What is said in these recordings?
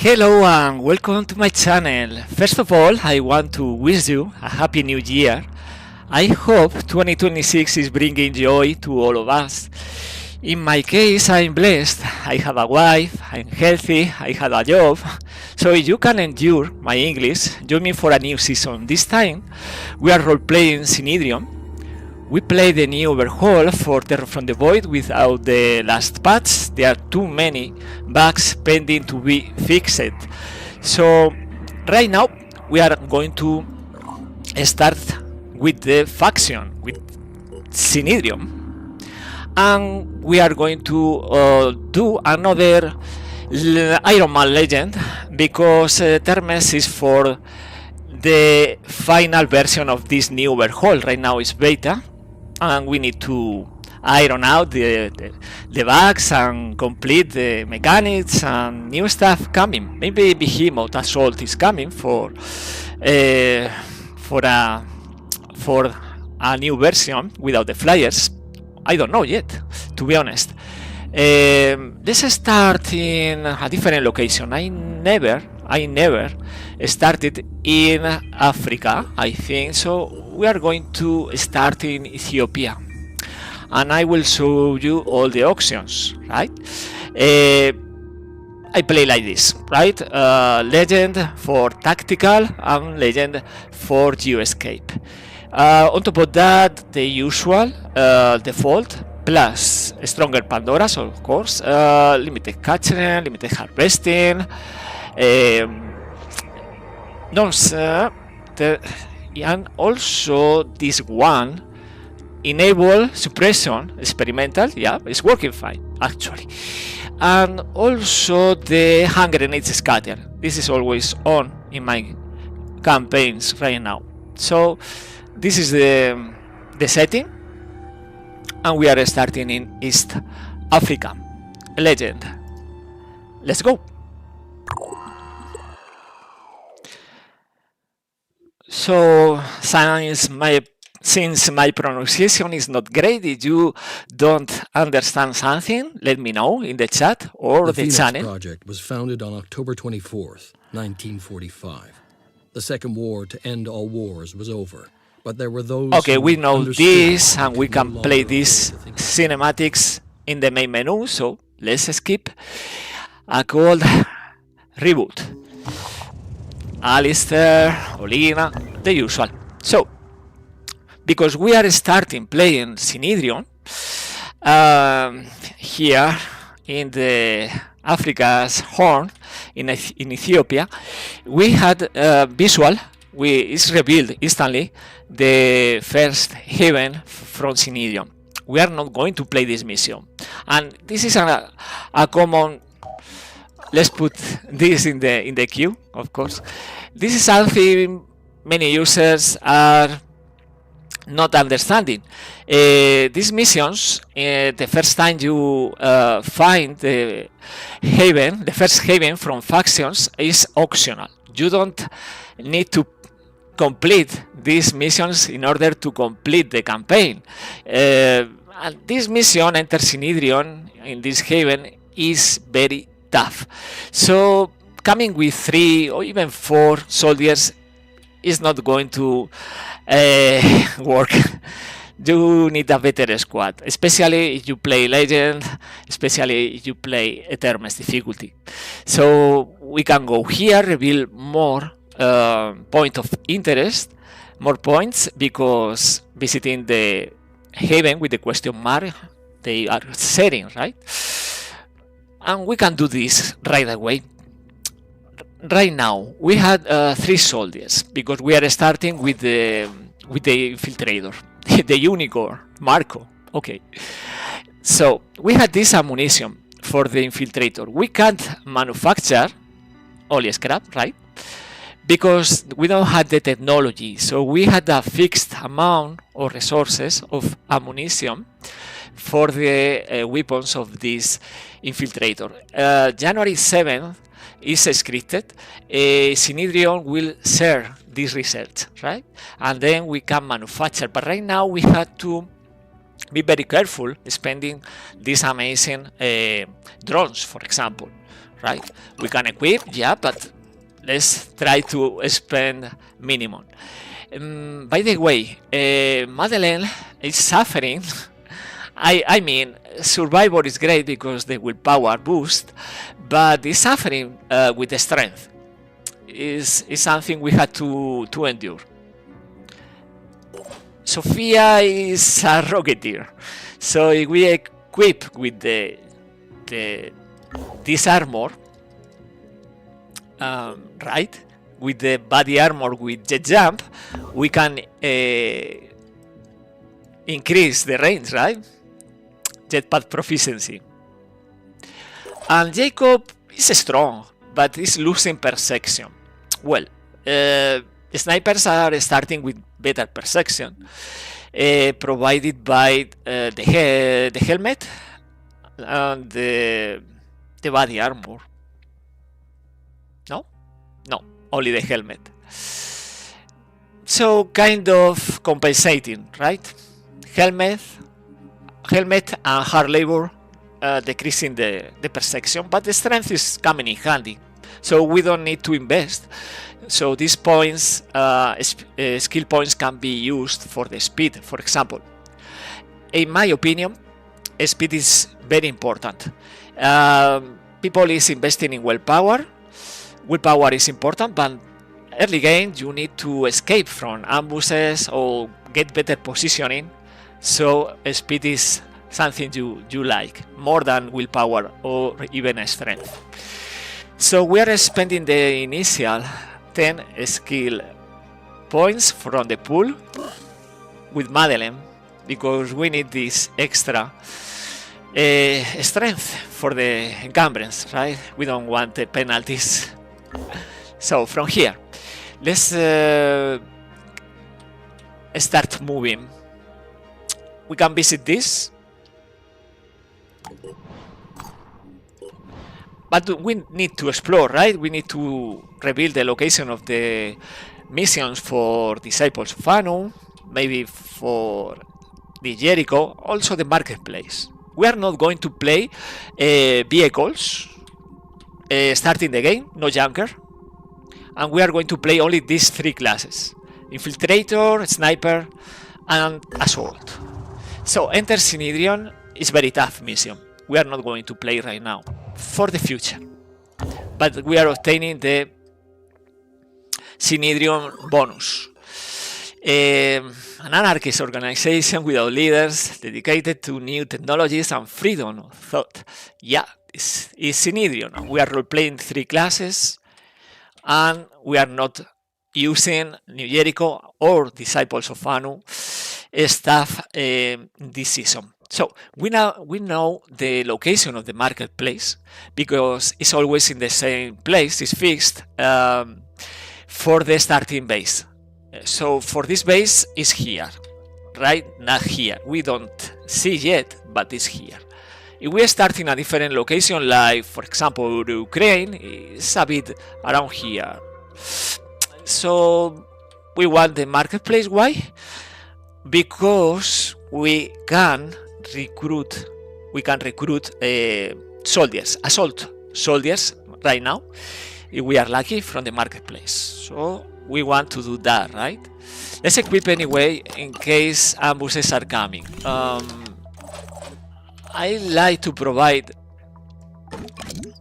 Hello and welcome to my channel. First of all, I want to wish you a happy new year. I hope 2026 is bringing joy to all of us. In my case, I'm blessed. I have a wife, I'm healthy, I have a job. So if you can endure my English, join me for a new season. This time, we are role-playing Synedrion. We play the new Overhaul for Terror from the Void without the last patch. There are too many bugs pending to be fixed. So right now we are going to start with the faction, with Synedrion. And we are going to do another Ironman legend because Etermes is for the final version of this new Overhaul. Right now is beta. And we need to iron out the bugs and complete the mechanics and new stuff coming. Maybe Behemoth Assault is coming for a new version without the flyers. I don't know yet, to be honest. Let's start in a different location. I never started in Africa, I think, so we are going to start in Ethiopia, and I will show you all the options, right? I play like this, right? Legend for tactical and legend for geoescape. On top of that, the usual default plus stronger Pandoras, of course, limited catching, limited harvesting, and also this one enable suppression experimental. Yeah, it's working fine actually. And also the hand grenades scatter. This is always on in my campaigns right now. So this is the setting, and we are starting in East Africa. Legend. Let's go. So since my pronunciation is not great, if you don't understand something, let me know in the chat or the channel. The project was founded on October 24th, 1945. The second war to end all wars was over, but there were those. Okay, we know this, and we can play these cinematics in the main menu. So let's skip a cold reboot. Alistair, Olina, the usual. So, because we are starting playing Synedrion here in the Africa's Horn in Ethiopia, we had visual. It's revealed instantly the first haven from Synedrion. We are not going to play this mission, and this is a common. Let's put this in the queue, of course. This is something many users are not understanding. These missions, the first time you find the haven, the first haven from factions, is optional. You don't need to complete these missions in order to complete the campaign. And this mission, Enter Synedrion, in this haven, is very tough. So coming with 3 or even 4 soldiers is not going to work. You need a better squad, especially if you play Legend, especially if you play Etermes difficulty. So we can go here, reveal more point of interest, more points, because visiting the haven with the question mark, they are setting, right? And we can do this right away. Right now, we had 3 soldiers because we are starting with the infiltrator, the unicorn, Marco. Okay. So we had this ammunition for the infiltrator. We can't manufacture only scrap, right? Because we don't have the technology. So we had a fixed amount of resources of ammunition for the weapons of this infiltrator. January 7th is scripted. Synedrion will share this research, right? And then we can manufacture. But right now we have to be very careful spending these amazing drones, for example, right? We can equip, yeah, but let's try to spend minimum. By the way, Madeleine is suffering. I mean, Survivor is great because the willpower boost, but is suffering with the strength. Is something we had to endure. Sophia is a rocketeer, so if we equip with this armor, right, with the body armor with jet jump, we can increase the range, right? Jetpack proficiency. And Jacob is strong, but is losing perception. Well, snipers are starting with better perception, provided by the helmet and the body armor. No, only the helmet. So kind of compensating, right? Helmet and hard labor decreasing the perception, but the strength is coming in handy. So we don't need to invest. So these points, skill points, can be used for the speed, for example. In my opinion, speed is very important. People is investing in willpower. Willpower is important, but early game you need to escape from ambushes or get better positioning. So speed is something you like more than willpower or even strength. So we are spending the initial 10 skill points from the pool with Madeleine because we need this extra strength for the encumbrance, right? We don't want the penalties. So from here, let's start moving. We can visit this, but we need to explore, right? We need to reveal the location of the missions for Disciples of Anu, maybe for the Jericho, also the marketplace. We are not going to play vehicles starting the game, no junker, and we are going to play only these three classes: Infiltrator, Sniper, and Assault. So enter Synedrion is very tough mission. We are not going to play right now, for the future. But we are obtaining the Synedrion bonus. An anarchist organization without leaders, dedicated to new technologies and freedom of thought. Yeah, it's Synedrion. We are role-playing 3 classes, and we are not using New Jericho or Disciples of Anu stuff this season. So we know the location of the marketplace because it's always in the same place. It's fixed for the starting base. So for this base is here, right? Not here. We don't see yet, but it's here. If we start in a different location, like for example Ukraine, it's a bit around here. So we want the marketplace. Why? Because we can recruit soldiers, assault soldiers right now, if we are lucky, from the marketplace. So we want to do that, right? Let's equip anyway in case ambushes are coming. I like to provide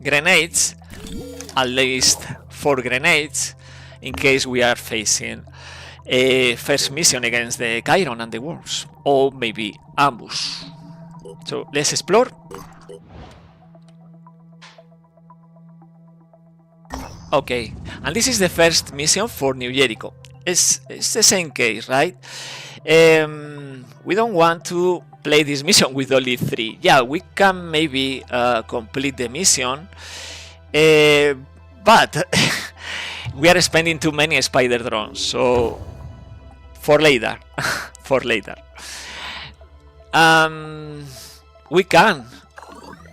grenades, at least 4 grenades, in case we are facing a first mission against the Chiron and the Worms, or maybe ambush. So let's explore. Okay, and this is the first mission for New Jericho. It's the same case, right? We don't want to play this mission with only 3. Yeah, we can maybe complete the mission, but we are spending too many spider drones, so for later. For later. We can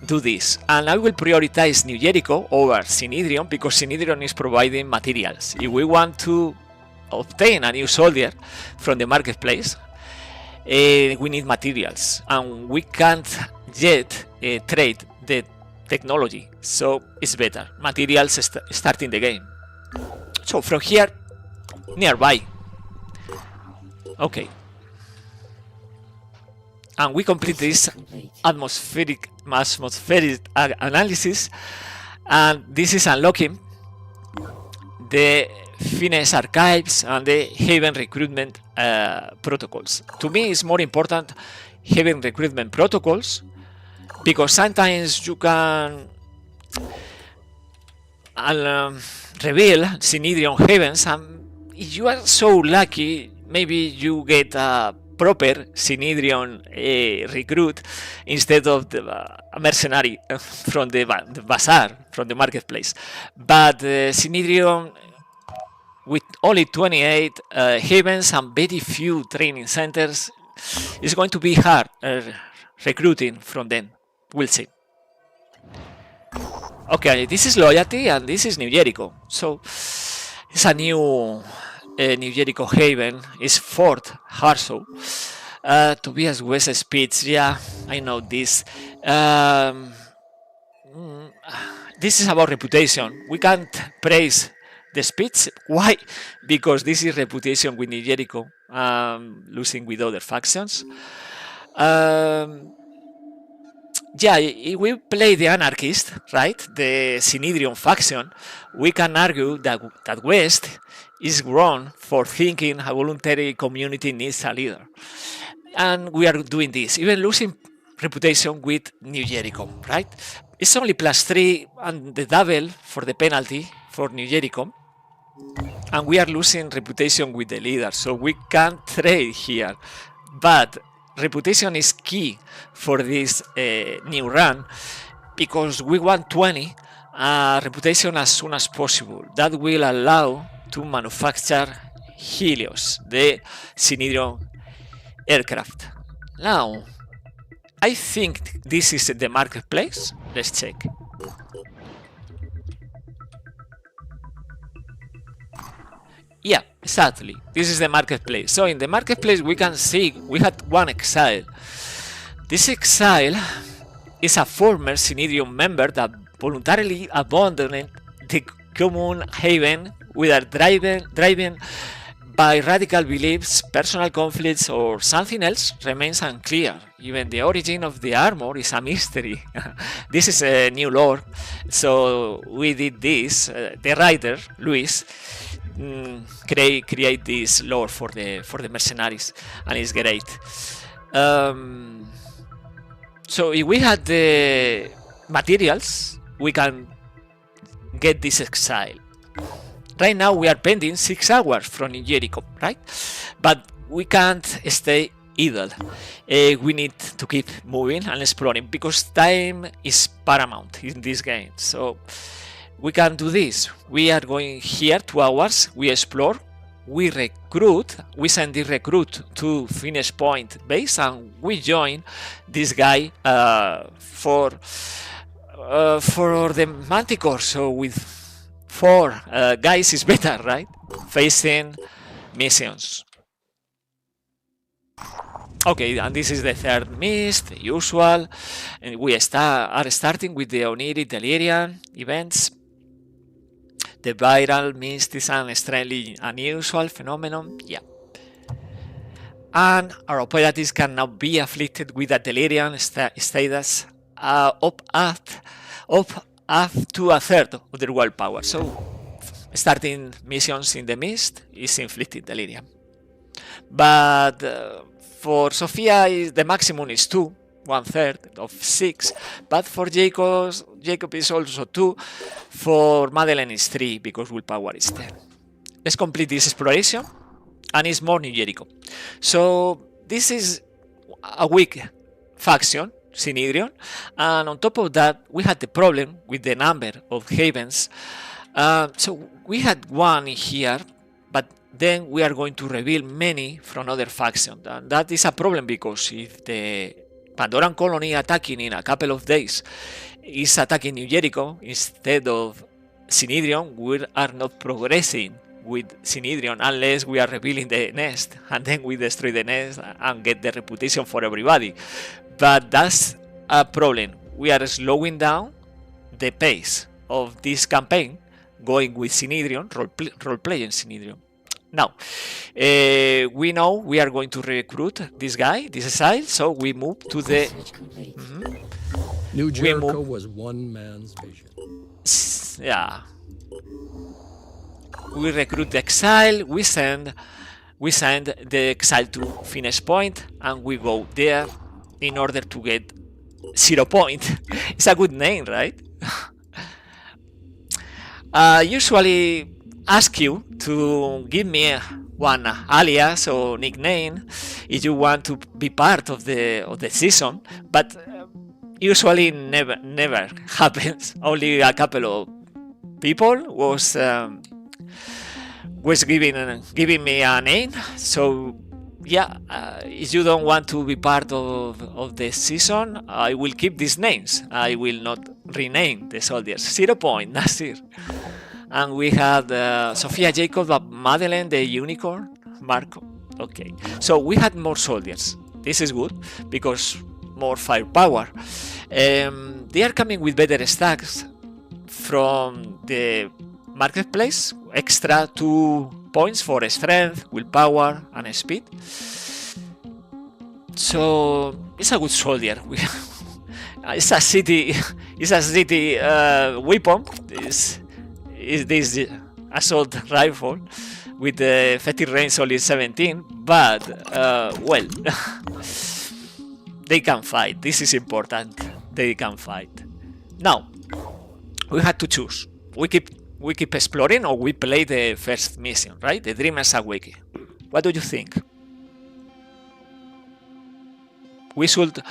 do this, and I will prioritize New Jericho over Synedrion because Synedrion is providing materials. If we want to obtain a new soldier from the marketplace, we need materials, and we can't yet trade the technology, so it's better. Materials starting the game. So from here, nearby. Okay. And we complete this atmospheric analysis, and this is unlocking the Finesse archives and the Haven recruitment protocols. To me, it's more important Haven recruitment protocols, because sometimes you can reveal Synedrion Havens, and if you are so lucky, maybe you get a proper Synedrion recruit instead of a mercenary from the bazaar, from the marketplace. But Synedrion, with only 28 havens and very few training centers, is going to be hard recruiting from them. We'll see. Okay, this is Loyalty and this is New Jericho. So it's a new New Jericho Haven. It's Fort Harso. Tobias West Speeds. Yeah, I know this. This is about reputation. We can't praise the speeds. Why? Because this is reputation with New Jericho, losing with other factions. Yeah, if we play the Anarchist, right, the Synedrion faction, we can argue that West is wrong for thinking a voluntary community needs a leader. And we are doing this, even losing reputation with New Jericho, right? It's only +3 and the double for the penalty for New Jericho. And we are losing reputation with the leader, so we can't trade here. But reputation is key for this new run, because we want 20 reputation as soon as possible. That will allow to manufacture Helios, the Synedrion aircraft. Now, I think this is the marketplace. Let's check. Yeah, exactly. This is the marketplace. So in the marketplace we can see we had one exile. This exile is a former Synedrion member that voluntarily abandoned the common haven without driven by radical beliefs, personal conflicts, or something else remains unclear. Even the origin of the armor is a mystery. This is a new lore, so we did this. The writer Luis create this lore for the mercenaries, and it's great. So if we had the materials, we can get this exile. Right now we are pending 6 hours from New Jericho, right? But we can't stay idle. We need to keep moving and exploring, because time is paramount in this game. So we can do this. We are going here 2 hours, we explore, we recruit, we send the recruit to Finish Point base, and we join this guy for the Manticore. So with 4 guys is better, right? Facing missions. Okay, and this is the third mist, the usual. And we are starting with the Oniric Delirium events. The viral mist is an extremely unusual phenomenon. Yeah. And our operatives can now be afflicted with a delirium status up to a third of their willpower. So starting missions in the mist is inflicting delirium. But for Sophia, the maximum is 2, 1/3 of 6. But for Jacob is also 2. For Madeleine is 3, because willpower is 10. Let's complete this exploration, and it's more New Jericho. So this is a weak faction, Synedrion, and on top of that we had the problem with the number of havens. So we had 1 here, but then we are going to reveal many from other factions, and that is a problem, because if the Pandoran colony attacking in a couple of days is attacking New Jericho instead of Synedrion, we are not progressing with Synedrion unless we are revealing the nest, and then we destroy the nest and get the reputation for everybody. But that's a problem. We are slowing down the pace of this campaign going with Synedrion, role-playing Synedrion. Now, we know we are going to recruit this guy, this exile, so we move to the... New Jericho was one man's vision. Yeah. We recruit the exile, we send the exile to finish point, and we go there in order to get 0 point. It's a good name, right? Usually ask you to give me one alias or nickname if you want to be part of the season, but usually never happens. Only a couple of people was giving me a name. So yeah, if you don't want to be part of the season, I will keep these names. I will not rename the soldiers. 0 point, Nasir. And we had Sophia Jacob, Madeleine, the unicorn, Marco. Okay, so we had more soldiers. This is good because more firepower. They are coming with better stacks from the marketplace. Extra 2 points for strength, willpower, and speed. So it's a good soldier. It's a city. It's a city weapon. Is this assault rifle with the effective range only 17, but well, they can fight. This is important. They can fight. Now we had to choose. We keep exploring, or we play the first mission, right? The Dreamers Awakening. What do you think? We should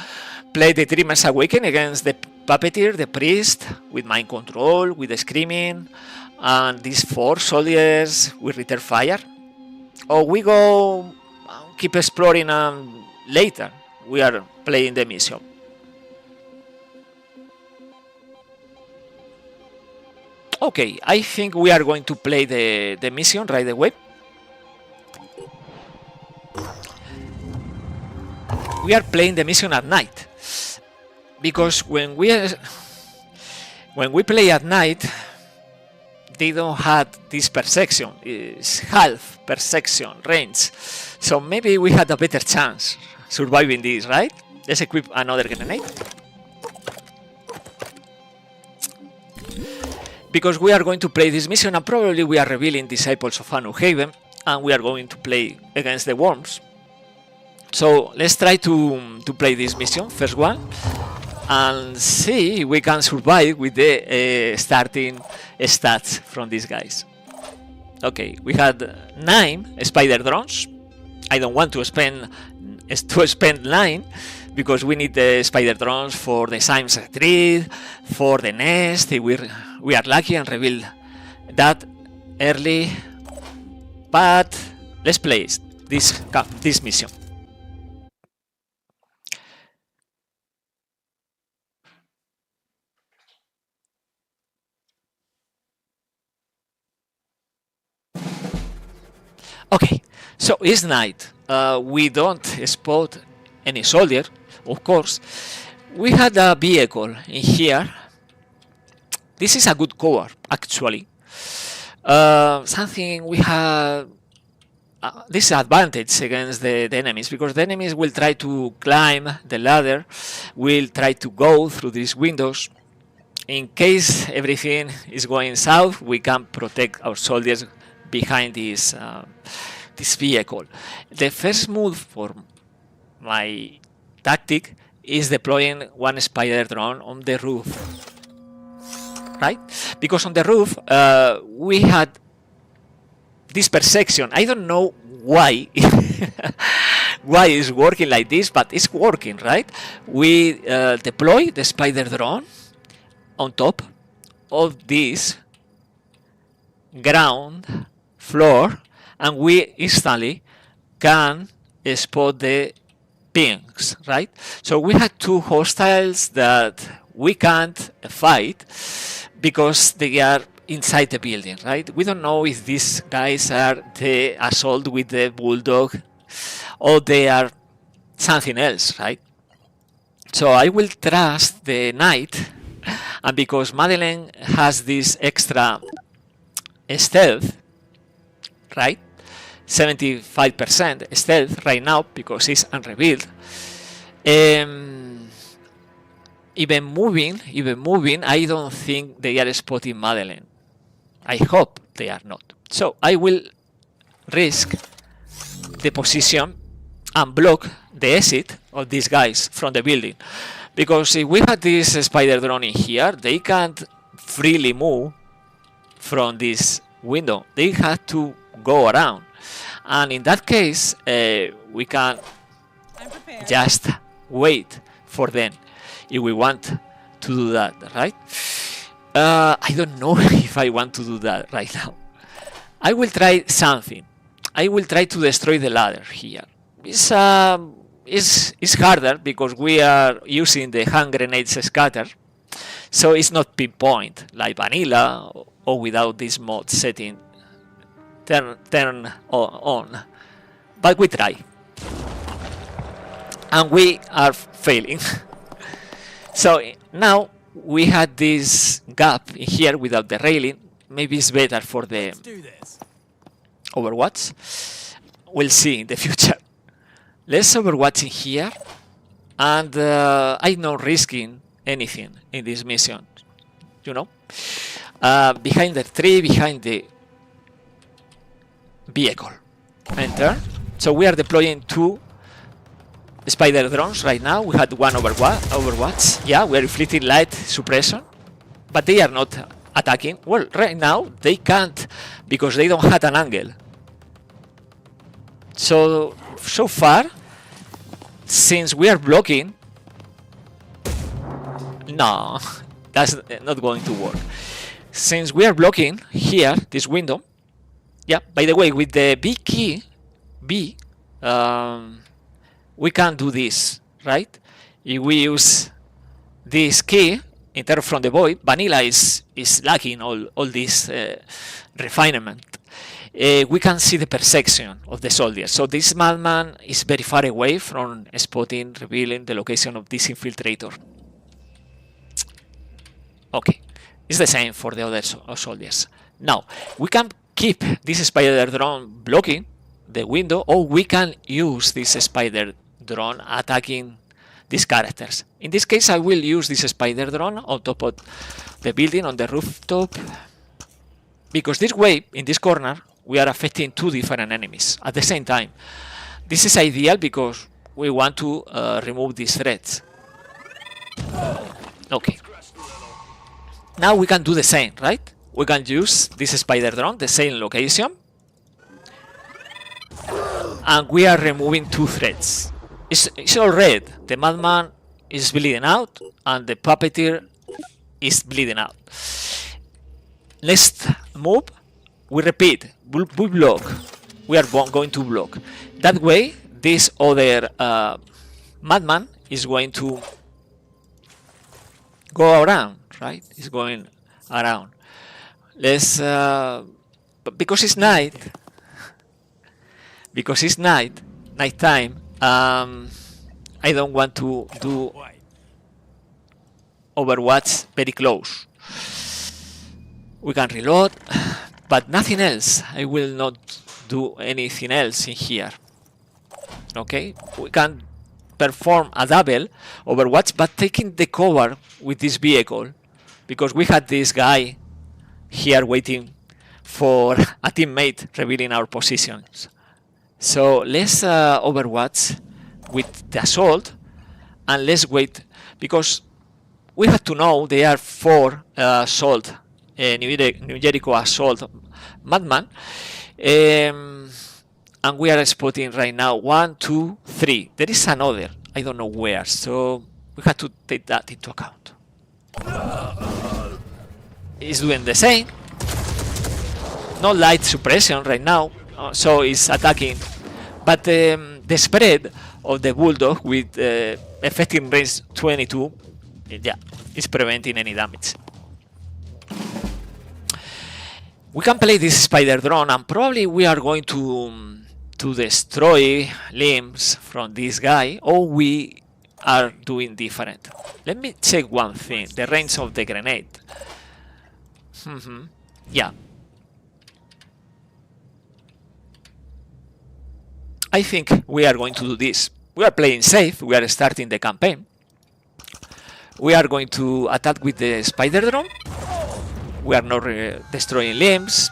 play the Dreamers Awakening against the puppeteer, the priest, with mind control, with the screaming, and these 4 soldiers with return fire. Or we go keep exploring, and later we are playing the mission. Okay, I think we are going to play the mission right away. We are playing the mission at night, because when we play at night, they don't have this perception. It's half perception range, so maybe we had a better chance surviving this, right? Let's equip another grenade, because we are going to play this mission, and probably we are revealing Disciples of Anu Haven, and we are going to play against the worms. So let's try to play this mission, first one, and see if we can survive with the starting stats from these guys. Okay, we had 9 spider drones. I don't want to spend 9, because we need the spider drones for the Sims retreat, for the nest. We are lucky and reveal that early, but let's play this mission. Okay, so it's night. We don't spot any soldier, of course. We had a vehicle in here. This is a good cover, actually. Something we have this advantage against the enemies, because the enemies will try to climb the ladder, will try to go through these windows. In case everything is going south, we can protect our soldiers behind this vehicle. The first move for my tactic is deploying one spider drone on the roof, right? Because on the roof we had this perception. I don't know why why it's working like this, but it's working, right? We deploy the spider drone on top of this ground floor, and we instantly can spot the pings, right? So we had 2 hostiles that we can't fight because they are inside the building, right? We don't know if these guys are the assault with the bulldog or they are something else, right? So I will trust the knight And because Madeleine has this extra stealth, right? 75% stealth right now because it's unrevealed. Even moving, I don't think they are spotting Madeleine. I hope they are not. So I will risk the position and block the exit of these guys from the building. Because if we had this spider drone in here, they can't freely move from this window. They have to go around. And in that case, we can just wait for them if we want to do that, right? I don't know if I want to do that right now. I will try something. I will try to destroy the ladder here. It's harder because we are using the hand grenades scatter, so it's not pinpoint like vanilla or without this mod setting turn on. But we try, and we are failing. So now we had this gap in here without the railing. Maybe it's better for the Overwatch. We'll see in the future. Let's Overwatch in here, and I'm not risking anything in this mission, you know. Behind the tree, behind the vehicle. Enter. So we are deploying 2 spider drones right now. We had 1 Overwatch. Yeah, we are inflicting light suppression, but they are not attacking. Well, right now they can't because they don't have an angle. So far, since we are blocking, no, that's not going to work. Since we are blocking here, this window, yeah, by the way, with the B key, we can do this, right? If we use this key, enter from the void, vanilla is lacking all this refinement. We can see the perception of the soldiers. So this madman is very far away from spotting, revealing the location of this infiltrator. Okay, it's the same for the other soldiers. Now, we can keep this spider drone blocking the window, or we can use this spider drone attacking these characters. In this case, I will use this spider drone on top of the building, on the rooftop, because this way, in this corner, we are affecting 2 different enemies at the same time. This is ideal because we want to remove these threats. Okay. Now we can do the same, right? We can use this spider drone, the same location, and we are removing 2 threats. It's all red. The madman is bleeding out, and the puppeteer is bleeding out. Let's move. We repeat. We block. We are going to block. That way, this other madman is going to go around, right? It's going around. Let's, because it's night. Because it's nighttime. I don't want to do Overwatch very close. We can reload, but nothing else. I will not do anything else in here. Okay, we can perform a double Overwatch, but taking the cover with this vehicle, because we had this guy here waiting for a teammate revealing our positions. So let's Overwatch with the assault, and let's wait, because we have to know there are 4 assault, New Jericho assault madman, and we are spotting right now 1, 2, 3. There is another, I don't know where, so we have to take that into account. It's doing the same. No light suppression right now, so it's attacking, but the spread of the bulldog with effective range 22, yeah, is preventing any damage. We can play this spider drone, and probably we are going to destroy limbs from this guy, or we are doing different. Let me check one thing, the range of the grenade. Yeah. I think we are going to do this. We are playing safe, we are starting the campaign. We are going to attack with the spider drone. We are not destroying limbs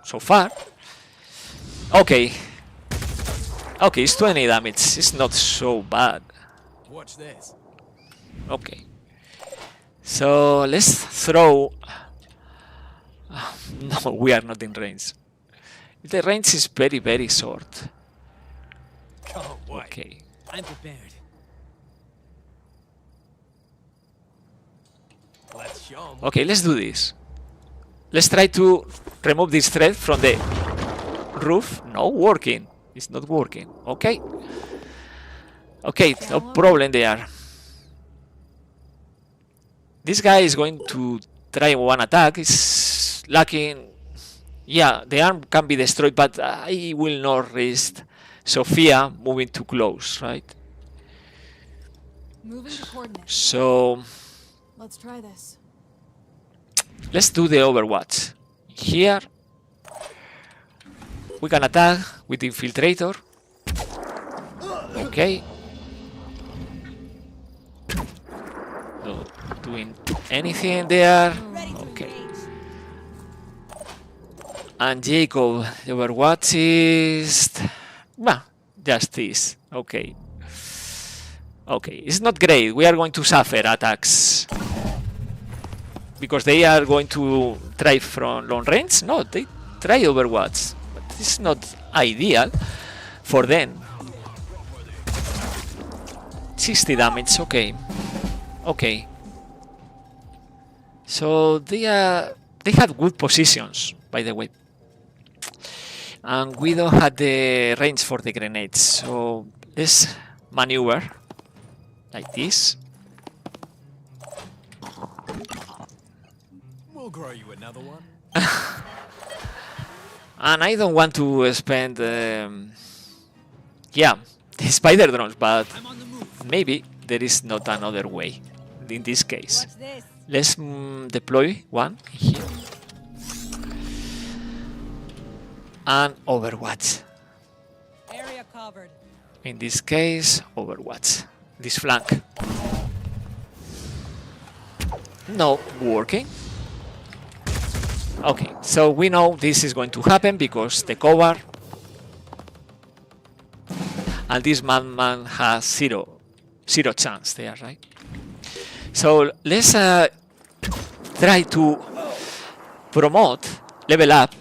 so far. Okay. Okay, it's 20 damage. It's not so bad. Watch this. Okay. So let's throw. No, we are not in range. The range is very, very short. Can't wait. Okay. I'm prepared. Let's show 'em. Okay, let's do this. Let's try to remove this thread from the roof. No working. It's not working. Okay. Okay, no problem there. This guy is going to try one attack. It's lacking. Yeah, the arm can be destroyed, but I will not risk Sophia moving too close, right? Moving to coordinates. So Let's try this. let's do the Overwatch. Here we can attack with Infiltrator. Okay. Not doing anything there. Okay. And Jacob, the Overwatch is... Well, just this. Okay. Okay, it's not great. We are going to suffer attacks. Because they are going to try from long range? No, they try Overwatch. But it's not ideal for them. 60 damage, okay. Okay. So they have good positions, by the way. And we don't have the range for the grenades, so let's maneuver like this. We'll grow you another one. And I don't want to spend, yeah, the spider drones, but I'm on the move. maybe there is not another way in this case. Watch this. Let's deploy one here. And Overwatch. Area covered. In this case, Overwatch. This flank. No working. Okay, so we know this is going to happen because the cover and this madman has zero chance there, right? So let's try to promote, level up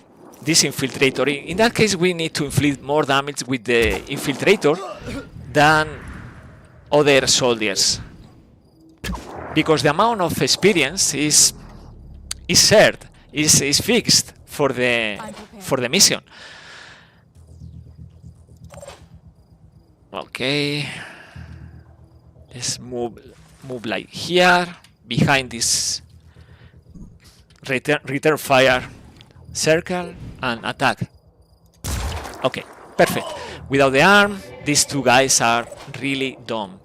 this infiltrator. In that case, we need to inflict more damage with the infiltrator than other soldiers, because the amount of experience is shared, is fixed for the mission. Okay, let's move like here behind this return fire circle and attack. Okay, perfect. Without the arm, these two guys are really dumb.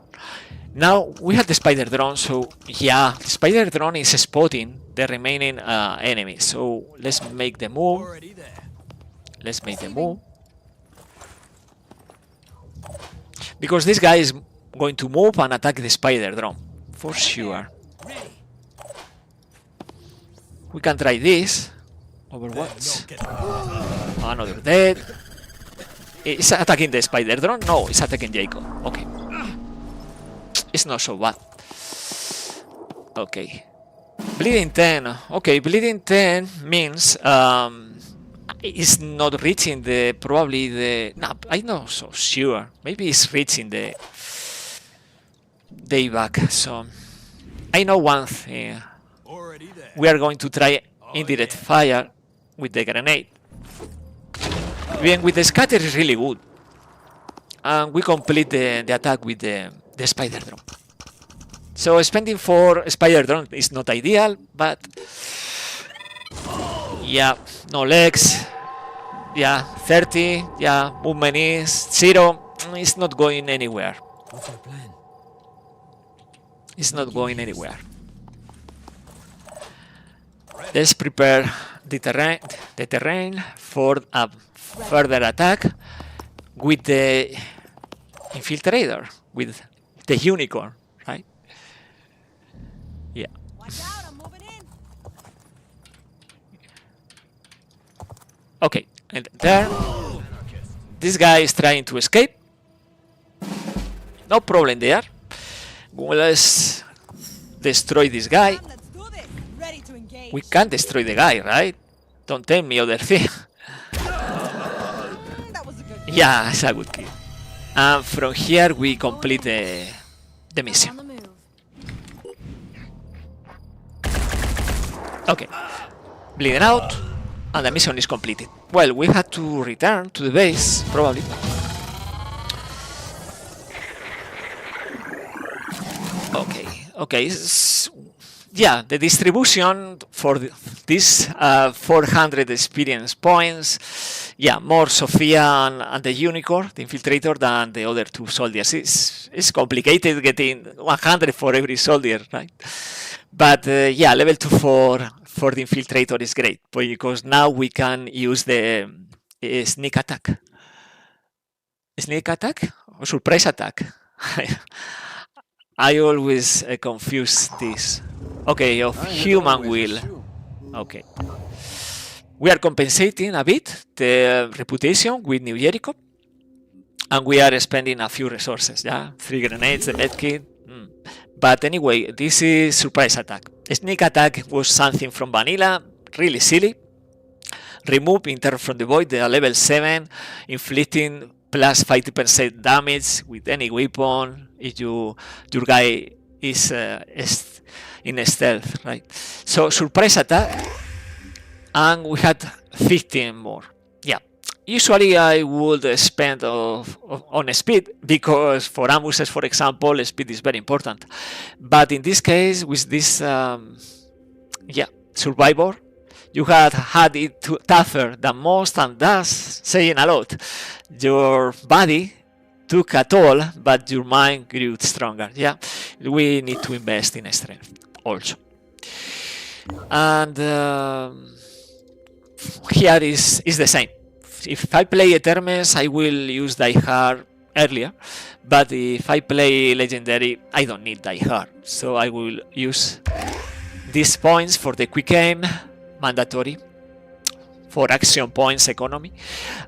Now we have the spider drone, so yeah, the spider drone is spotting the remaining enemies. So let's make the move. Already there. Let's make the move. Because this guy is going to move and attack the spider drone, for sure. Ready. We can try this. They're Overwatch. not getting Another dead. It's attacking the spider drone? No, it's attacking Jacob. Okay. It's not so bad. Okay. Bleeding 10. Okay, bleeding 10 means it's not reaching the probably the. No, I'm not so sure. Maybe it's reaching the evac. So I know one thing. already there. We are going to try indirect fire with the grenade. Even with the scatter is really good. And we complete the attack with the spider drone. So spending for spider drone is not ideal, but yeah, no legs. Yeah, 30. Yeah, movement is 0. It's not going anywhere. What's our plan? It's not going anywhere. Let's prepare the terrain for a further attack with the infiltrator, with the unicorn, right? Yeah. Watch out, I'm moving in. Okay, and there, this guy is trying to escape. No problem there. Well, let's destroy this guy. Let's do this. Ready to engage. We can destroy the guy, right? Don't tell me other thing. That was a good Yeah, it's a good kill. And from here we complete the on mission. the move. Okay, bleeding out, and the mission is completed. Well, we had to return to the base, probably. Okay, yeah, the distribution for these 400 experience points, yeah, more Sophia and the Unicorn, the Infiltrator, than the other two soldiers. It's complicated getting 100 for every soldier, right? But yeah, level 2 for the Infiltrator is great, because now we can use the sneak attack. Sneak attack or surprise attack? I always confuse this. Okay, of human will. Okay. We are compensating a bit the reputation with New Jericho, and we are spending a few resources, yeah? 3 grenades, the medkit. But anyway, this is surprise attack. Sneak attack was something from vanilla, really silly. Remove Inter from the void, the level 7, inflicting plus 50% damage with any weapon if your guy is in stealth, right? So surprise attack, and we had 15 more. Yeah, usually I would spend on speed, because for ambuses, for example, speed is very important. But in this case, with this yeah, survivor, you had it tougher than most, and that's saying a lot. Your body took a toll, but your mind grew stronger. Yeah, we need to invest in strength also. And here is the same. If I play Etermes, I will use Die Hard earlier, but if I play Legendary, I don't need Die Hard, so I will use these points for the quick aim, mandatory, for action points economy,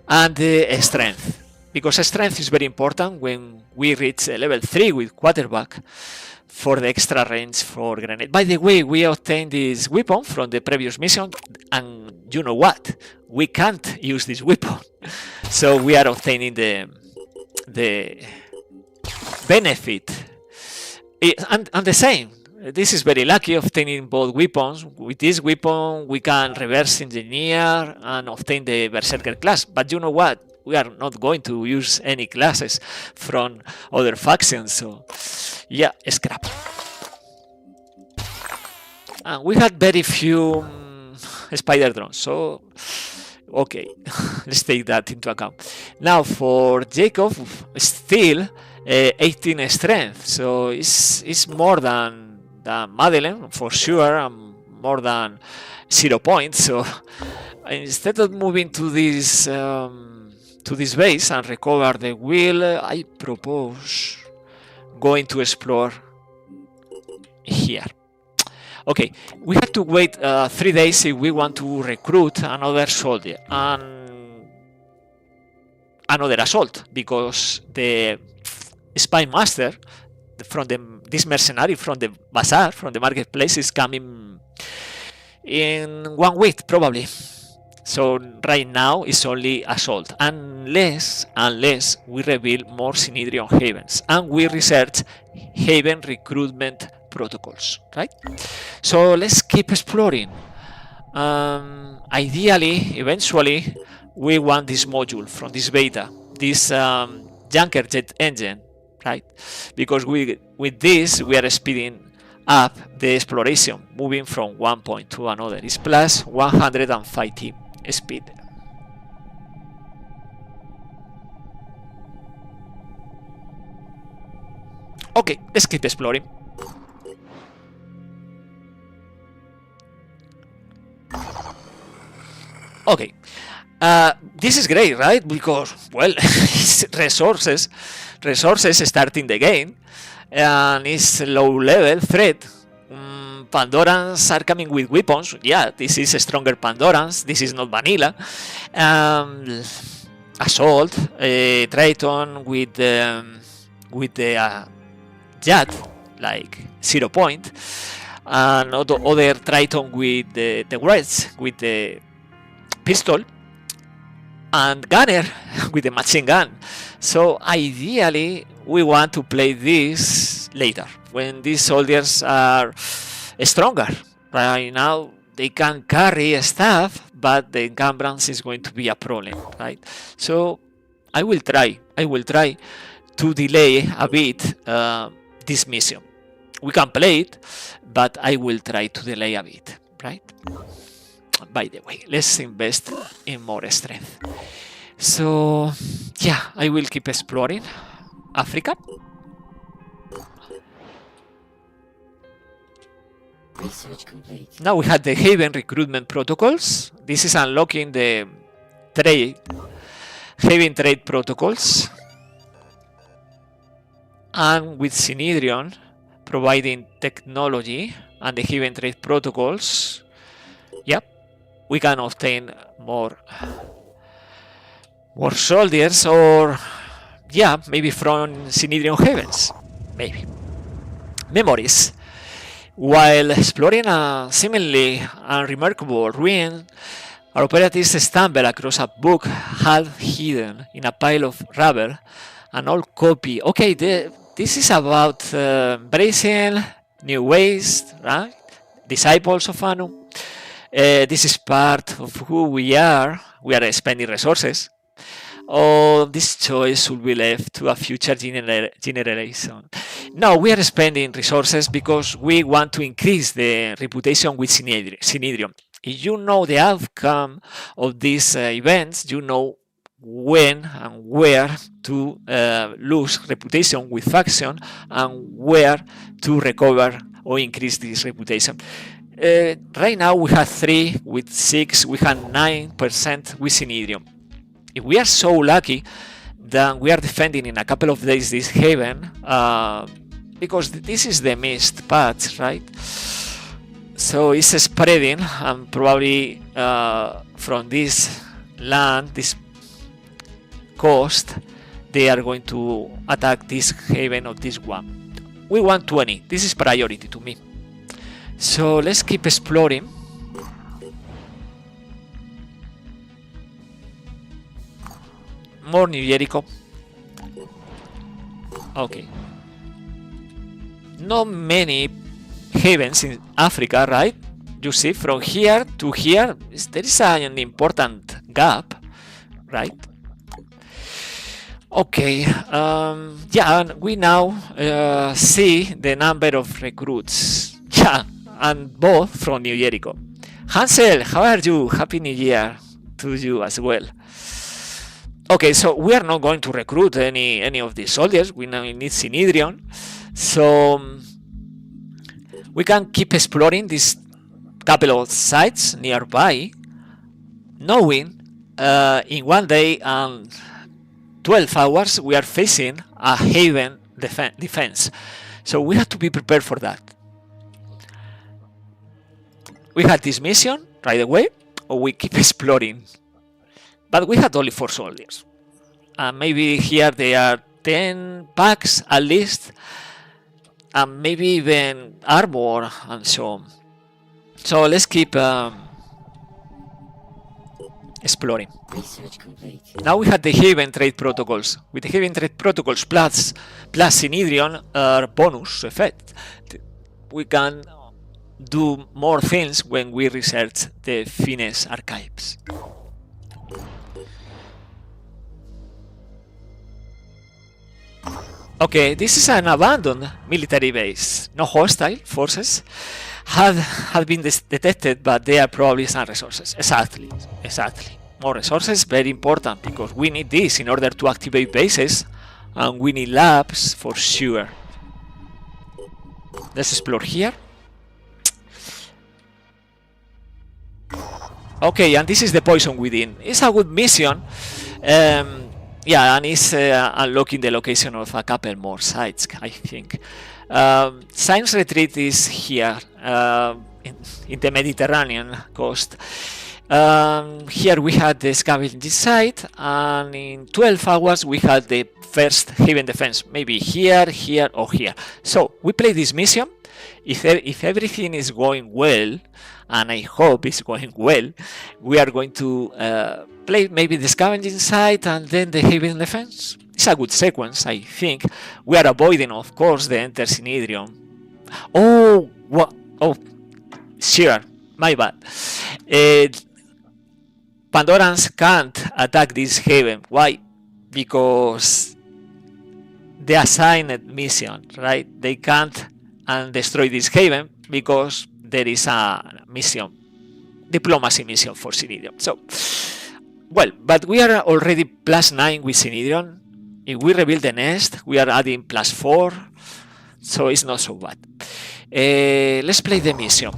and strength, because strength is very important when we reach level 3 with quarterback for the extra range for grenade. By the way, we obtained this weapon from the previous mission, and you know what? We can't use this weapon, so we are obtaining the benefit, and the same. This is very lucky, obtaining both weapons. With this weapon, we can reverse engineer and obtain the Berserker class. But you know what? We are not going to use any classes from other factions, so yeah, scrap. And we had very few spider drones, so okay, let's take that into account. Now for Jacob, still 18 strength, so it's more than Madeleine for sure, and more than 0 points. So instead of moving to this base and recover the wheel, I propose going to explore here. Okay, we have to wait 3 days if we want to recruit another soldier and another assault, because the spy master from this mercenary from the bazaar, from the marketplace, is coming in 1 week probably. So right now it's only assault, unless we reveal more Synedrion havens and we research haven recruitment protocols, right? So let's keep exploring. Ideally, eventually, we want this module from this beta, this junker jet engine, right? Because with this we are speeding up the exploration, moving from one point to another. It's plus 150 speed. Okay, let's keep exploring. Okay, this is great, right? Because, well, it's resources starting the game, and it's low level threat. Pandorans are coming with weapons. Yeah, this is a stronger Pandorans. This is not vanilla. Assault, Triton with the Jet, like 0 point, and other Triton with the Reds, with the pistol, and Gunner with the machine gun. So ideally, we want to play this later, when these soldiers are stronger. Right now, they can carry stuff, but the encumbrance is going to be a problem, right? So I will try to delay a bit this mission. We can play it, but I will try to delay a bit, right? By the way, let's invest in more strength. So yeah, I will keep exploring Africa. Research complete. Now we had the Haven recruitment protocols. This is unlocking the Haven trade protocols. And with Synedrion providing technology and the Haven trade protocols, yep, we can obtain more soldiers, or yeah, maybe from Synedrion Havens, maybe. Memories. While exploring a seemingly unremarkable ruin, our operatives stumble across a book half hidden in a pile of rubble, an old copy. Okay, this is about bracing new ways, right? Disciples of Anu. This is part of who we are. We are spending resources. Or this choice will be left to a future generation. No, we are spending resources because we want to increase the reputation with Synedrion. If you know the outcome of these events, you know when and where to lose reputation with faction and where to recover or increase this reputation. Right now we have 3 with 6, we have 9% with Synedrion. If we are so lucky, then we are defending in a couple of days this haven, because this is the missed patch, right? So it's spreading, and probably from this land, this coast, they are going to attack this haven or this one. We want 20. This is priority to me. So let's keep exploring. More New Jericho. Okay. Not many havens in Africa, right? You see, from here to here, there is an important gap, right? Okay. Yeah, and we now see the number of recruits. Yeah, and both from New Jericho. Hansel, how are you? Happy New Year to you as well. Okay, so we are not going to recruit any of these soldiers. We now need Synedrion. So we can keep exploring these couple of sites nearby, knowing in one day and 12 hours we are facing a haven defense. So we have to be prepared for that. We had this mission right away, or we keep exploring. But we had only 4 soldiers. Maybe here there are 10 packs at least. And maybe even armor and so on. So let's keep exploring. Research complete. Now we have the Haven trade protocols. With the Haven trade protocols plus Synedrion bonus effect, we can do more things when we research the Finesse archives. Okay, this is an abandoned military base. No hostile forces have been detected, but there are probably some resources. Exactly. More resources, very important, because we need this in order to activate bases, and we need labs for sure. Let's explore here. Okay, and this is the poison within. It's a good mission. Yeah, and it's unlocking the location of a couple more sites, I think. Science Retreat is here, in the Mediterranean coast. Here we had the scavenging site, and in 12 hours we had the first haven defense, maybe here, here, or here. So we play this mission. If everything is going well, and I hope it's going well, we are going to play maybe the scavenging site and then the haven defense. It's a good sequence, I think. We are avoiding, of course, the Enter Synedrion. Oh, what? Oh, sure, my bad. Pandorans can't attack this haven. Why? Because the assigned mission, right? They can't destroy this haven because there is a mission, diplomacy mission for Synedrion. So, well, but we are already +9 with Synedrion. If we rebuild the nest, we are adding +4, so it's not so bad. Let's play the mission.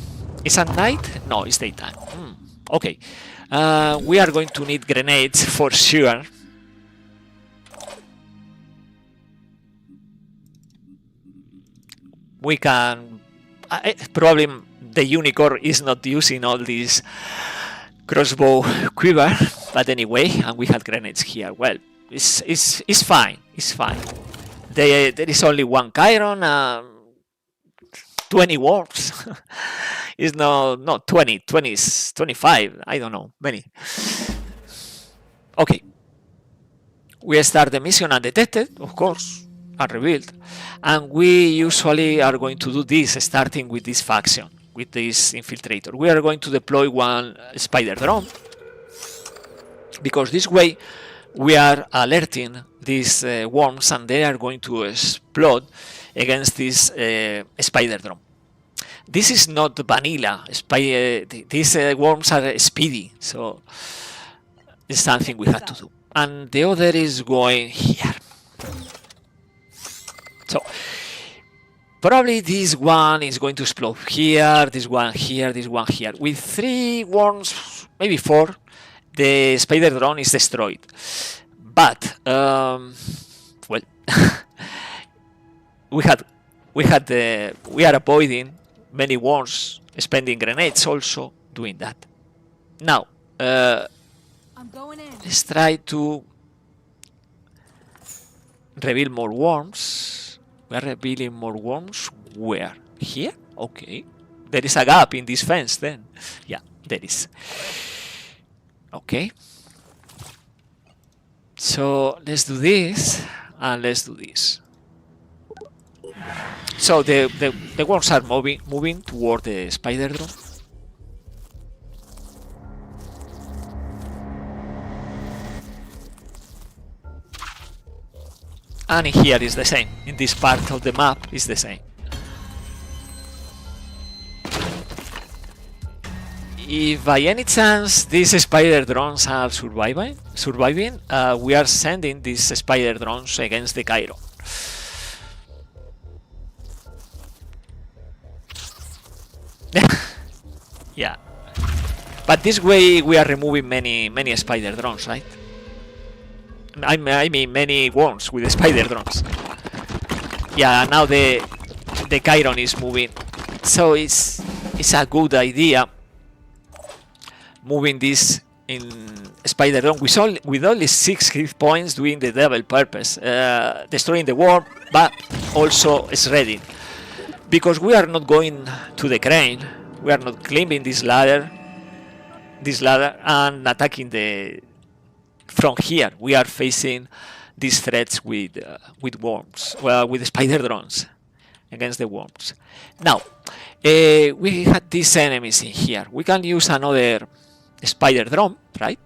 It's at night? No, it's daytime. Okay. We are going to need grenades for sure. We can... probably the unicorn is not using all this crossbow quiver, but anyway, and we had grenades here. Well, it's fine. It's fine. There is only one Chiron, 20 worms. It's not 20 is 25. I don't know, many. Okay. We start the mission undetected, of course, and revealed. And we usually are going to do this, starting with this faction, with this infiltrator. We are going to deploy one spider drone, because this way we are alerting these worms, and they are going to explode against this spider drone. This is not vanilla. These worms are speedy, so it's something we had to do. And the other is going here. So probably this one is going to explode here, this one here, this one here. With 3 worms, maybe 4, the spider drone is destroyed. But well, we are avoiding many worms, spending grenades also doing that. Now I'm going in. let's try to reveal more worms. We are revealing more worms. Where? Here? Okay. There is a gap in this fence then. Yeah, there is. Okay. So let's do this and let's do this. So the worms are moving toward the spider drone. And here is the same. In this part of the map is the same. If by any chance these spider drones are surviving, we are sending these spider drones against the Chiron. Yeah. But this way we are removing many spider drones, right? I mean many worms with the spider drones. Yeah, now the Chiron is moving, so it's a good idea moving this in spider drone with only 6 hit points, doing the double purpose, destroying the worm, but also shredding. Because we are not going to the crane, we are not climbing this ladder and attacking from here. We are facing these threats with worms, well, with spider drones against the worms. Now we had these enemies in here. We can use another spider drone, right?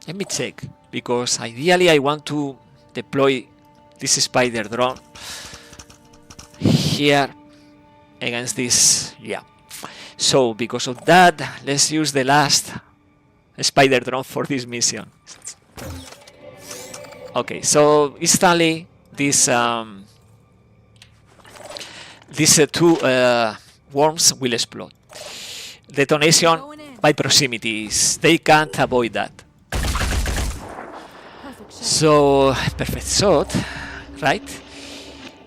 Let me check, because ideally I want to deploy this spider drone here against this. Yeah. So because of that, let's use the last spider drone for this mission. Okay, so instantly these 2 worms will explode. detonation Going in. by proximities. They can't avoid that. Perfect shot. So, perfect shot, right?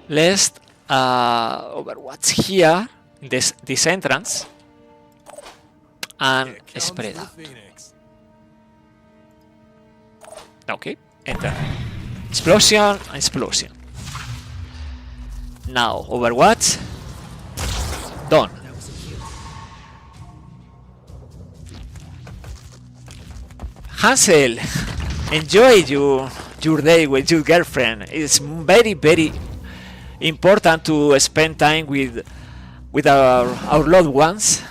Let's Overwatch here in this entrance and Here comes spread the out. Phoenix. Okay, enter. Explosion, explosion. Now, Overwatch. Done. Hansel, enjoy your day with your girlfriend. It's very, very important to spend time with our loved ones.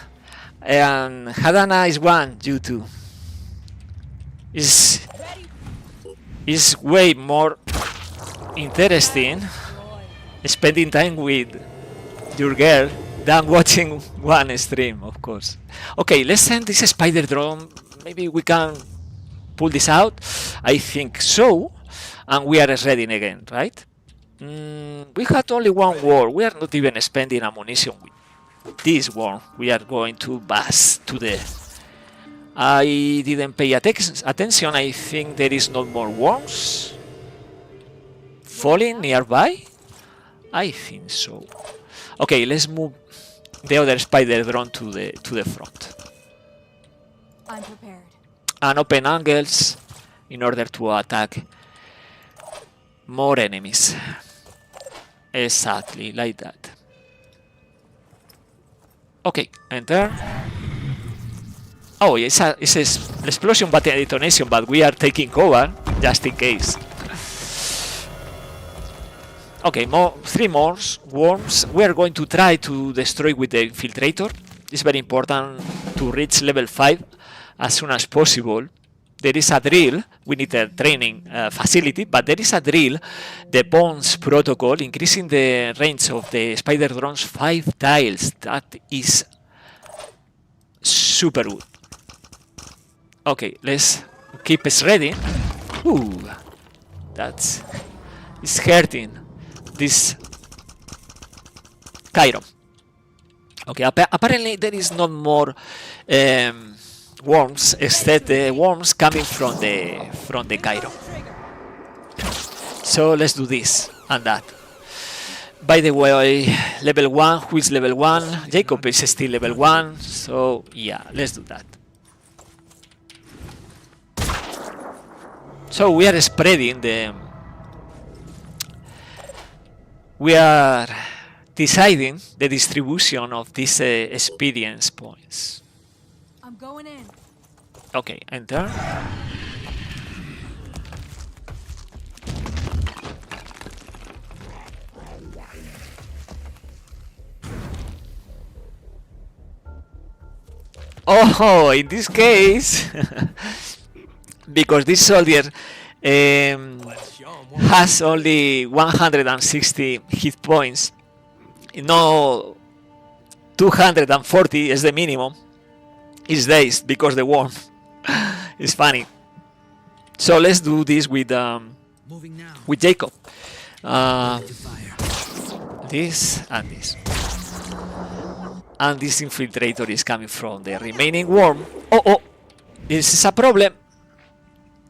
And have a nice one, you too. It's way more interesting spending time with your girl than watching one stream, of course. Okay, let's send this spider drone. Maybe we can pull this out. I think so. And we are ready again, right? We had only one war. We are not even spending ammunition with this war. We are going to bust to the... I didn't pay attention. I think there is no more worms falling nearby. I think so. Okay, let's move the other spider drone to the front I'm prepared. and open angles in order to attack more enemies. Exactly like that. Okay, enter. Oh, it's an explosion but a detonation, but we are taking cover just in case. Okay, three more worms. We are going to try to destroy with the infiltrator. It's very important to reach level 5 as soon as possible. There is a drill. We need a training facility, but there is a drill, the Bones protocol, increasing the range of the spider drones 5 tiles. That is super good. Okay, let's keep us ready. Ooh, that's it's hurting this Cairo. Okay, apparently there is no more worms except the worms coming from the Cairo. So let's do this and that. By the way, level 1, who is level 1? Jacob is still level 1, so yeah, let's do that. So we are spreading we are deciding the distribution of these experience points. I'm going in. Okay, enter. Oh, in this case, because this soldier Let's show 'em what has only 160 hit points, no 240 is the minimum, is dazed because the worm is funny. So let's do this with Moving now. Jacob. To fire. This and this. And this infiltrator is coming from the remaining worm. Oh, this is a problem,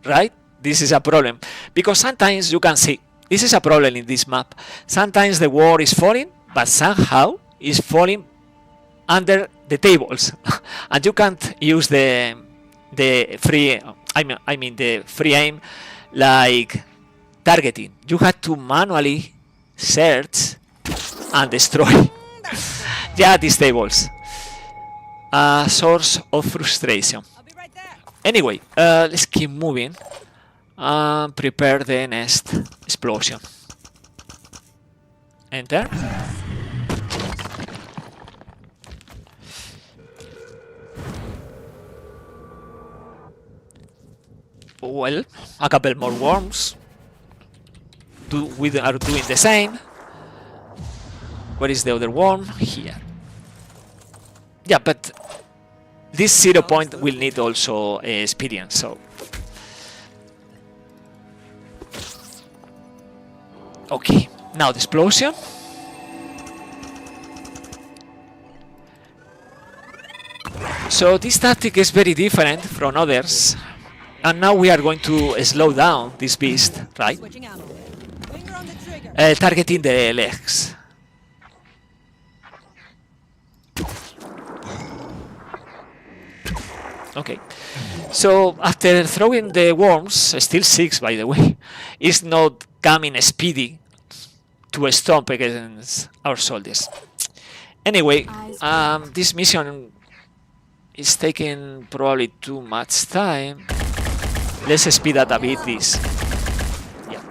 right? This is a problem because sometimes you can see this is a problem in this map. Sometimes the wall is falling, but somehow is falling under the tables, and you can't use the free. I mean the free aim like targeting. You have to manually search and destroy. Yeah, these tables. A source of frustration. I'll be right there. Anyway, let's keep moving and prepare the next explosion. Enter. Well, a couple more worms. We are doing the same. Where is the other worm? Here. Yeah, but this 0 point will need also experience, so. Okay, now the explosion. So this tactic is very different from others. And now we are going to slow down this beast, right? Switching out. Finger on the trigger. Targeting the legs. Okay. So after throwing the worms, still 6 by the way, is not coming speedy to stomp against our soldiers. Anyway, this mission is taking probably too much time. Let's speed up a bit this. Yeah.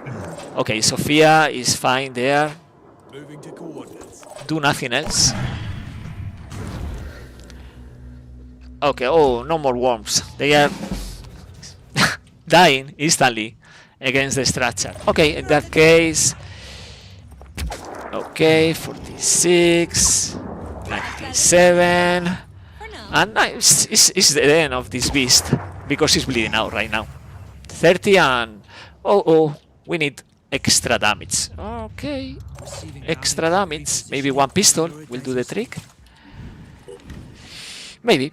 Okay, Sophia is fine there. Moving to coordinates. Do nothing else. Okay, oh, no more worms. They are dying instantly against the structure. Okay, in that case... Okay, 46... 97... And it's the end of this beast, because he's bleeding out right now. 30 and... Oh, we need extra damage. Okay, extra damage. Maybe one pistol will do the trick. Maybe.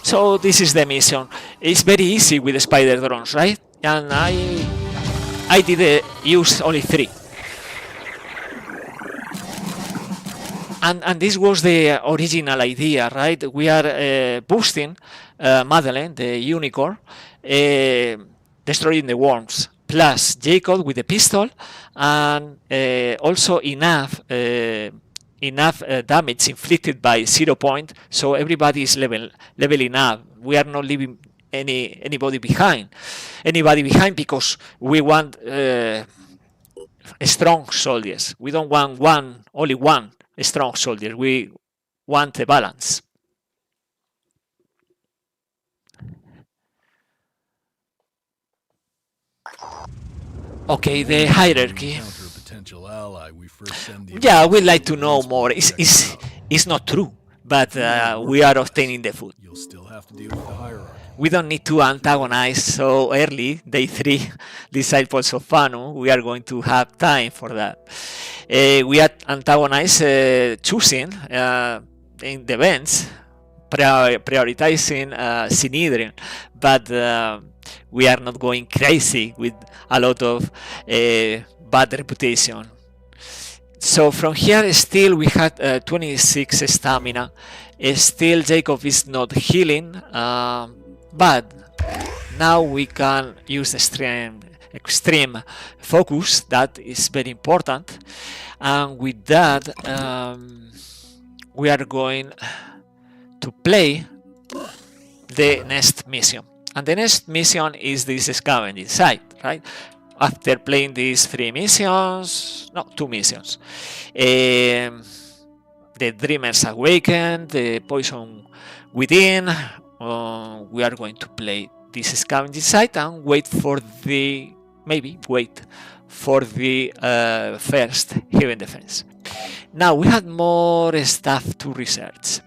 So this is the mission. It's very easy with the spider drones, right? And I did use only 3. And this was the original idea, right? We are boosting Madeleine, the unicorn, destroying the worms, plus Jacob with the pistol, and also enough damage inflicted by 0 point, so everybody is leveling up. We are not leaving anybody behind, because we want strong soldiers. We don't want only one strong soldier. We want a balance. Okay, the hierarchy. Yeah, we'd like to know more. It's not true, but we are obtaining the food. You'll still have to deal with the hierarchy. We don't need to antagonize so early, day 3, Disciples of Fanu. We are going to have time for that. We are antagonize choosing in the events, prioritizing Synedrion, but we are not going crazy with a lot of bad reputation. So from here still we had 26 stamina. Still Jacob is not healing, but now we can use extreme focus. That is very important, and with that we are going to play the next mission. And the next mission is this scavenging site, right? After playing these 3 missions, no, 2 missions, the Dreamers Awakened, the Poison Within, we are going to play this scavenging site and wait for the first Heaven Defense. Now we had more stuff to research.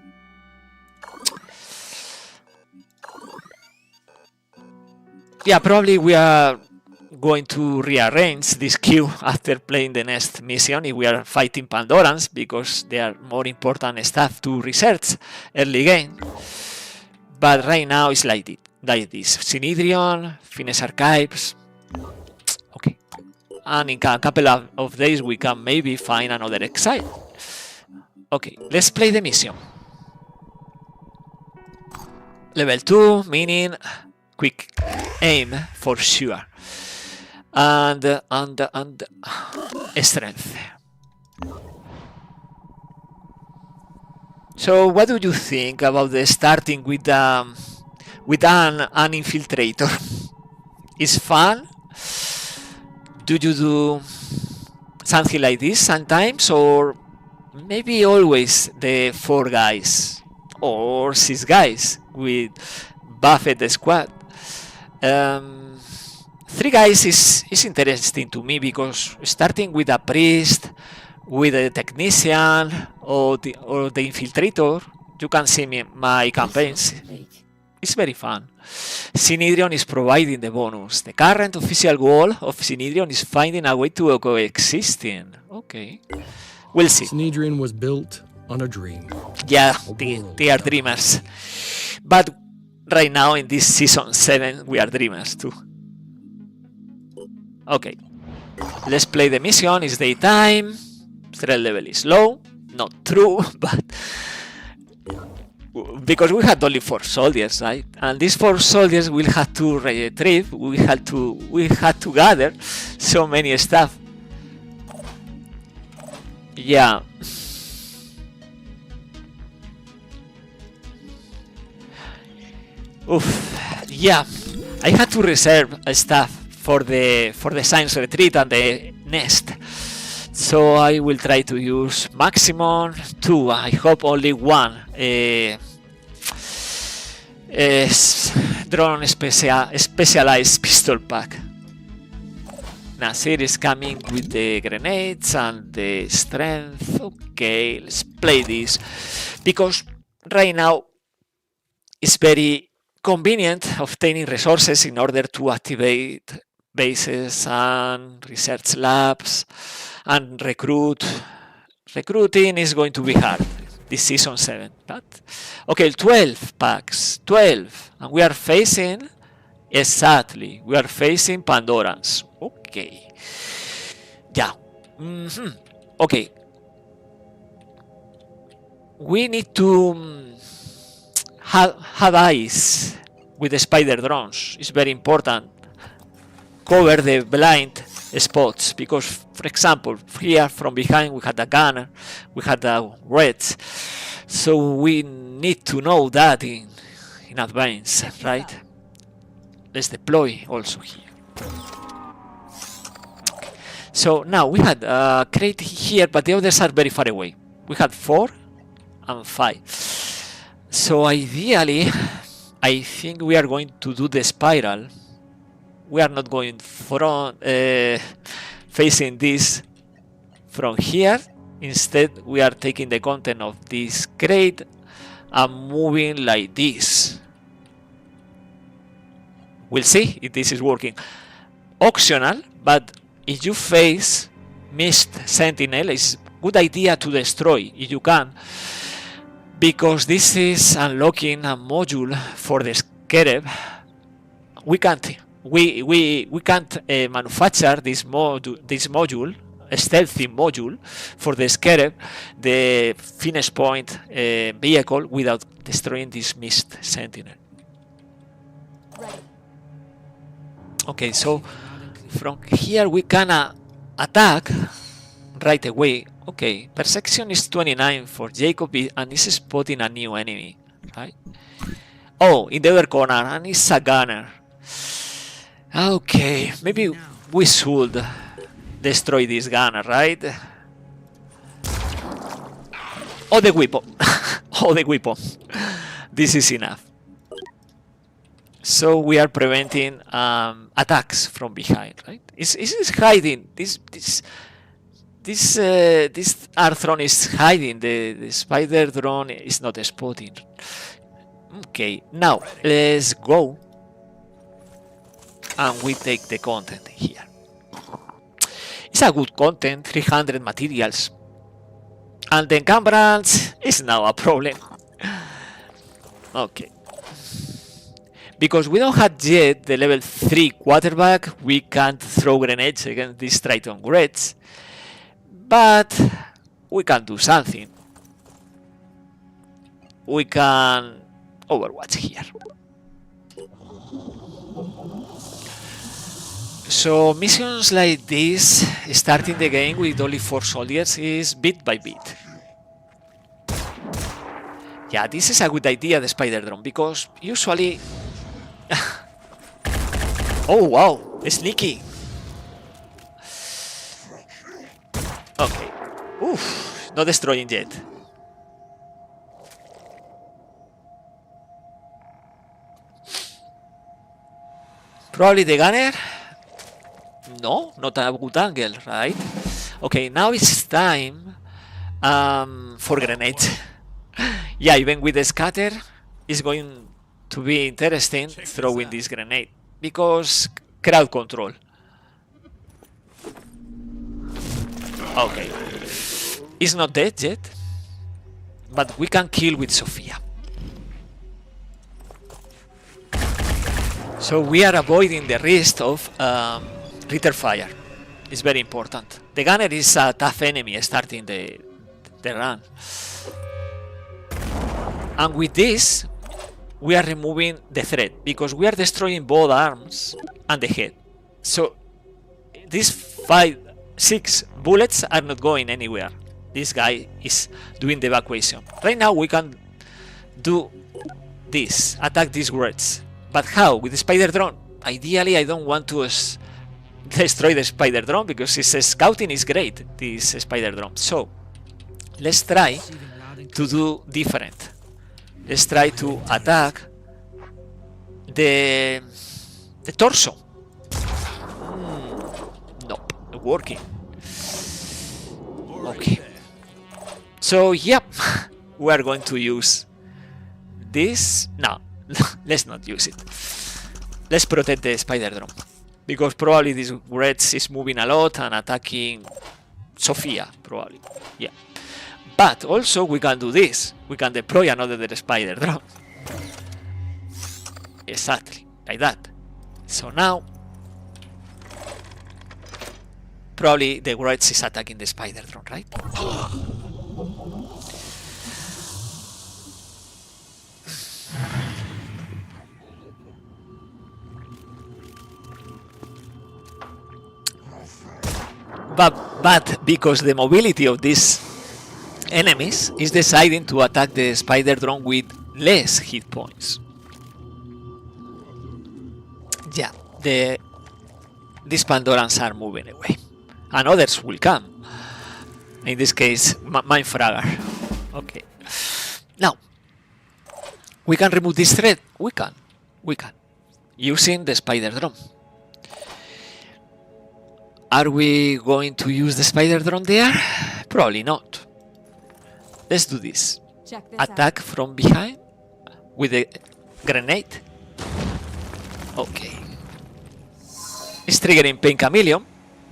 Yeah, probably we are going to rearrange this queue after playing the next mission if we are fighting Pandorans, because there are more important stuff to research early game. But right now it's like this. Synedrion, Finesse Archives. Okay. And in a couple of days we can maybe find another exile. Okay, let's play the mission. Level 2, meaning quick aim for sure. And strength. So what do you think about the starting with an infiltrator? Is fun? Do you do something like this sometimes, or maybe always the 4 guys or 6 guys with buffed squad? 3 guys is interesting to me, because starting with a priest, with a technician, or the infiltrator, you can see my campaigns. It's very fun. Synedrion is providing the bonus. The current official goal of Synedrion is finding a way to coexisting. Okay, we'll see. Synedrion was built on a dream. Yeah, they are dreamers. But right now in this season 7, we are dreamers too. Okay, let's play the mission. It's daytime. Threat level is low. Not true, but because we had only 4 soldiers, right? And these 4 soldiers will have to retrieve. We had to gather so many stuff. Yeah. Oof. Yeah. I had to reserve stuff for the science retreat and the nest. So I will try to use maximum 2. I hope only 1 drone specialized pistol pack. Nasir is coming with the grenades and the strength. Okay, let's play this because right now it's very convenient obtaining resources in order to activate bases and research labs and recruiting is going to be hard this season 7. But okay, 12 packs, 12, and we are facing Pandorans. Okay, yeah. Okay, we need to have eyes with the spider drones. It's very important. Cover the blind spots because, for example, here from behind we had a gunner, we had a reds, so we need to know that in advance, right? Let's deploy also here. So now we had a crate here, but the others are very far away. We had 4 and 5. So ideally, I think we are going to do the spiral. We are not going from facing this from here. Instead, we are taking the content of this crate and moving like this. We'll see if this is working. Optional, but if you face Mist Sentinel, it's a good idea to destroy if you can, because this is unlocking a module for the Scarab. We can't manufacture this module, a stealthy module for the Scarab, the finish point vehicle, without destroying this Mist Sentinel. Okay, so from here we can attack right away. Okay, perception is 29 for Jacob and is spotting a new enemy, right? Oh, in the other corner, and it's a gunner. Okay, maybe we should destroy this gunner, right? Oh, the weapon. Oh, the weapon. This is enough. So we are preventing attacks from behind, right? It's hiding. This Arthron is hiding. The spider drone is not spotting. Okay, now let's go. And we take the content here. It's a good content, 300 materials. And the encumbrance is now a problem. Okay. Because we don't have yet the level 3 quarterback, we can't throw grenades against these Triton Reds. But we can do something. We can Overwatch here. So missions like this, starting the game with only 4 soldiers, is bit by bit. Yeah, this is a good idea, the spider drone, because usually... Oh wow, sneaky. Okay. Oof, not destroying yet. Probably the gunner. No, not a good angle, right? Okay, now it's time for grenades. Yeah, even with the scatter, it's going to be interesting throwing this grenade because crowd control. Okay, it's not dead yet. but we can kill with Sophia. So we are avoiding the risk of return fire. It's very important. The gunner is a tough enemy starting the run. And with this, we are removing the threat because we are destroying both arms and the head. So these 5-6 bullets are not going anywhere. This guy is doing the evacuation. Right now we can do this, attack these words. But how? With the spider drone? Ideally, I don't want to destroy the spider drone because his scouting is great, this spider drone. So let's try to do different. Let's try to attack the torso. Nope, not working. Okay. So yep, we are going to use this. No, let's not use it. Let's protect the spider drone because probably this Reds is moving a lot and attacking Sophia, probably. Yeah. But also we can do this. We can deploy another spider drone. Exactly, like that. So now probably the Reds is attacking the spider drone, right? But because the mobility of these enemies is deciding to attack the spider drone with less hit points. Yeah, these Pandorans are moving away. And others will come. In this case, Mindfragger. Okay. Now, we can remove this threat. We can. Using the spider drone. Are we going to use the spider drone there? Probably not. Let's do this. Check this Attack from behind with a grenade. Okay. It's triggering Pain Chameleon,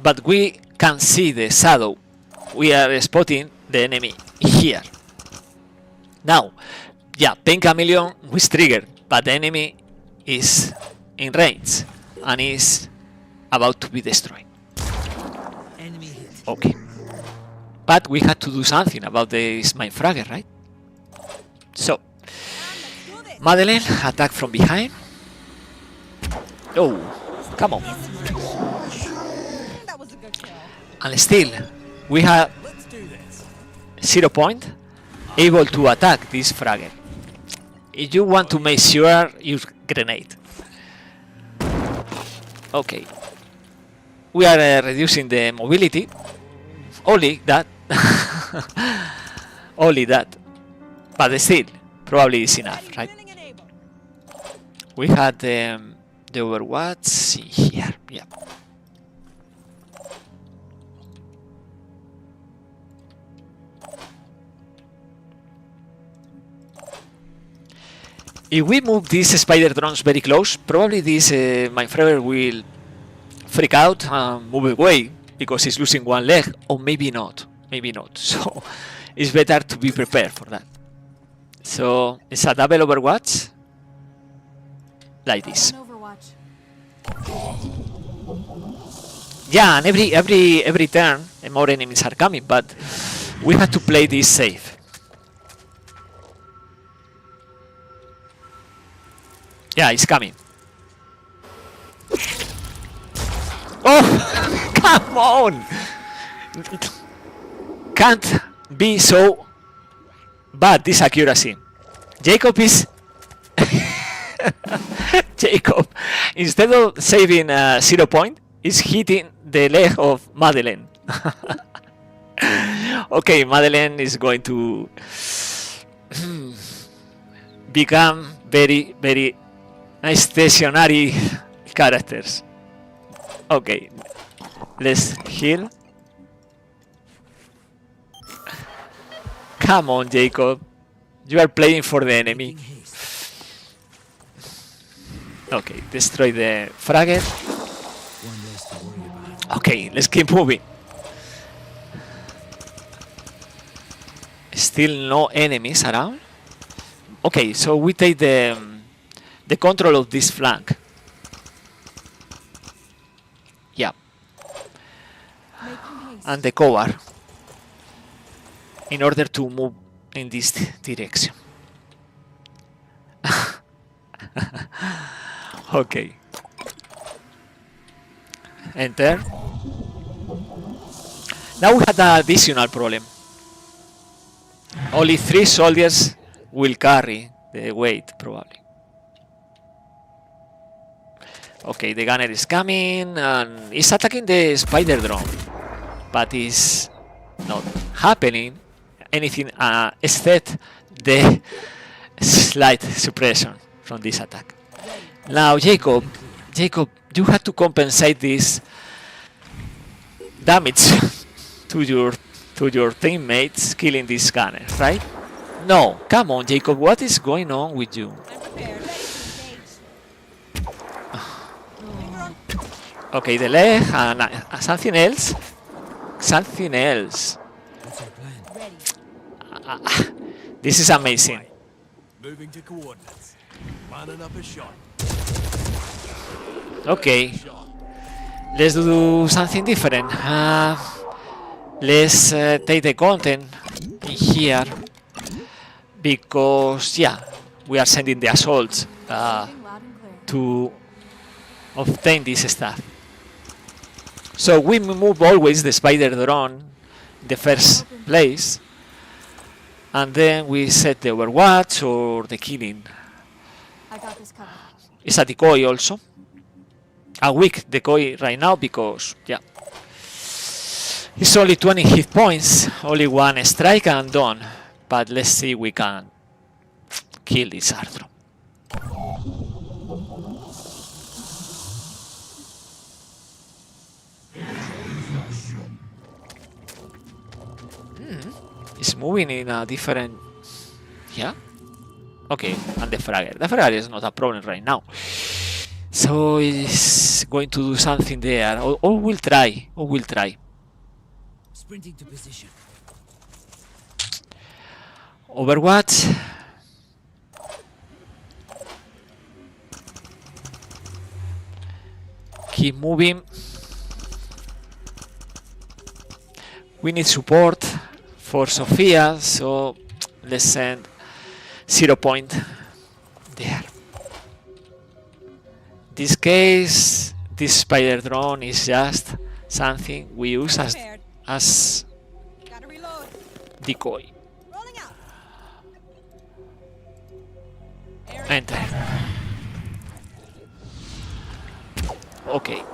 but we can see the shadow. We are spotting the enemy here. Now, yeah, Pain Chameleon was triggered, but the enemy is in range and is about to be destroyed. Enemy hit. Okay. But we had to do something about this Mindfragger, right? So, Madeleine, attack from behind. Oh, come on. That was a good kill. And still, we have Let's do this. 0 point, able to attack this Fragger. If you want to make sure, use grenade. Okay. We are reducing the mobility. Only that. Only that. But still, probably is enough, right? Spinning enabled. We had the Overwatch here. Yeah. If we move these spider drones very close, probably this Mindfragger will freak out and move away because he's losing one leg, or maybe not. Maybe not. So it's better to be prepared for that. So it's a double Overwatch like this. An Overwatch. Yeah, and every turn more enemies are coming, but we have to play this safe. Yeah, it's coming. Oh, come on! Can't be so bad, this accuracy. Jacob is... Jacob, instead of saving 0 point, is hitting the leg of Madeleine. Okay, Madeleine is going to become very, very stationary characters. Okay, let's heal. Come on, Jacob. You are playing for the enemy. Making haste. Okay, destroy the Fragger. One less to worry about. Okay, let's keep moving. Still no enemies around. Okay, so we take the control of this flank. Yeah. Making haste. And the cover in order to move in this direction. Okay. Enter. Now we had an additional problem. Only 3 soldiers will carry the weight, probably. Okay, the gunner is coming and is attacking the spider drone, but is not happening anything except the slight suppression from this attack. Now, Jacob, you have to compensate this damage to your teammates killing this gunner, right? No, come on, Jacob, what is going on with you? I'm prepared. Ready to engage. Finger on. Okay, the leg and something else. Something else. What's our plan? Ready. This is amazing. Moving to coordinates. Lining up a shot. Okay, let's do something different. Let's take the content in here because, yeah, we are sending the assaults to obtain this stuff. So we move always the spider drone in the first place, and then we set the overwatch or the killing. I got this covered. It's a decoy also. A weak decoy right now because, yeah, it's only 20 hit points, only 1 strike and done. But let's see if we can kill this Arthur. It's moving in a different, yeah. Okay, and the fragger is not a problem right now. So it's going to do something there. Or we'll try. Sprinting to position. Overwatch. Keep moving. We need support for Sofia, so let's send 0 point there. This case, this spider drone is just something we use Prepared. as Gotta reload. decoy. Rolling out. Air Enter. Okay.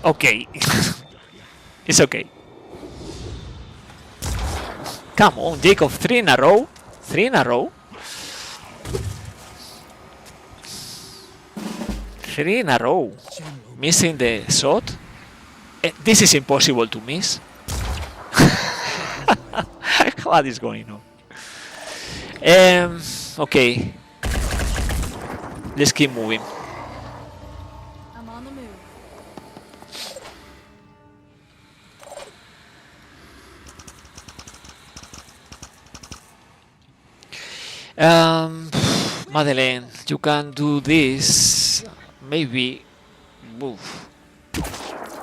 Okay. It's okay. Come on, Jacob, 3 in a row. 3 in a row. 3 in a row. Missing the shot. This is impossible to miss. What is going on? Okay. Let's keep moving. I'm on the move. Madeleine, you can do this. Maybe move.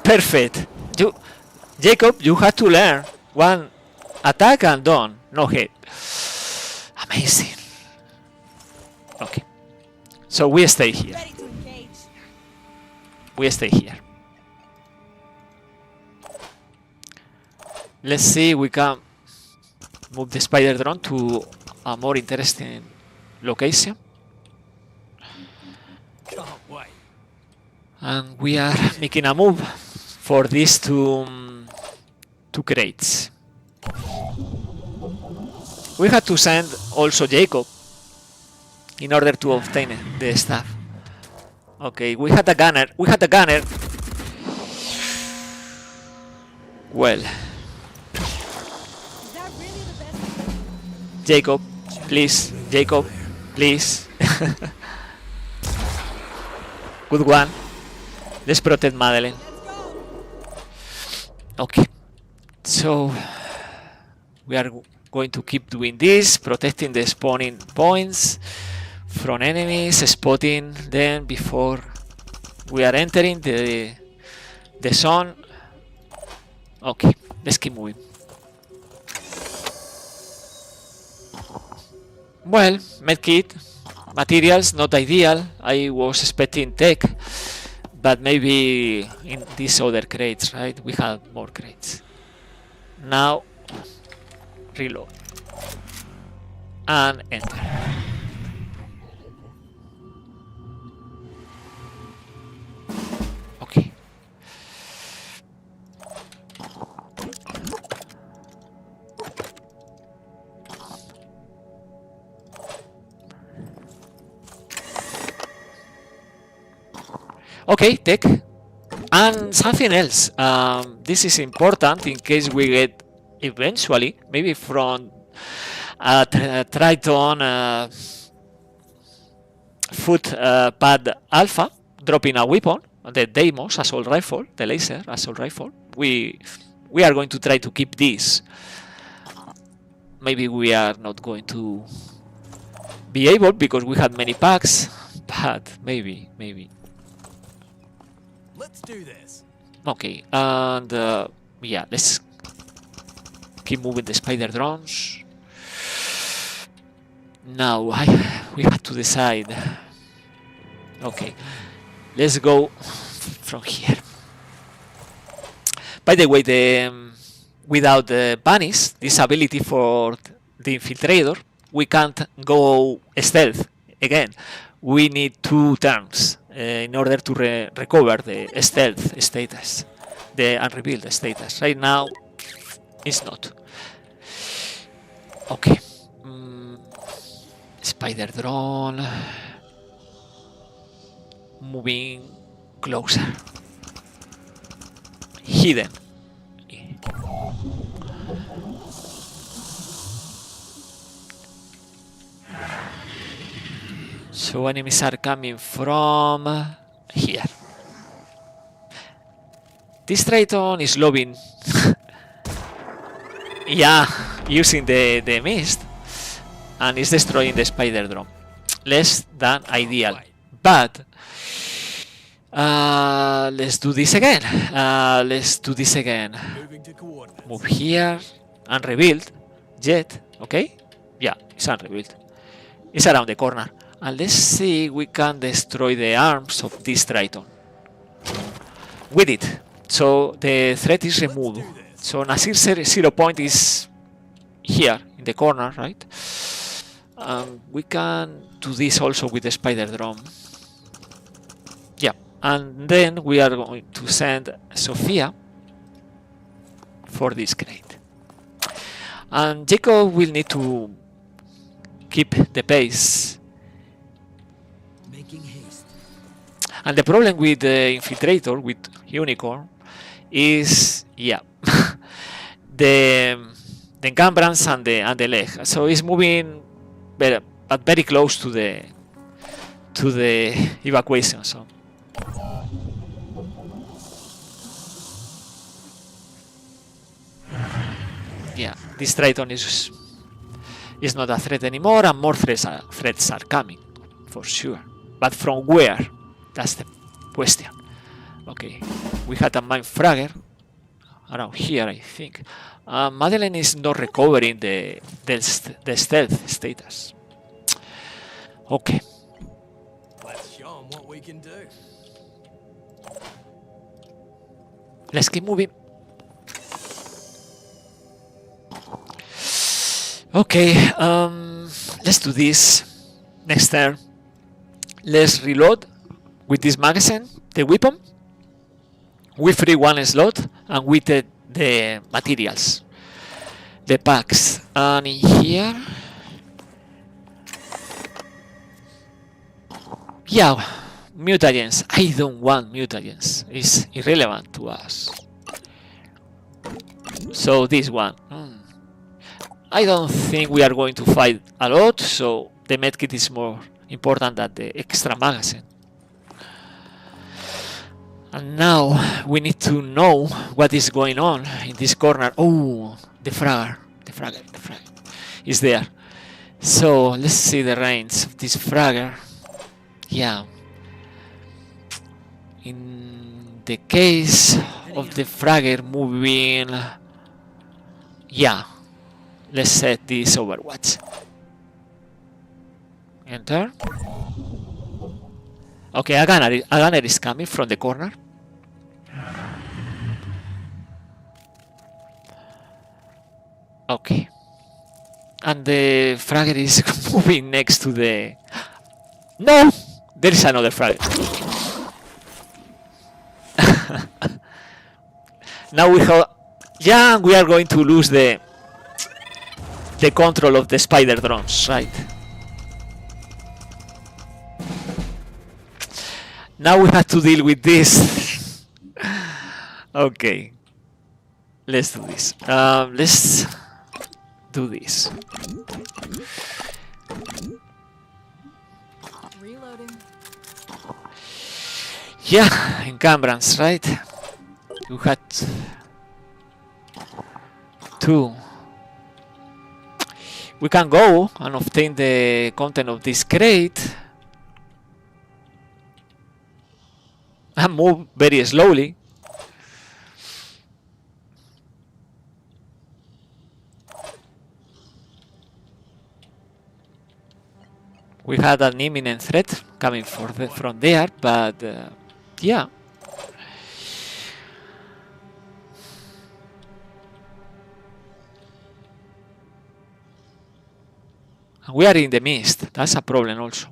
Perfect. Jacob, you have to learn one attack and done. No hit. Amazing. Okay. So we stay here. ready to engage. We stay here. Let's see if we can move the spider drone to a more interesting location. Can't wait. And we are making a move for these two crates. We had to send also Jacob in order to obtain the stuff. Okay, we had a gunner. Well, Is that really the best? Jacob, please. Good one. Let's protect Madeleine. Let's go. Okay. So we are going to keep doing this, protecting the spawning points from enemies, spotting them before we are entering the zone. Okay, let's keep moving. Well, medkit, materials, not ideal. I was expecting tech, but maybe in these other crates, right? We have more crates. Now, reload. And enter. Okay. Okay, tech. And something else. This is important in case we get eventually, maybe from Triton foot pad alpha, dropping a weapon, the Deimos assault rifle, the laser assault rifle. We are going to try to keep this. Maybe we are not going to be able because we had many packs, but maybe. Let's do this. Okay, and yeah, let's keep moving the spider drones. Now we have to decide. Okay, let's go from here. By the way, without the banish, this ability for the infiltrator, we can't go stealth again. We need 2 turns in order to recover the stealth status, the unrevealed status. Right now, it's not. Okay. Spider drone. Moving closer. Hidden. So enemies are coming from here. This Triton is loving yeah, using the mist, and is destroying the spider drone. Less than ideal. But let's do this again. Moving to coordinates. Move here. Unrevealed yet. Okay? Yeah, it's unrevealed. It's around the corner. And let's see if we can destroy the arms of this Triton. We did. So the threat is removed. So Nasir's 0 point is here in the corner, right? We can do this also with the spider drone. Yeah. And then we are going to send Sophia for this crate. And Jacob will need to keep the pace. Making haste. And the problem with the infiltrator, with Unicorn, is yeah, the encumbrance and the leg. So it's moving but very close to the evacuation. So yeah, this Triton is not a threat anymore, and more threats are coming for sure. But from where? That's the question. Okay, we had a mine fragger around here, I think. Madeleine is not recovering the stealth status. Okay. Let's show 'em what we can do. Let's keep moving. Okay, let's do this. Next turn, let's reload with this magazine, the weapon. We free 1 slot and we take the materials, the packs. And in here, yeah, mutagens. I don't want mutagens. It's irrelevant to us. So this one. I don't think we are going to fight a lot, so the medkit is more important than the extra magazine. And now we need to know what is going on in this corner. Oh, the fragger. is there. So let's see the range of this fragger. Yeah. In the case of the fragger moving, yeah, let's set this Overwatch. Enter. Okay, a gunner is coming from the corner. Okay. And the fragger is moving next to the... No! There is another fragger. Now we have... Yeah, we are going to lose the control of the spider drones, right? Now we have to deal with this. Okay. Let's do this. Let's do this. Reloading. Yeah, encumbrance, right? You had to. We can go and obtain the content of this crate and move very slowly. We had an imminent threat coming from there, but yeah. We are in the mist. That's a problem also.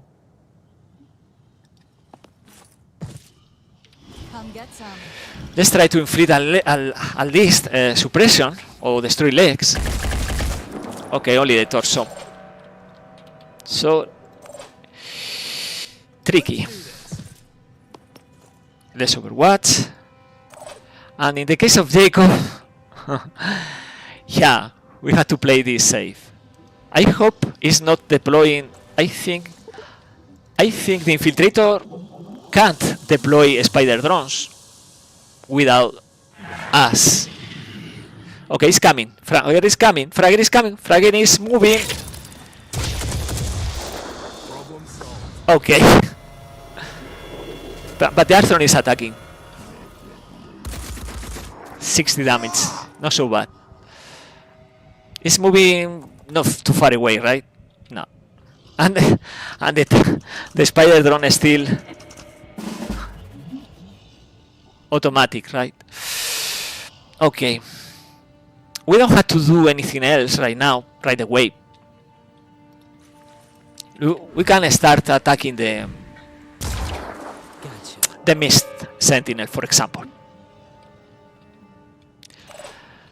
Come get some. Let's try to inflict at least suppression or destroy legs. Okay, only the torso. So tricky. Let's Overwatch. And in the case of Jacob, yeah, we had to play this safe. I hope it's not deploying. I think the infiltrator can't deploy spider drones without us. Okay, it's coming. Fragger is coming. Fragger is coming. Fragger is moving. Okay. But the Arthron is attacking. 60 damage. Not so bad. It's moving not too far away, right? No. And the spider drone is still automatic, right? Okay. We don't have to do anything else right now, right away. We can start attacking the mist sentinel, for example.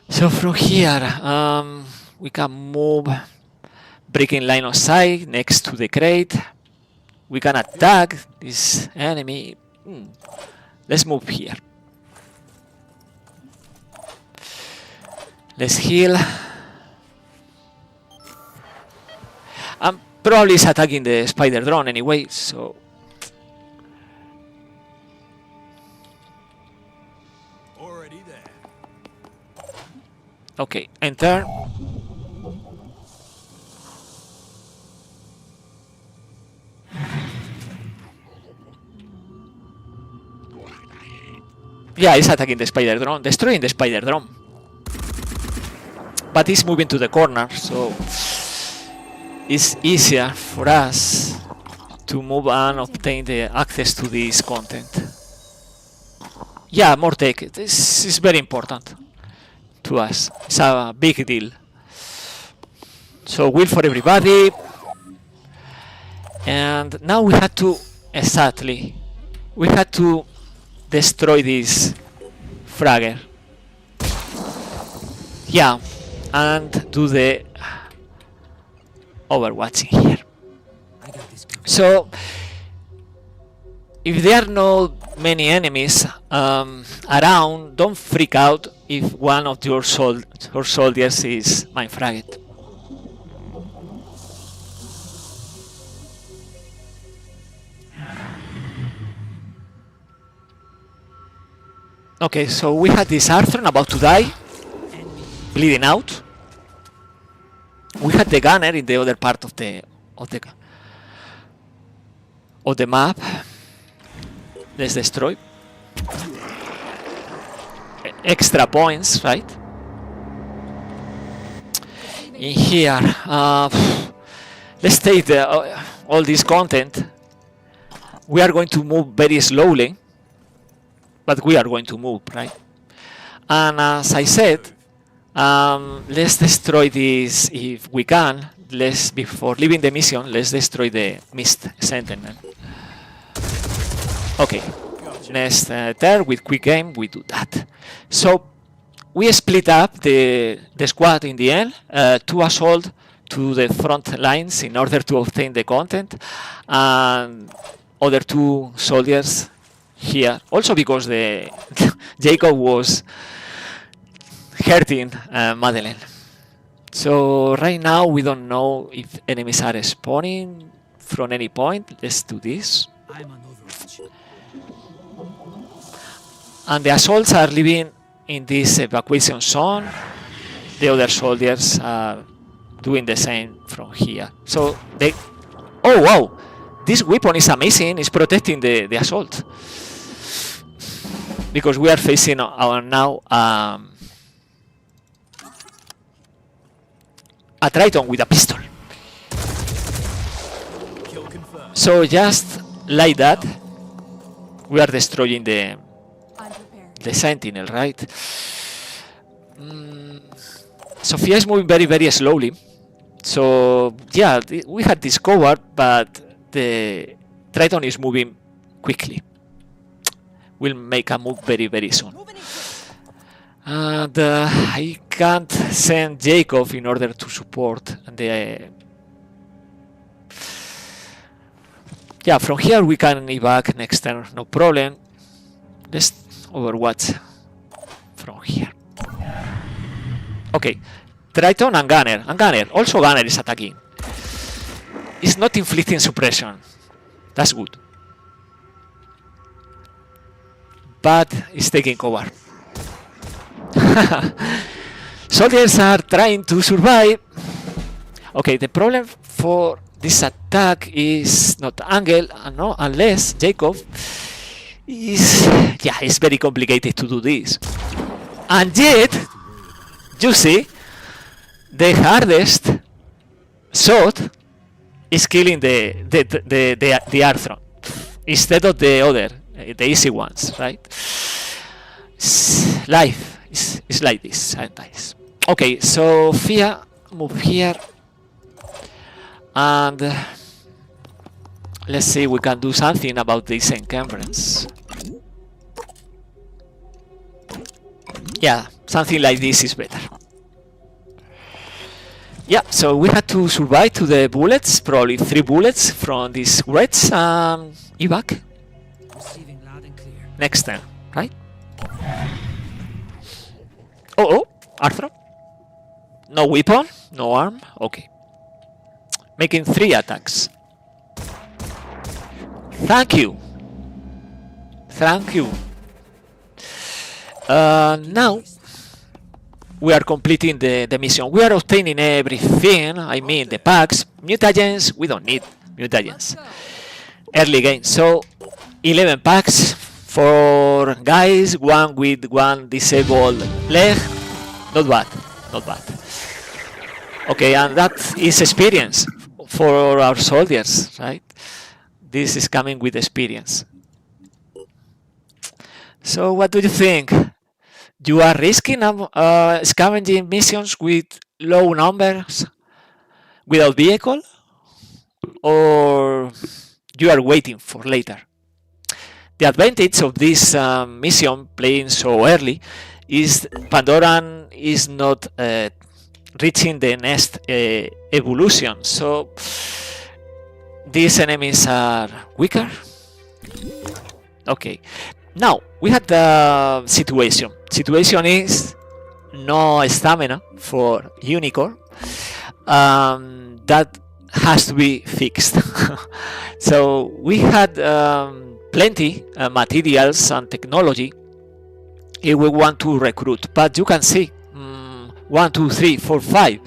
So from here, we can move, breaking line of sight next to the crate. We can attack this enemy. Let's move here. Let's heal. Probably is attacking the spider drone anyway, so... Already there. Okay, enter. Yeah, it's attacking the spider drone, destroying the spider drone. But it's moving to the corner, so it's easier for us to move and obtain the access to this content. Yeah, more tech. This is very important to us. It's a big deal. So wheel for everybody. And now we had to, exactly, we had to destroy this fragger. Yeah, and do the overwatching here. So if there are not many enemies around, don't freak out if one of your soldiers is mind fragged. Okay, so we had this Arthur about to die, bleeding out. We had the gunner in the other part of the map. Let's destroy. Extra points, right? In here, let's take all this content. We are going to move very slowly, but we are going to move, right? And as I said, let's destroy this if we can. Before leaving the mission, let's destroy the Mist Sentinel. Okay, next turn with quick game we do that. So we split up the squad in the end, to assault to the front lines in order to obtain the content, and other 2 soldiers here. Also because the Jacob was hurting Madeleine. So right now we don't know if enemies are spawning from any point. Let's do this. I'm on Overwatch. And the assaults are living in this evacuation zone. The other soldiers are doing the same from here. So they... Oh wow! This weapon is amazing. It's protecting the assault. Because we are facing now a Triton with a pistol. Kill confirmed. So just like that, we are destroying the I'm prepared. the Sentinel, right? Sophia is moving very, very slowly. So yeah, we had this cover, but the Triton is moving quickly. We'll make a move very, very soon. Moving in. And I can't send Jacob in order to support the... Yeah, from here we can evac next turn, no problem. Let's overwatch from here. Okay, Triton and Gunner. And Gunner, also Gunner is attacking. It's not inflicting suppression. That's good. But it's taking cover. Soldiers are trying to survive. Okay, the problem for this attack is not angle, no, unless Jacob is... Yeah, it's very complicated to do this. And yet, you see, the hardest shot is killing the Arthron instead of the other, the easy ones, right? Life is like this sometimes. Okay, so Fia, move here, and let's see if we can do something about this encumbrance. Yeah, something like this is better. Yeah, so we had to survive to the bullets, probably 3 bullets from these reds. Evac. Receiving loud and clear. Next turn, right? Oh, Arthur. No weapon, no arm. Okay. Making 3 attacks. Thank you. Thank you. Now we are completing the mission. We are obtaining everything. I mean the packs. Mutagens, we don't need mutagens. Early game. So 11 packs for guys, 1 with 1 disabled leg. Not bad. Not bad. Okay, and that is experience for our soldiers, right? This is coming with experience. So what do you think? You are risking scavenging missions with low numbers without vehicle, or you are waiting for later? The advantage of this mission playing so early is Pandoran is not reaching the next evolution, so these enemies are weaker. Okay, now we had the situation. Situation is no stamina for Unicorn. That has to be fixed. So we had plenty materials and technology if we want to recruit, but you can see 1, 2, 3, 4, 5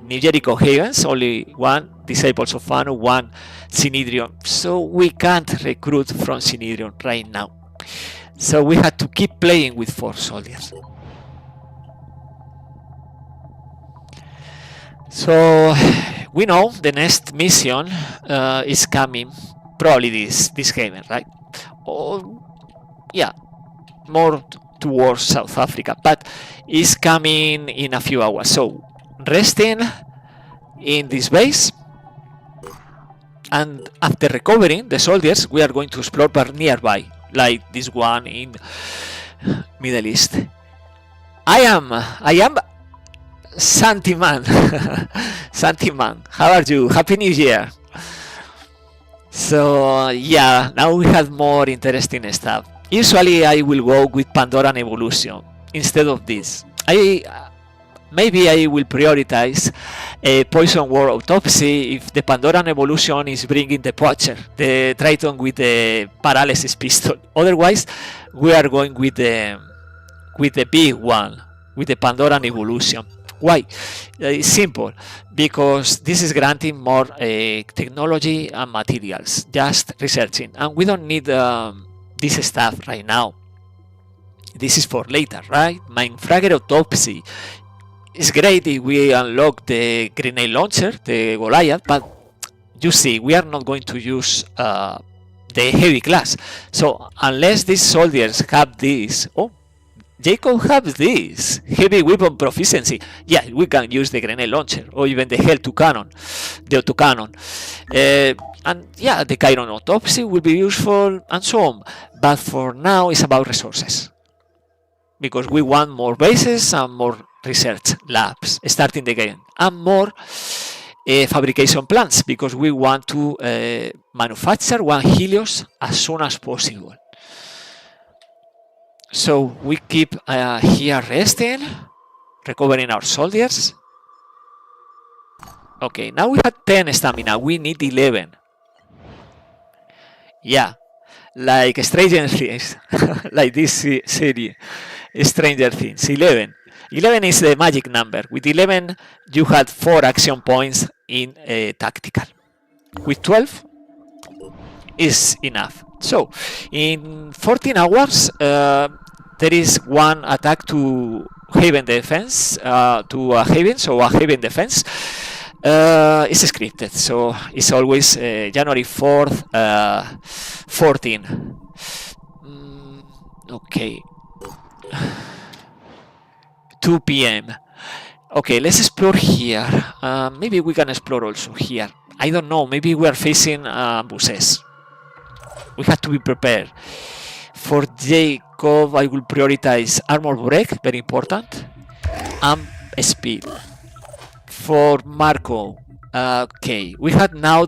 New Jericho Havens, only 1 Disciples of Anu, 1 Synedrion. So we can't recruit from Synedrion right now. So we had to keep playing with 4 soldiers. So we know the next mission is coming, probably this Haven, right? Or yeah, more towards South Africa, but it's coming in a few hours. So resting in this base, and after recovering the soldiers, we are going to explore but nearby, like this one in Middle East. I am Santiman. Santiman, how are you? Happy New Year. So yeah, now we have more interesting stuff. Usually I will go with Pandoran Evolution instead of this. Maybe I will prioritize a Poison War Autopsy if the Pandoran Evolution is bringing the Poacher, the Triton with the Paralysis Pistol. Otherwise, we are going with the big one, with the Pandoran Evolution. Why? It's simple, because this is granting more technology and materials, just researching, and we don't need this stuff right now. This is for later, right? Mindfragger Autopsy is great if we unlock the grenade launcher, the Goliath, but you see, we are not going to use the heavy class. So unless these soldiers have this, oh, Jacob has this heavy weapon proficiency. Yeah, we can use the grenade launcher or even the Hell2 cannon, the autocannon. And yeah, the Chiron Autopsy will be useful and so on. But for now, it's about resources, because we want more bases and more research labs starting the game, and more fabrication plants, because we want to manufacture 1 Helios as soon as possible. So we keep here resting, recovering our soldiers. Okay, now we have 10 stamina, we need 11. Yeah, like Stranger Things, like this series, Stranger Things, 11. 11 is the magic number. With 11, you had 4 action points in tactical. With 12, is enough. So, in 14 hours, there is 1 attack to Haven defense, to a Haven, so a Haven defense. It's scripted, so it's always January 4th, 14. Okay. 2 p.m. Okay, let's explore here. Maybe we can explore also here. I don't know, maybe we are facing ambushes. We have to be prepared. For Jacob, I will prioritize armor break, very important, and speed. For Marco, okay, we have now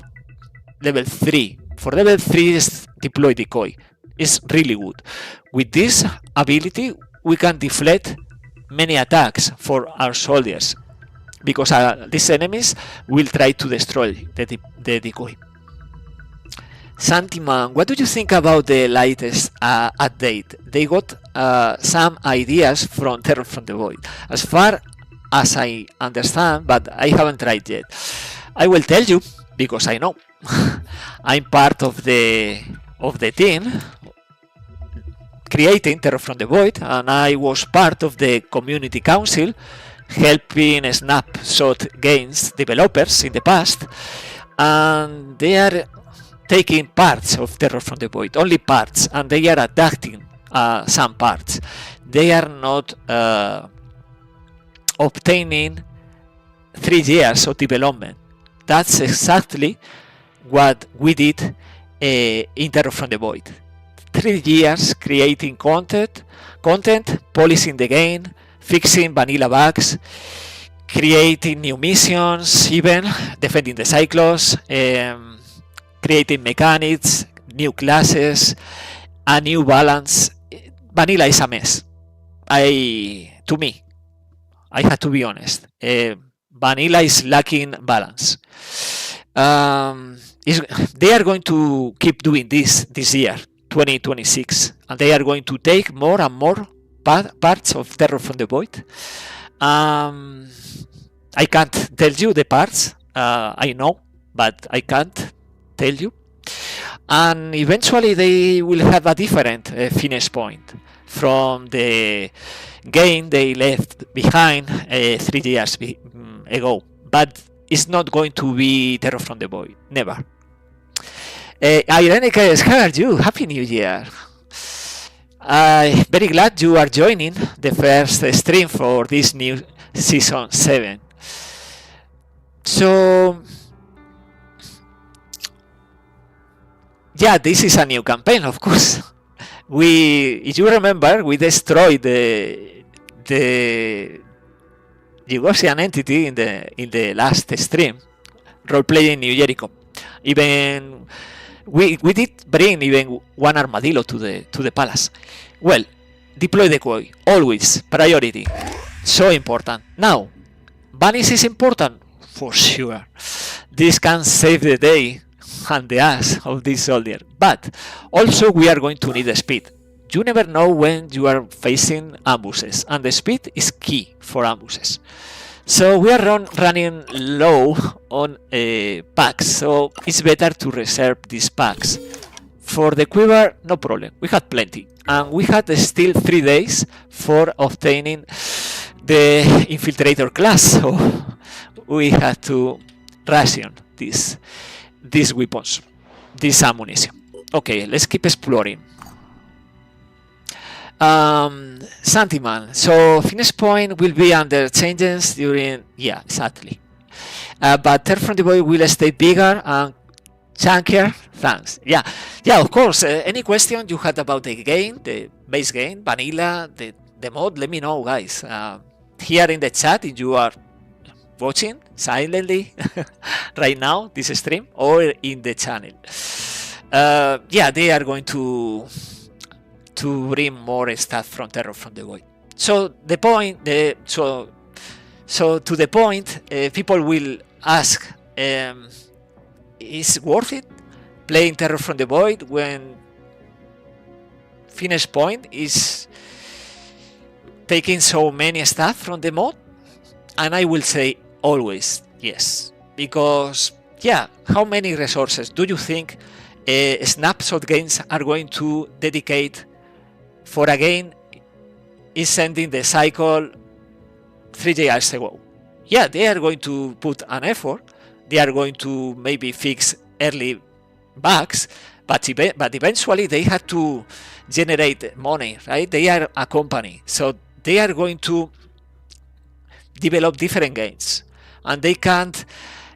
level 3. For level 3 is deploy decoy. It's really good. With this ability, we can deflect many attacks for our soldiers, because these enemies will try to destroy the decoy. Santiman, what do you think about the latest update? They got some ideas from Terror from the Void, as far as I understand, but I haven't tried yet. I will tell you, because I know. I'm part of the team creating Terror from the Void, and I was part of the community council helping Snapshot Games developers in the past, and they are taking parts of Terror from the Void, only parts, and they are adapting some parts. They are not obtaining 3 years of development. That's exactly what we did in Terror from the Void. 3 years creating content, polishing the game, fixing vanilla bugs, creating new missions, even defending the Cyclops, creating mechanics, new classes, a new balance. Vanilla is a mess. To me, I have to be honest. Vanilla is lacking balance. They are going to keep doing this year, 2026, and they are going to take more and more parts of Terror from the Void I can't tell you the parts. I know, but I can't tell you. And eventually they will have a different finish point from the game they left behind 3 years ago. But it's not going to be Terror from the Void. Never. Ironicus, how are you? Happy New Year. I'm very glad you are joining the first stream for this new season 7. So, yeah, this is a new campaign, of course. If you remember, we destroyed the Yugoslavian entity in the last stream, Roleplaying New Jericho. Even we did bring even one armadillo to the palace. Well, deploy the koi, always priority, so important. Now, Vanish is important for sure. This can save the day and the ass of this soldier, but also we are going to need the speed. You never know when you are facing ambushes, and the speed is key for ambushes. So we are running low on packs, so it's better to reserve these packs. For the quiver, no problem, we had plenty, and we had still 3 days for obtaining the infiltrator class, so we had to ration these weapons, this ammunition. Okay, let's keep exploring. Santiman, so finish point will be under changes during, yeah, exactly. But Terror from the Void will stay bigger and chunkier. Thanks. Yeah, of course. Any question you had about the game, the base game, vanilla, the mod, let me know, guys. Here in the chat, if you are watching silently right now this stream, or in the channel. Yeah, they are going to bring more stuff from Terror from the Void. So the point, so to the point, people will ask, is worth it playing Terror from the Void when finish point is taking so many stuff from the mod? And I will say always yes, because yeah, how many resources do you think snapshot games are going to dedicate for a game is sending the cycle 3 years ago? Yeah, they are going to put an effort, they are going to maybe fix early bugs, but eventually they have to generate money, right? They are a company, so they are going to develop different games, and they can't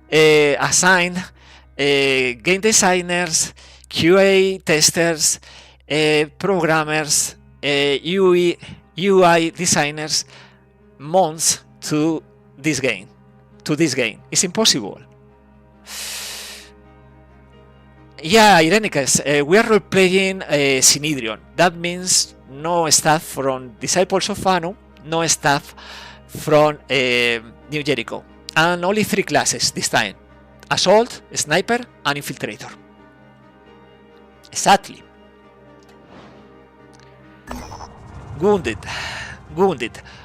assign game designers, QA testers, programmers, UI designers months to this game. It's impossible. Yeah, Irenicus, we are role-playing Synedrion. That means no staff from Disciples of Anu, no staff from New Jericho, and only 3 classes this time: Assault, Sniper, and Infiltrator. Exactly. Wounded.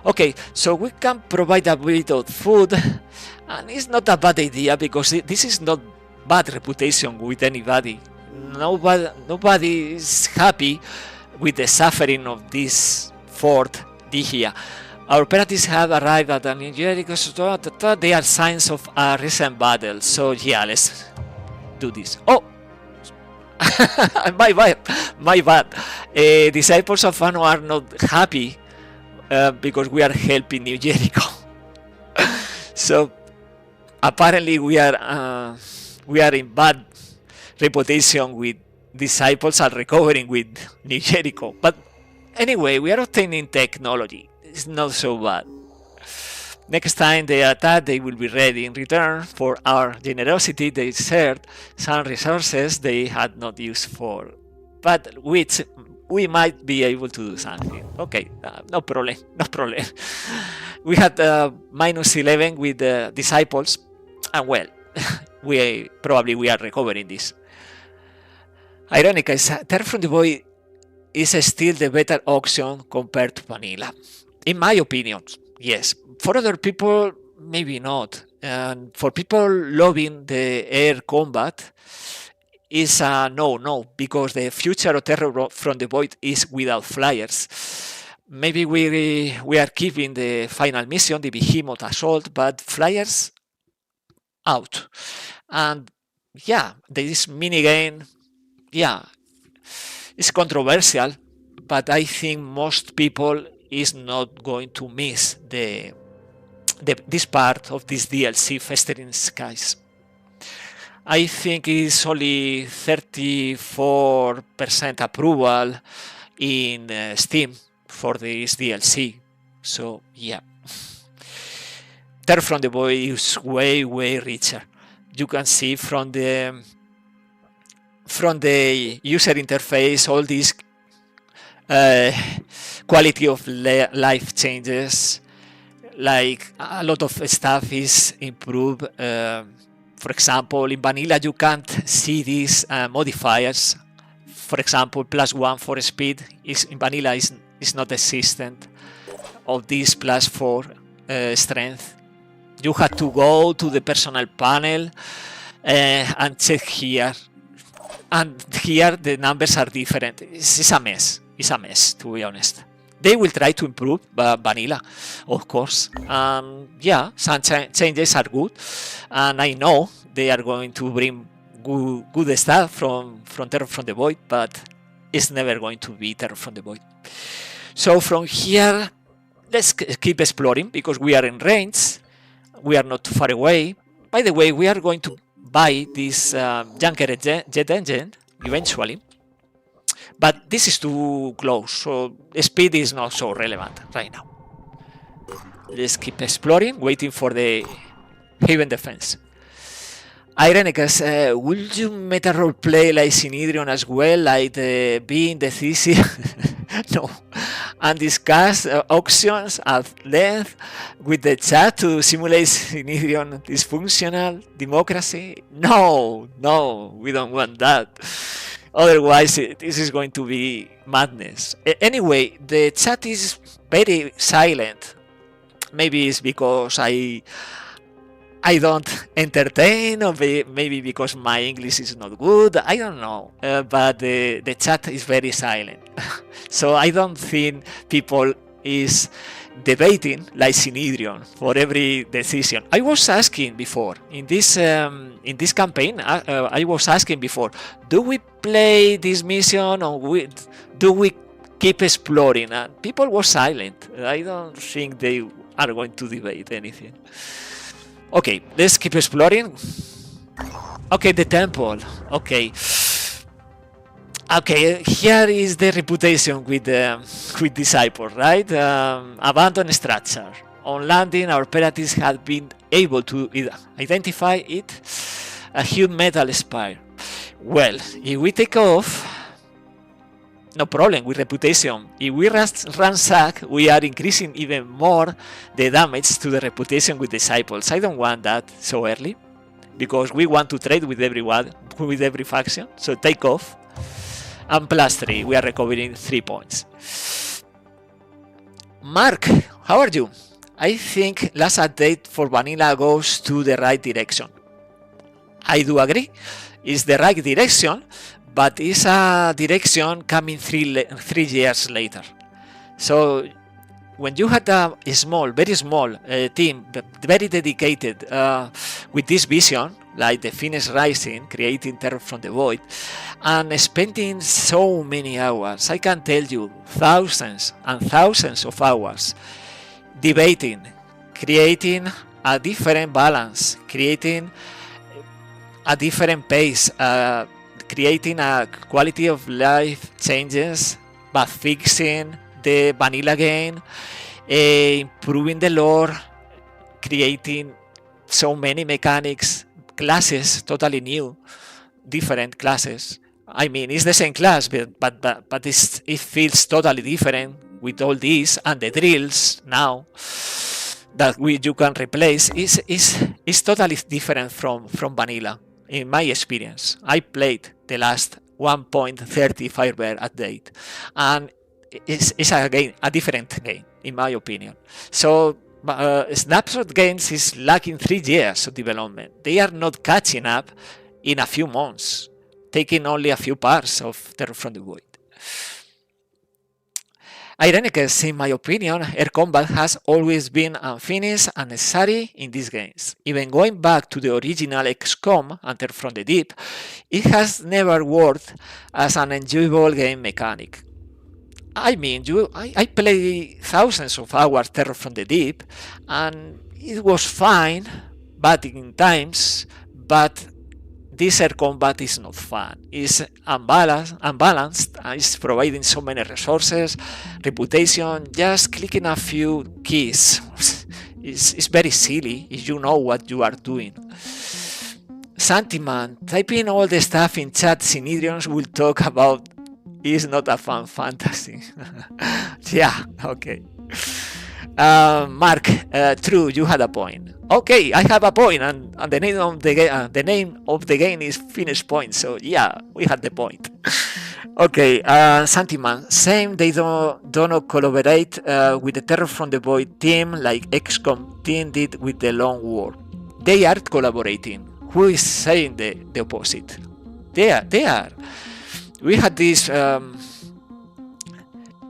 Okay, so we can provide a bit of food, and it's not a bad idea because this is not bad reputation with anybody. Nobody is happy with the suffering of this Fort Digia. Our operatives have arrived at New Jericho. They are signs of a recent battle. So yeah, let's do this. Oh, my bad. Disciples of Anu are not happy because we are helping New Jericho. So apparently we are in bad reputation with Disciples are recovering with New Jericho. But anyway, we are obtaining technology. It's not so bad. Next time they attack, they will be ready. In return for our generosity, they shared some resources they had not used for, but which we might be able to do something. Okay, no problem. We had -11 with the Disciples, and well, we are recovering this. Ironic is Terror from the Void is still the better option compared to vanilla, in my opinion. yes. For other people, maybe not. And for people loving the air combat, is a no, because the future of Terror from the Void is without flyers. Maybe we are keeping the final mission, the Behemoth Assault, but flyers out. And yeah, this minigame, yeah, it's controversial, but I think most people is not going to miss this part of this DLC, Festering Skies. I think it's only 34% approval in Steam for this DLC. So yeah, Terror from the Void is way richer. You can see from the user interface all these quality of life changes. Like a lot of stuff is improved. For example, in vanilla you can't see these modifiers. For example, +1 for speed in vanilla is not existent. Of this +4 strength, you have to go to the personal panel and check here. And here the numbers are different. It's a mess. It's a mess, to be honest. They will try to improve vanilla, of course. Yeah, some changes are good, and I know they are going to bring good stuff from Terror from the Void, but it's never going to be Terror from the Void. So from here, let's keep exploring, because we are in range. We are not too far away. By the way, we are going to buy this Junker jet engine eventually. But this is too close, so speed is not so relevant right now. Let's keep exploring, waiting for the Haven defense. Irenicus, will you meta roleplay like Synedrion as well, like the being the thesis? No. And discuss options at length with the chat to simulate Synedrion dysfunctional democracy? No, we don't want that. Otherwise, this is going to be madness. Anyway, the chat is very silent. Maybe it's because I don't entertain, or maybe because my English is not good. I don't know. But the chat is very silent. So I don't think people is debating like Synedrion for every decision. I was asking before in this campaign. I was asking before: do we play this mission, or do we keep exploring? And people were silent. I don't think they are going to debate anything. Okay, let's keep exploring. Okay, the temple. Okay, here is the reputation with Disciple, right? Abandoned structure. On landing, our operatives had been able to identify it, a huge metal spire. Well, if we take off, no problem with reputation. If we ransack, we are increasing even more the damage to the reputation with Disciples. I don't want that so early, because we want to trade with everyone, with every faction. So take off. And +3, we are recovering 3 points. Mark, how are you? I think last update for vanilla goes to the right direction. I do agree, it's the right direction, but it's a direction coming 3 years later. So when you had a small, very small team, very dedicated with this vision, like the Phoenix Rising, creating Terror from the Void, and spending so many hours, I can tell you, thousands and thousands of hours, debating, creating a different balance, creating a different pace, creating a quality of life changes, but fixing the vanilla game, improving the lore, creating so many mechanics, classes totally new, different classes. I mean, it's the same class, but it feels totally different with all these, and the drills now that you can replace is totally different from vanilla. In my experience, I played the last 1.30 Firebird update, and it's a different game, in my opinion. So Snapshot games is lacking 3 years of development. They are not catching up in a few months, taking only a few parts of Terror from the Void. Ironicus, in my opinion, air combat has always been unfinished and necessary in these games. Even going back to the original XCOM and Terror from the Deep, it has never worked as an enjoyable game mechanic. I mean, I played thousands of hours Terror from the Deep, and it was fine, but in times, but this air combat is not fun. It's unbalanced, it's providing so many resources, reputation, just clicking a few keys. It's very silly if you know what you are doing. Santiman, typing all the stuff in chat Synedrions will talk about is not a fun fantasy. Yeah, okay. Mark, true, you had a point. Okay, I have a point, and the name of the game is Finish Point. So yeah, we had the point. Okay, Santiman, same. They don't collaborate with the Terror from the Void team like XCOM team did with the Long War. They are collaborating. Who is saying the opposite? They are. We had this the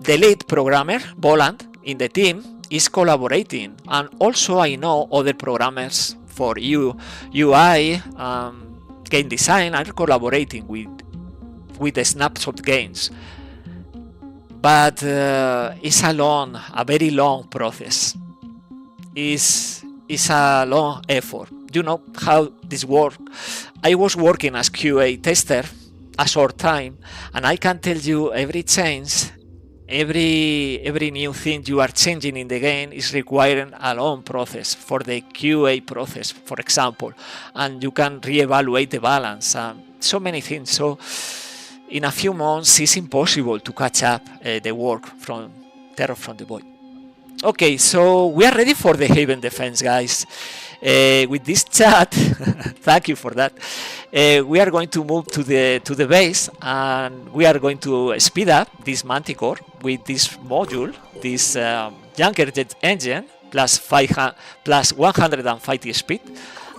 lead programmer Boland in the team is collaborating, and also I know other programmers for UI game design are collaborating with the Snapshot games, but it's a very long process. It's a long effort. You know how this works. I was working as QA tester a short time, and I can tell you every change, every new thing you are changing in the game is requiring a long process for the QA process, for example, and you can reevaluate the balance, so many things. So in a few months it's impossible to catch up the work from Terror from the Void. Okay, so we are ready for the Haven defense, guys. With this chat, thank you for that. We are going to move to the base, and we are going to speed up this Manticore with this module, this Junker Jet engine plus 150 speed,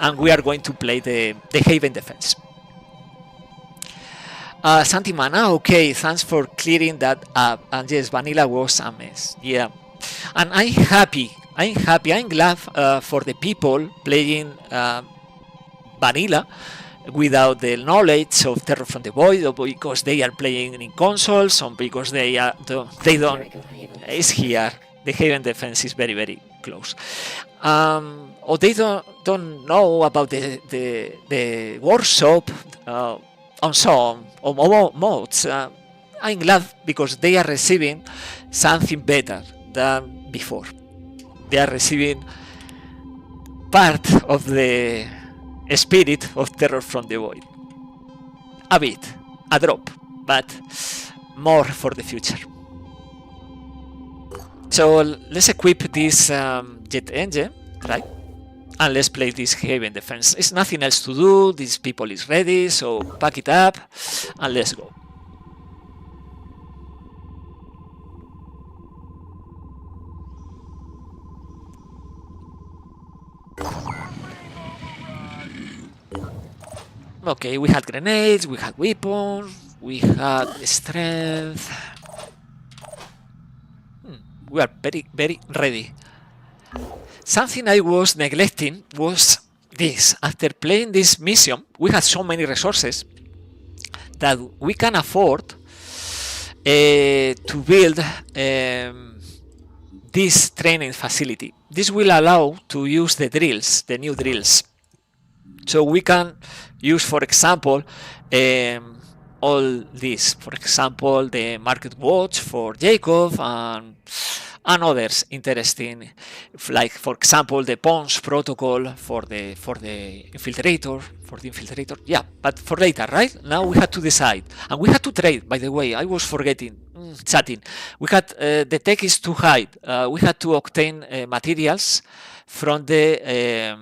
and we are going to play the Haven defense. Santimana, okay, thanks for clearing that up. And yes, vanilla was a mess. Yeah, and I'm happy. I'm glad for the people playing vanilla without the knowledge of Terror from the Void, or because they are playing in consoles, or because they don't. It's here. The Haven defense is very, very close. Or they don't know about the workshop on some or modes. I'm glad because they are receiving something better than before. They are receiving part of the spirit of Terror from the Void. A bit, a drop, but more for the future. So let's equip this jet engine, right? And let's play this Haven defense. It's nothing else to do. These people is ready, so pack it up and let's go. Okay, we had grenades, we had weapons, we had strength. We are very, very ready. Something I was neglecting was this. After playing this mission, we had so many resources that we can afford to build this training facility. This will allow to use the drills, the new drills. So we can use, for example, all this. For example, the Market Watch for Jacob and others interesting, like for example the Pons protocol for the infiltrator, yeah, but for later, right? Now we had to decide, and we had to trade. By the way, I was forgetting chatting. We had the tech is too high. We had to obtain materials from the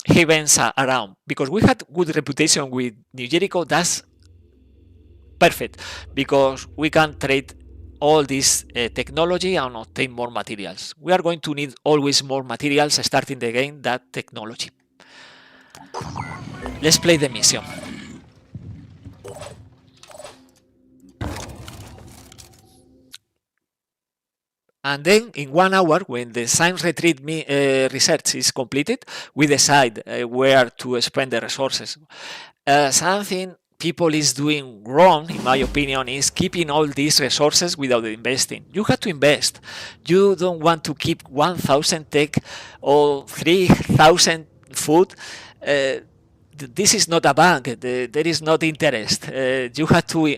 havens around, because we had good reputation with New Jericho. That's perfect because we can trade all this technology and obtain more materials. We are going to need always more materials starting the game than technology. Let's play the mission. And then in 1 hour, when the science retreat research is completed, we decide where to spend the resources. Something people is doing wrong, in my opinion, is keeping all these resources without investing. You have to invest. You don't want to keep 1,000 tech or 3,000 food. This is not a bank. There is not interest. You have to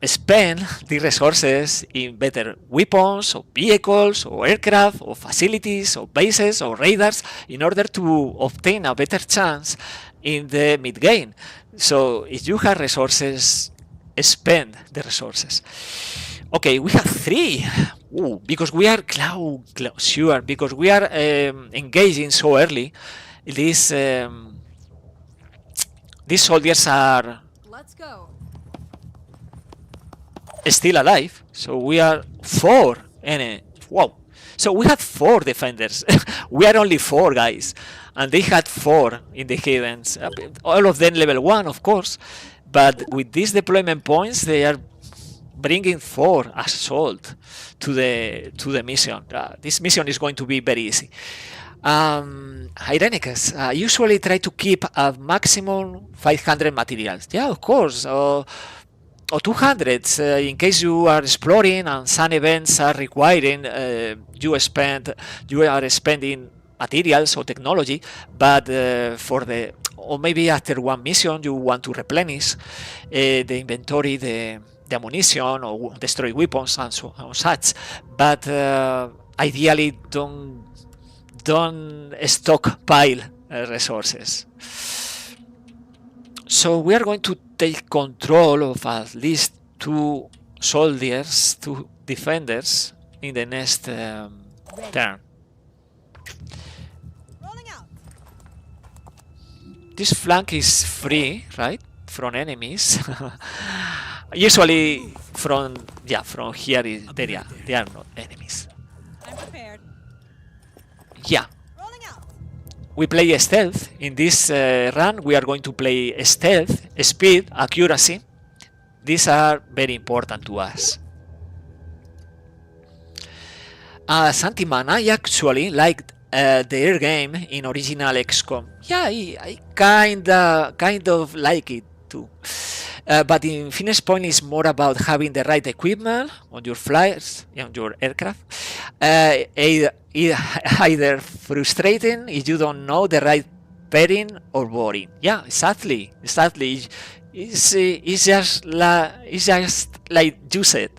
spend the resources in better weapons or vehicles or aircraft or facilities or bases or radars in order to obtain a better chance in the mid-game. So if you have resources, spend the resources. Okay, we have 3. Ooh, because we are sure, because we are engaging so early. These soldiers are Let's go. still alive, so we are 4 and wow, so we have 4 defenders. We are only 4 guys, and they had 4 in the heavens, all of them level 1 of course, but with these deployment points they are bringing 4 assault to the mission. This mission is going to be very easy. Ironicus, I usually try to keep a maximum 500 materials. Yeah, of course, or 200 in case you are exploring and some events are requiring you are spending materials or technology, but or maybe after one mission you want to replenish the inventory, the ammunition or destroy weapons and such, but ideally don't stockpile resources. So we are going to take control of at least 2 soldiers, 2 defenders in the next turn. Rolling out. This flank is free, right, from enemies. Usually from here they are not enemies. I'm prepared. Yeah. Rolling out. We play stealth. In this run, we are going to play stealth, speed, accuracy. These are very important to us. Santiman, I actually liked the air game in original XCOM. Yeah, I kind of like it too. But in Finish Point is more about having the right equipment on your flyers, on your aircraft. Either frustrating if you don't know the right pairing or boring. Yeah, exactly. It's just like you said.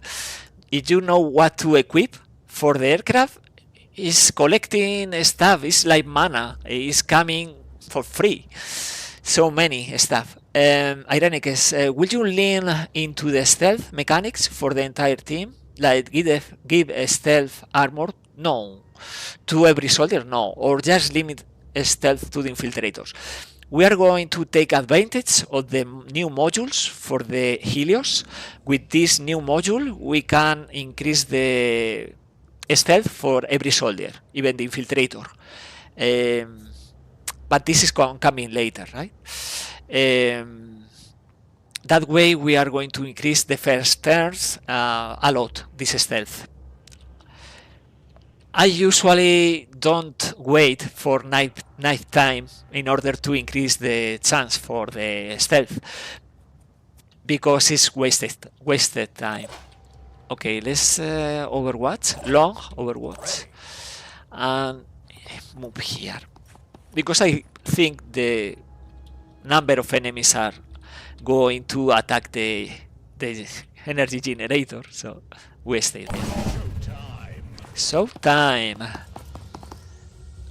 If you know what to equip for the aircraft, it's collecting stuff. It's like mana. It's coming for free. So many stuff. Ironicus, will you lean into the stealth mechanics for the entire team? Like give a stealth armor? No. To every soldier? No. Or just limit stealth to the infiltrators? We are going to take advantage of the new modules for the Helios. With this new module, we can increase the stealth for every soldier, even the infiltrator. But this is coming later, right? That way we are going to increase the first turns a lot, this stealth. I usually don't wait for night time in order to increase the chance for the stealth, because it's wasted time. Okay, let's Overwatch, long Overwatch, and move here, because I think the number of enemies are going to attack the energy generator, so we stay there. Showtime.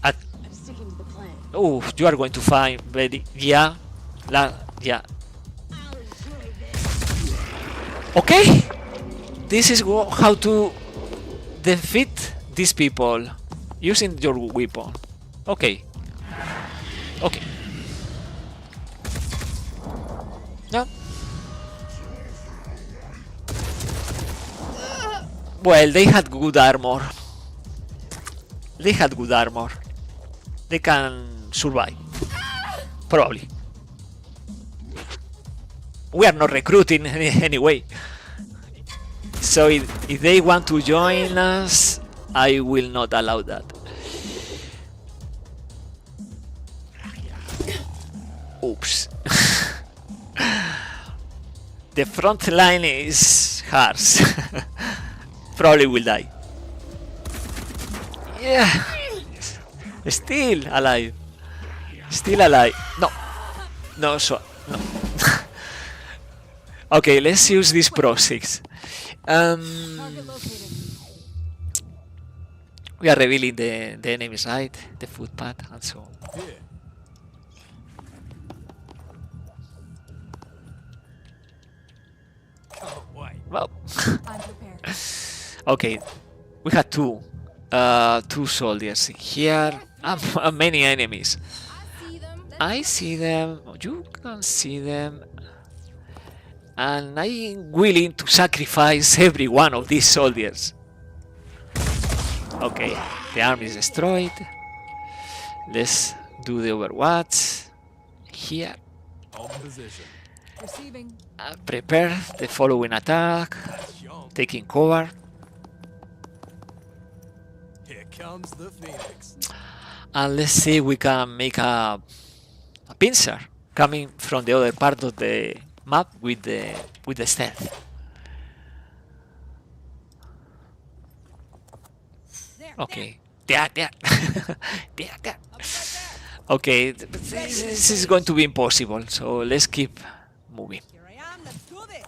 I'm sticking to the plan. Oh, you are going to find very yeah. Okay, this is how to defeat these people using your weapon. Okay. No. Well, they had good armor. They had good armor. They can survive. Probably. We are not recruiting anyway. So if they want to join us, I will not allow that. Oops. The front line is harsh. Probably will die. Yeah. Still alive. Still alive. No. No, so no. Okay, let's use this Pro 6. Target located. We are revealing the enemy's right, the footpath, and so on. Here. Oh, wait. Well, I'm prepared. okay, we had two soldiers here, and many enemies. I see them. You can see them, and I'm willing to sacrifice every one of these soldiers. Okay, the army is destroyed. Let's do the Overwatch here. On position. Receiving. Prepare the following attack. Jump. Taking cover. Here comes the Phoenix. And let's see if we can make a pincer coming from the other part of the map with the stealth. Okay. There. There. Okay, this is going to be impossible, so let's keep moving. Here I am. Let's do this.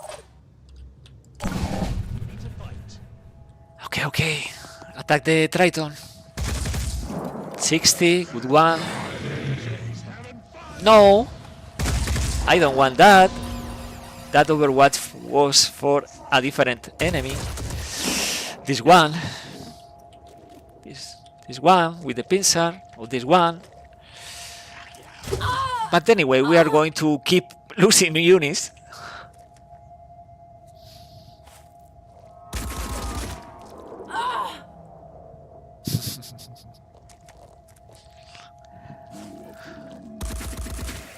Okay. Attack the Triton. 60, good one. No, I don't want that. That Overwatch was for a different enemy. This one. This one with the pincer, or this one. But anyway, we are going to keep losing units.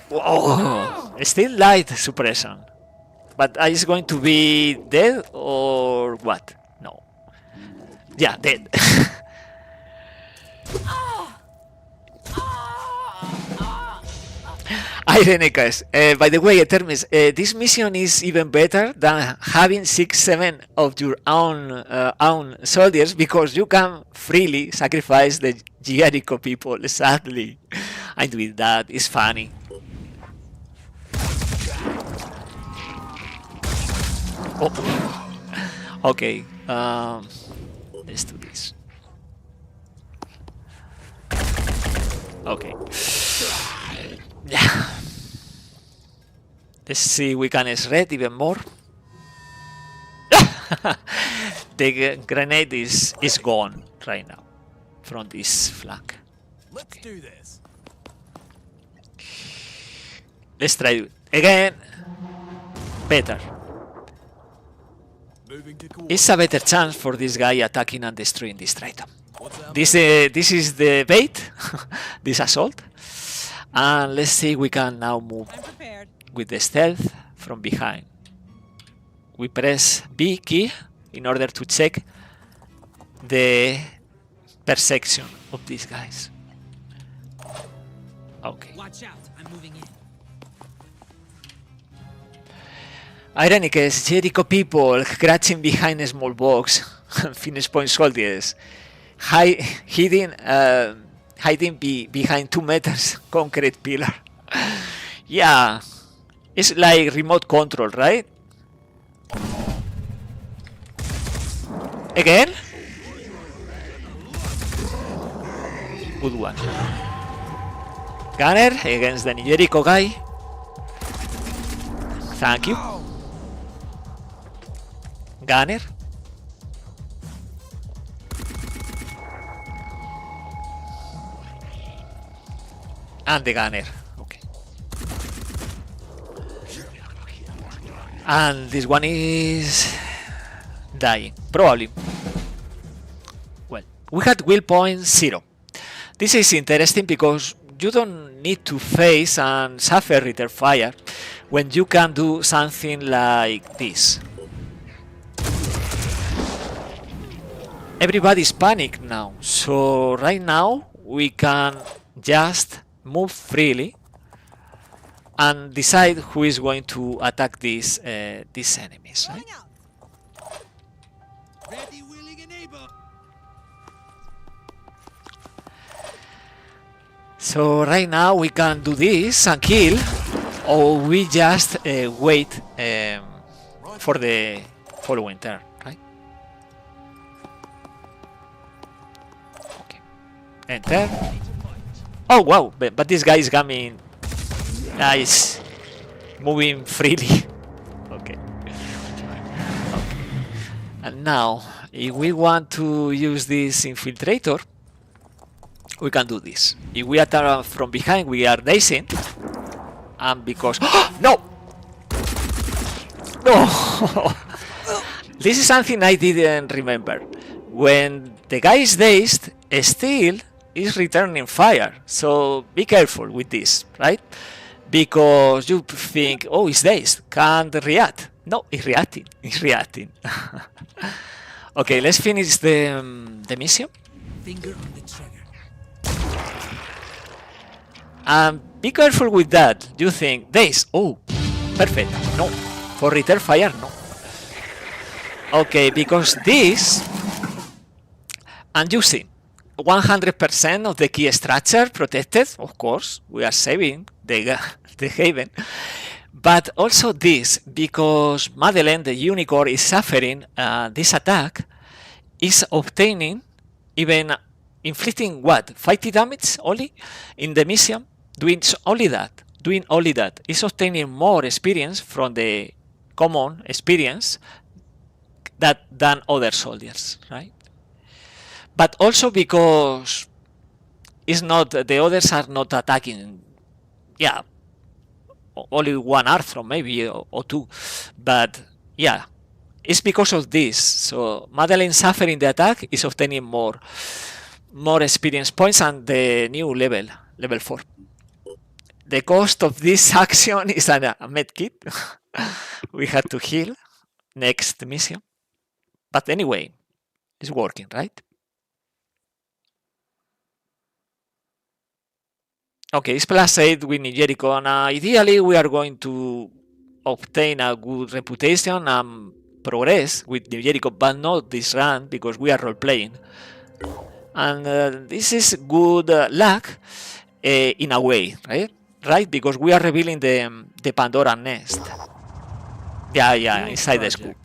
Whoa! Still light suppression. But is going to be dead or what? No. Yeah, dead. Ironicus. By the way, Etermes, this mission is even better than having 6-7 of your own soldiers, because you can freely sacrifice the Jericho people. Sadly, I'm doing that. It's funny. Oh. Okay. Let's do this. Okay. Yeah. Let's see if we can shred even more. The grenade is gone right now from this flank. Let's do this. Let's try it again. Better. Moving to It's a better chance for this guy attacking and destroying this Triton. What's that? This is the bait, this assault. And let's see if we can now move I'm prepared. with the stealth from behind. We press B key in order to check the perception of these guys. Okay. Watch out, I'm moving in. Ironicus, Jericho people crouching behind a small box, finish point soldiers, hiding behind 2 meters concrete pillar. Yeah, it's like remote control, right? Again? Good one. Gunner against the Jericho guy. Thank you. Gunner. And the gunner. Okay. And this one is dying. Probably. we had will point 0. This is interesting because you don't need to face and suffer return fire when you can do something like this. Everybody's panicked now, so right now we can just move freely and decide who is going to attack these enemies, right? Ready, willing, and able. So right now we can do this and kill, or we just wait for the following turn, right? Okay. Enter. Oh wow, but this guy is coming. Nice. Moving freely. Okay. And now, if we want to use this infiltrator, we can do this. If we attack from behind, we are dazing. And because... No! No! This is something I didn't remember. When the guy is dazed, still is returning fire. So be careful with this, right? Because you think, oh, he's dazed, can't react. No, he's reacting. He's reacting. Okay, let's finish the mission. Finger on the trigger. And be careful with that. You think, dazed. Oh, perfect. No. For return fire, no. Okay, because this, and you see, 100% of the key structure protected, of course, we are saving the haven. But also this, because Madeleine, the unicorn, is suffering this attack, is obtaining, even inflicting what? 50 damage only in the mission? Doing only that. Is obtaining more experience from the common experience than other soldiers, right? But also because it's not, the others are not attacking, yeah, only one Arthro maybe or two, but yeah, it's because of this. So Madeleine suffering the attack is obtaining more experience points and the new level 4. The cost of this action is a medkit. We had to heal next mission, but anyway, it's working, right? Okay, it's +8 with Jericho, and ideally we are going to obtain a good reputation and progress with Jericho, but not this run because we are role-playing. And this is good luck in a way, right? Because we are revealing the Pandora nest. Yeah, inside the school.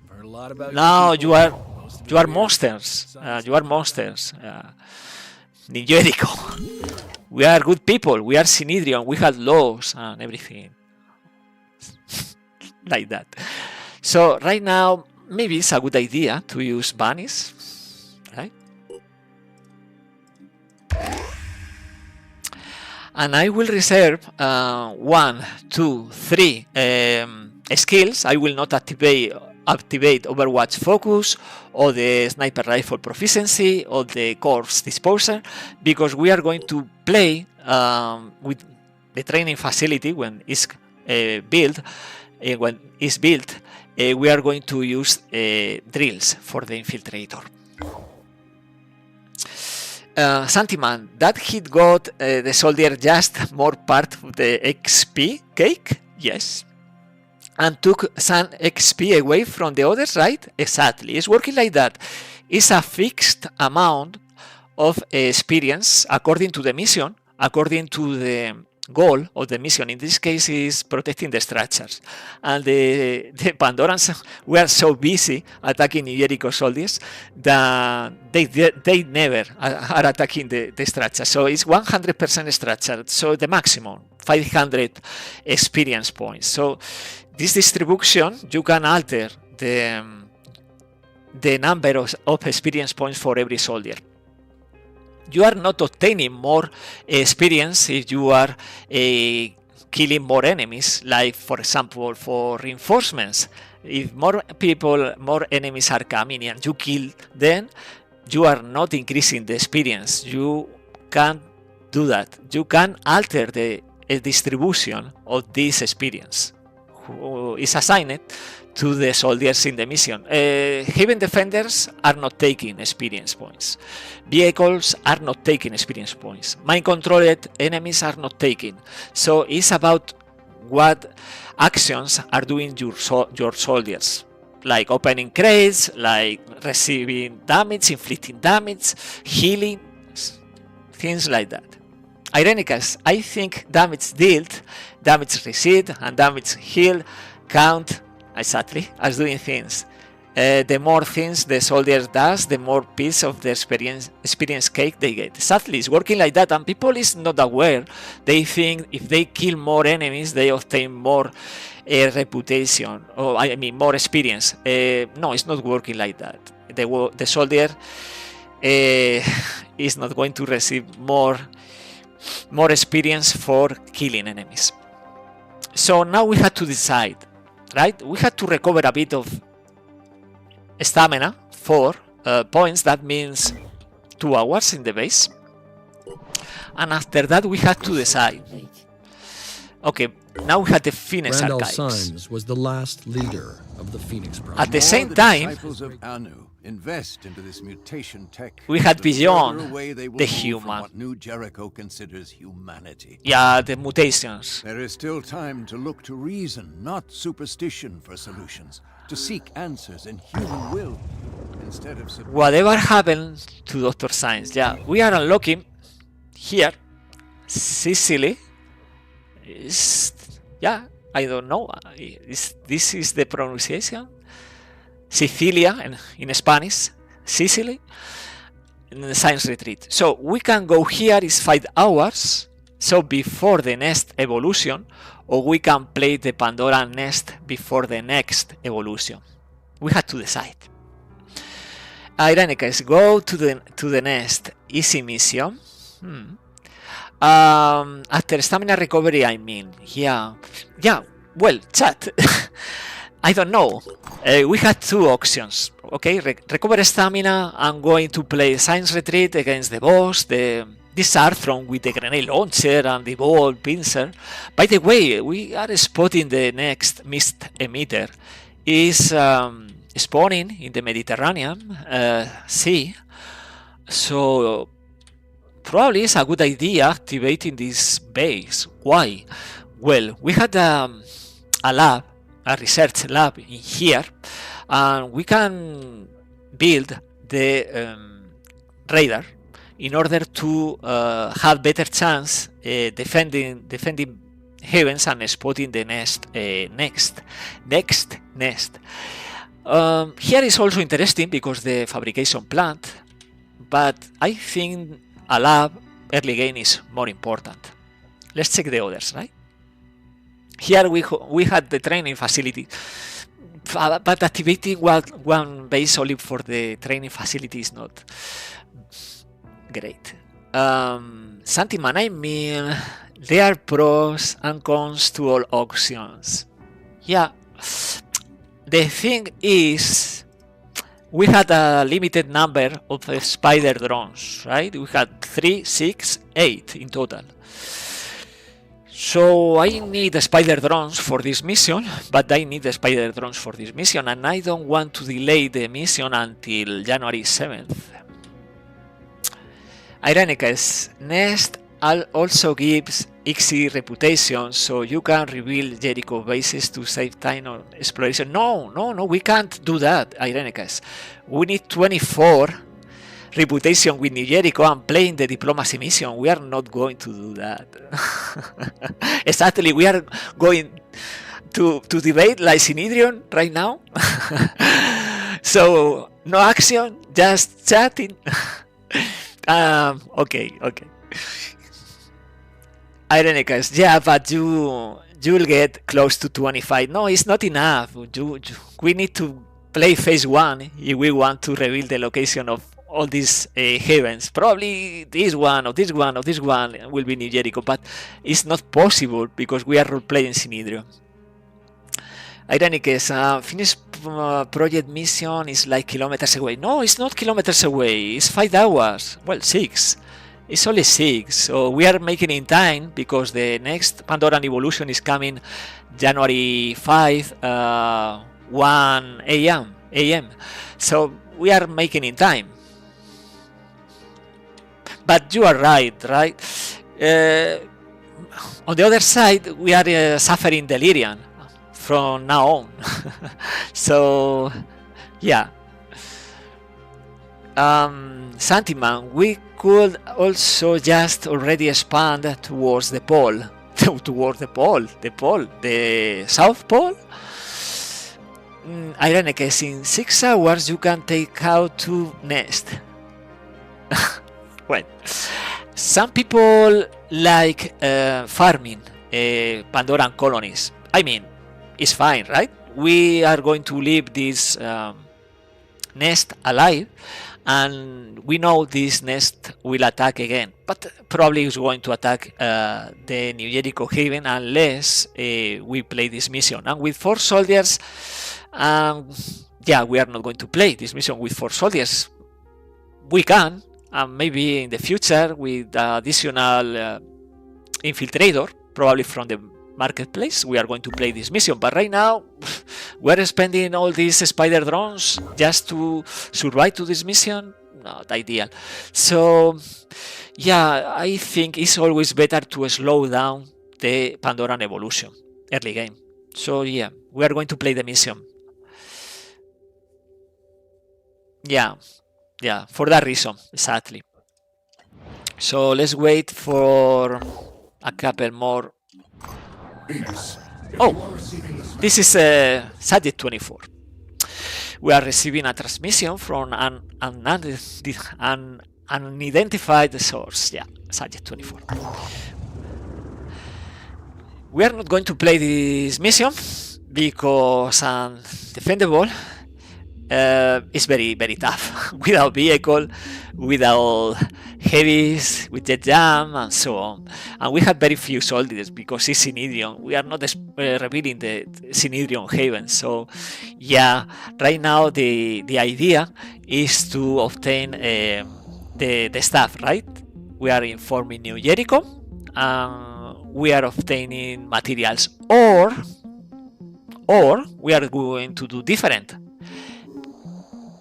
Heard a lot about Now people. you are Most of you are it monsters. weird. You are monsters. Jericho. We are good people. We are Synedrion. We have laws and everything like that. So right now, maybe it's a good idea to use bunnies, right? And I will reserve 1, 2, 3 skills. I will not activate Overwatch Focus or the Sniper Rifle Proficiency or the Corpse Disposer, because we are going to play with the training facility when it's built. We are going to use drills for the infiltrator. Santiman, that hit got the soldier just more part of the XP cake? Yes. And took some XP away from the others, right? Exactly. It's working like that. It's a fixed amount of experience according to the mission, according to the goal of the mission. In this case is protecting the structures. And the Pandorans were so busy attacking Jericho soldiers that they never are attacking the structure. So it's 100% structure. So the maximum, 500 experience points. So this distribution, you can alter the number of experience points for every soldier. You are not obtaining more experience if you are killing more enemies, like for example for reinforcements. If more enemies are coming and you kill them, you are not increasing the experience. You can't do that. You can alter the distribution of this experience, who is assigned to the soldiers in the mission. Heaven defenders are not taking experience points. Vehicles are not taking experience points. Mind-controlled enemies are not taking. So it's about what actions are doing your soldiers, like opening crates, like receiving damage, inflicting damage, healing, things like that. Ironicus, I think damage dealt, damage received, and damage healed count exactly as doing things. The more things the soldier does, the more piece of the experience cake they get. Sadly, it's working like that, and people is not aware. They think if they kill more enemies, they obtain more reputation, or I mean more experience. No, it's not working like that. The soldier is not going to receive more experience for killing enemies. So now we had to decide, right? We had to recover a bit of stamina, 4 points. That means 2 hours in the base. And after that we had to decide. Okay, now we had the Phoenix Randall Archives. Symes was the last leader of the Phoenix Project. At the same time, disciples of Anu invest into this mutation tech, we had the beyond further away they will the move from human. what New Jericho considers humanity. Yeah, the mutations. There is still time to look to reason, not superstition, for solutions. To seek answers in human will instead of Whatever happened to Dr. Symes? Yeah, we are unlocking here Sicily. Yeah, I don't know. This is the pronunciation. Sicilia in Spanish, Sicily, in the science retreat. So we can go here, is 5 hours, so before the next evolution, or we can play the Pandora nest before the next evolution. We had to decide. Ironicus, go to the nest, easy mission. After stamina recovery, I mean, yeah, well, chat. I don't know. We had 2 options. Okay, recover stamina. I'm going to play science retreat against the boss. These are thrown with the grenade launcher and the ball pincer. By the way, we are spotting the next mist emitter. Is spawning in the Mediterranean Sea. So probably it's a good idea activating this base. Why? Well, we had a lab, a research lab in here, and we can build the radar in order to have better chance defending heavens and spotting the next nest. Here is also interesting because the fabrication plant, but I think a lab early game is more important. Let's check the others, right? Here we had the training facility, but activating one base only for the training facility is not great. Santiman, I mean, there are pros and cons to all options. Yeah, the thing is, we had a limited number of spider drones, right? We had 3, 6, 8 in total. So I need spider drones for this mission, but I need spider drones for this mission, and I don't want to delay the mission until January 7th. Ironicus, Nest also gives XC reputation, so you can reveal Jericho bases to save time on exploration. No, we can't do that, Ironicus. We need 24 reputation with New Jericho and playing the diplomacy mission. We are not going to do that. Exactly, we are going to debate like Synedrion right now. So no action, just chatting. Okay. Ironicus, yeah, but you'll get close to 25. No, it's not enough. We need to play phase 1 if we want to reveal the location of all these heavens. Probably this one will be New Jericho, but it's not possible because we are role-playing Synedrion. Ironicus, finish project mission is like kilometers away. No, it's not kilometers away. It's 5 hours. Well, 6. It's only 6. So we are making in time because the next Pandoran evolution is coming January 5, 1 a.m. So we are making in time. But you are right? On the other side, we are suffering delirium from now on. So, yeah. Santiman, we could also just already expand towards the pole. Towards the pole, the South Pole. Ironecus, in 6 hours you can take out 2 nests. Well, some people like farming Pandoran colonies. I mean, it's fine, right? We are going to leave this nest alive, and we know this nest will attack again, but probably is going to attack the New Jericho Haven unless we play this mission. And with 4 soldiers, yeah, we are not going to play this mission with 4 soldiers. We can, and maybe in the future with additional infiltrator, probably from the marketplace, we are going to play this mission. But right now, we're spending all these spider drones just to survive to this mission. Not ideal. So, yeah, I think it's always better to slow down the Pandoran evolution early game. So, yeah, we are going to play the mission. Yeah, for that reason, exactly. So let's wait for a couple more. Oh, this is Subject 24. We are receiving a transmission from an unidentified source. Yeah, Subject 24. We are not going to play this mission because Undefendable is very, very tough. Without vehicle, without heavies, with jet jam, and so on. And we have very few soldiers because it's Synedrion. We are not revealing the Synedrion Haven. So, yeah, right now the idea is to obtain the stuff, right? We are informing New Jericho, and we are obtaining materials, or we are going to do different.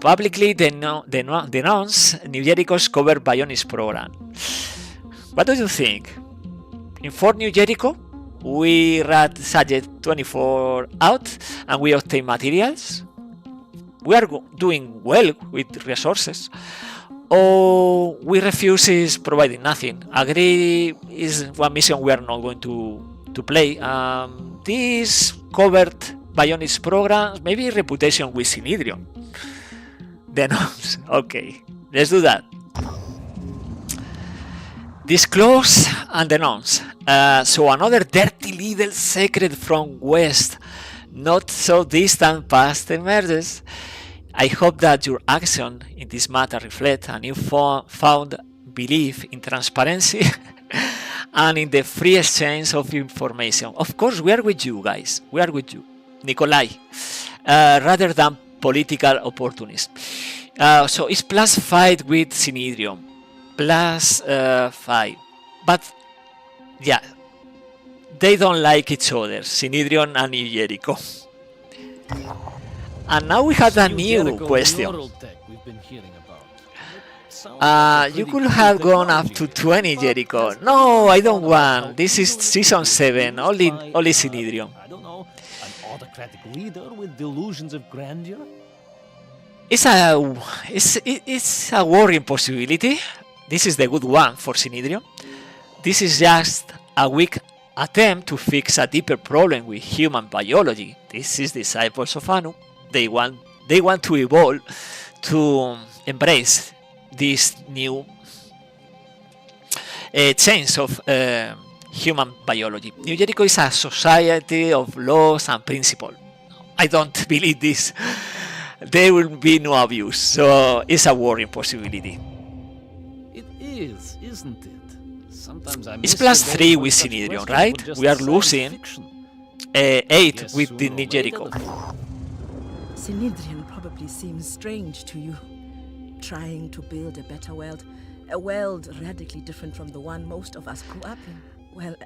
Publicly denounce New Jericho's covered Bionis program. What do you think? In Fort New Jericho, we rat Subject 24 out and we obtain materials. We are doing well with resources. Or we refuse is providing nothing. Agree is one mission we are not going to play. This covered Bionis program, maybe reputation with Synedrion. Denounce. Okay, let's do that. Disclose and denounce. So another dirty little secret from West, not so distant past emerges. I hope that your action in this matter reflect a newfound belief in transparency and in the free exchange of information. Of course, we are with you guys. We are with you, Nikolai, rather than political opportunists. So it's +5 with Synedrion, +5, but yeah, they don't like each other, Synedrion and New Jericho. And now we have a new question. You could have gone up to 20, Jericho. No, I don't want. This is season 7, only Synedrion. I don't know, an autocratic leader with delusions of grandeur? It's a worrying possibility. This is the good one for Synedrion. This is just a weak attempt to fix a deeper problem with human biology. This is disciples of Anu. They want to evolve, to embrace this new change of human biology. New Jericho is a society of laws and principles. I don't believe this. There will be no abuse, so it's a worrying possibility. It is, isn't it? Sometimes I it's +3 with Synedrion, right? We are losing 8 with the New Jericho. Synedrion probably seems strange to you. Trying to build a better world. A world radically different from the one most of us grew up in. Well,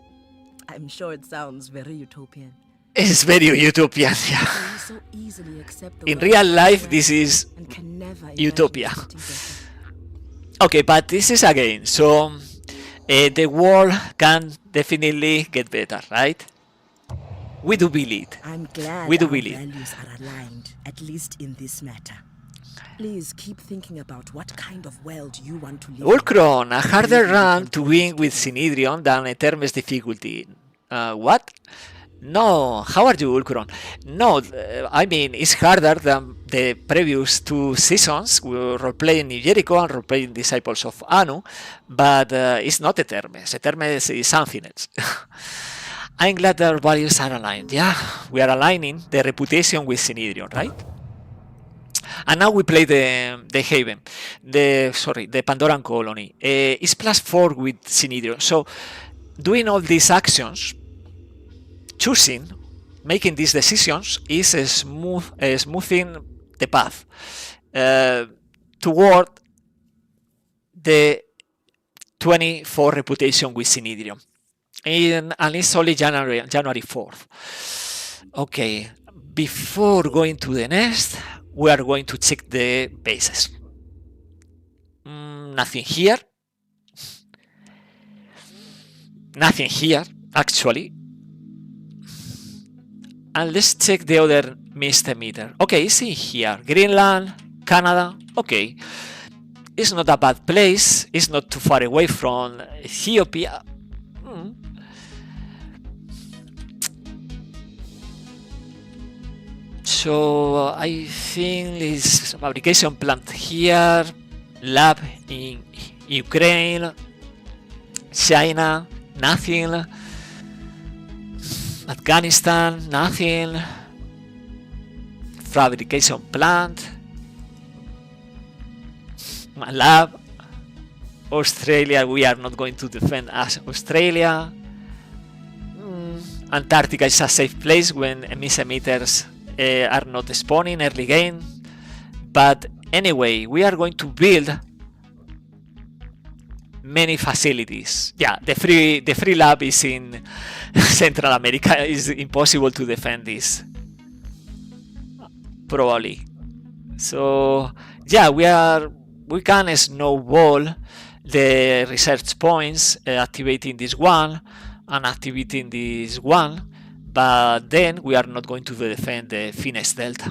I'm sure it sounds very utopian. It's very utopian, yeah. We so easily accept the In world real as life, well this is and can never imagine utopia. it getting better. Okay, but this is again, so the world can definitely get better, right? We do believe. I'm glad We do our believe. values are aligned, at least in this matter. Please keep thinking about what kind of world you want to live in. Ulcron, a harder run to win with Synedrion than Etermes difficulty. What? No, how are you, Ulcron? No, I mean, it's harder than the previous 2 seasons. We were role-playing New Jericho and role-playing Disciples of Anu, but it's not Etermes. Etermes is something else. I'm glad our values are aligned. Yeah, we are aligning the reputation with Synedrion, right? And now we play the Haven, the Pandoran Colony. It's +4 with Synedrion. So doing all these actions, choosing, making these decisions is smoothing the path toward the 24 reputation with Synedrion. And it's only January 4th. Okay, before going to the next, we are going to check the bases. Nothing here. Nothing here, actually. And let's check the other mist emitter. Okay, it's in here. Greenland, Canada. Okay. It's not a bad place. It's not too far away from Ethiopia. So I think it's fabrication plant here, lab in Ukraine, China, nothing, Afghanistan, nothing, fabrication plant, lab, Australia, we are not going to defend as Australia, Antarctica is a safe place when mist emitters are not spawning early game, but anyway, we are going to build many facilities. Yeah, the free lab is in Central America. It's impossible to defend this, probably. So yeah, we can snowball the research points, activating this one and activating this one. But then we are not going to defend the Finnish Delta.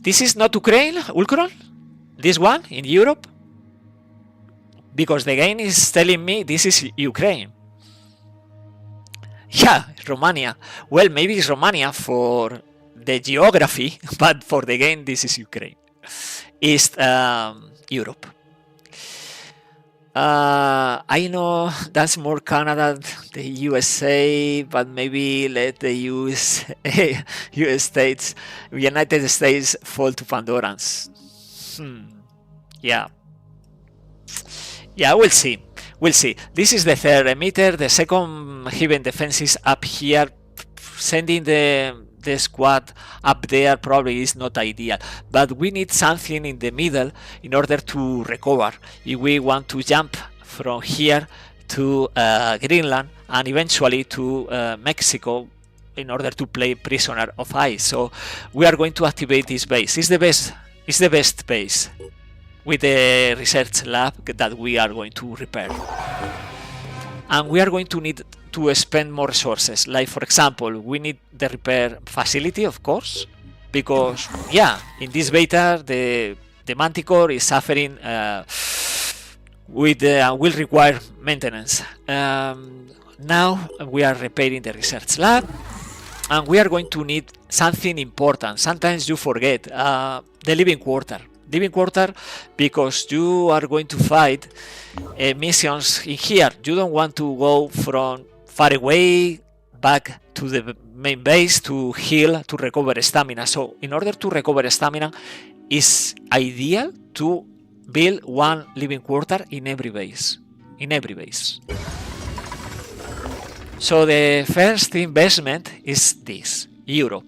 This is not Ukraine, Ulcron? This one in Europe? Because the game is telling me this is Ukraine. Yeah, Romania. Well, maybe it's Romania for the geography, but for the game this is Ukraine. East Europe. I know that's more Canada, the USA, but maybe let the US United States fall to Pandorans. Yeah, we'll see. This is the third emitter. The second Haven defense is up here. Sending the squad up there probably is not ideal, but we need something in the middle in order to recover if we want to jump from here to Greenland and eventually to Mexico in order to play Prisoner of Ice. So we are going to activate this base. It's the best base with the research lab that we are going to repair, and we are going to need to spend more resources. Like, for example, we need the repair facility, of course, because yeah, in this beta the Manticore is suffering will require maintenance. Now we are repairing the research lab, and we are going to need something important. Sometimes you forget the living quarter, because you are going to fight missions in here. You don't want to go from far away back to the main base to heal, to recover stamina. So in order to recover stamina, it's ideal to build one living quarter in every base. So the first investment is this, Europe,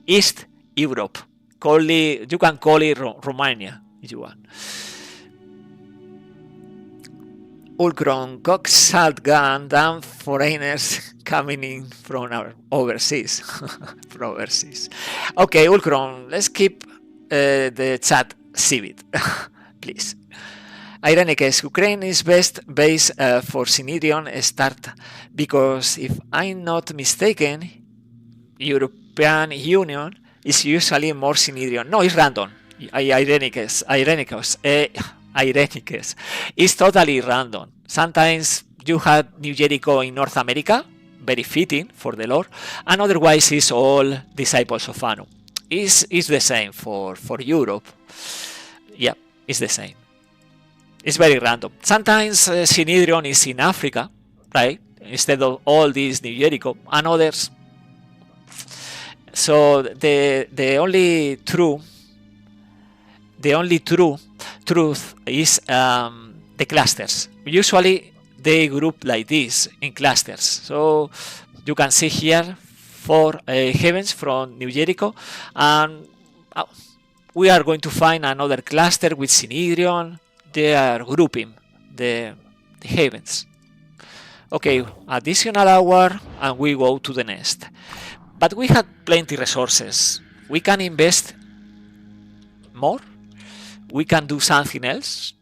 East Europe. You can call it Romania if you want. Ulkron, Cox had gone down foreigners coming in from our overseas. From overseas. Okay, Ulkron, let's keep the chat civil, please. Irenicus, Ukraine is best base for Synedrion start because if I'm not mistaken, European Union is usually more Synedrion. No, it's random. Irenicus. It's totally random. Sometimes you have New Jericho in North America, very fitting for the lore, and otherwise it's all disciples of Anu. It's the same for Europe. Yeah, it's the same. It's very random. Sometimes Synedrion is in Africa, right? Instead of all these New Jericho, and others. So the only truth is the clusters. Usually they group like this in clusters. So you can see here 4 heavens from New Jericho, and we are going to find another cluster with Synedrion. They are grouping the heavens. Okay, additional hour and we go to the next. But we had plenty resources. We can invest more. We can do something else.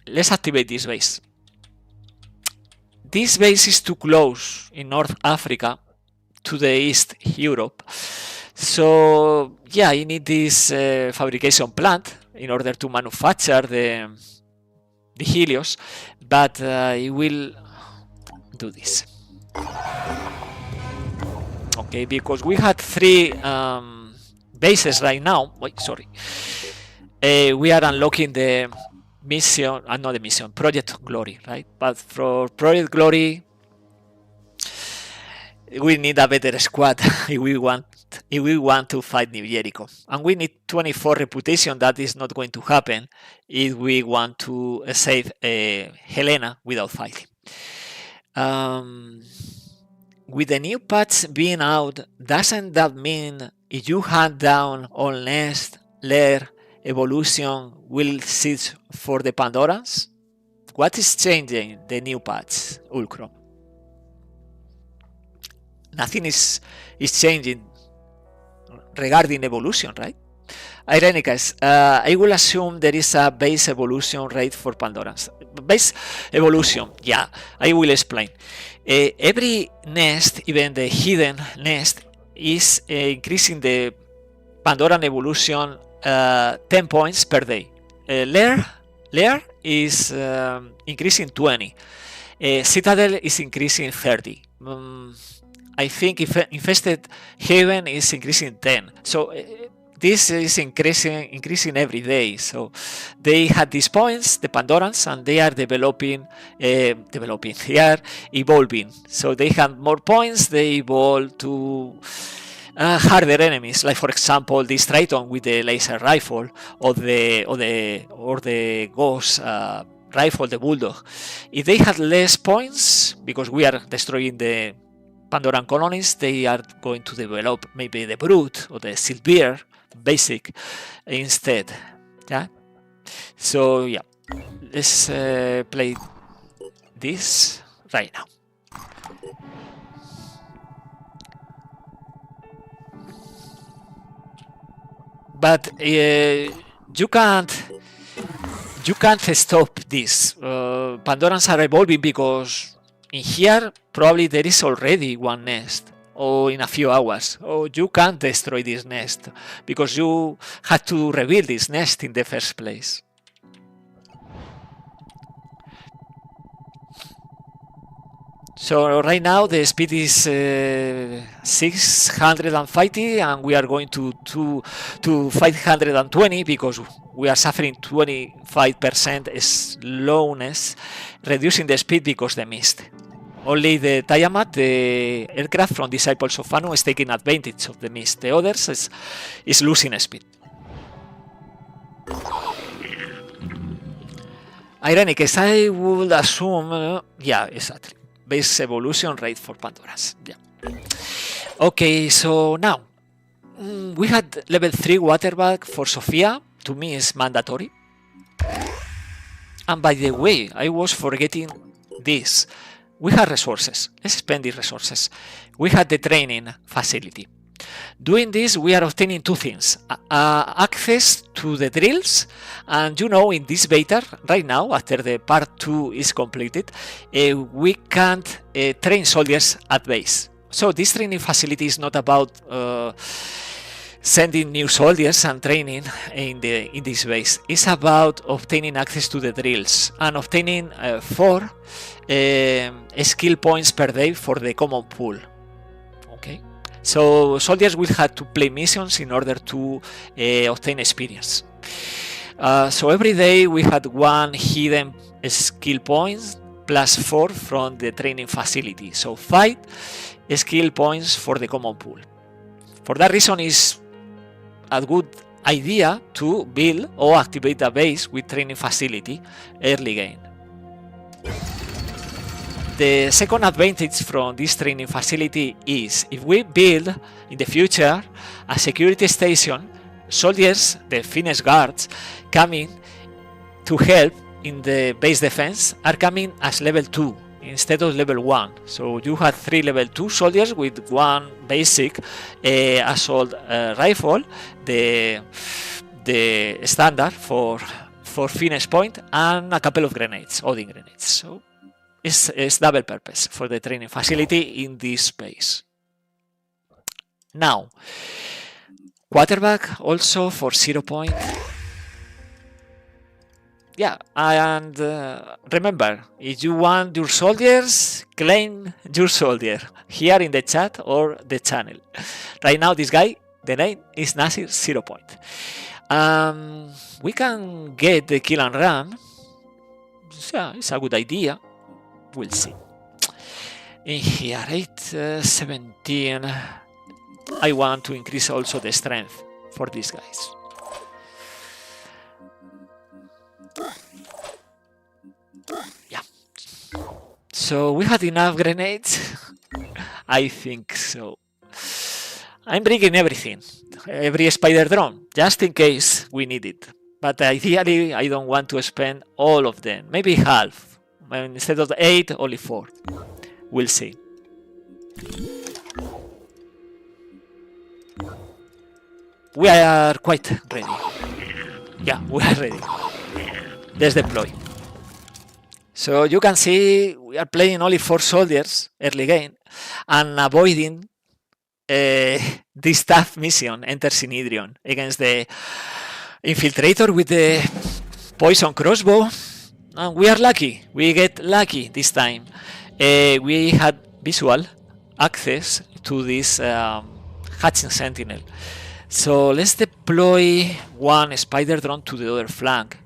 Let's activate this base. This base is too close in North Africa to the East Europe. So yeah, you need this fabrication plant in order to manufacture the Helios, but it will do this. Okay, because we had 3 bases right now. Wait, sorry. We are unlocking the mission, not the mission, Project Glory, right? But for Project Glory, we need a better squad if we want to fight New Jericho, and we need 24 reputation. That is not going to happen if we want to save Helena without fighting. With the new patch being out, doesn't that mean if you hand down all nest, lair, evolution will sit for the Pandorans? What is changing the new patch, Ulcron? Nothing is changing regarding evolution, right? Irenicus, I will assume there is a base evolution rate for Pandorans. Base evolution, yeah, I will explain. Every nest, even the hidden nest, is increasing the Pandoran evolution 10 points per day. Lair is increasing 20. Citadel is increasing 30. I think if infested haven is increasing 10. So this is increasing every day. So they had these points, the Pandorans, and they are developing, they are evolving. So they have more points, they evolve to harder enemies, like for example this Triton with the laser rifle, or the Ghost rifle, the Bulldog. If they had less points, because we are destroying the Pandoran colonies, they are going to develop maybe the Brute or the Silbear basic instead. Yeah. So yeah, let's play this right now. But you can't stop this. Pandorans are evolving because in here probably there is already one nest, or in a few hours. Or you can't destroy this nest because you had to rebuild this nest in the first place. So right now the speed is 650 and we are going to 520 because we are suffering 25% slowness, reducing the speed because the mist. Only the Tiamat, the aircraft from Disciples of Anu, is taking advantage of the mist. The others is losing speed. Ironic, as I would assume, yeah, exactly. Base evolution rate for Pandoras. Yeah. Okay, so now we had level 3 waterback for Sofia. To me, is mandatory. And by the way, I was forgetting this. We had resources. Let's spend these resources. We had the training facility. Doing this, we are obtaining two things. Access to the drills, and you know, in this beta, right now, after the part 2 is completed, we can't train soldiers at base. So this training facility is not about sending new soldiers and training in this base. It's about obtaining access to the drills and obtaining 4 skill points per day for the common pool. Okay. So soldiers will have to play missions in order to obtain experience. So every day we had 1 hidden skill points plus 4 from the training facility. So 5 skill points for the common pool. For that reason, it's a good idea to build or activate a base with training facility early game. The second advantage from this training facility is if we build in the future a security station, soldiers, the Finnish guards, coming to help in the base defense are coming as level 2 instead of level 1. So you have 3 level 2 soldiers with 1 basic assault rifle, the standard for finish point, and a couple of grenades, Odin grenades. So it's double purpose for the training facility in this space. Now, quarterback also for 0 point. Yeah, and remember, if you want your soldiers, claim your soldier here in the chat or the channel. Right now, this guy, the name is Nasir 0 point. We can get the kill and run. Yeah, it's a good idea. We'll see. In here, 17. I want to increase also the strength for these guys. Yeah. So we had enough grenades. I think so. I'm bringing everything, every spider drone, just in case we need it. But ideally, I don't want to spend all of them. Maybe half. Instead of 8, only 4. We'll see. We are quite ready. Yeah, we are ready. Let's deploy. So you can see we are playing only 4 soldiers early game and avoiding this tough mission, Enter Synedrion, against the infiltrator with the poison crossbow. And we are lucky. We get lucky this time. We had visual access to this hatching sentinel. So let's deploy 1 spider drone to the other flank.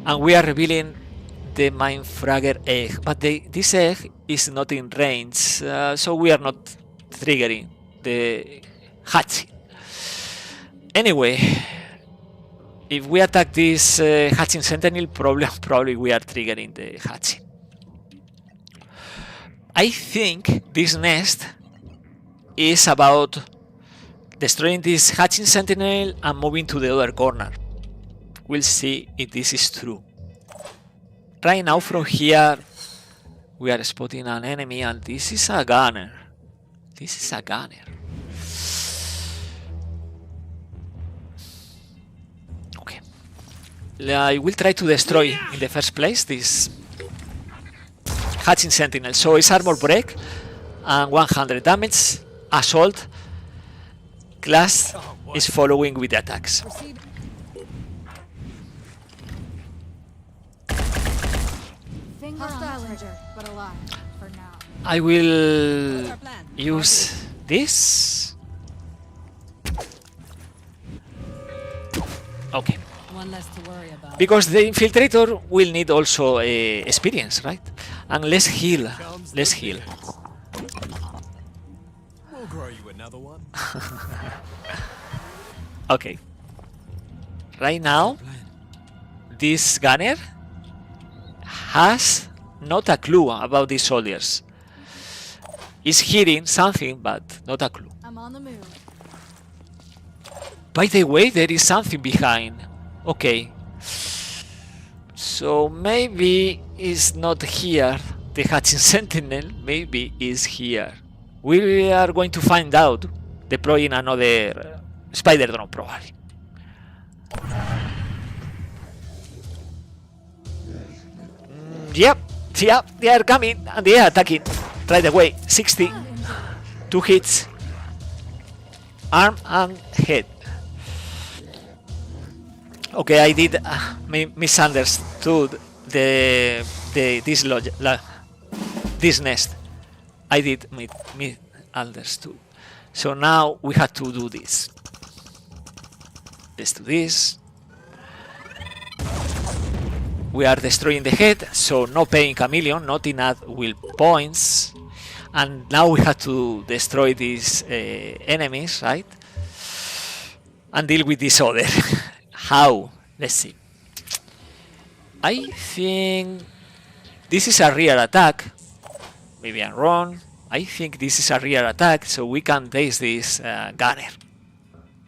And we are revealing the Mindfragger egg. But this egg is not in range, so we are not triggering the hatching. Anyway, if we attack this hatching sentinel, probably we are triggering the hatching. I think this nest is about destroying this hatching sentinel and moving to the other corner. We'll see if this is true. Right now from here we are spotting an enemy, and this is a gunner. This is a gunner. Okay. I will try to destroy in the first place this hatching sentinel. So it's armor break and 100 damage. Assault class is following with the attacks. Hostile trigger, but alive for now. I will use this. Okay. One less to worry about. Because the infiltrator will need also experience, right? And let's heal. Let's heal. We'll grow you another one. Okay. Right now, this gunner has not a clue about these soldiers. He's hearing something, but not a clue. I'm on the move. By the way, there is something behind. Okay. So maybe it's not here. The hatching sentinel maybe is here. We are going to find out deploying another spider drone probably. Yep, they are coming and they are attacking right away. 60, 2 hits, arm and head. Okay, I did misunderstood this nest. I did misunderstood. So now we have to do this. Let's do this. We are destroying the head, so no paying chameleon, not enough will points. And now we have to destroy these enemies, right? And deal with this other. How? Let's see. I think this is a rear attack. Maybe I'm wrong. I think this is a rear attack, so we can base this gunner.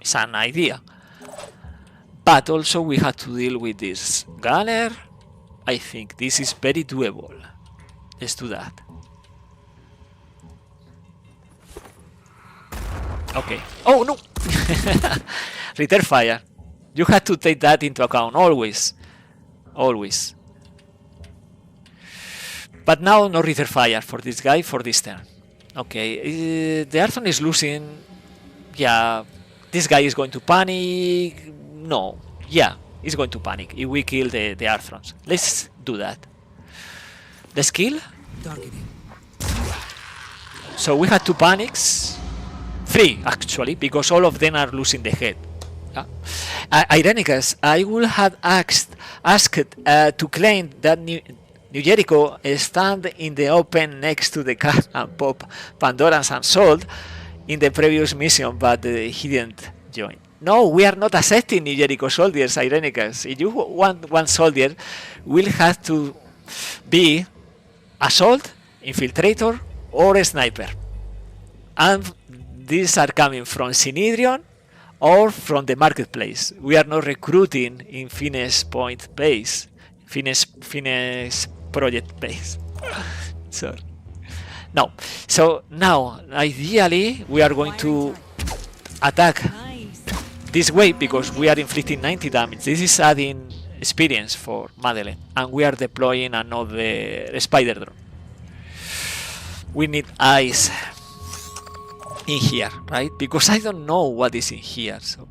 It's an idea. But also we have to deal with this gunner. I think this is very doable. Let's do that. Okay. Oh no! Return fire. You have to take that into account always. Always. But now no return fire for this guy for this turn. Okay. The Arthur is losing. Yeah. This guy is going to panic. No. Yeah. He's going to panic if we kill the Arthrons. Let's do that. Let's kill. Targeting. So we had 2 panics. 3 actually, because all of them are losing the head. Ironicus, I would have asked to claim that New Jericho stand in the open next to the car and pop Pandora's Unsolved in the previous mission, but he didn't join. No, we are not accepting New Jericho soldiers, Ironicus. If you want one soldier, will have to be assault, infiltrator, or a sniper. And these are coming from Synedrion or from the marketplace. We are not recruiting in Finesse Point base, Finesse project base. Sorry. No. So now, ideally, we are going to attack this way because we are inflicting 90 damage. This is adding experience for Madeleine, and we are deploying another spider drone. We need eyes in here, right? Because I don't know what is in here. So,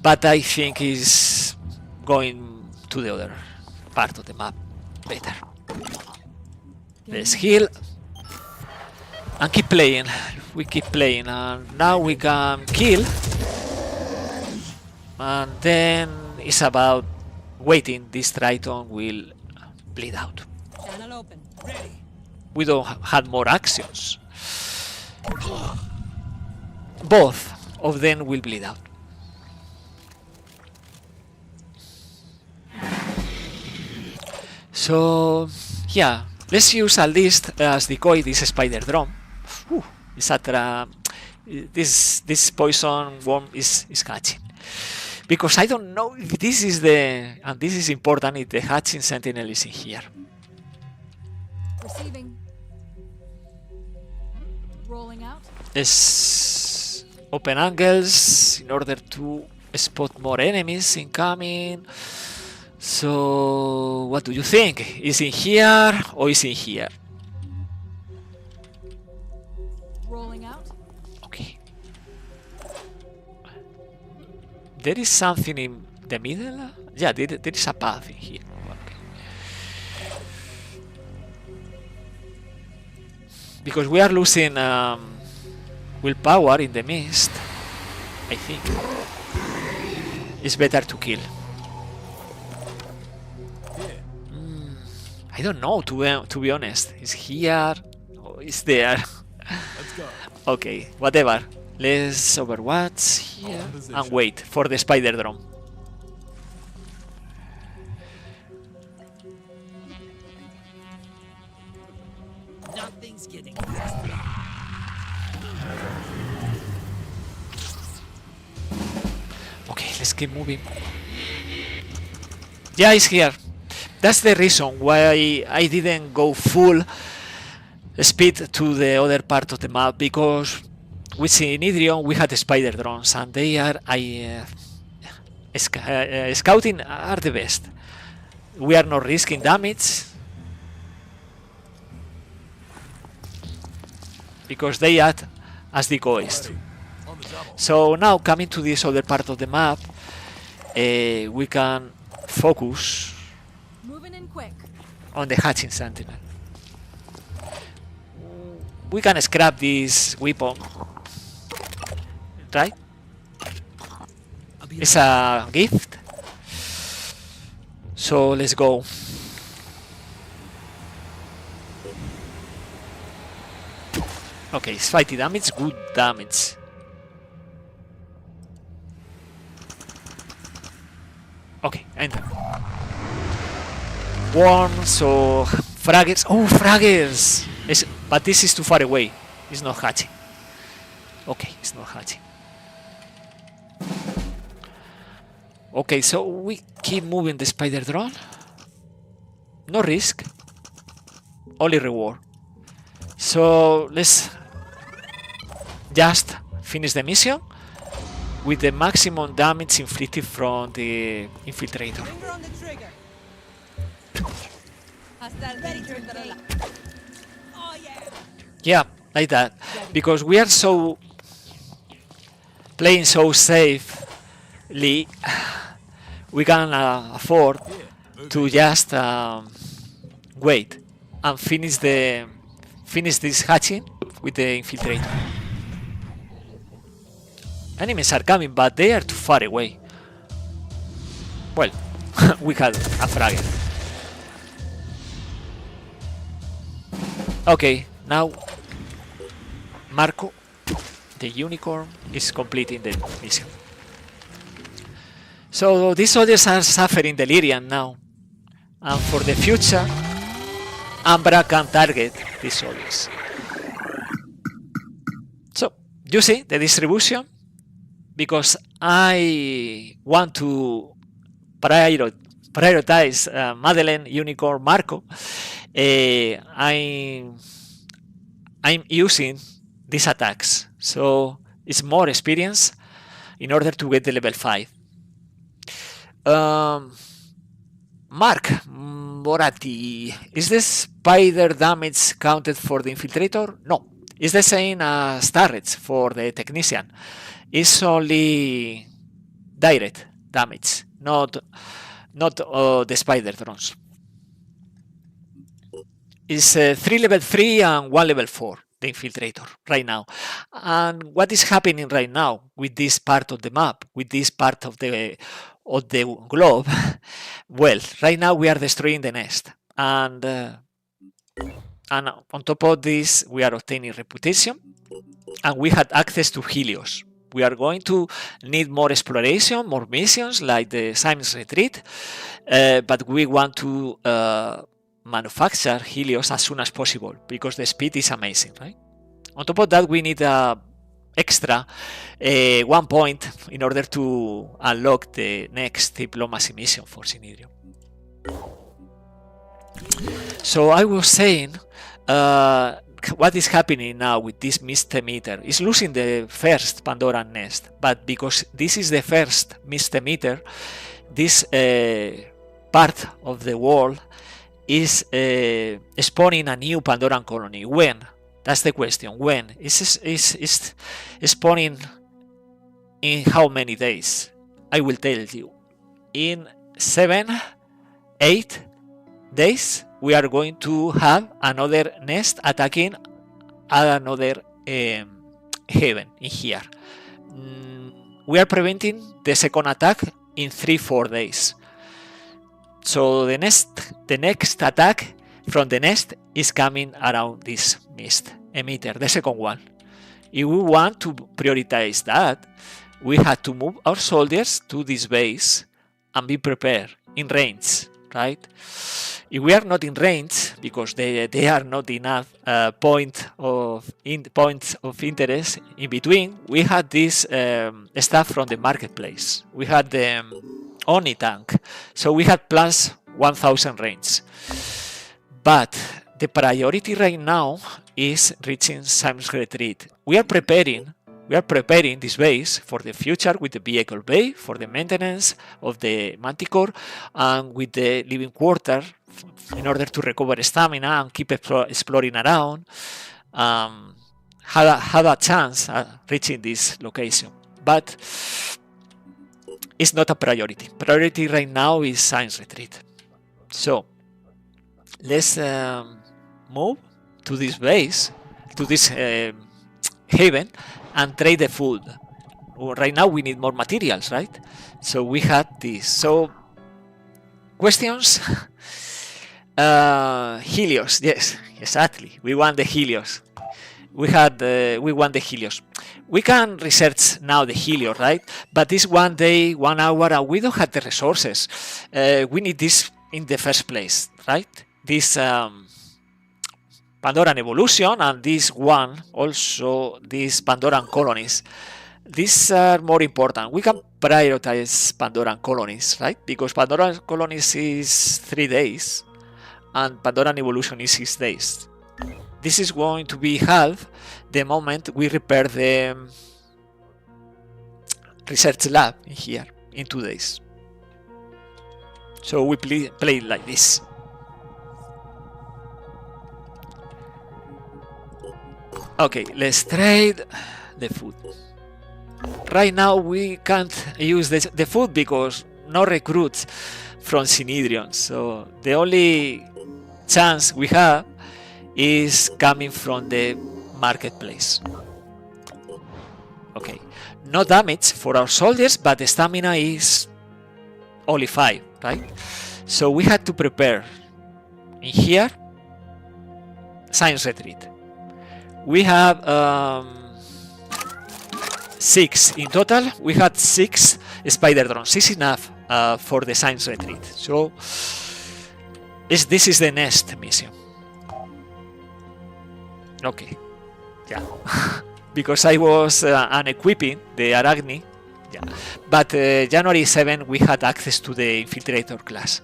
but I think is going to the other part of the map better. Let's heal and keep playing. We keep playing, and now we can kill. And then it's about waiting. This Triton will bleed out. Channel open. Ready. We don't have more actions. Both of them will bleed out. So yeah, let's use at least as decoy this spider drone. It's at this poison worm is catching. Because I don't know if this is the, and this is important, if the hatching sentinel is in here. Receiving. Rolling out. Let's open angles in order to spot more enemies incoming. So what do you think? Is in here or is in here? Rolling out. Okay. There is something in the middle? Yeah, there is a path in here. Okay. Because we are losing willpower in the mist, I think. it's better to kill. I don't know, to be honest. Is here or is there? Let's go. Okay, whatever. Let's overwatch here and wait for the spider drone. Nothing's getting. Okay, let's keep moving. Yeah, it's here. That's the reason why I didn't go full speed to the other part of the map, because with Synedrion we had spider drones and they are scouting are the best. We are not risking damage because they act as decoys too. On the double. So now coming to this other part of the map, we can focus Moving in quick. on the hatching sentinel. We can scrap this weapon, right? It's a gift. So let's go. Okay, it's fighting damage, good damage. Okay, enter. Warm, so fraggers. Oh, fraggers! But this is too far away. It's not hatching. Okay, it's not hatching. Okay, so we keep moving the spider drone. No risk, only reward. So let's just finish the mission with the maximum damage inflicted from the infiltrator. Finger on the trigger. Hostile ready to engage. Oh yeah. Yeah, like that. Because we are so playing so safely, we can afford to just wait and finish this hatching with the infiltrator. Enemies are coming, but they are too far away. Well, we had a fragger. Okay, now Marco, the unicorn, is completing the mission. So these soldiers are suffering delirium now, and for the future, Umbra can target these soldiers. So you see the distribution, because I want to prioritize Madeleine, Unicorn, Marco. I'm using these attacks, so it's more experience in order to get the level 5. Mark Moratti, is the spider damage counted for the infiltrator? No, it's the same as turrets for the technician. It's only direct damage, not the spider drones. It's 3 level 3 and 1 level 4, the infiltrator, right now. And what is happening right now with this part of the map, with this part of the globe? Well, right now we are destroying the nest, and on top of this we are obtaining reputation, and we had access to Helios. We are going to need more exploration, more missions like the Simon's Retreat, but we want to manufacture Helios as soon as possible because the speed is amazing, right? On top of that, we need extra 1 point in order to unlock the next diplomacy mission for Synedrion. So I was saying, what is happening now with this misdemeanor is losing the first Pandora nest, but because this is the first misdemeanor, this part of the world is spawning a new Pandoran colony. When? That's the question. When? Is spawning in how many days? I will tell you. In 7-8 days, we are going to have another nest attacking another haven in here. We are preventing the second attack in 3-4 days. So the next attack from the nest is coming around this mist emitter, the second one. If we want to prioritize that, we had to move our soldiers to this base and be prepared in range, right? If we are not in range, because they are not enough points of interest in between, we had this stuff from the marketplace. We had the Oni tank, so we had plus 1000 range. But the priority right now is reaching Sam's retreat. We are preparing this base for the future with the vehicle bay, for the maintenance of the manticore, and with the living quarter in order to recover stamina and keep exploring around. Had a chance at reaching this location, but it's not a priority. Priority right now is Science Retreat. So let's move to this base, to this haven, and trade the food. Right now we need more materials, right? So we had this. So questions? Helios, yes, exactly. We want the Helios. We want the Helios. We can research now the Helios, right? But this 1 day, 1 hour, and we don't have the resources. We need this in the first place, right? This Pandoran evolution, and this one also, these Pandoran colonies. These are more important. We can prioritize Pandoran colonies, right? Because Pandoran colonies is 3 days and Pandoran evolution is 6 days. This is going to be half the moment we repair the research lab in here in 2 days. So we play like this. Okay, let's trade the food. Right now we can't use the food because no recruits from Synedrion. So the only chance we have is coming from the marketplace. Okay, no damage for our soldiers, but the stamina is only 5, right? So we had to prepare in here Science Retreat. We have 6 in total. We had 6 spider drones. This is enough for the Science Retreat. So this is the next mission. Okay, yeah, because I was unequipping the Arachne, yeah. But January 7 we had access to the Infiltrator class.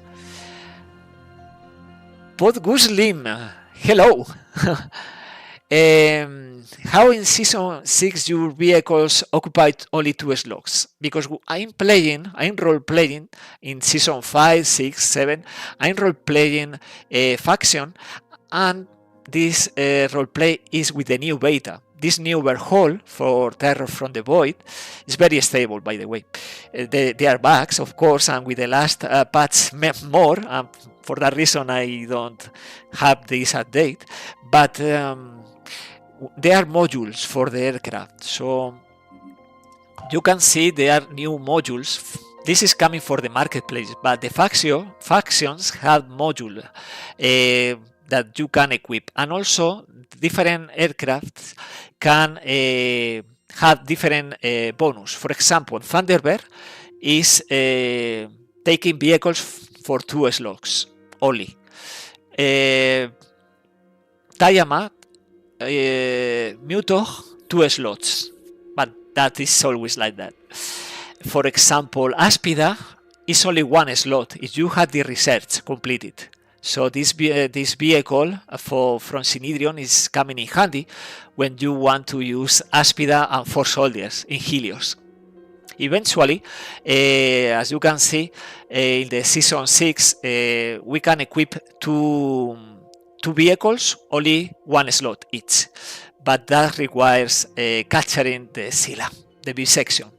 Podguslim, hello. How in Season 6 your vehicles occupied only 2 slots? Because I'm role-playing in Season 5, 6, 7, I'm role-playing a faction, and this roleplay is with the new beta. This new Overhaul for Terror from the Void is very stable, by the way. There are bugs, of course, and with the last patch more, for that reason I don't have this update, but there are modules for the aircraft, so you can see there are new modules. This is coming for the marketplace, but the factions have modules that you can equip, and also different aircraft can have different bonus. For example, Thunderbird is taking vehicles for 2 slots only. Tiamat, Muto, 2 slots, but that is always like that. For example, Aspida is only 1 slot if you have the research completed. So this vehicle from Synedrion is coming in handy when you want to use Aspida and 4 soldiers in Helios. Eventually, as you can see, in the Season 6, we can equip two vehicles, only 1 slot each. But that requires capturing the Scylla, the B section.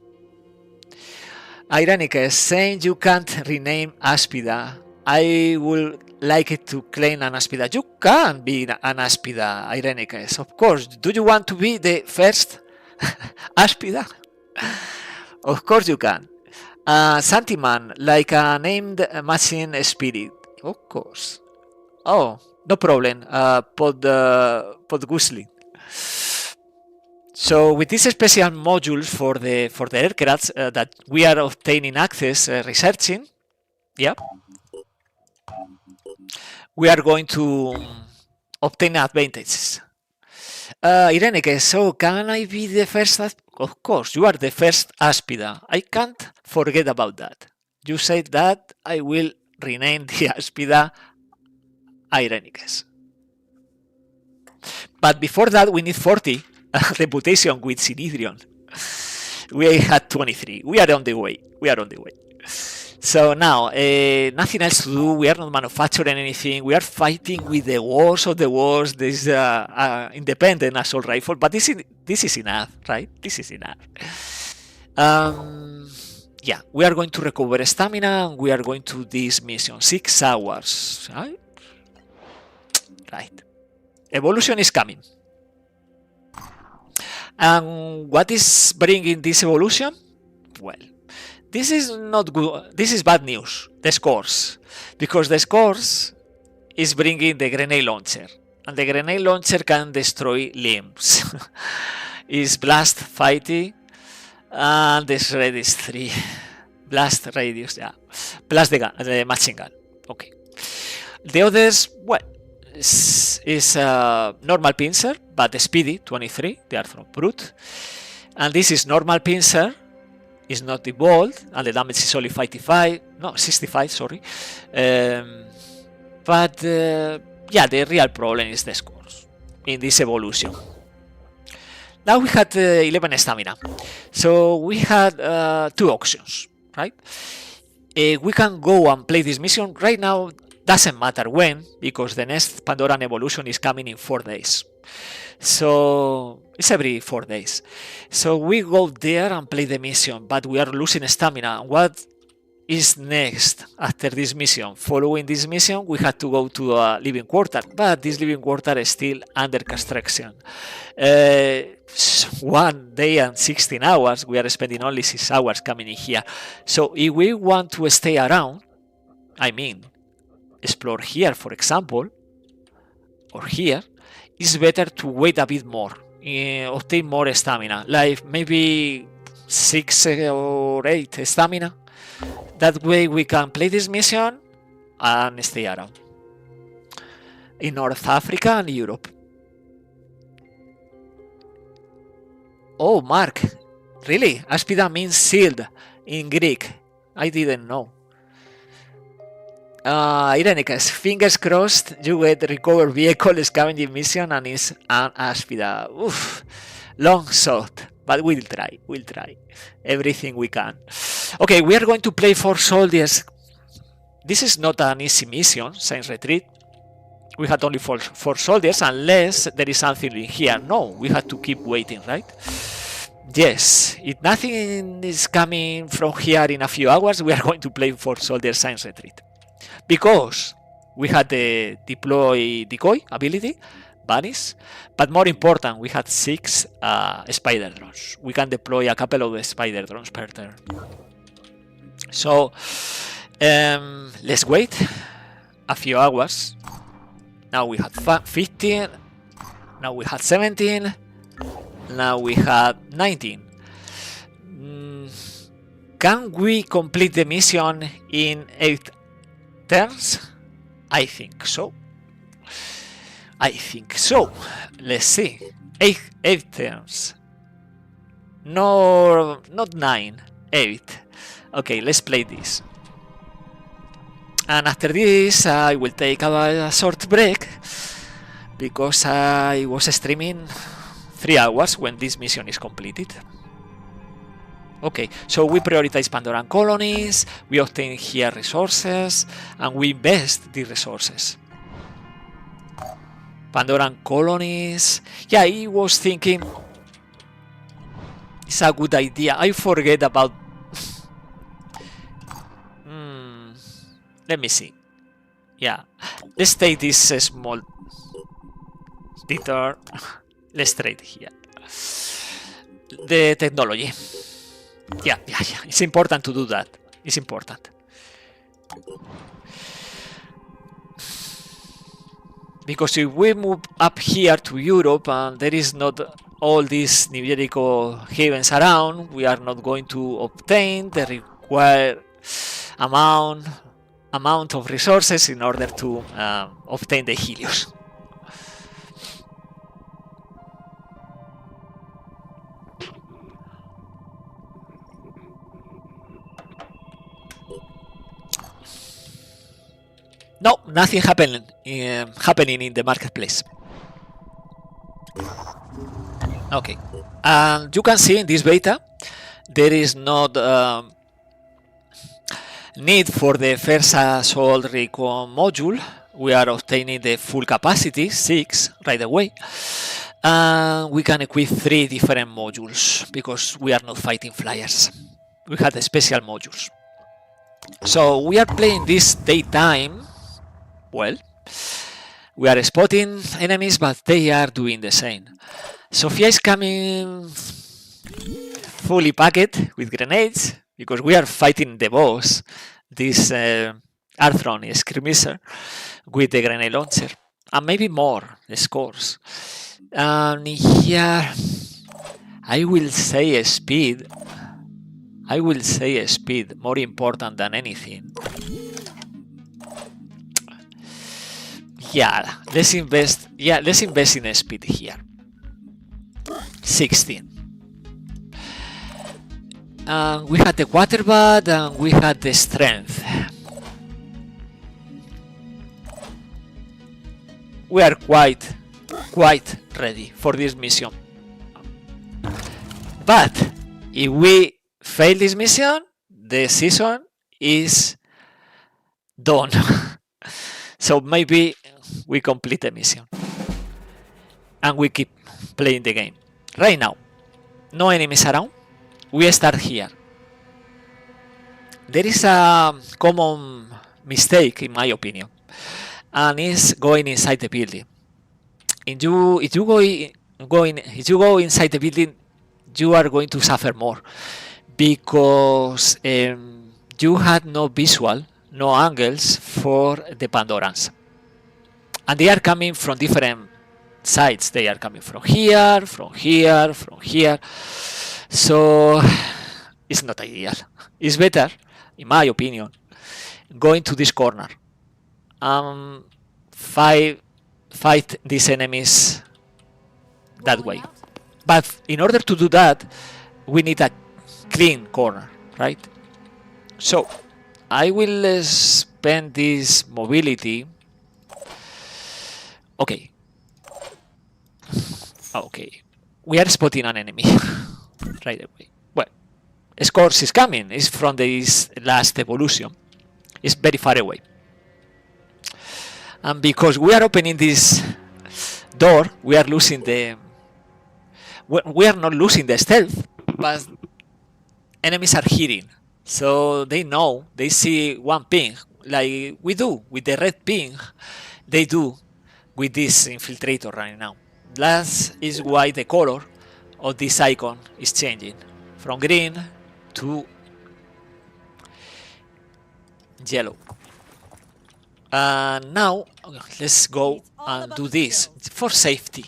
Ironic is saying you can't rename Aspida. I would like it to claim an Aspida. You can be an Aspida, Irenicus, of course. Do you want to be the first Aspida? Of course you can. Santiman, like a named machine spirit. Of course. Oh, no problem. Pod Gusli. So with these special modules for the aircrafts that we are obtaining access, researching, yeah, we are going to obtain advantages. Irenike, so can I be the first? Of course, you are the first Aspida. I can't forget about that. You said that I will rename the Aspida Irenikes. But before that, we need 40 reputation with Synedrion. We had 23. We are on the way. So now, nothing else to do. We are not manufacturing anything. We are fighting with the wars of the wars. This independent assault rifle, but this is enough, right? This is enough. Yeah, we are going to recover stamina, and we are going to this mission. 6 hours, right? Right. Evolution is coming. And what is bringing this evolution? Well, this is not good. This is bad news. The scores, because the scores is bringing the grenade launcher, and the grenade launcher can destroy limbs. Is blast 50, and the shred is 3. Blast radius, yeah. Plus the machine gun. Okay. The others, well, is normal pincer, but speedy 23. They are from brute, and this is normal pincer. Is not evolved, and the damage is only 65, sorry. But yeah, the real problem is the scores in this evolution. Now we had 11 stamina, so we had 2 options, right? We can go and play this mission right now. Doesn't matter when, because the next Pandoran evolution is coming in 4 days. So it's every 4 days. So we go there and play the mission, but we are losing stamina. What is next after this mission? Following this mission, we had to go to a living quarter, but this living quarter is still under construction. 1 day and 16 hours, we are spending only 6 hours coming in here. So if we want to stay around, I mean, explore here, for example, or here, it's better to wait a bit more, obtain more stamina, like maybe 6 or 8 stamina. That way we can play this mission and stay around in North Africa and Europe. Oh, Mark, really? Aspida means sealed in Greek. I didn't know. Irenicus, fingers crossed you get recover vehicle scavenging mission and is an Aspida. Oof, long shot, but we'll try everything we can. Okay, we are going to play 4 soldiers. This is not an easy mission, Science Retreat. We had only 4 soldiers, unless there is something in here. No, we had to keep waiting, right? Yes, if nothing is coming from here in a few hours, we are going to play 4 soldiers Science Retreat. Because we had the deploy decoy ability, vanish, but more important, we had 6 spider drones. We can deploy a couple of the spider drones per turn. So let's wait a few hours. Now we had 15, now we had 17, now we had 19. Can we complete the mission in 8 turns? I think so. Let's see. 8 turns. No, not 9. 8. Okay, let's play this. And after this, I will take a short break because I was streaming 3 hours when this mission is completed. Okay, so we prioritize Pandoran colonies, we obtain here resources, and we invest the resources. Pandoran colonies. Yeah, I was thinking it's a good idea. I forget about. Let me see. Yeah, let's take this small detour. Let's trade here. The technology. Yeah. It's important to do that. It's important. Because if we move up here to Europe and there is not all these New Jericho havens around, we are not going to obtain the required amount of resources in order to obtain the Helios. No, nothing happening in the marketplace. Okay, and you can see in this beta there is not need for the first assault recon module. We are obtaining the full capacity 6 right away, and we can equip 3 different modules because we are not fighting flyers. We had the special modules. So we are playing this daytime. Well, we are spotting enemies, but they are doing the same. Sofia is coming fully packed with grenades because we are fighting the boss, this Arthron skirmisher, with the grenade launcher, and maybe more scores. And here, I will say speed. I will say speed more important than anything. Yeah, let's invest. Yeah, let's invest in speed here. 16. We had the quarterback and we had the strength. We are quite ready for this mission. But if we fail this mission, the season is done. So maybe we complete the mission and we keep playing the game. Right now, no enemies around. We start here. There is a common mistake, in my opinion, and it's going inside the building. If you go inside the building, you are going to suffer more because you had no visual, no angles for the Pandorans, and they are coming from different sides. They are coming from here, from here, from here. So it's not ideal. It's better, in my opinion, going to this corner and fight these enemies that way. But in order to do that, we need a clean corner, right? So I will spend this mobility. Okay. Okay. We are spotting an enemy right away. Well, Scores is coming. It's from this last evolution. It's very far away. And because we are opening this door, we are losing the... We are not losing the stealth, but enemies are hitting. So they know, they see one ping, like we do with the red ping, they do with this infiltrator right now. That is why the color of this icon is changing from green to yellow. And now let's go and do this for safety.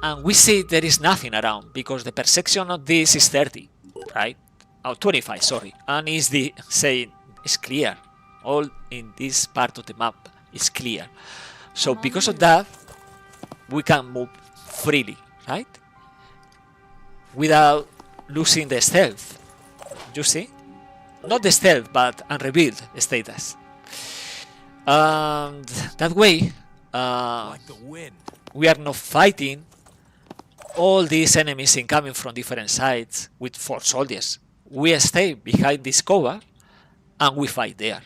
And we see there is nothing around because the perception of this is 30, right? Oh, 25, sorry. And is the saying it's clear. All in this part of the map is clear. So because of that, we can move freely, right? Without losing the stealth. You see? Not the stealth, but unrevealed status. And that way, Like the wind. we are not fighting all these enemies incoming from different sides with 4 soldiers. We stay behind this cover and we fight there.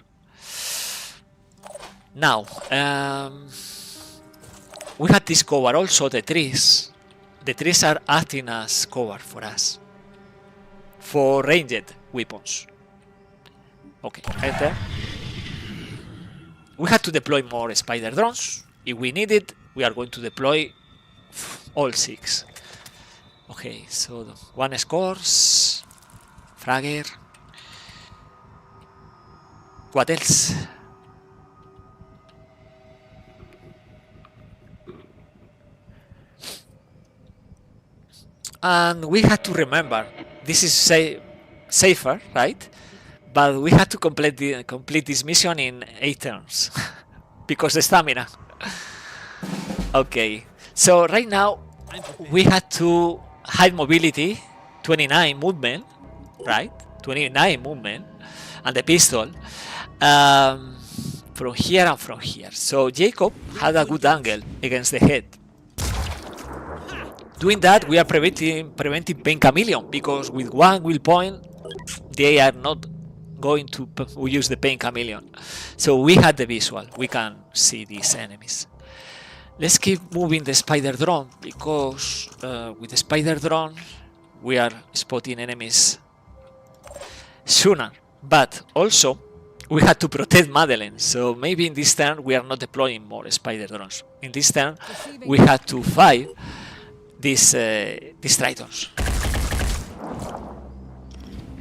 Now, we had this cover also, the trees. The trees are acting as cover for us. For ranged weapons. Okay, enter. We had to deploy more spider drones. If we need it, we are going to deploy all 6. Okay, so one scores. Fragger. What else? And we had to remember, this is safer, right? But we had to complete this mission in 8 turns because the stamina. Okay, so right now we had to high mobility, 29 movement, right? 29 movement, and the pistol from here and from here. So Jacob had a good angle against the head. Doing that, we are preventing Pain Chameleon, because with one will point, they are not going to use the Pain Chameleon. So we had the visual, we can see these enemies. Let's keep moving the spider drone, because with the spider drone we are spotting enemies sooner. But also we had to protect Madeleine, so maybe in this turn we are not deploying more spider drones. In this turn we had to fight these Tritons.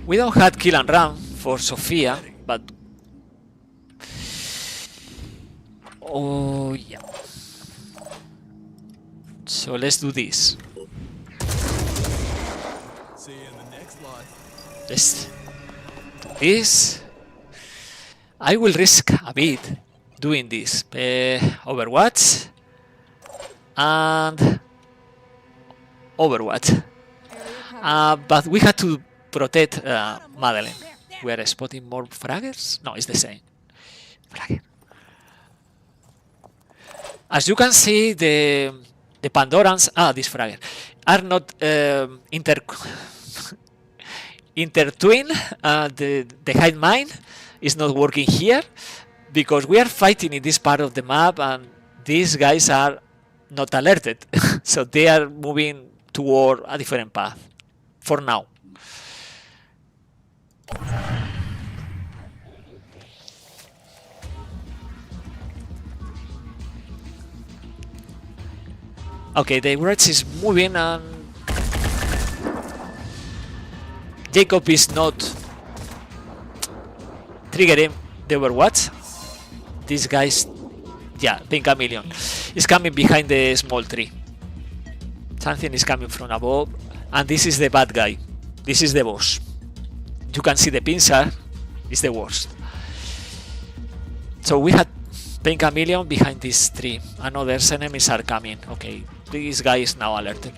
We don't have kill and run for Sophia, but oh yeah. So let's do this. See you in the next lot. Let's do this. I will risk a bit doing this. Overwatch and Overwatch. But we had to protect Madeleine. We are spotting more fraggers? No, it's the same. Fragger. As you can see, the Pandorans, this fragger, are not intertwined. The hide mine is not working here because we are fighting in this part of the map and these guys are not alerted. So they are moving toward a different path for now. Okay, the Wretch is moving and Jacob is not triggering the Overwatch. These guys, yeah, Pain Chameleon is coming behind the small tree. Something is coming from above, and this is the bad guy. This is the boss. You can see the pincer is the worst. So we had Pain Chameleon behind this tree, and other enemies are coming. Okay, this guy is now alerted.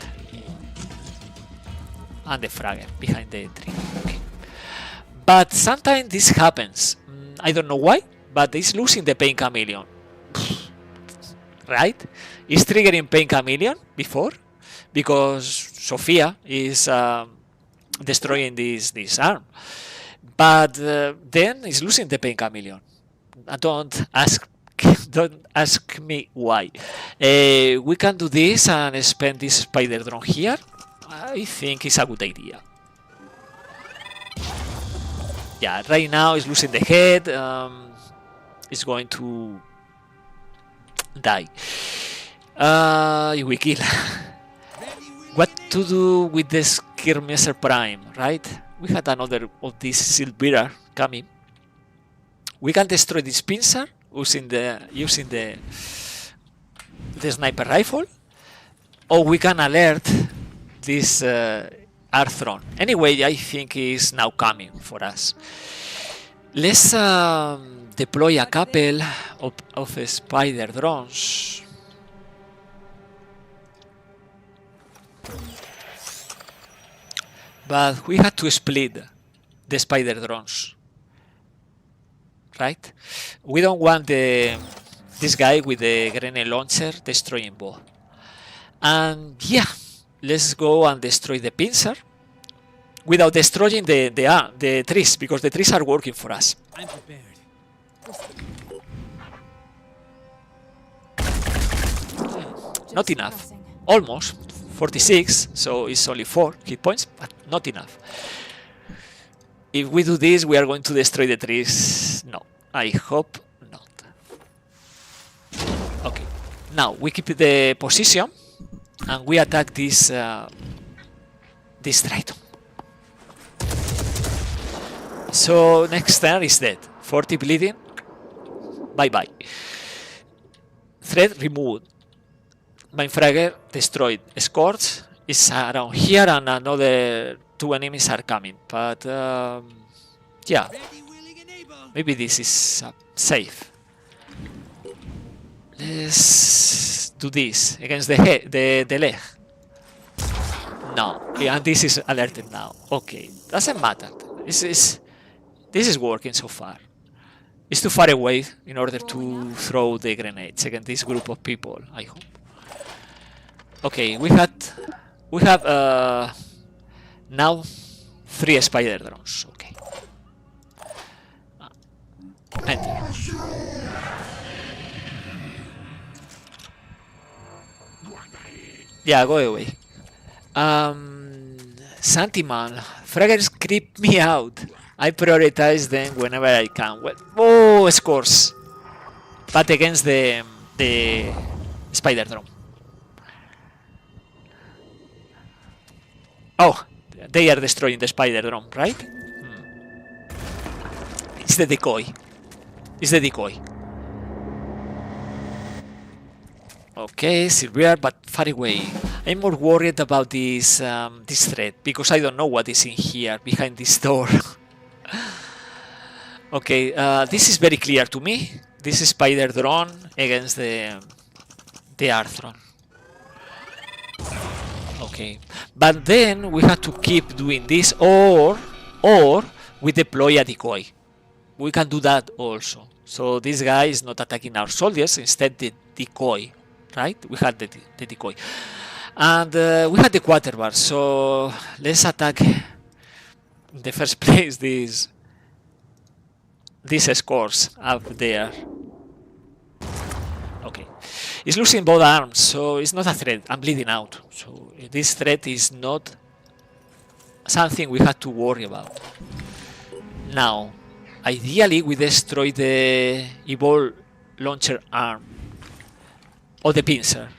And the fragger behind the tree. Okay. But sometimes this happens. I don't know why, but it's losing the Pain Chameleon. Right? It's triggering Pain Chameleon before, because Sophia is destroying this arm. But then it's losing the Pain Chameleon. Don't ask me why. We can do this and spend this spider drone here. I think it's a good idea. Yeah, right now it's losing the head. It's going to die. We kill. What to do with the Skirmisher Prime, right? We had another of these Silvira coming. We can destroy this pincer using the sniper rifle, or we can alert this Arthron. Anyway, I think he's now coming for us. Let's deploy a couple of spider drones. But we had to split the spider drones, right? We don't want this guy with the grenade launcher destroying both. And yeah, let's go and destroy the pincer without destroying the trees, because the trees are working for us. I'm prepared. Not enough. Almost. 46, so it's only 4 hit points, but not enough. If we do this, we are going to destroy the trees. No, I hope not. Okay, now we keep the position and we attack this this Triton. So next turn is dead. 40 bleeding. Bye bye. Threat removed. Mindfragger destroyed. Scorch is around here and another 2 enemies are coming. But yeah, maybe this is safe. Let's do this against the head, the leg. No, and this is alerted now. Okay, doesn't matter. This is working so far. It's too far away in order to throw the grenades against this group of people, I hope. Okay, we have now 3 spider drones. Okay. Enter. Yeah, go away. Santiman, fraggers creep me out. I prioritize them whenever I can. Well, oh, scores. But against the spider drone. Oh, they are destroying the spider drone, right? It's the decoy. It's the decoy. Okay, severe but far away. I'm more worried about this threat because I don't know what is in here behind this door. Okay, this is very clear to me. This is spider drone against the Arthron. Okay, but then we have to keep doing this, or we deploy a decoy. We can do that also. So this guy is not attacking our soldiers, instead the decoy, right? We had the decoy. And we had the quarterback, so let's attack in the first place these scores up there. Okay, it's losing both arms, so it's not a threat. I'm bleeding out, so this threat is not something we have to worry about. Now, ideally we destroy the evil launcher arm or the pincer.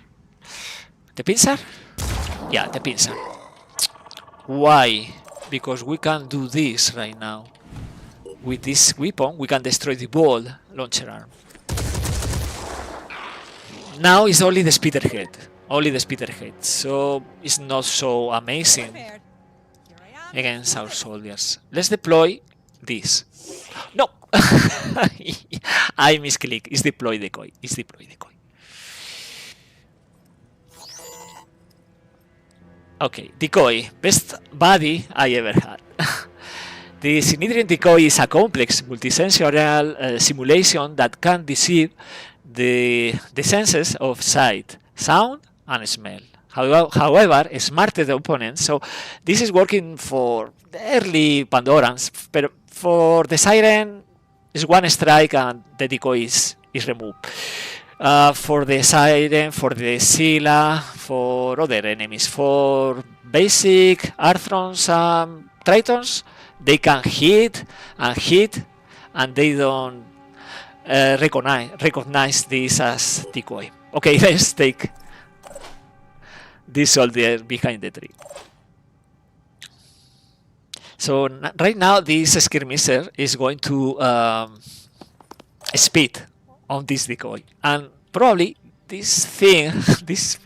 The pincer? Yeah, the pincer. Why? Because we can do this right now. With this weapon, we can destroy the ball launcher arm. Now it's only the speederhead. Only the speederhead. So it's not so amazing against our soldiers. Let's deploy this. No! I misclick. It's deploy decoy. It's deploy decoy. Okay, decoy. Best buddy I ever had. The Synedrion decoy is a complex multisensorial simulation that can deceive the senses of sight, sound, and smell. However, smarter the opponents. So this is working for the early Pandorans, but for the Siren, is one strike and the decoy is removed. For the Siren, for the Scylla, for other enemies, for basic Arthrons and Tritons, they can hit, and they don't recognize this as decoy. Okay, let's take this soldier behind the tree. So right now this skirmisher is going to speed on this decoy, and probably this thing, this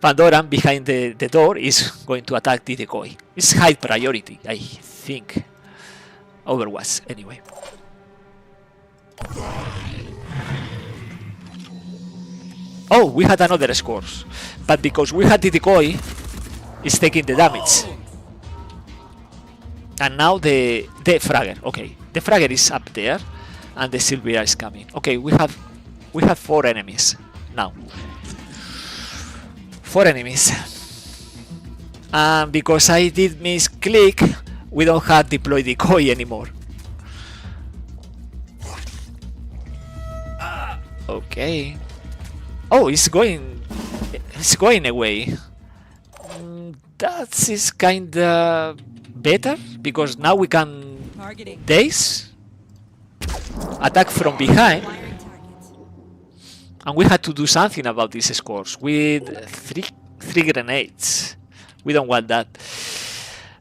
Pandoran behind the door is going to attack the decoy. It's high priority, I think. Overwatch, anyway. Oh, we had another scores, but because we had the decoy, it's taking the damage. And now the fragger. Okay, the fragger is up there, and the Sylvia is coming. Okay, we have 4 enemies now. 4 enemies. And because I did misclick, we don't have deploy decoy anymore. Okay. Oh, it's going away. That is kinda better because now we can daze, attack from behind, and we had to do something about these scores with three grenades. We don't want that.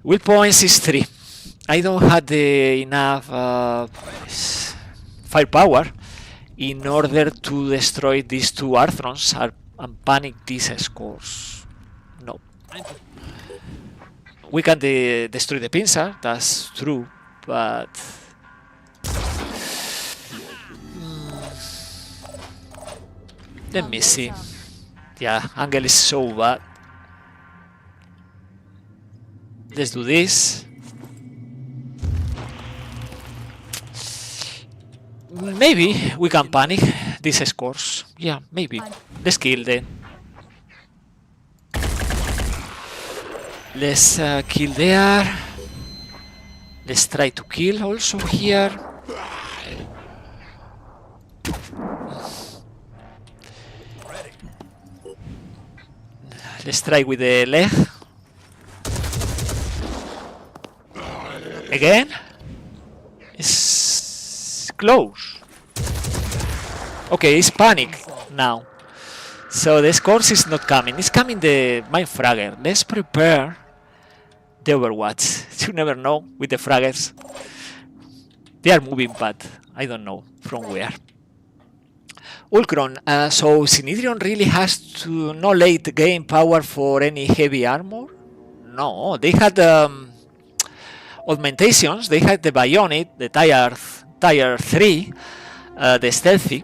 Will points is 3. I don't have the enough firepower in order to destroy these two Arthrons and panic these scores. No. We can destroy the pincer, that's true, but... Let me see. Yeah, angle is so bad. Let's do this. Maybe we can panic these scores. Yeah, maybe. Let's kill them. Let's kill there. Let's try to kill also here. Let's try with the leg. Again? It's close. Okay, it's panic now. So the scores is not coming. It's coming the mine fragger. Let's prepare the Overwatch. You never know with the fraggers. They are moving, but I don't know from where. Ulcron. So Synedrion really has to no late game power for any heavy armor? No, they had augmentations. They had the Bionic, the Tier 3, the Stealthy,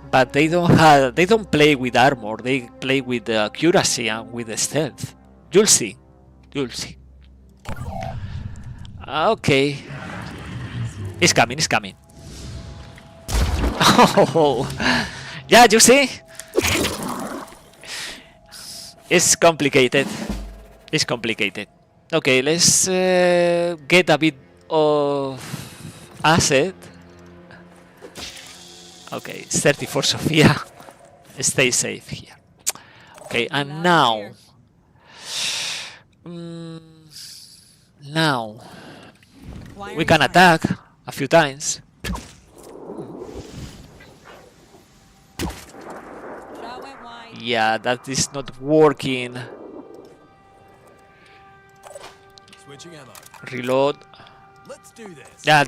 but they don't play with armor. They play with the accuracy and with the stealth. You'll see. You'll see. Okay. It's coming. It's coming. Oh, yeah, you see? It's complicated. It's complicated. Okay, let's get a bit of asset. Okay, it's 30 for Sofia. Stay safe here. Okay, and now... now... we can attack a few times. Yeah, that is not working. Switching ammo. Reload. Let's do this. Yeah,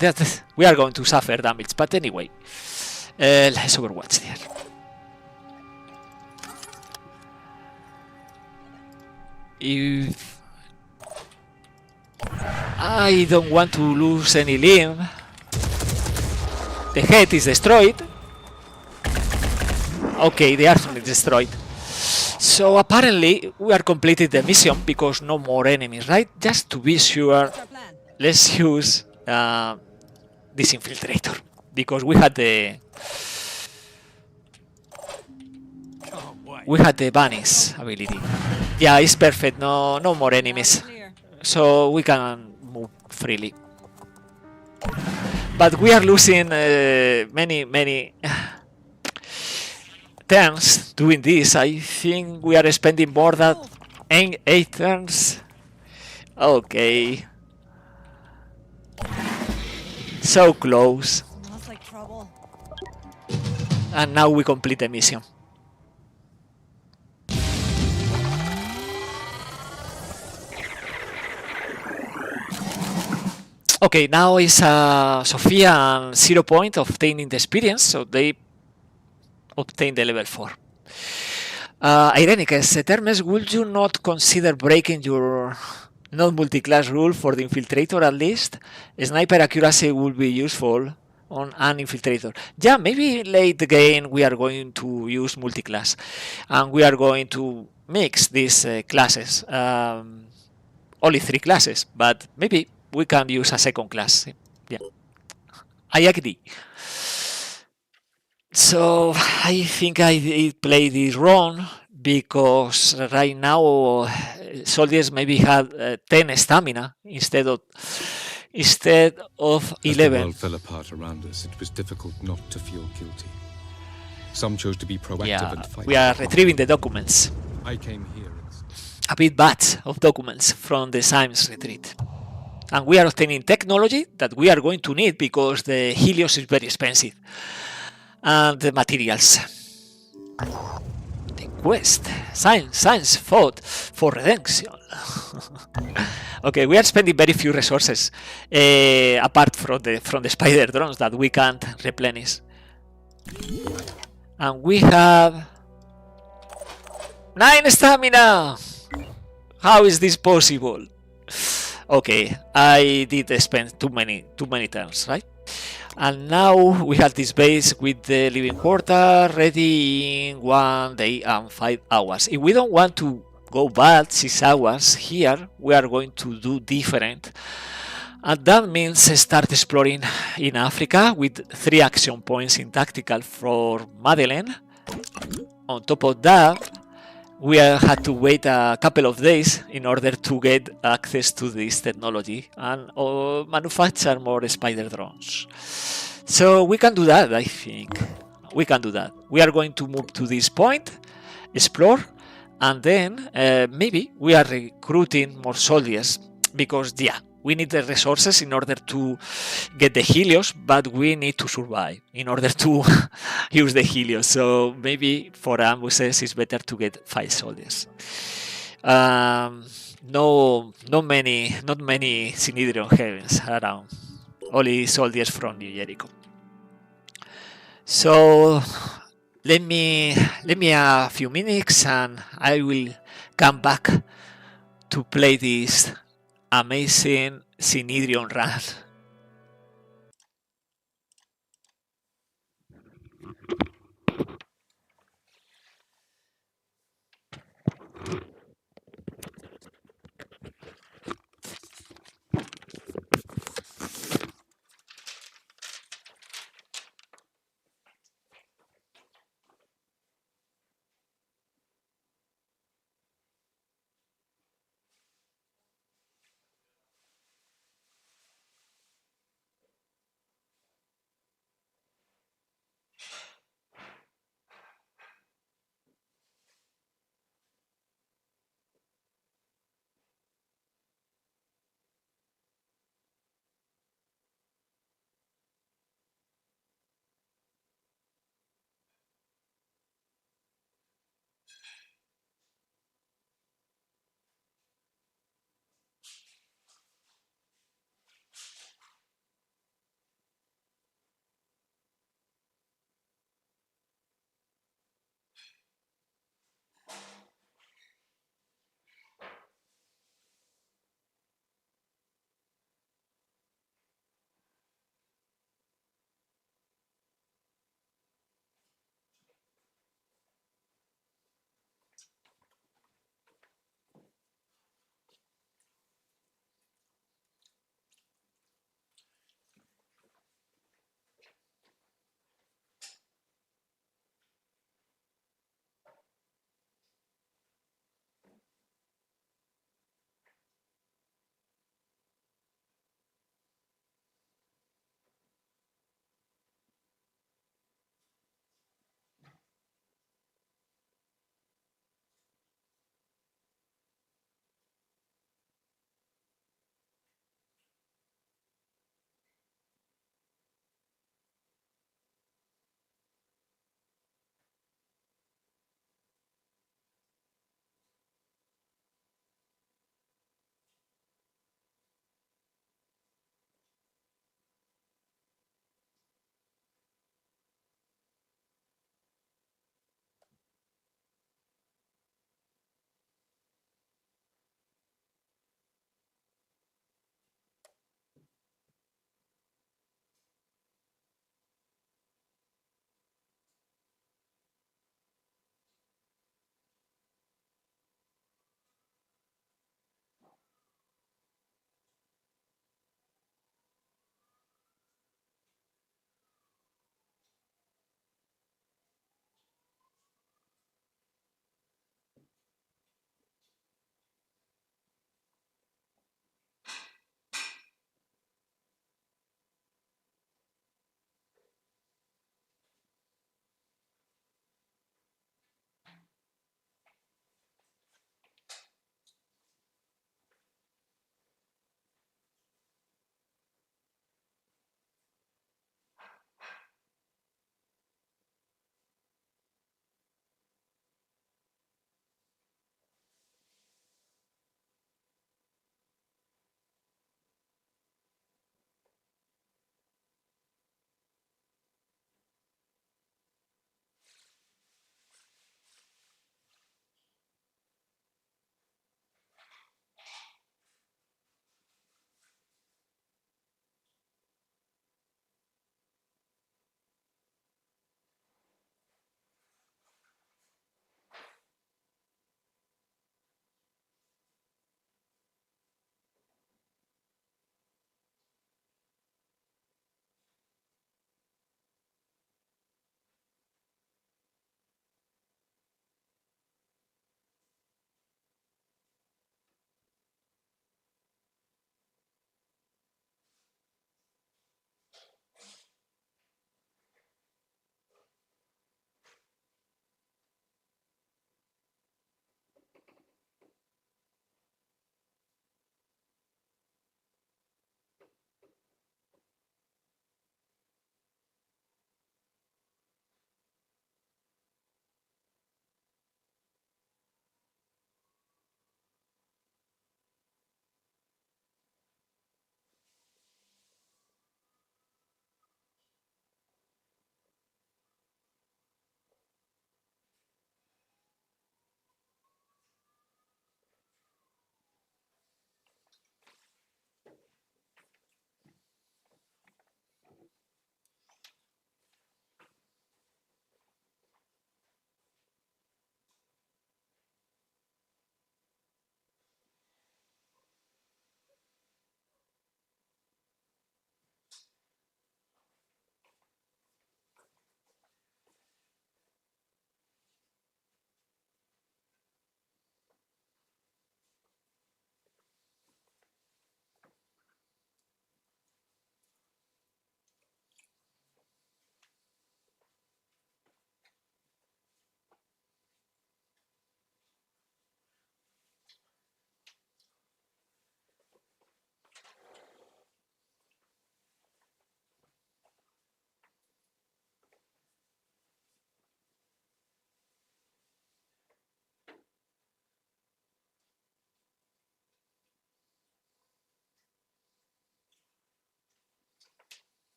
we are going to suffer damage, but anyway. Let's Overwatch there. If I don't want to lose any limb, the head is destroyed. Okay, the arsenal is destroyed. So apparently we are completing the mission because no more enemies, right? Just to be sure, let's use this infiltrator because we had the bunnies ability. Yeah, it's perfect. No more enemies, so we can move freely. But we are losing many turns doing this. I think we are spending more than 8 turns. Okay. So close. And now we complete the mission. Okay, now is Sofia and 0 point obtaining the experience, so they obtain the level 4. Irenicus, Etermes, would you not consider breaking your non-multi-class rule for the infiltrator at least? Sniper accuracy would be useful on an infiltrator. Yeah, maybe late game we are going to use multi-class and we are going to mix these classes. Only 3 classes, but maybe we can use a second class. Yeah, I agree. So I think I played this wrong because right now soldiers maybe have 10 stamina instead of 11. As the world fell apart around us, it was difficult not to feel guilty. Some chose to be proactive and fight. We are retrieving the documents. I came here. A bit bad of documents from the Symes retreat. And we are obtaining technology that we are going to need because the Helios is very expensive. And the materials. The quest. Science fought for redemption. Okay, we are spending very few resources apart from the spider drones that we can't replenish. And we have 9 stamina. How is this possible? Okay, I did spend too many turns, right? And now we have this base with the living quarter ready in 1 day and 5 hours. If we don't want to go back 6 hours here, we are going to do different. And that means start exploring in Africa with 3 action points in tactical for Madeleine. On top of that, we had to wait a couple of days in order to get access to this technology and manufacture more spider drones. So we can do that, I think. We can do that. We are going to move to this point, explore, and then maybe we are recruiting more soldiers because, yeah, we need the resources in order to get the Helios, but we need to survive in order to use the Helios. So maybe for ambushes it's better to get 5 soldiers. Not many Synedrion heavens around. Only soldiers from New Jericho. So let me a few minutes and I will come back to play this amazing Synedrion run.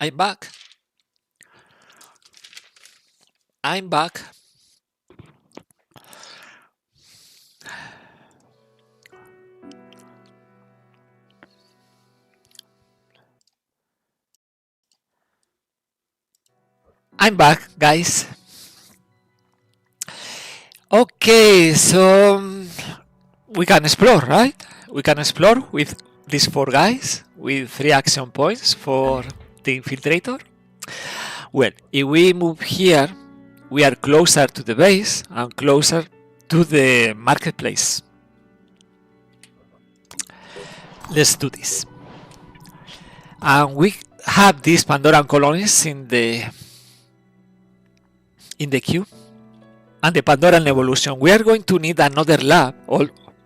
I'm back. I'm back. I'm back, guys. Okay, so we can explore, right? We can explore with these 4 guys with 3 action points for the infiltrator. Well, if we move here, we are closer to the base and closer to the marketplace. Let's do this. And we have these Pandoran colonies in the queue. And the Pandoran evolution. We are going to need another lab.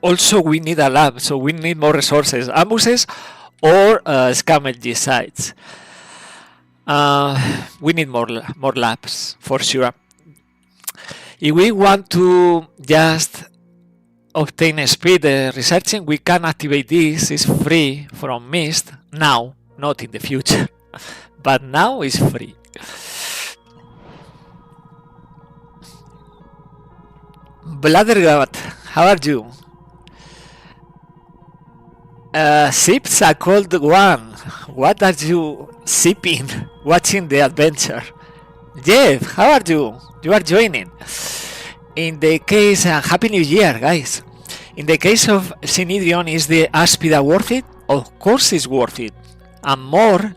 Also, we need a lab, so we need more resources, ambuses or scavenging sites. We need more labs for sure. If we want to just obtain speed researching, we can activate this. It's free from Mist now, not in the future, but now it's free. Bladdergut, how are you? Sips a cold one. What are you sipping? Watching the adventure. Jeff, how are you? You are joining. In the case, Happy New Year, guys. In the case of Synedrion, is the Aspida worth it? Of course it's worth it. And more,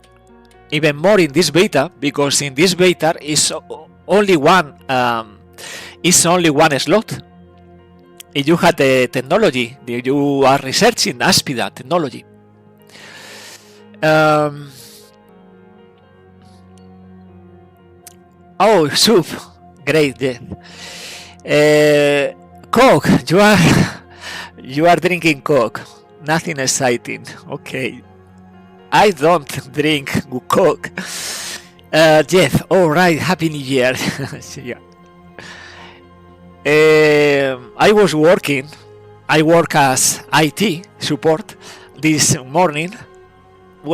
even more in this beta, because in this beta is only one slot. If you had the technology, if you are researching Aspida technology. Oh, soup. Great, yeah. Coke. You are drinking Coke. Nothing exciting. Okay. I don't drink Coke. Jeff, alright, Happy New Year. Yeah. I work as IT support this morning.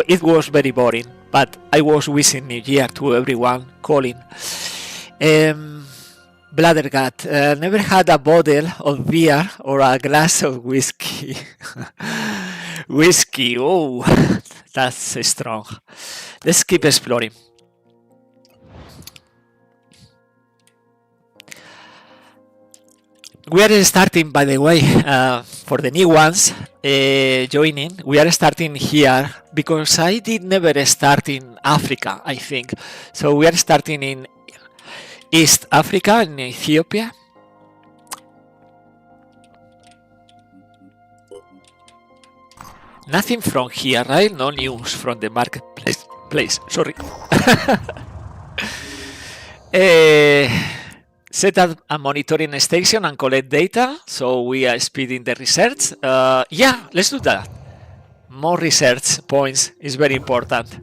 It was very boring, but I was wishing New Year to everyone calling. Bladdergut, never had a bottle of beer or a glass of whiskey. Whiskey, oh, that's strong. Let's keep exploring. We are starting, by the way, for the new ones joining, we are starting here because I did never start in Africa, I think. So we are starting in East Africa, in Ethiopia. Nothing from here, right? No news from the marketplace. Sorry. Set up a monitoring station and collect data, so we are speeding the research. Yeah, let's do that. More research points is very important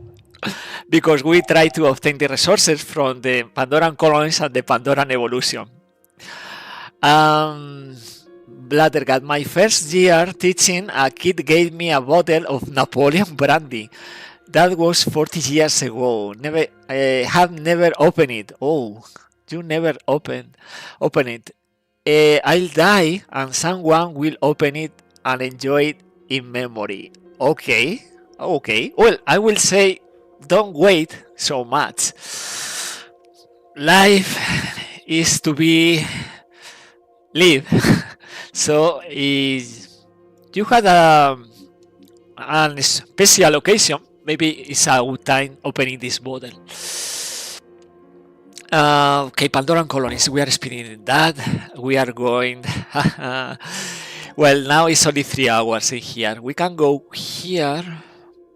because we try to obtain the resources from the Pandoran colonies and the Pandoran evolution. Bladdergut, my first year teaching, a kid gave me a bottle of Napoleon brandy. That was 40 years ago. Have never opened it. Oh. You never open it. I'll die and someone will open it and enjoy it in memory. Okay. Well, I will say don't wait so much. Life is to be lived. So if you had a special occasion, maybe it's a good time opening this bottle. Okay, Pandoran colonies, we are speeding that. We are going. Well, now it's only 3 hours in here. We can go here.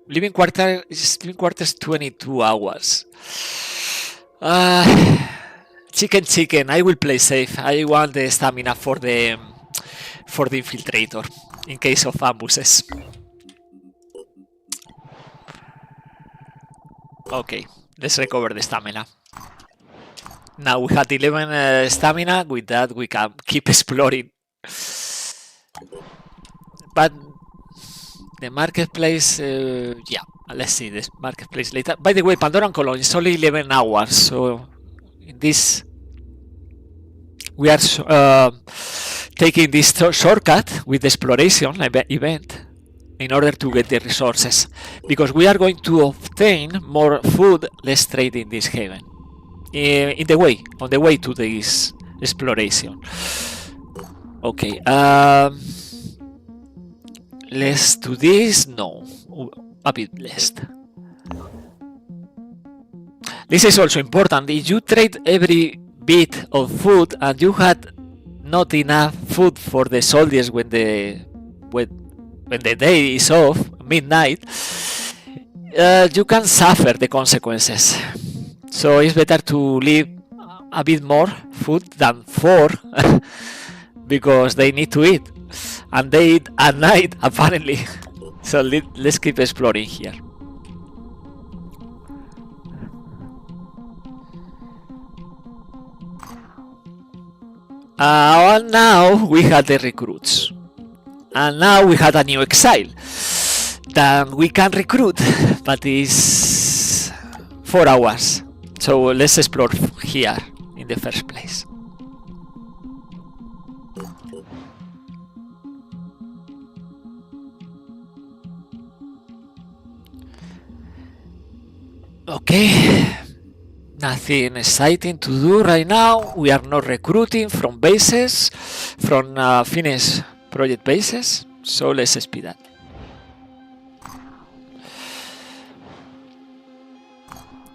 Living quarters 22 hours. Chicken. I will play safe. I want the stamina for the infiltrator in case of ambushes. Okay, let's recover the stamina. Now we had 11 stamina. With that, we can keep exploring. But The marketplace, yeah, let's see this marketplace later. By the way, Pandoran Colony is only 11 hours, so in this we are taking this shortcut with the exploration event in order to get the resources, because we are going to obtain more food. Let's trade in this haven on the way to this exploration. Okay, let's do this. No, a bit less. This is also important. If you trade every bit of food and you had not enough food for the soldiers when the day is off, midnight, you can suffer the consequences. So it's better to leave a bit more food than 4 because they need to eat, and they eat at night apparently. So let's keep exploring here. Now we had the recruits, and now we had a new exile that we can recruit, but it's 4 hours. So let's explore here in the first place. Okay, nothing exciting to do right now. We are not recruiting from bases, from Finnish project bases, so let's speed up.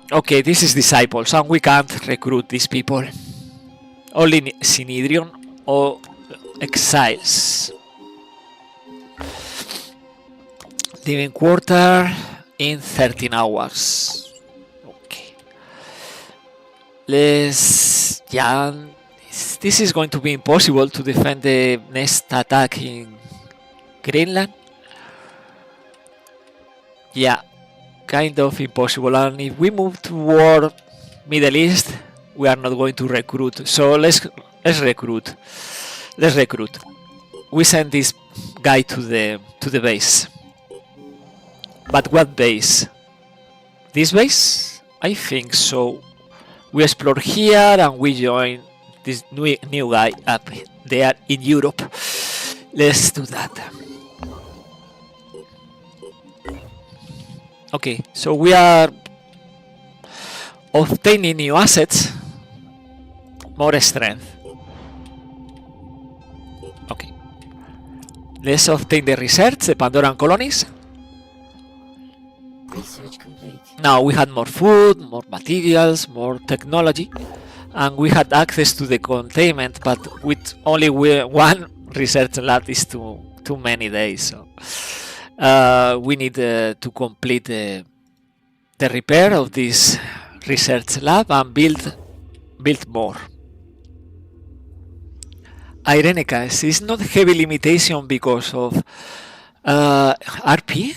Okay, this is disciples, and we can't recruit these people. Only Synedrion or exiles. Living quarter in 13 hours. This is going to be impossible to defend the next attack in Greenland. Yeah, kind of impossible. And if we move toward Middle East, we are not going to recruit. So let's recruit. Let's recruit. We send this guy to the base. But what base? This base? I think so. We explore here and we join this new guy up there in Europe. Let's do that. Okay, so we are obtaining new assets, more strength. Okay, let's obtain the research, the Pandoran colonies. Research complete. Now we had more food, more materials, more technology, and we had access to the containment, but with only one research lab is too many days. So we need to complete the repair of this research lab and build more. Irenicus is not heavy limitation because of RP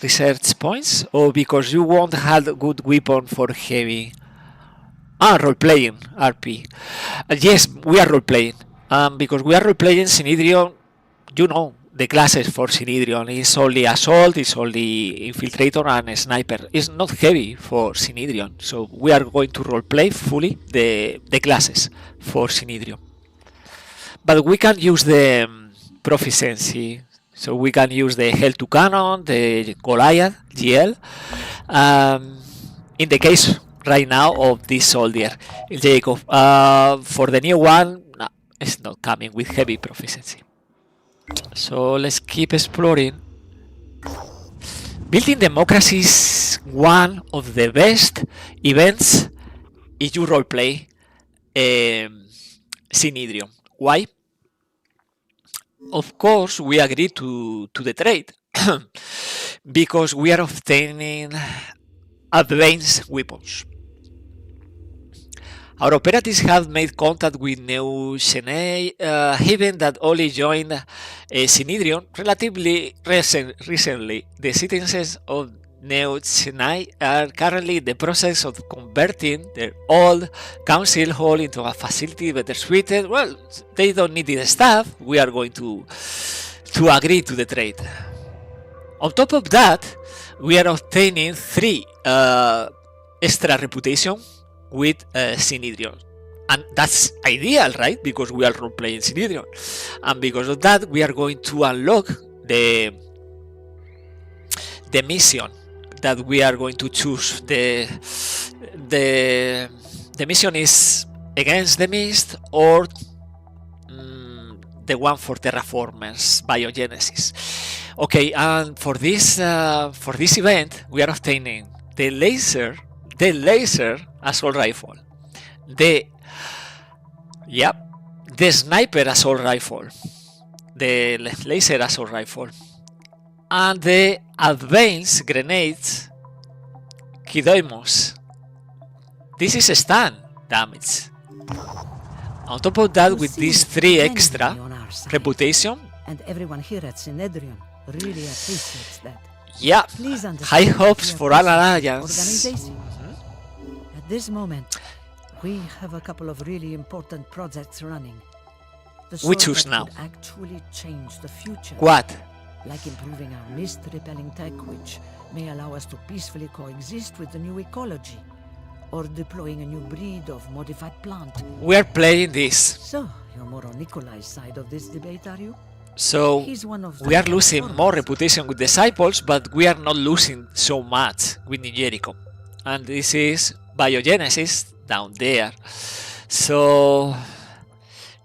research points, or because you won't have a good weapon for heavy role-playing RP. Yes, we are role-playing, because we are role-playing Synedrion. You know the classes for Synedrion is only assault, is only infiltrator and sniper. It's not heavy for Synedrion, so we are going to role-play fully the classes for Synedrion. But we can use the proficiency. So we can use the Hell to Cannon, the Goliath, GL. In the case right now of this soldier, Jacob. For the new one, no, it's not coming with heavy proficiency. So let's keep exploring. Building democracy is one of the best events if you roleplay Synedrion. Why? Of course, we agree to the trade because we are obtaining advanced weapons. Our operatives have made contact with New Chennai, haven that only joined Synedrion relatively recently. The citizens of New Chennai are currently in the process of converting their old council hall into a facility better suited. Well, they don't need the staff. We are going to agree to the trade. On top of that, we are obtaining 3 extra reputation with Synedrion. And that's ideal, right? Because we are role-playing Synedrion. And because of that, we are going to unlock the mission that we are going to choose. The mission is Against the Mist or the one for Terraformers, Biogenesis. Okay, and for this event, we are obtaining the laser assault rifle, the sniper assault rifle, the laser assault rifle, and the advanced grenades Kidoimos. This is stun damage. On top of that, with these 3 extra reputation, and everyone here at Synedrion really appreciates that. Yeah, Please understand high hopes for an alliance. Organization. At this moment, we have a couple of really important projects running. The We sort choose that now. could actually change the future. What? Like improving our mist-repelling tech, which may allow us to peacefully coexist with the new ecology, or deploying a new breed of modified plant. We are playing this. So, you're more on Nikolai's side of this debate, are you? So He's one of we are losing more reputation with disciples, but we are not losing so much with New Jericho. And this is Biogenesis down there. So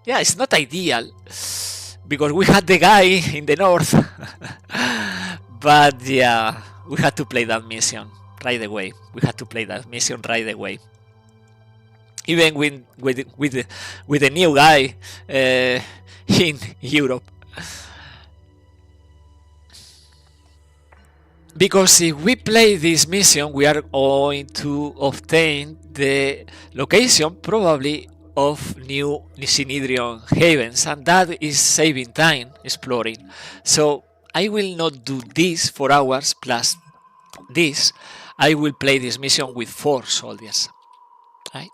yeah, it's not ideal because we had the guy in the north. But yeah, we had to play that mission right away. We had to play that mission right away. Even with the new guy in Europe. Because if we play this mission, we are going to obtain the location probably of new Synedrion havens, and that is saving time exploring. So I will not do this 4 hours plus this. I will play this mission with 4 soldiers. Right?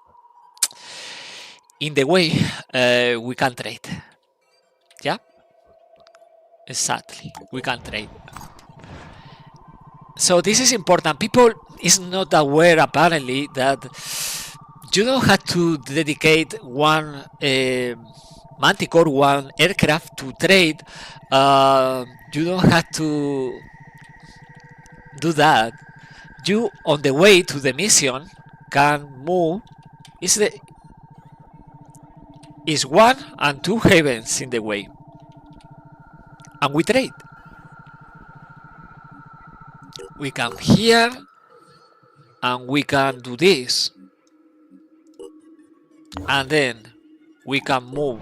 In the way we can trade. Yeah? Exactly. We can trade. So this is important. People is not aware apparently that you don't have to dedicate one Manticore, one aircraft to trade. You don't have to do that. You on the way to the mission can move. Is 1 and 2 havens in the way, and we trade. We come here and we can do this, and then we can move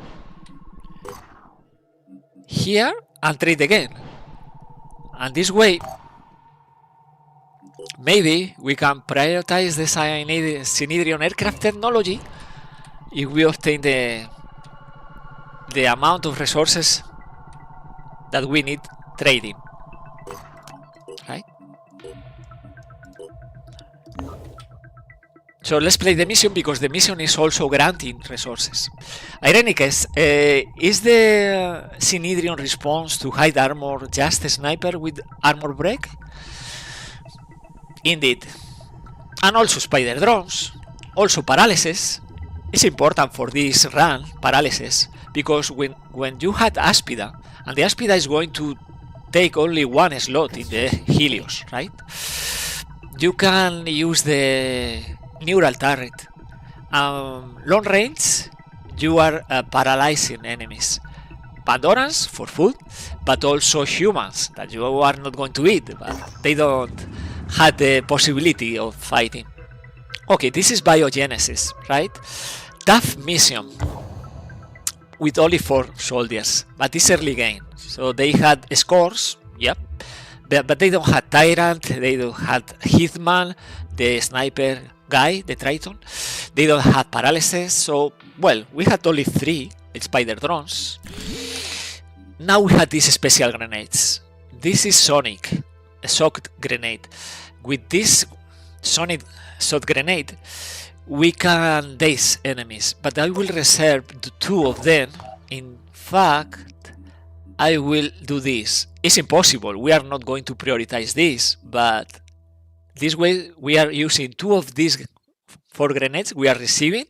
here and trade again, and this way maybe we can prioritize the Synedrion aircraft technology if we obtain the amount of resources that we need trading, right? So let's play the mission because the mission is also granting resources. Irenicus, is the Synedrion response to hide armor just a sniper with armor break? Indeed. And also spider drones, also paralysis. It's important for this run, paralysis, because when you had Aspida, and the Aspida is going to take only 1 slot in the Helios, right? You can use the neural turret. Long range, you are paralyzing enemies. Pandorans for food, but also humans that you are not going to eat, but they don't have the possibility of fighting. Okay, this is Biogenesis, right? Tough mission with only 4 soldiers, but it's early game, so they had scores, yep, but they don't have Tyrant, they don't have Hitman, the sniper guy, the Triton, they don't have paralysis, so, well, we had only 3 spider drones. Now we had these special grenades. This is Sonic, a shock grenade. With this Sonic shock grenade, we can daze enemies, but I will reserve the 2 of them. In fact, I will do this. It's impossible. We are not going to prioritize this, but this way we are using 2 of these 4 grenades we are receiving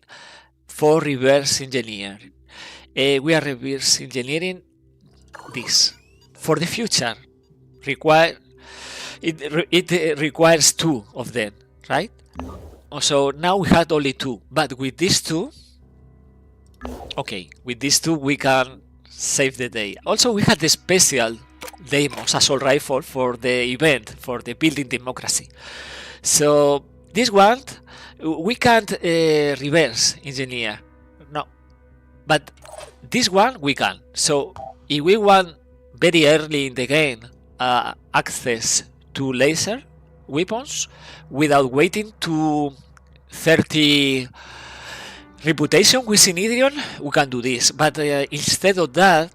for reverse engineering. We are reverse engineering this for the future. It requires 2 of them, right? So now we had only 2, but with these 2, okay, with these 2 we can save the day. Also, we had the special Deimos assault rifle for the event, for the building democracy. So this one we can't reverse engineer, no, but this one we can. So if we want very early in the game access to laser weapons without waiting to 30 reputation with Synedrion, we can do this. But instead of that,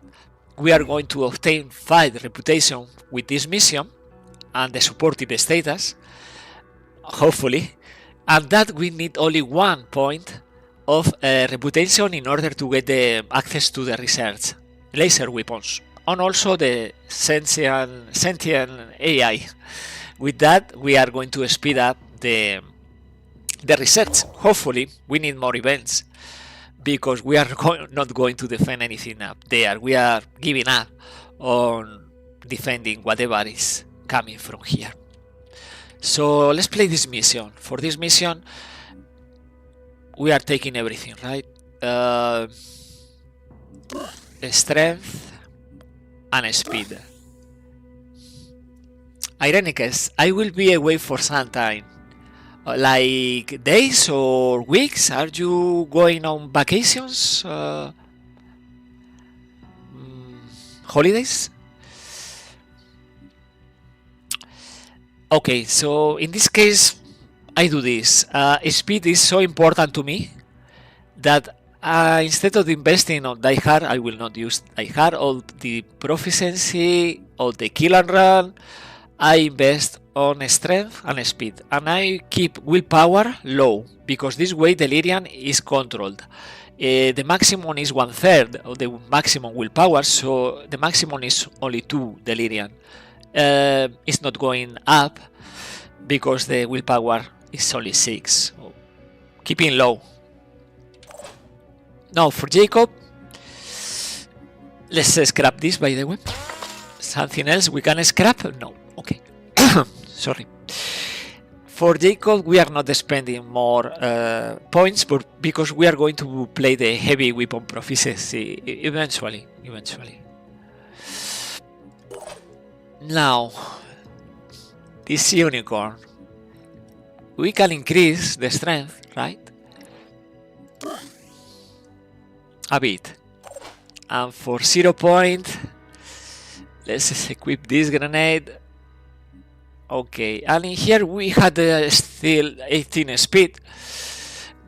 we are going to obtain 5 reputation with this mission and the supportive status, hopefully, and that we need only 1 point of reputation in order to get the access to the research laser weapons and also the sentient AI. With that, we are going to speed up the research. Hopefully, we need more events because we are not going to defend anything up there. We are giving up on defending whatever is coming from here. So let's play this mission. For this mission, we are taking everything, right? Strength and speed. Irenicus, I will be away for some time. Like days or weeks? Are you going on vacations? Holidays? Okay, so in this case, I do this. Speed is so important to me that instead of investing on Die Hard, I will not use Die Hard or the proficiency or the kill and run. I invest on strength and speed, and I keep willpower low because this way Delirium is controlled. The maximum is 1/3 of the maximum willpower, so the maximum is only 2 Delirium. It's not going up because the willpower is only 6. So keeping low. Now for Jacob, let's scrap this, by the way. Something else we can scrap? No. Okay. Sorry. For Jacob, we are not spending more points, but because we are going to play the heavy weapon proficiency eventually. Now, this unicorn, we can increase the strength, right? A bit. And for 0 point, let's equip this grenade. Okay, and in here we had still 18 speed.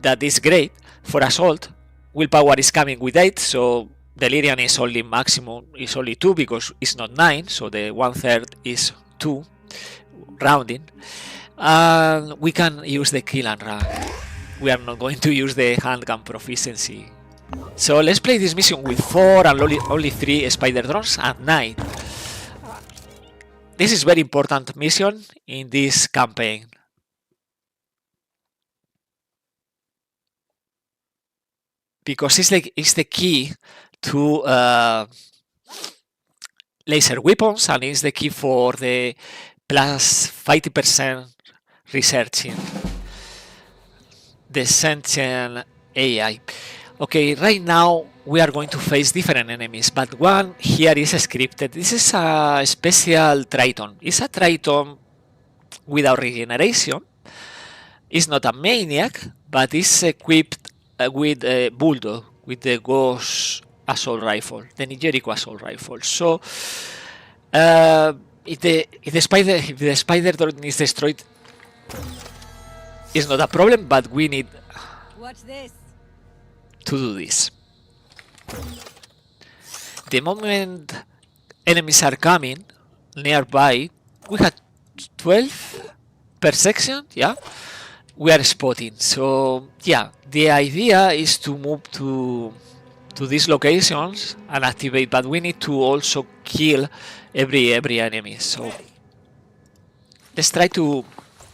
That is great for assault. Willpower is coming with 8, so Delirium is only maximum is only 2 because it's not 9, so the 1/3 is 2, rounding. And we can use the kill and run. We are not going to use the handgun proficiency. So let's play this mission with 4 and only 3 spider drones at night. This is very important mission in this campaign. Because it's the key to laser weapons, and it's the key for the plus 50% researching the sentient AI. Okay, right now we are going to face different enemies, but one here is scripted. This is a special Triton. It's a Triton without regeneration. It's not a maniac, but it's equipped with a Bulldog, with the Ghost assault rifle, the Nigerico assault rifle. So if the spider drone is destroyed, it's not a problem, but we need Watch this. to do this. The moment enemies are coming nearby, we had 12 per section, yeah, we are spotting. So yeah, the idea is to move to to these locations and activate, but we need to also kill every enemy. So let's try to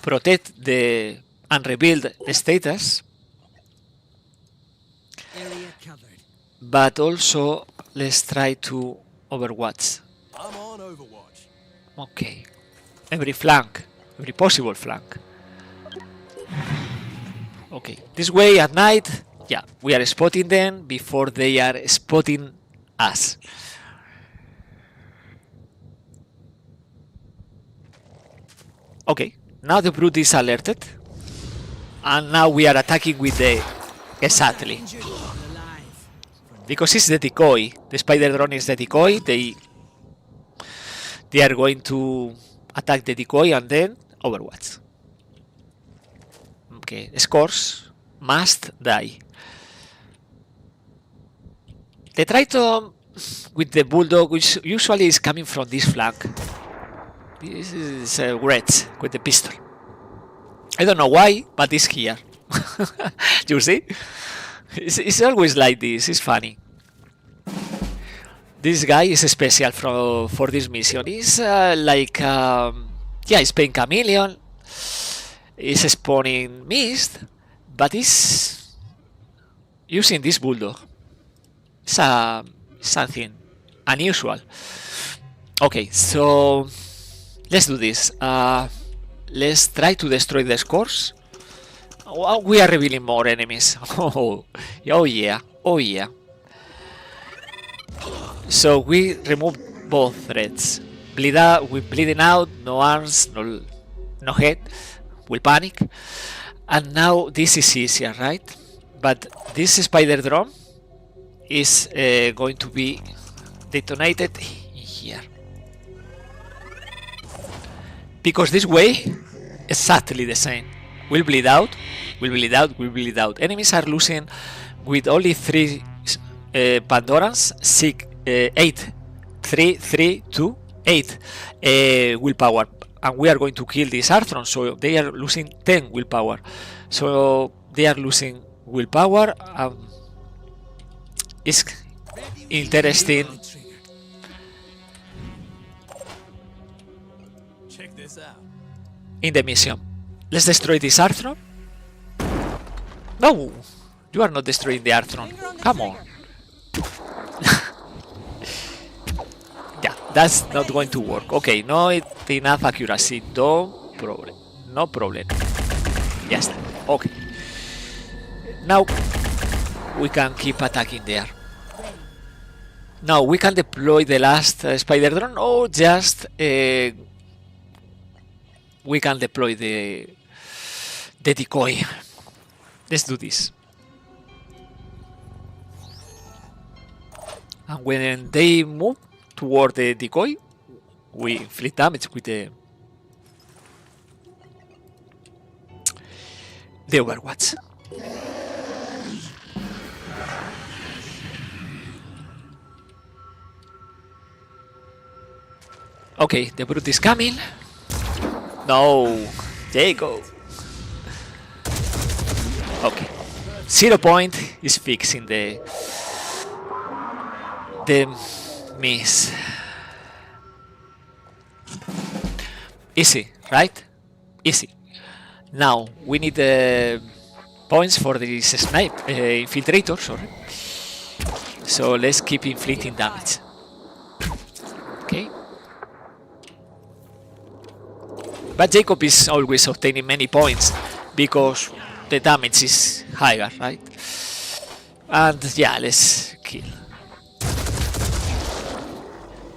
protect the and rebuild the status, but also let's try to overwatch. I'm on Overwatch. Okay, every flank, every possible flank. Okay, this way at night, yeah, we are spotting them before they are spotting us. Okay, now the brute is alerted, and now we are attacking with the exactly because it's the decoy. The spider drone is the decoy. They are going to attack the decoy and then overwatch. Okay, scores must die. The Triton with the bulldog, which usually is coming from this flank. This is Red with the pistol. I don't know why, but it's here. You see? It's always like this. It's funny. This guy is special for this mission. He's like, yeah, he's playing chameleon. He's spawning mist, but he's using this bulldog. It's something unusual. Okay, so let's do this. Let's try to destroy the scores. Oh, we are revealing more enemies. Oh yeah, oh yeah. So we remove both threats. With bleeding out, no arms, no head, will panic. And now this is easier, right? But this spider drone is going to be detonated here. Because this way, exactly the same. Will bleed out, will bleed out, will bleed out. Enemies are losing with only 3 Pandorans, 8, 3, 3, 2, 8 willpower. And we are going to kill this Arthron, so they are losing 10 willpower. So they are losing willpower. It's interesting. Check this out. In the mission. Let's destroy this Arthron. No! You are not destroying the Arthron. Come on. Yeah, that's not going to work. Okay, no enough accuracy. No problem. No problem. Yes. Okay. Now we can keep attacking there. Now we can deploy the last spider drone, or just we can deploy the decoy. Let's do this. And when they move toward the decoy, we inflict damage with the Overwatch. Okay, the brute is coming. No, Jacob. Okay, 0 point is fixing the miss. Easy, right? Easy. Now we need points for this snipe infiltrator. Sorry. So let's keep inflicting damage. Okay. But Jacob is always obtaining many points because the damage is higher, right? And yeah, let's kill.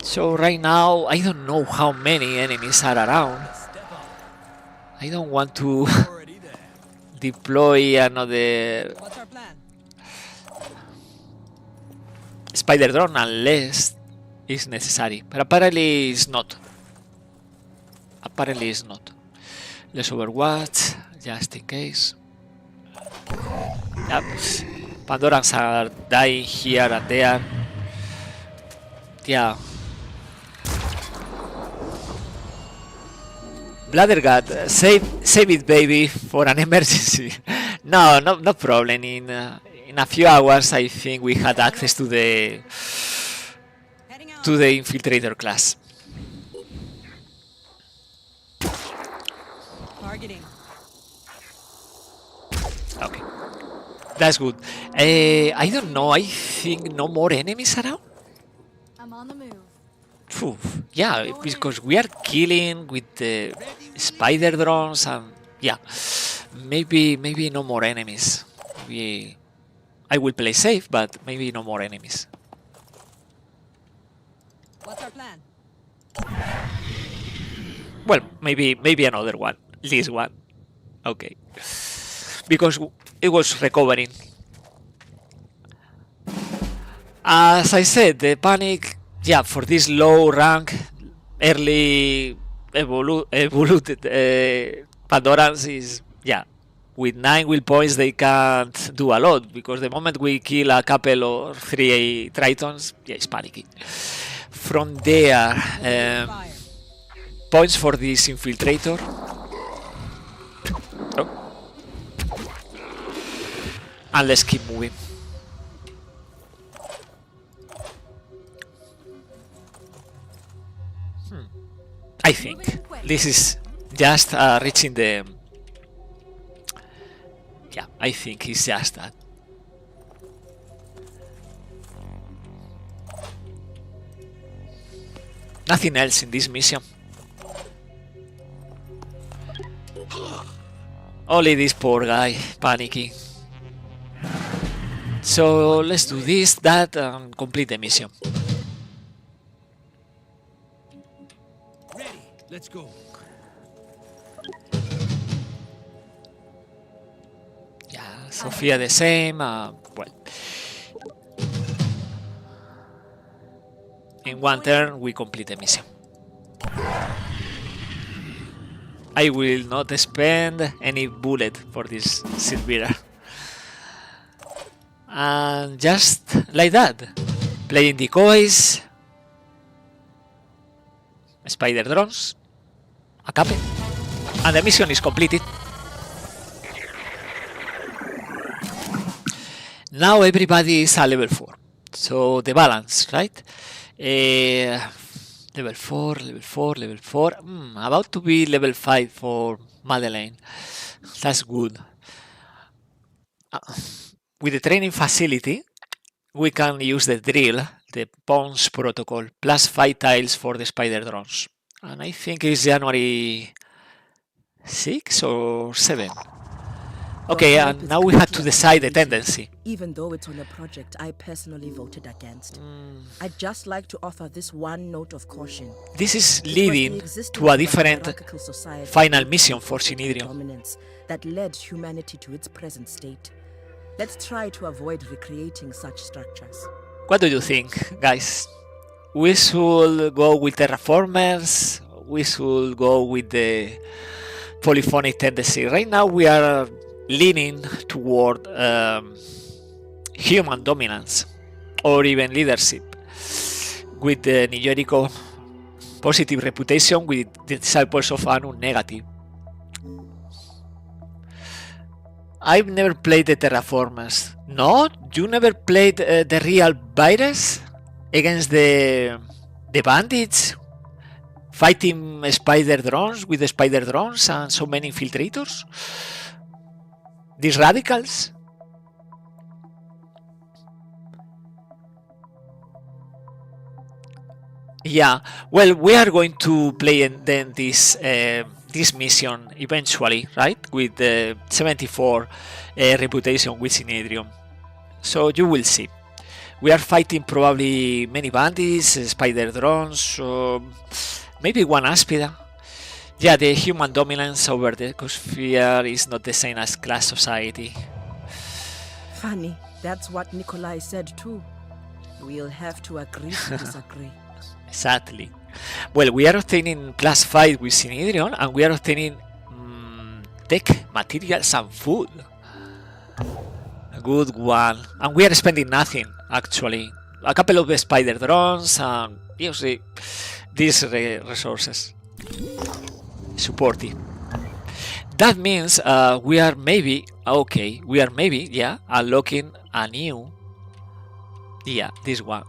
So right now, I don't know how many enemies are around. I don't want to deploy another spider drone unless it's necessary. But apparently it's not. Apparently it's not. Let's overwatch, just in case. Yep. Pandorans are dying here and there. Yeah. Bladder God, save it, baby, for an emergency. No, no problem. In a few hours, I think we had access to the infiltrator class. Targeting. Okay, that's good. I don't know. I think no more enemies around. I'm on the move. Phew. Yeah, because we are killing with the spider drones and yeah, maybe no more enemies. I will play safe, but maybe no more enemies. What's our plan? Well, maybe another one, this one. Okay, because it was recovering. As I said, the panic, yeah, for this low rank, early evoluted Pandorans is, yeah, with 9 will points they can't do a lot, because the moment we kill a couple or 3 Tritons, yeah, it's panicking. From there, points for this infiltrator. Oh. And let's keep moving. I think this is just reaching the... Yeah, I think it's just that. Nothing else in this mission. Only this poor guy panicking. So let's do this, that, and complete the mission. Let's go. Yeah, Sophia the same. Well, in one turn we complete the mission. I will not spend any bullet for this Synedrion. And just like that, playing decoys, spider drones, a couple, and the mission is completed. Now everybody is at level 4, so the balance, right? Level 4, level 4, level 4, about to be level 5 for Madeleine. That's good. With the training facility, we can use the drill, the Pons protocol, plus 5 tiles for the spider drones. And I think it's January 6 or 7. Okay, and now we have to decide the tendency. Even though it's on a project I personally voted against. I'd just like to offer this one note of caution. This is leading to a different final mission for Synedrion that led humanity to its present state. Let's try to avoid recreating such structures. What do you think, guys? We should go with terraformers? We should go with the polyphonic tendency? Right now we are leaning toward human dominance or even leadership, with the Nigerico positive reputation, with the disciples of Anu negative. I've never played the terraformers. No? You never played the real virus against the bandits? Fighting spider drones with the spider drones and so many infiltrators? These radicals? Yeah, well, we are going to play then this mission eventually, right? With the 74 reputation with Synedrion. So you will see. We are fighting probably many bandits, spider drones, maybe one aspida. Yeah, the human dominance over the ecosphere is not the same as class society. Funny, that's what Nikolai said too. We'll have to agree to disagree. Exactly. Well, we are obtaining +5 with Synedrion, and we are obtaining tech, materials, and food. A good one. And we are spending nothing, actually. A couple of spider drones, and you see, these resources. Supportive. That means we are maybe unlocking a new, this one,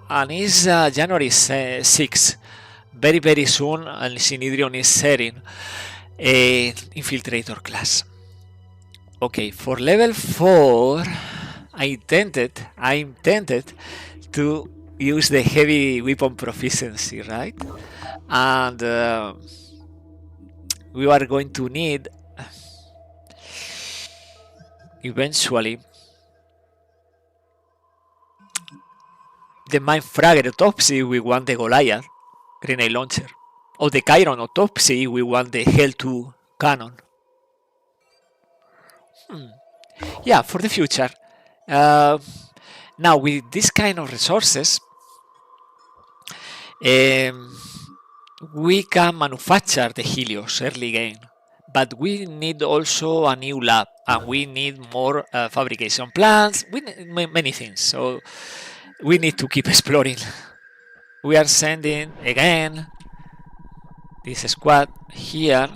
and it's January 6. Very soon, and Synedrion is setting an infiltrator class. Okay, for level 4, I intended to use the heavy weapon proficiency, right? And we are going to need eventually the Mind Fragger Autopsy. We want the Goliath grenade launcher, or the Chiron Autopsy. We want the Hell 2 cannon. Yeah, for the future. Now with this kind of resources, we can manufacture the Helios early game, but we need also a new lab, and we need more fabrication plants. We need many things, so we need to keep exploring. We are sending again this squad here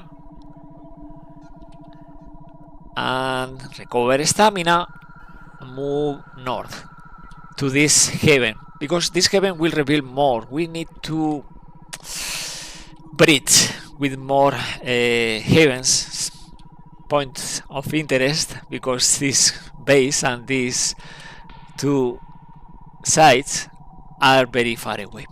and recover stamina, move north to this heaven, because this heaven will reveal more. We need to bridge with more heavens, points of interest, because this base and these two sites are very far away.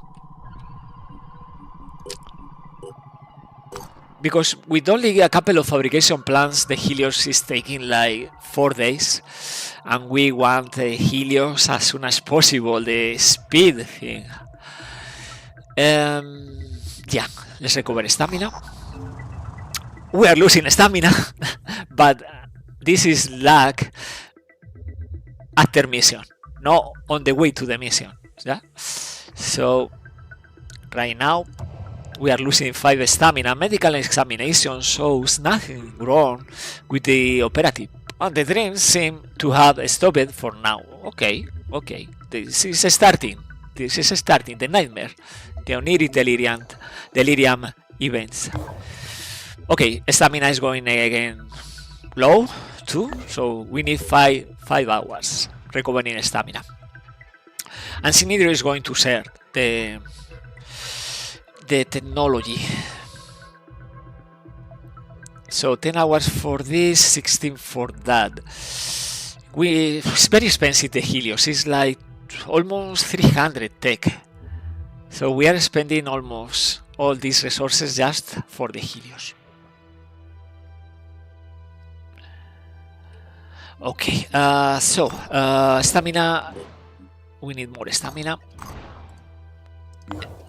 Because with only a couple of fabrication plants, the Helios is taking like 4 days, and we want the Helios as soon as possible, the speed thing. Yeah, let's recover stamina. We are losing stamina, but this is lag after mission, not on the way to the mission. Yeah. So right now we are losing 5 stamina. Medical examination shows nothing wrong with the operative, and the dreams seem to have stopped for now. Okay. This is starting. The nightmare, the oniric delirium events. Okay, stamina is going again low too, so we need 5 hours recovering stamina. And Synedrion is going to share the technology. So 10 hours for this, 16 for that. It's very expensive, the Helios. It's like almost 300 tech. So we are spending almost all these resources just for the Helios. Okay, stamina. We need more stamina.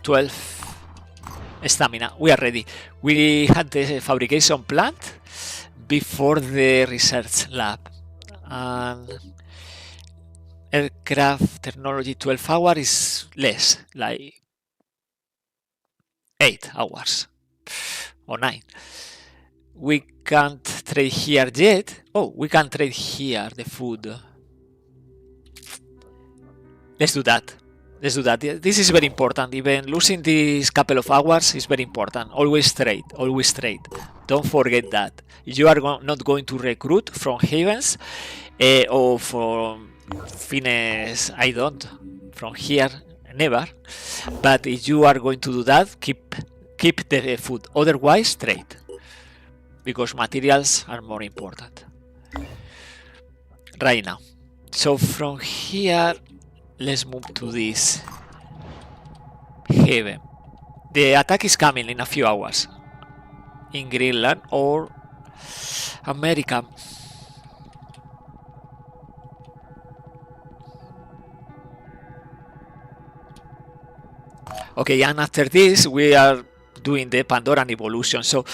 12 stamina. We are ready. We had the fabrication plant before the research lab. And aircraft technology 12 hours is less, like 8 hours or 9. We can't trade here yet. Oh, we can trade here the food. Let's do that. This is very important. Even losing these couple of hours is very important. Always trade. Don't forget that. You are not going to recruit from Havens or from Fines. I don't. From here, never. But if you are going to do that, keep the food. Otherwise, trade, because materials are more important right now. So from here, let's move to this heaven. The attack is coming in a few hours in Greenland or America. Okay, and after this we are doing the Pandoran evolution. So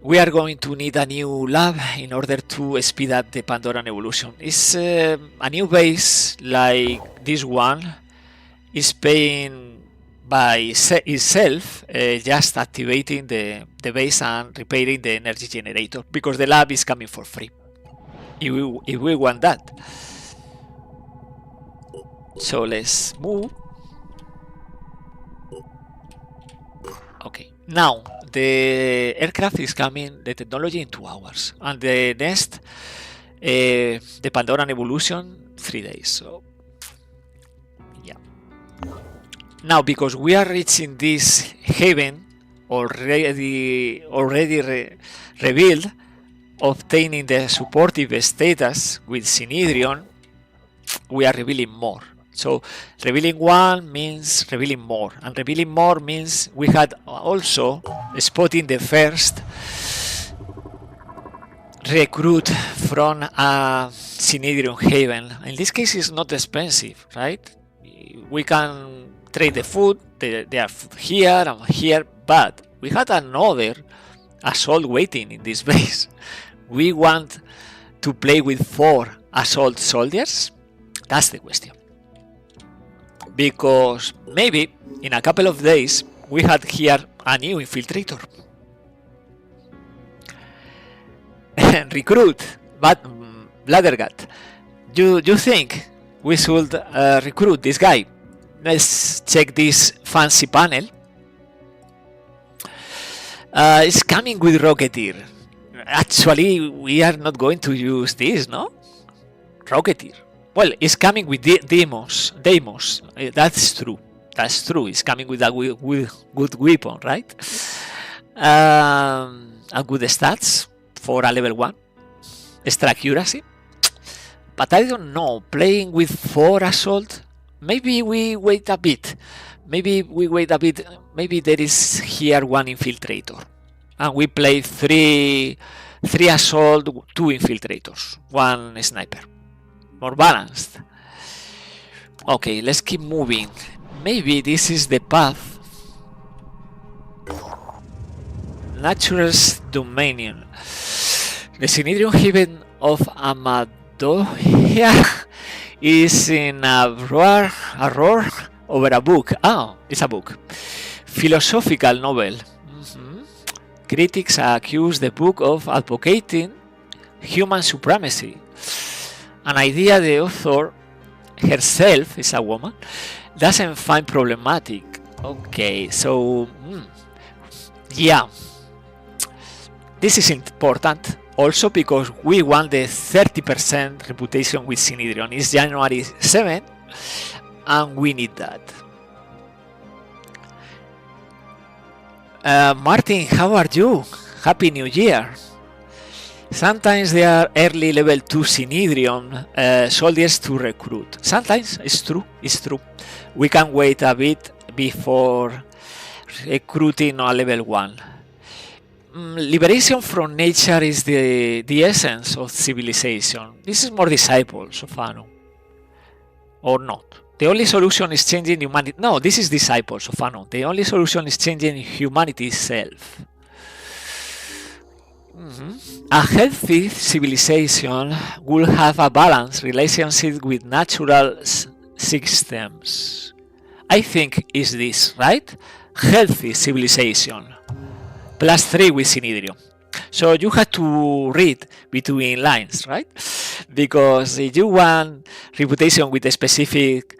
we are going to need a new lab in order to speed up the Pandoran evolution. It's a new base like this one is paying by itself, just activating the base and repairing the energy generator, because the lab is coming for free if we want that. So let's move. Okay, now the aircraft is coming, the technology in 2 hours, and the next, the Pandoran evolution, 3 days. So, yeah. Now, because we are reaching this haven already revealed, obtaining the supportive status with Synedrion, we are revealing more. So revealing 1 means revealing more, and revealing more means we had also spotting the first recruit from a Synedrion haven. In this case, it's not expensive, right? We can trade the food, they are here and here, but we had another assault waiting in this base. We want to play with 4 assault soldiers? That's the question. Because maybe in a couple of days we had here a new infiltrator. Recruit, but Bladdergut, you think we should recruit this guy? Let's check this fancy panel. It's coming with Rocketeer. Actually, we are not going to use this, no? Rocketeer. Well, it's coming with Deimos. That's true. That's true. It's coming with a good weapon, right? And good stats for a level 1. Extra accuracy. But I don't know. Playing with 4 assault. Maybe we wait a bit. Maybe there is here 1 infiltrator. And we play 3 assault, 2 infiltrators, 1 sniper. More balanced. Okay, let's keep moving. Maybe this is the path. Natural's Dominion. The Synedrion haven of Amadoia is in a roar over a book. Oh, it's a book. Philosophical novel. Critics accuse the book of advocating human supremacy. An idea the author herself, is a woman, doesn't find problematic. Okay, so yeah, this is important also because we want the 30% reputation with Synedrion. It's January 7 and we need that. Martin, how are you? Happy New Year. Sometimes there are early level 2 Synedrion soldiers to recruit. Sometimes it's true. We can wait a bit before recruiting a level 1. Liberation from nature is the essence of civilization. This is more disciples of Anu. Or not. The only solution is changing humanity. No, this is disciples of Anu. The only solution is changing humanity itself. A healthy civilization will have a balanced relationship with natural systems. I think is this, right? Healthy civilization. +3 with Synedrion. So you have to read between lines, right? Because if you want reputation with a specific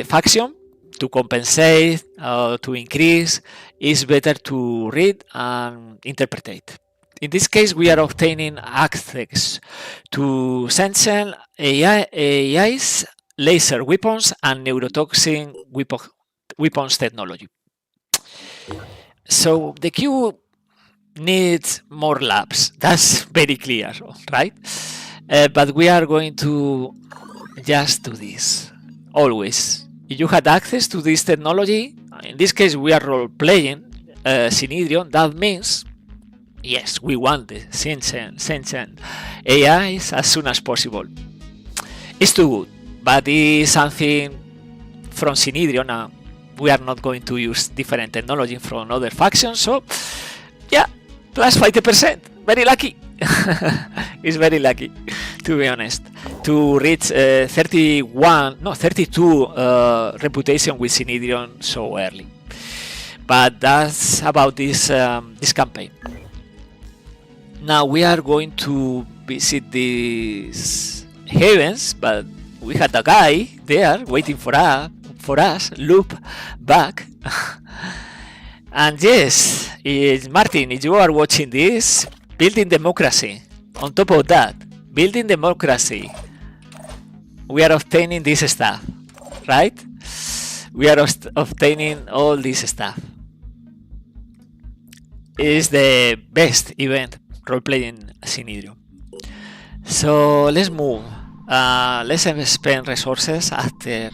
faction to compensate or to increase, it's better to read and interpret. In this case, we are obtaining access to sentient AIs, laser weapons, and neurotoxin weapons technology. So the queue needs more labs. That's very clear, right? But we are going to just do this. Always. If you had access to this technology, in this case we are role-playing Synedrion, that means yes, we want the sentient AIs as soon as possible. It's too good, but it's something from Synedrion. We are not going to use different technology from other factions, so yeah, +50%. Very lucky. It's very lucky, to be honest, to reach 32 reputation with Synedrion so early. But that's about this campaign. Now we are going to visit these havens, but we had a guy there waiting for us, loop back. And yes, Martin, if you are watching this, building democracy. On top of that, building democracy, we are obtaining this stuff, right? We are obtaining all this stuff. It is the best event role-playing Synedrion. So let's move. Let's spend resources after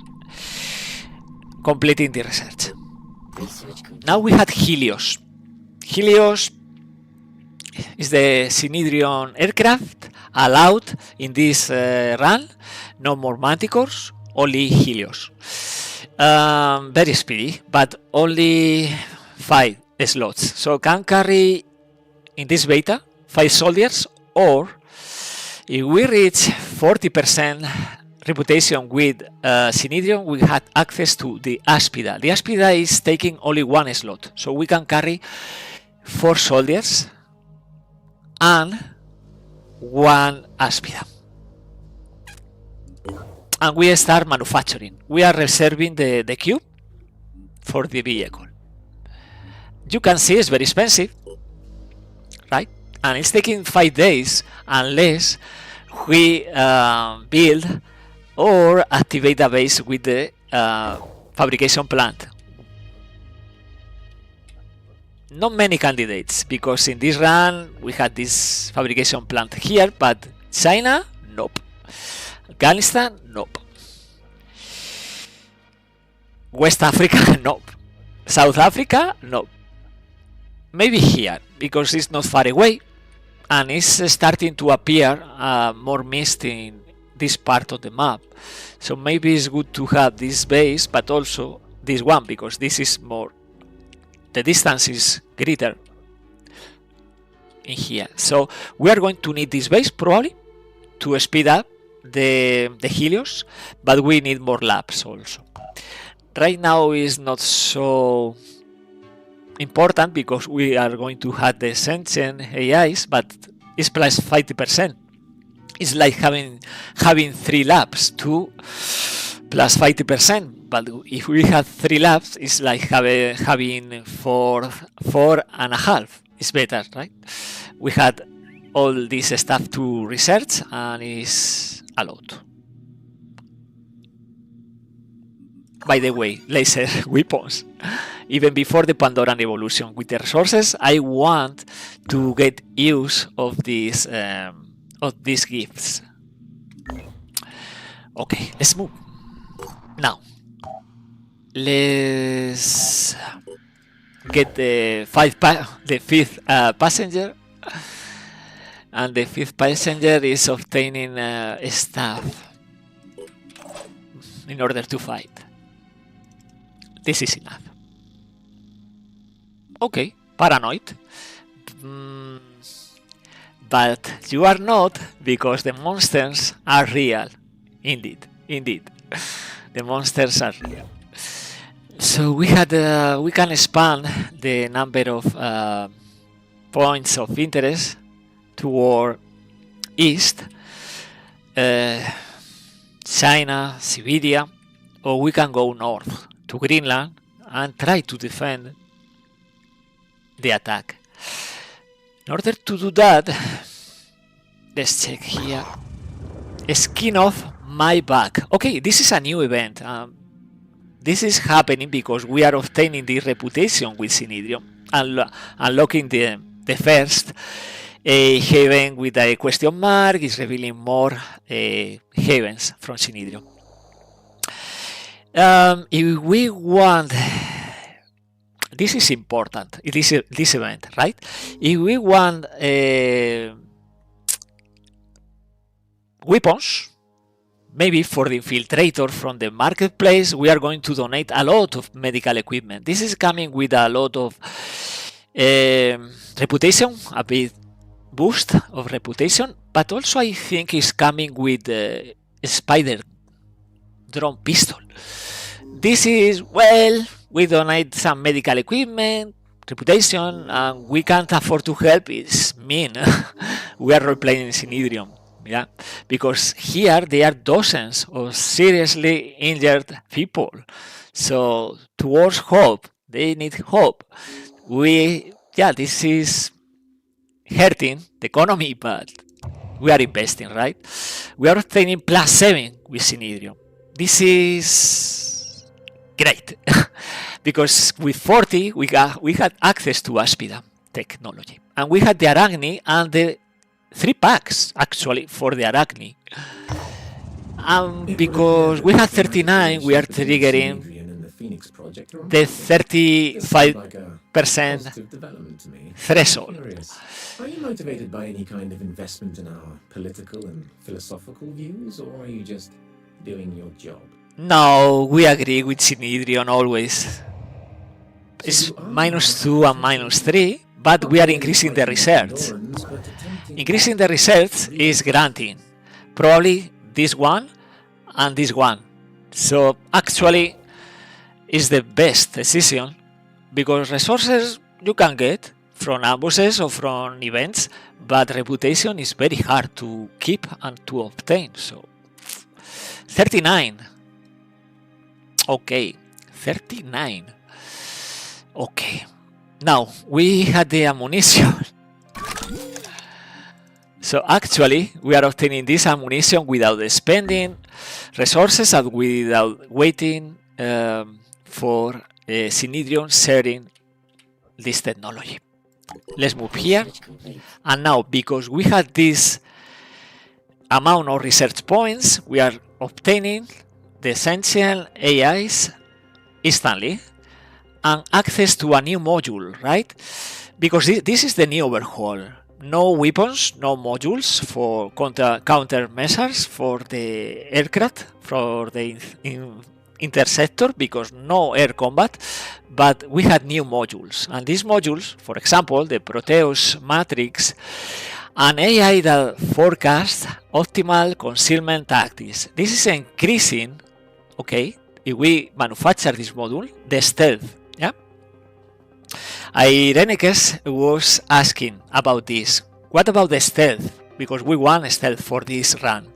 completing the research. Now we had Helios. Helios is the Synedrion aircraft allowed in this run. No more Manticores, only Helios. Very speedy, but only 5 slots. So can carry in this beta 5 soldiers, or if we reach 40% reputation with Synedrion, we had access to the Aspida. The Aspida is taking only 1 slot, so we can carry 4 soldiers and 1 Aspida. And we start manufacturing. We are reserving the cube for the vehicle. You can see it's very expensive, right? And it's taking 5 days unless we build or activate a base with the fabrication plant. Not many candidates, because in this run we had this fabrication plant here, but China, nope. Afghanistan, nope. West Africa, nope. South Africa, nope. Maybe here, because it's not far away, and it's starting to appear more mist in this part of the map. So maybe it's good to have this base, but also this one, because this is more, the distance is greater in here. So we are going to need this base probably to speed up the Helios, but we need more labs also. Right now is not so important because we are going to have the sentient AIs, but it's plus 50%. It's like having 3 labs, 2 plus 50%. But if we have 3 labs, it's like having 4.5. It's better, right? We had all this stuff to research, and it's a lot. By the way, laser weapons. Even before the Pandoran evolution, with the resources, I want to get use of these gifts. Okay, let's move. Now, let's get the 5th passenger, and the 5th passenger is obtaining stuff in order to fight. This is enough. Okay, paranoid. But you are not, because the monsters are real. Indeed. The monsters are real. So we can expand the number of points of interest toward east, China, Siberia, or we can go north to Greenland and try to defend the attack. In order to do that, let's check here. Skin off my back. Okay, this is a new event. This is happening because we are obtaining the reputation with Synedrion, unlocking the first haven with a question mark is revealing more havens from Synedrion. If we want, this is important, this event, right? If we want weapons, maybe for the infiltrator from the marketplace, we are going to donate a lot of medical equipment. This is coming with a lot of reputation, a bit boost of reputation, but also I think it's coming with a spider drone pistol. This is, well, we donate some medical equipment, reputation, and we can't afford to help. It's mean. We are role-playing Synedrion, yeah, because here there are dozens of seriously injured people. So towards hope, they need hope this is hurting the economy, but we are investing, right? We are obtaining +7 with Synedrion. This is great because with 40 we had access to Aspida technology, and we had the Arachne and the 3 packs actually for the Arachne. And because we had 39, we are triggering the 35% threshold. Are you motivated by any kind of investment in our political and philosophical views, or are you just doing your job? No, we agree with Synedrion always. It's -2 and -3, but we are increasing the research. Increasing the research is granting probably this one and this one. So actually is the best decision, because resources you can get from ambushes or from events, but reputation is very hard to keep and to obtain. So 39. Okay, 39. Okay, now we had the ammunition. So actually we are obtaining this ammunition without spending resources and without waiting for Synedrion sharing this technology. Let's move here. And now, because we had this amount of research points, we are obtaining the essential AIs instantly and access to a new module, right? Because this is the new overhaul. No weapons, no modules for countermeasures for the aircraft, for the interceptor, because no air combat, but we had new modules. And these modules, for example, the Proteus Matrix, an AI that forecasts optimal concealment tactics. This is increasing, okay, if we manufacture this module, the stealth. Yeah. Irenicus was asking about this. What about the stealth? Because we want stealth for this run.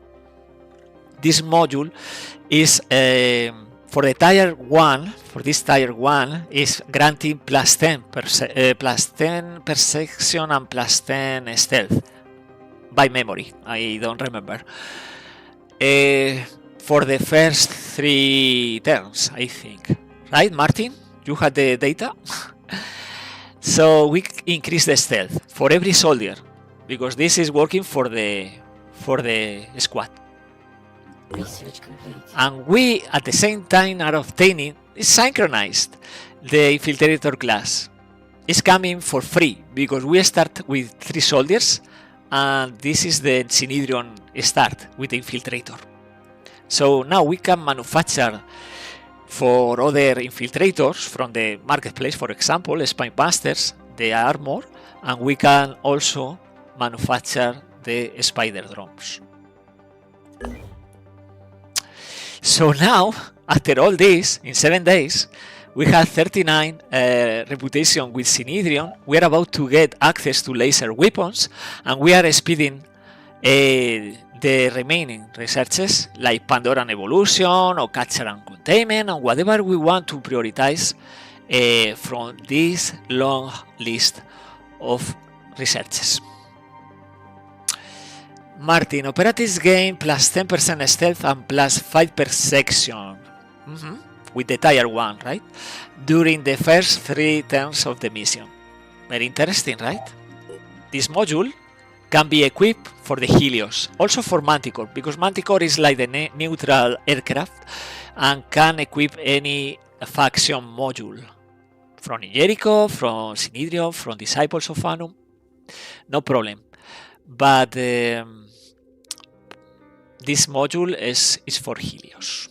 This module is for the tier 1. For this tier 1 is granting +10 perception and +10 stealth by memory. I don't remember. For the first 3 turns, I think. Right, Martin? You had the data? So we increase the stealth for every soldier, because this is working for the squad. And we at the same time are obtaining, it's synchronized, the infiltrator class. It's coming for free because we start with 3 soldiers, and this is the Synedrion start with the infiltrator. So now we can manufacture for other infiltrators from the marketplace, for example, Spinebusters, the armor, and we can also manufacture the spider drones. So now, after all this, in 7 days, we have 39 reputation with Synedrion. We are about to get access to laser weapons, and we are speeding the remaining researches like Pandoran evolution or capture and containment, and whatever we want to prioritize from this long list of researches. Martin, operatives gain +10% stealth and +5 perception with the tier 1, right? During the first 3 turns of the mission. Very interesting, right? This module can be equipped for the Helios, also for Manticore, because Manticore is like the neutral aircraft and can equip any faction module from Jericho, from Synedrion, from Disciples of Anum, no problem. But this module is for Helios.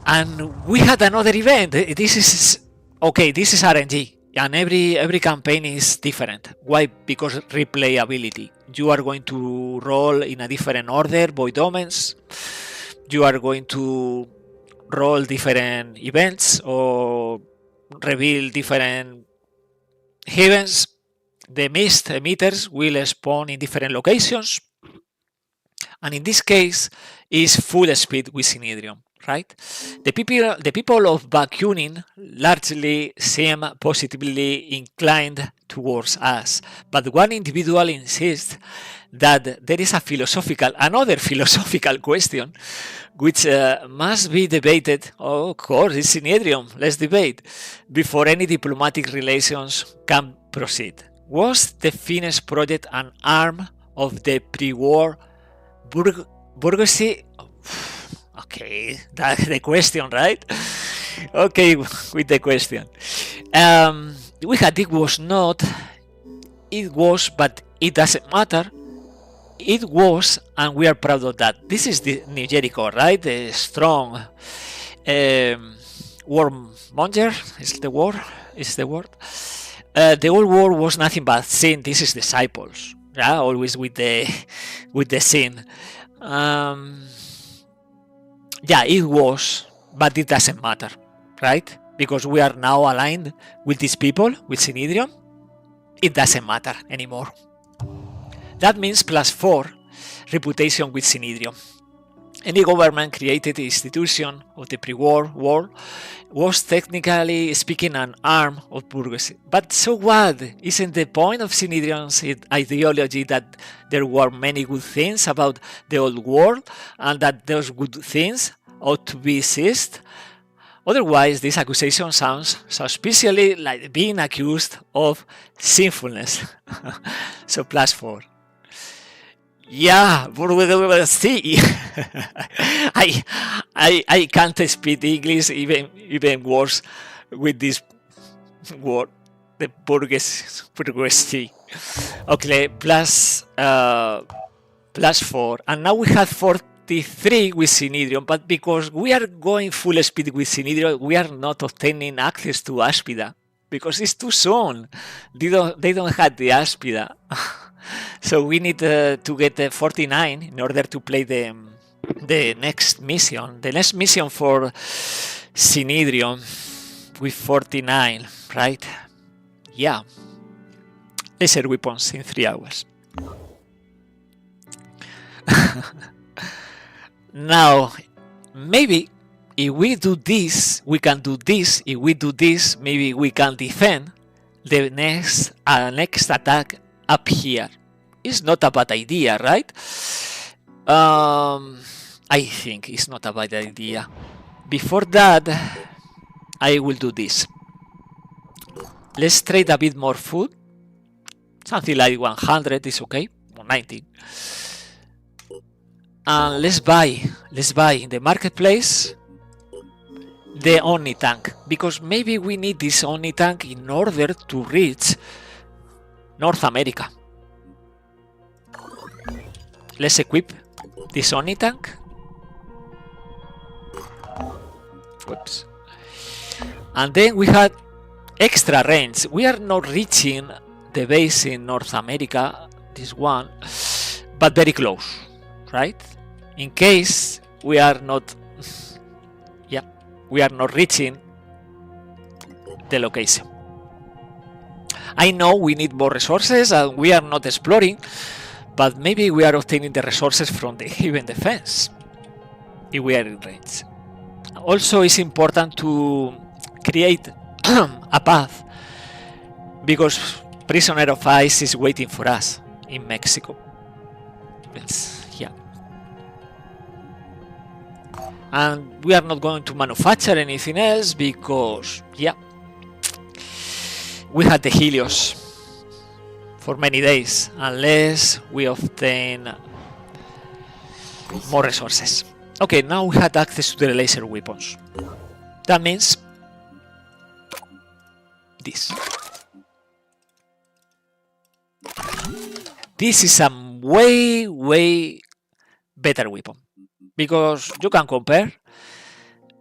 And we had another event. This is okay. This is RNG, and every campaign is different. Why? Because replayability. You are going to roll in a different order, void omens. You are going to roll different events or reveal different heavens. The mist emitters will spawn in different locations, and in this case is full speed with Synedrion. right? The people of Bakunin largely seem positively inclined towards us, but one individual insists that there is another philosophical question which must be debated. Oh, of course, it's Synedrion, let's debate, before any diplomatic relations can proceed. Was the Finnish project an arm of the pre-war bourgeoisie? Okay, that's the question, right? Okay, with the question. We had it was not, it was, but it doesn't matter. It was, and we are proud of that. This is the New Jericho, right? The strong warmonger is the word. The old war was nothing but sin. This is disciples, yeah, always with the sin. Yeah, it was, but it doesn't matter, right? Because we are now aligned with these people, with Synedrion. It doesn't matter anymore. That means +4 reputation with Synedrion. Any government created institution of the pre-war world was technically speaking an arm of bourgeoisie. But so what? Isn't the point of Synedrion's ideology that there were many good things about the old world and that those good things ought to be seized? Otherwise, this accusation sounds suspiciously like being accused of sinfulness. So +4. Yeah, see, I can't speak English even worse with this word, the bourgeoisie. Okay, +4, and now we have 43 with Synedrion, but because we are going full speed with Synedrion, we are not obtaining access to Aspida because it's too soon. They don't have the Aspida. So we need to get 49 in order to play the next mission. The next mission for Synedrion with 49, right? Yeah. Laser weapons in 3 hours. Now, maybe if we do this, we can do this. If we do this, maybe we can defend the next attack up here. It's not a bad idea, right? I think it's not a bad idea. Before that, I will do this. Let's trade a bit more food. Something like 100 is okay, or 90. And let's buy in the marketplace the Omni tank, because maybe we need this Omni tank in order to reach North America. Let's equip this Omni tank. Whoops. And then we had extra range. We are not reaching the base in North America, this one, but very close, right? In case we are not, yeah, we are not reaching the location. I know we need more resources and we are not exploring, but maybe we are obtaining the resources from the Haven Defense if we are in range. Also, it's important to create a path because Prisoner of Ice is waiting for us in Mexico. Yeah. And we are not going to manufacture anything else because, yeah, we had the Helios for many days unless we obtain more resources. Okay, now we had access to the laser weapons. That means this. This is a way better weapon because you can compare.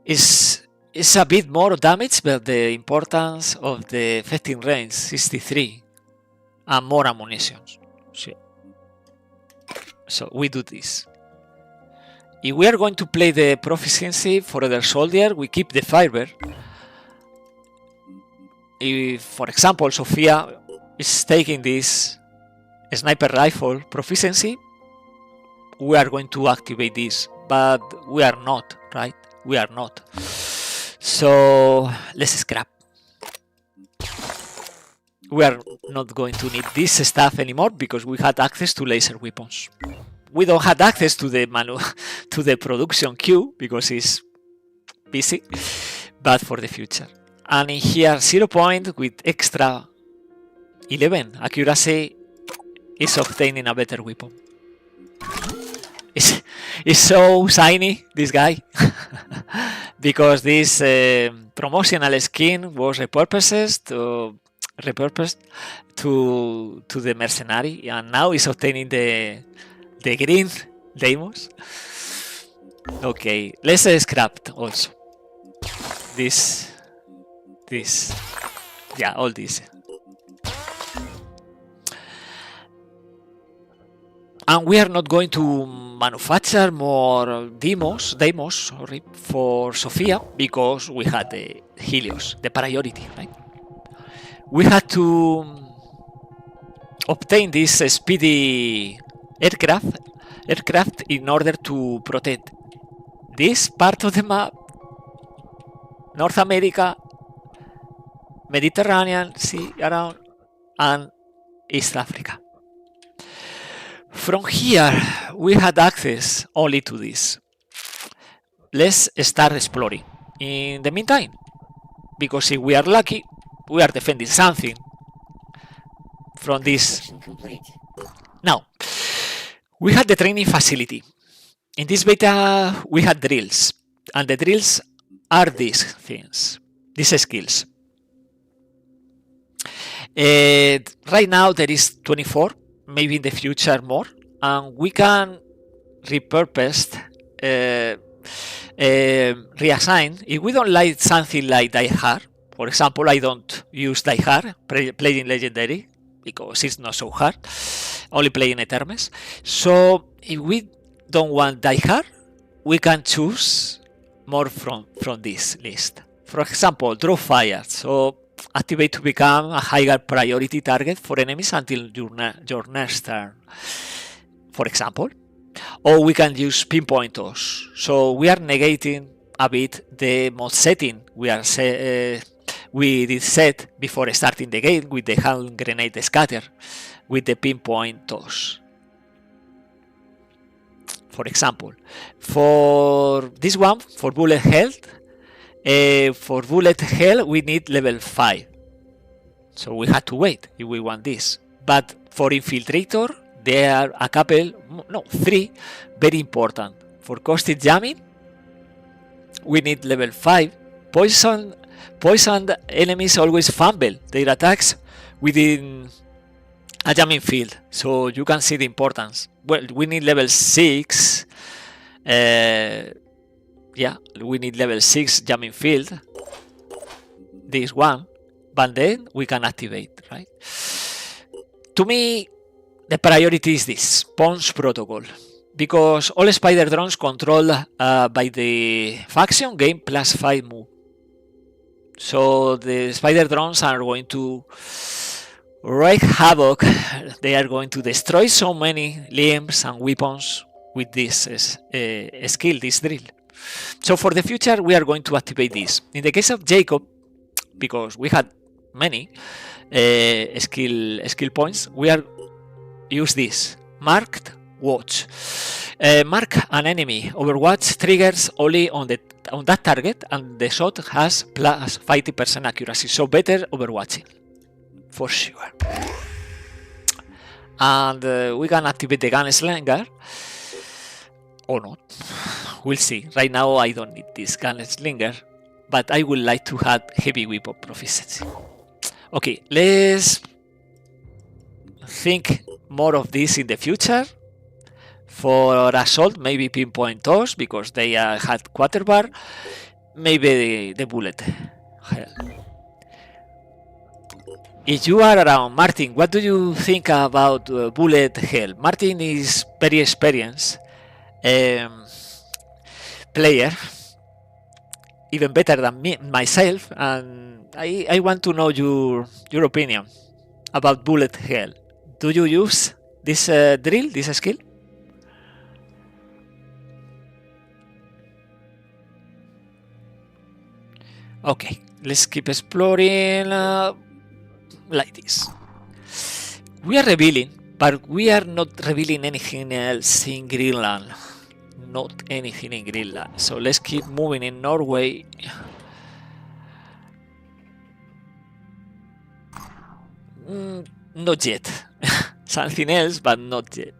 It's a bit more damage, but the importance of the effective range 63 and more ammunition. So we do this. If we are going to play the proficiency for other soldier, we keep the fiber. If, for example, Sofia is taking this sniper rifle proficiency, we are going to activate this, but we are not, right? we are not. So let's scrap. We are not going to need this stuff anymore because we had access to laser weapons. We don't have access to the to the production queue because it's busy, but for the future. And in here, 0 point with extra 11 accuracy is obtaining a better weapon. It's so shiny, this guy, because this promotional skin was repurposed to the mercenary, and now it's obtaining the green Deimos. Okay, let's scrap also this, yeah, all this. And we are not going to manufacture more demos, sorry, for Sofia because we had the Helios, the priority, right? We had to obtain this speedy aircraft in order to protect this part of the map, North America, Mediterranean Sea around, and East Africa. From here, we had access only to this. Let's start exploring. In the meantime, because if we are lucky, we are defending something from this. Now, we had the training facility. In this beta, we had drills, and the drills are these things, these skills. Right now, there is 24. Maybe in the future more, and we can repurpose, reassign. If we don't like something like Die Hard, for example, I don't use Die Hard playing Legendary because it's not so hard, only playing Etermes. So if we don't want Die Hard, we can choose more from this list. For example, draw fire. So activate to become a higher priority target for enemies until your next turn, for example. Or we can use pinpointers. So we are negating a bit the mod setting we did set before starting the game with the hand grenade scatter with the pinpointers. For example, for this one, for bullet health, for bullet hell we need level 5, so we had to wait if we want this. But for infiltrator there are a couple, no, 3 very important. For caustic jamming we need level 5. Poisoned enemies always fumble their attacks within a jamming field, so you can see the importance. Well, we need level 6. Yeah, we need level 6 jamming field, this one, but then we can activate, right? To me, the priority is this, Pwn's protocol, because all spider drones controlled by the faction gain +5 move. So the spider drones are going to wreak havoc, they are going to destroy so many limbs and weapons with this skill, this drill. So for the future, we are going to activate this. In the case of Jacob, because we had many skill points, we are use this marked watch. Mark an enemy. Overwatch triggers only on that target, and the shot has plus 50% accuracy. So better overwatching for sure. And we can activate the gunslinger or not. We'll see. Right now I don't need this gunslinger, but I would like to have heavy weapon proficiency. Okay, let's think more of this in the future. For assault, maybe pinpoint toss because they had quarterbar. Maybe the bullet hell. If you are around Martin, what do you think about bullet hell? Martin is very experienced player, even better than myself, and I want to know your opinion about bullet hell. Do you use this drill, this skill? Okay, let's keep exploring like this. We are revealing, but we are not revealing anything else in Greenland. Not anything in Greenland. So let's keep moving in Norway. Not yet. Something else, but not yet.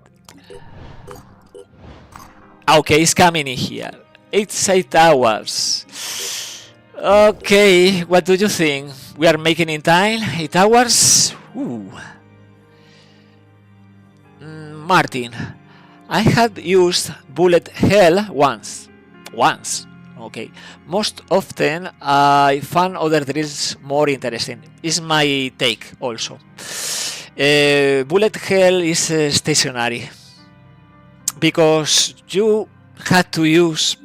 Okay, it's coming in here. It's 8 hours. Okay, what do you think? We are making in time? 8 hours? Ooh. Martin, I had used bullet hell once. Okay. Most often I found other drills more interesting. Is my take also. Bullet hell is stationary because you had to use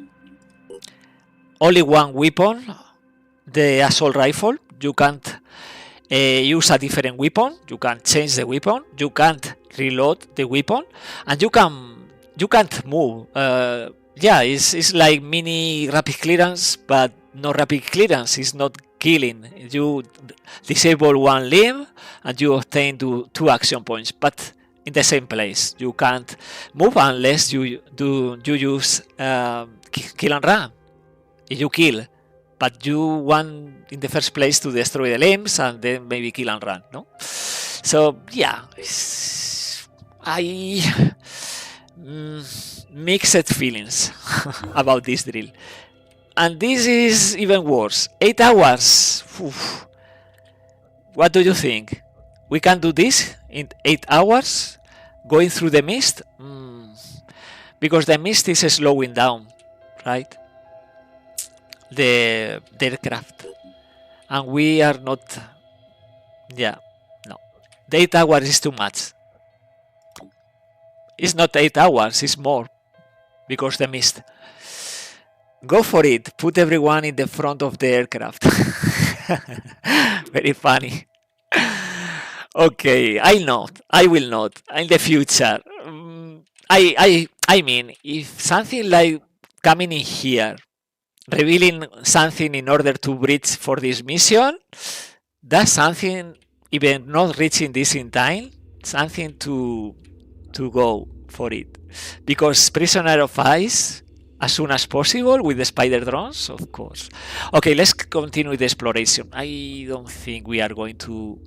only one weapon, the assault rifle. You can't use a different weapon. You can change the weapon. You can't reload the weapon, and you can't move. Yeah, it's like mini rapid clearance, but not rapid clearance. It's not killing. You disable one limb and you obtain two action points, but in the same place. You can't move unless you use kill and run. You kill, but you want in the first place to destroy the limbs and then maybe kill and run. No, so yeah, mixed feelings about this drill, and this is even worse. 8 hours. Oof. What do you think? We can do this in 8 hours, going through the mist, because the mist is slowing down, right? The aircraft, and we are not. Yeah, no. The 8 hours is too much. It's not 8 hours, it's more, because the mist. Go for it. Put everyone in the front of the aircraft. Very funny. Okay, I will not. In the future. I mean, if something like coming in here, revealing something in order to bridge for this mission, that's something, even not reaching this in time, something to go for it. Because Prisoner of Ice, as soon as possible with the spider drones, of course. Okay, let's continue the exploration. I don't think we are going to...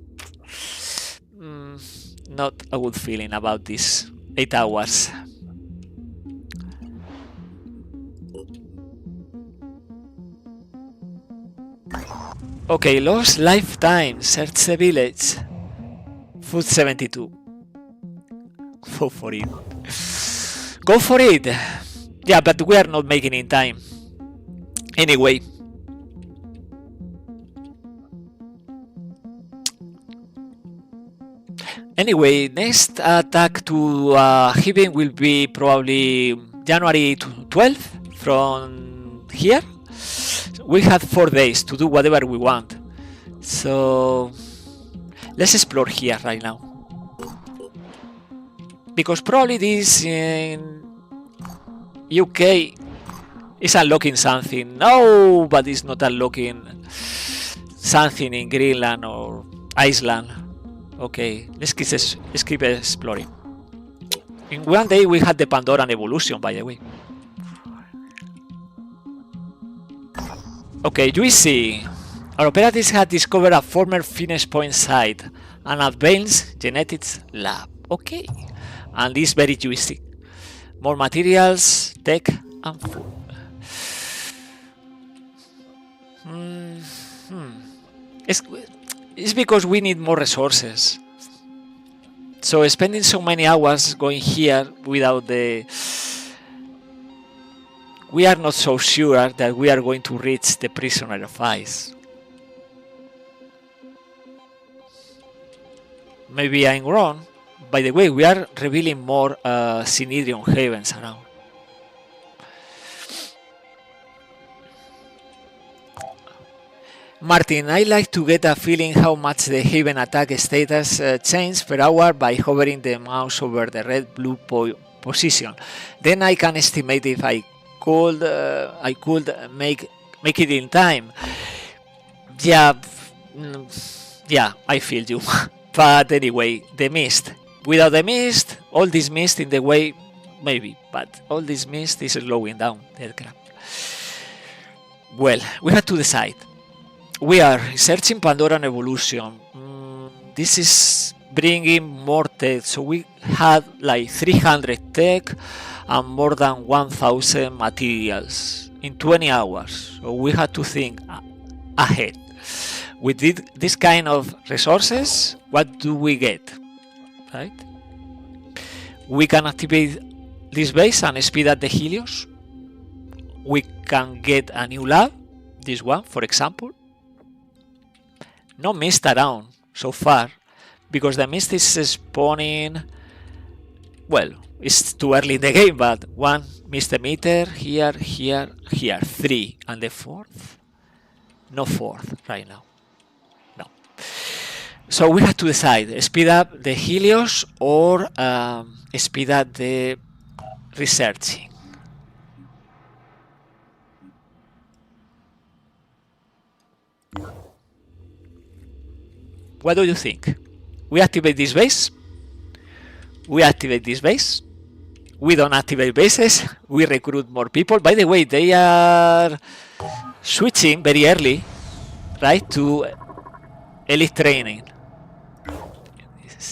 not a good feeling about this 8 hours. Okay, lost lifetime, search the village. Food 72. Go for it. Go for it! Yeah, but we are not making in time. Anyway. Anyway, next attack to Heaven will be probably January 12th from here. We have 4 days to do whatever we want. So let's explore here right now. Because probably this in UK is unlocking something. No, but it's not unlocking something in Greenland or Iceland. Okay, let's keep exploring. In one day we had the Pandoran evolution, by the way. Okay, you see, our operatives had discovered a former Finish Point site, an advanced genetics lab. Okay, and this very juicy. More materials, tech, and food. It's because we need more resources. So spending so many hours going here without the... We are not so sure that we are going to reach the Prisoner of Ice. Maybe I'm wrong. By the way, we are revealing more Synedrion havens around. Martin, I like to get a feeling how much the Haven attack status changes per hour by hovering the mouse over the red-blue position. Then I can estimate if I could make it in time. Yeah, yeah, I feel you. But anyway, the mist. Without the mist, all this mist in the way, maybe, but all this mist is slowing down the aircraft. Well, we had to decide. We are researching Pandoran evolution. This is bringing more tech, so we had like 300 tech and more than 1000 materials in 20 hours. So we had to think ahead. With this kind of resources, what do we get? Right? We can activate this base and speed up the Helios. We can get a new lab, this one for example. No mist around so far, because the mist is spawning, well, it's too early in the game, but one mist emitter here, here, here, 3, and the fourth? No fourth right now. No. So we have to decide, speed up the Helios or speed up the researching. What do you think? We activate this base. We activate this base. We don't activate bases. We recruit more people. By the way, they are switching very early, right, to elite training.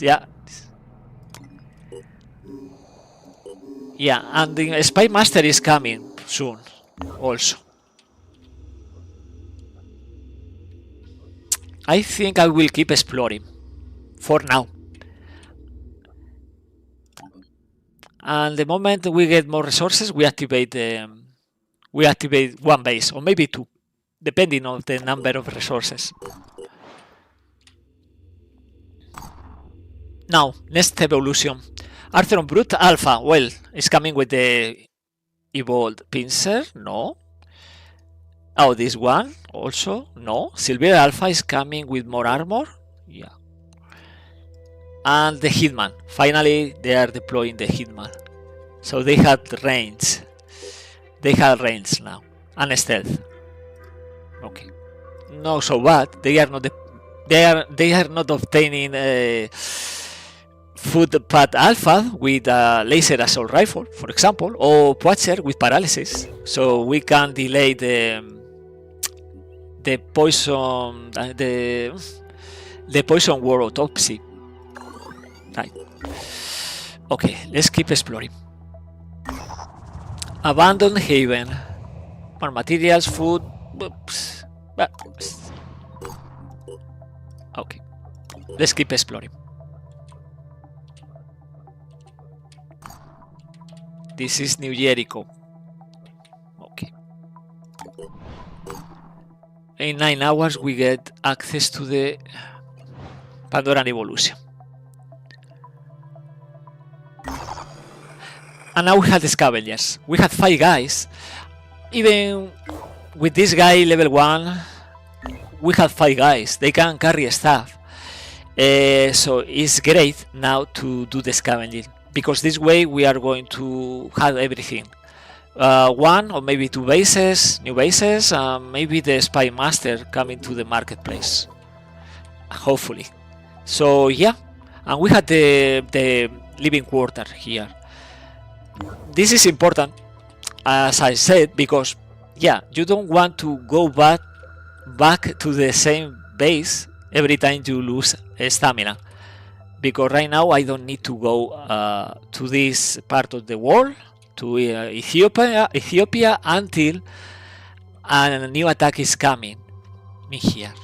Yeah. Yeah, and the Spy Master is coming soon also. I think I will keep exploring for now. And the moment we get more resources, we activate one base or maybe two, depending on the number of resources. Now, next evolution. Artheron Brute Alpha. Well, it's coming with the evolved pincer. No. Oh, this one also. No. Silver Alpha is coming with more armor. Yeah. And the Hitman. Finally, they are deploying the Hitman. So they had range. They have range now. And stealth. Okay. No, so bad. They are not. They are not obtaining Footpad Alpha with a laser assault rifle, for example, or Poacher with paralysis. So we can delay the poison the poison war autopsy. Right. Okay, let's keep exploring. Abandoned haven. More materials, food. Oops. Okay, let's keep exploring. This is New Jericho. Okay. In 9 hours we get access to the Pandoran evolution. And now we have the scavengers. We had 5 guys. Even with this guy level 1, we have 5 guys. They can carry stuff. So it's great now to do the scavenging, because this way we are going to have everything. 1 or maybe 2 bases, new bases, maybe the Spy Master coming to the marketplace. Hopefully. So yeah, and we had the living quarter here. This is important, as I said, because yeah, you don't want to go back to the same base every time you lose stamina. Because right now I don't need to go to this part of the world, to Ethiopia until a new attack is coming me here.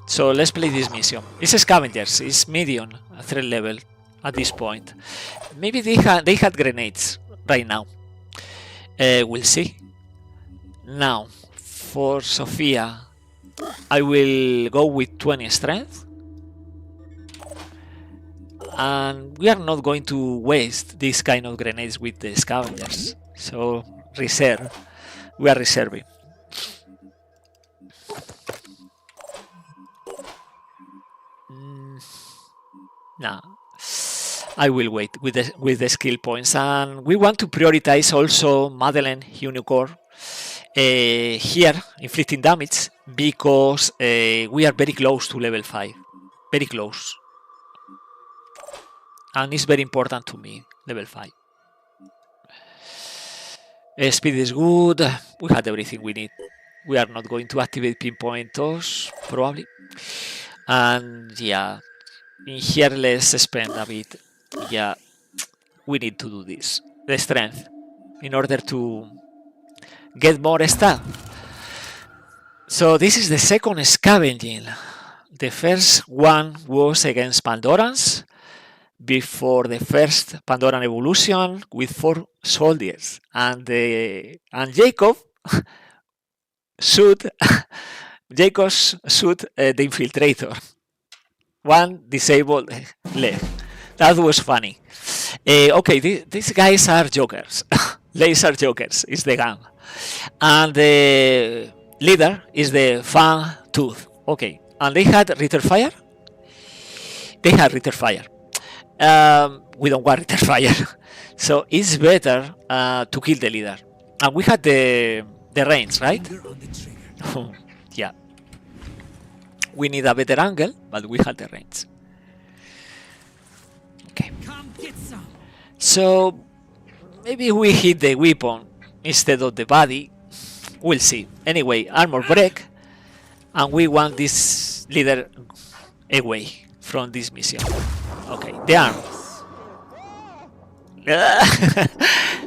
So let's play this mission. It's scavengers, it's medium threat level at this point. Maybe they had grenades right now. We'll see. Now for Sophia, I will go with 20 strength. And we are not going to waste this kind of grenades with the scavengers. So reserve. We are reserving. Nah, I will wait with the skill points. And we want to prioritize also Madeleine Unicorn. here inflicting damage because we are very close to level 5. Very close. And it's very important to me, level 5. Speed is good. We had everything we need. We are not going to activate pinpoint toss, probably. And yeah, in here let's spend a bit. Yeah, we need to do this. The strength, in order to get more stuff. So this is the second scavenging. The first one was against Pandorans, before the first Pandoran evolution with 4 soldiers, and Jacob shoot the infiltrator. One disabled leg. That was funny. Okay, these guys are jokers. Laser jokers is the gun, and the leader is the Fang Tooth. Okay, and they had return fire. They had return fire. We don't want return fire, so it's better to kill the leader. And we had the range, right? Yeah. We need a better angle, but we had the range. Okay. So maybe we hit the weapon instead of the body. We'll see. Anyway, armor break, and we want this leader away from this mission. Okay, the arm.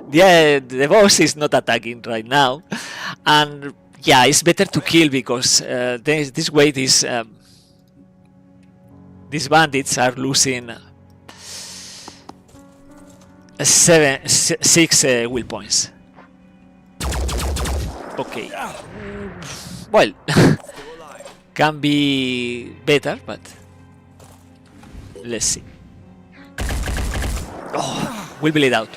Yeah, the boss is not attacking right now, and yeah, it's better to kill because this way these bandits are losing 6 will points. Okay, well, can be better, but let's see. Oh, we'll bleed out.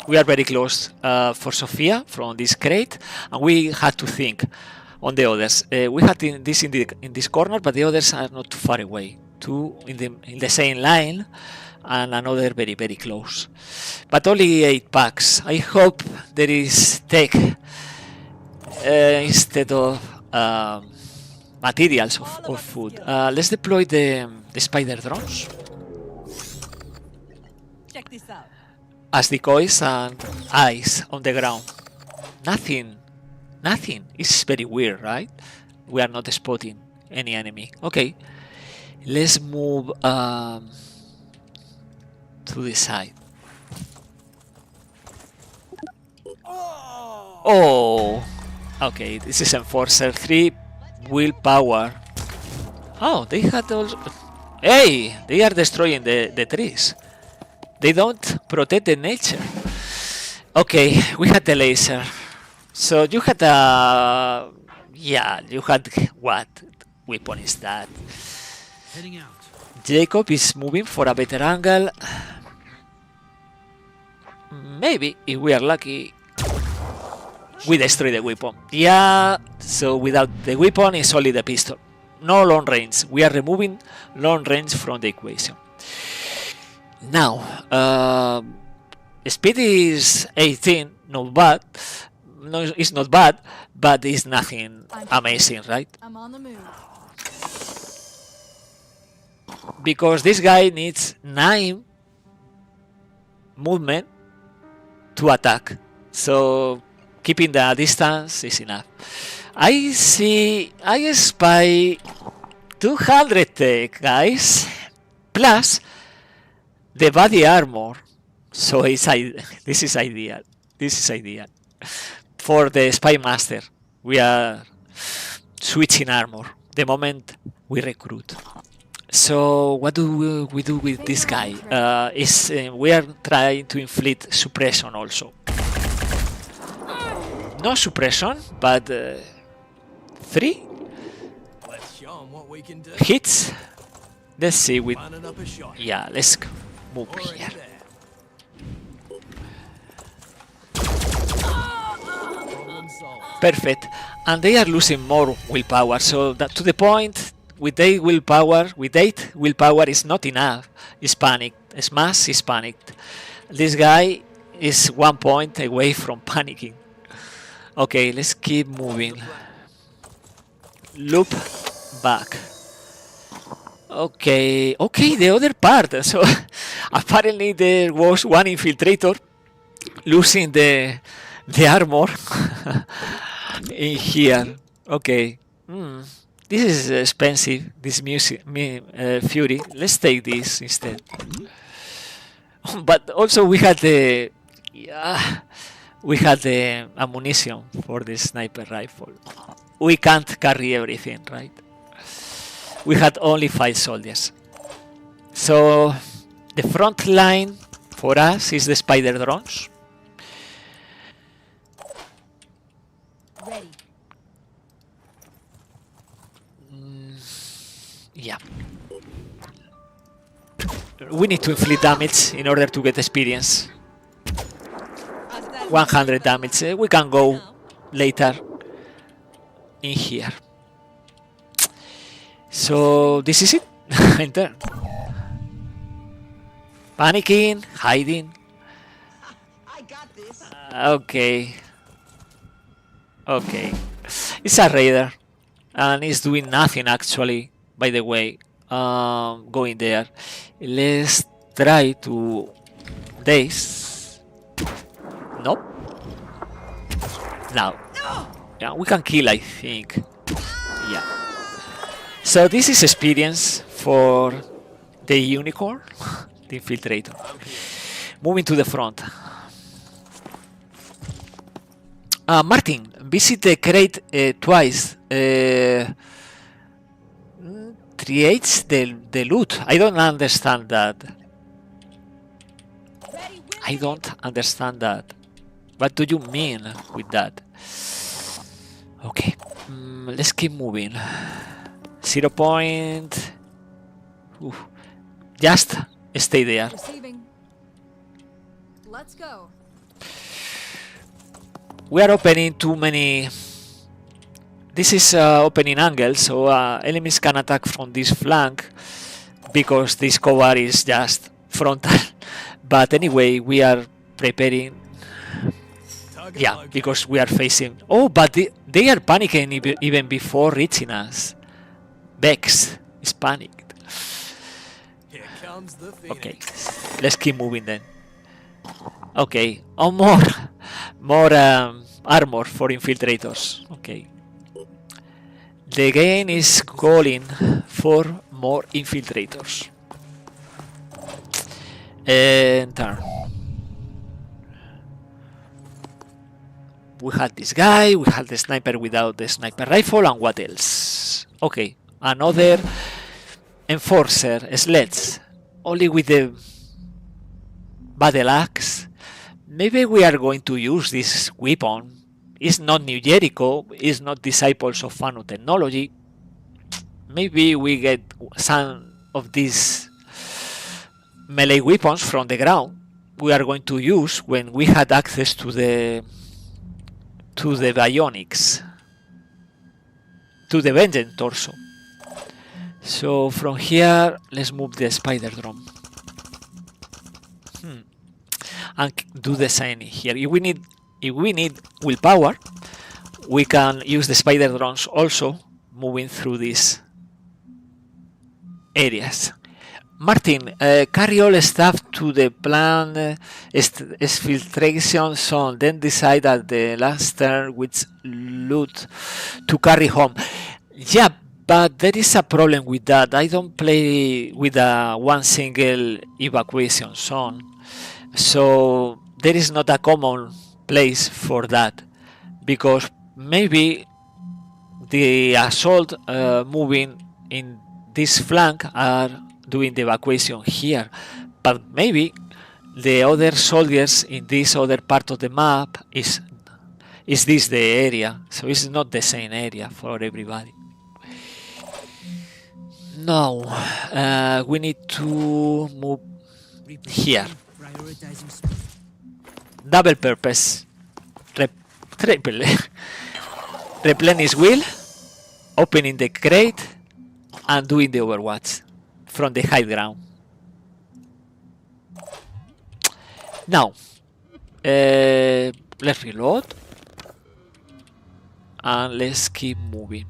We are very close for Sofia from this crate, and we had to think on the others. We had this in this corner, but the others are not too far away. 2 in the same line, and another very close. But only 8 packs. I hope there is tech instead of materials or food. Let's deploy the spider drones. Check this out. As decoys and eyes on the ground. Nothing. It's very weird, right? We are not spotting any enemy. Okay, let's move to the side. Oh, okay, this is Enforcer 3 willpower. Oh, they had also... Hey, they are destroying the trees. They don't protect the nature. Okay, we had the laser. So you had a... Yeah, you had... What weapon is that? Heading out. Jacob is moving for a better angle. Maybe, if we are lucky, we destroy the weapon. Yeah, so without the weapon, it's only the pistol. No long range. We are removing long range from the equation. Now, speed is 18, not bad. No, it's not bad, but it's nothing amazing, right? I'm on the move. Because this guy needs 9 movement to attack. So keeping the distance is enough. I spy 200 tech, guys, plus the body armor. So this is ideal. This is ideal for the spy master. We are switching armor the moment we recruit. So what do we do with this guy? We are trying to inflict suppression also. No suppression, but 3 hits. Let's see with... Yeah, let's move here. Perfect. And they are losing more willpower, so that to the point, with 8 willpower is not enough. He's panicked. Smash is panicked. This guy is 1 point away from panicking. Okay, let's keep moving. Loop back. Okay, the other part. So apparently there was one infiltrator losing the armor in here. Okay. This is expensive. This Fury. Let's take this instead. But also we had the ammunition for the sniper rifle. We can't carry everything, right? We had only 5 soldiers. So the front line for us is the spider drones. Ready. Yeah. We need to inflict damage in order to get experience. 100 damage. We can go later in here. So this is it. In turn. Panicking, hiding. I got this. Okay. Okay. It's a raider. And it's doing nothing actually, by the way. Going there. Let's try to daze. Nope. Now. Yeah, we can kill, I think. Yeah. So this is experience for the unicorn, the infiltrator. Moving to the front. Martin, visit the crate twice. Creates the loot. I don't understand that. I don't understand that. What do you mean with that? Okay. Let's keep moving. 0 point. Oof. Just stay there. Receiving. Let's go. We are opening too many. This is opening angle, so enemies can attack from this flank because this cover is just frontal. But anyway, we are preparing. Yeah, because we are facing. Oh, but they are panicking even before reaching us. Vex is panicked. Here comes the Phoenix. Okay, let's keep moving then. Okay, oh, more armor for infiltrators. Okay. The game is calling for more infiltrators. Enter. We had this guy, we had the sniper without the sniper rifle, and what else? Okay, another enforcer, sledge, only with the battle axe. Maybe we are going to use this weapon. It's not New Jericho, it's not Disciples of Nanotechnology. Maybe we get some of these melee weapons from the ground we are going to use when we had access to the bionics, to the Vengeance torso. So from here, let's move the spider drone and do the same here. If we need willpower, we can use the spider drones also moving through these areas. Martin, carry all stuff to the planned exfiltration zone, then decide at the last turn which loot to carry home. Yeah, but there is a problem with that. I don't play with one single evacuation zone, so there is not a common place for that, because maybe the assault moving in this flank are doing the evacuation here, but maybe the other soldiers in this other part of the map is this the area, so it's not the same area for everybody. No, we need to move here. Double purpose. Triple. Replenish wheel, opening the crate, and doing the overwatch from the high ground. Now, let's reload. and let's keep moving.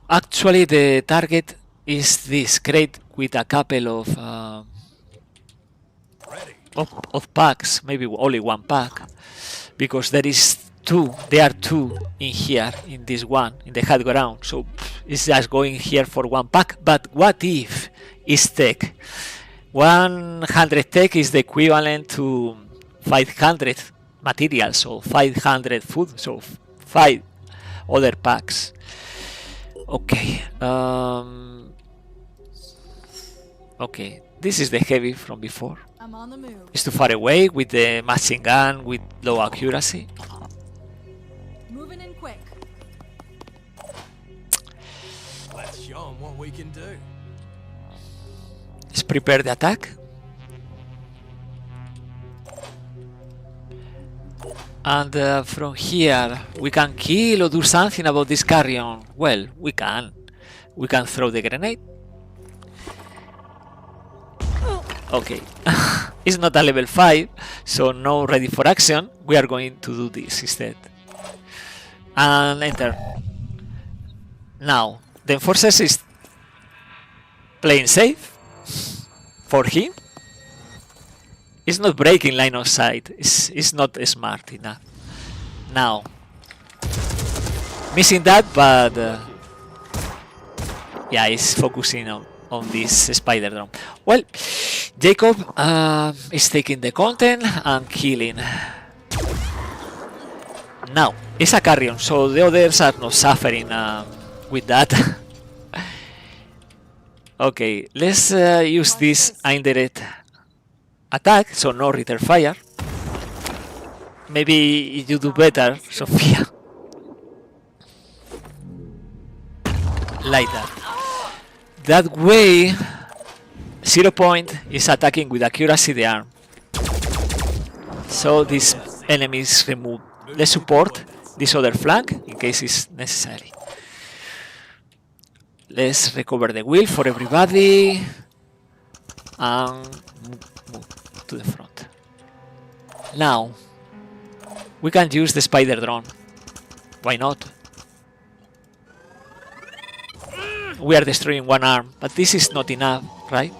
Actually, the target is this crate with a couple of packs, maybe only one pack, because there are two in here, in this one, in the high ground. So it's just going here for one pack. But what if it's tech? 100 tech is the equivalent to 500 materials, so 500 food, so 5 other packs. Okay. Okay, this is the heavy from before. I'm on the move. It's too far away with the machine gun with low accuracy. Moving in quick. Let's show 'em what we can do. Let's prepare the attack. And from here we can kill or do something about this carrion. Well, we can. We can throw the grenade. Okay. It's not a level 5, so no ready for action. We are going to do this instead. And enter. Now, the enforcer is playing safe for him. It's not breaking line of sight. It's not smart enough. Now, missing that, but yeah, he's focusing on this spider drone. Well, Jacob is taking the content and killing. Now, it's a carrion, so the others are not suffering with that. Okay, let's use this indirect attack, so no return fire. Maybe you do better, Sophia. Like that. That way, 0 point is attacking with accuracy the arm. So these enemies remove. Let's support this other flank in case it's necessary. Let's recover the wheel for everybody and move to the front. Now we can use the spider drone. Why not? We are destroying one arm, but this is not enough, right?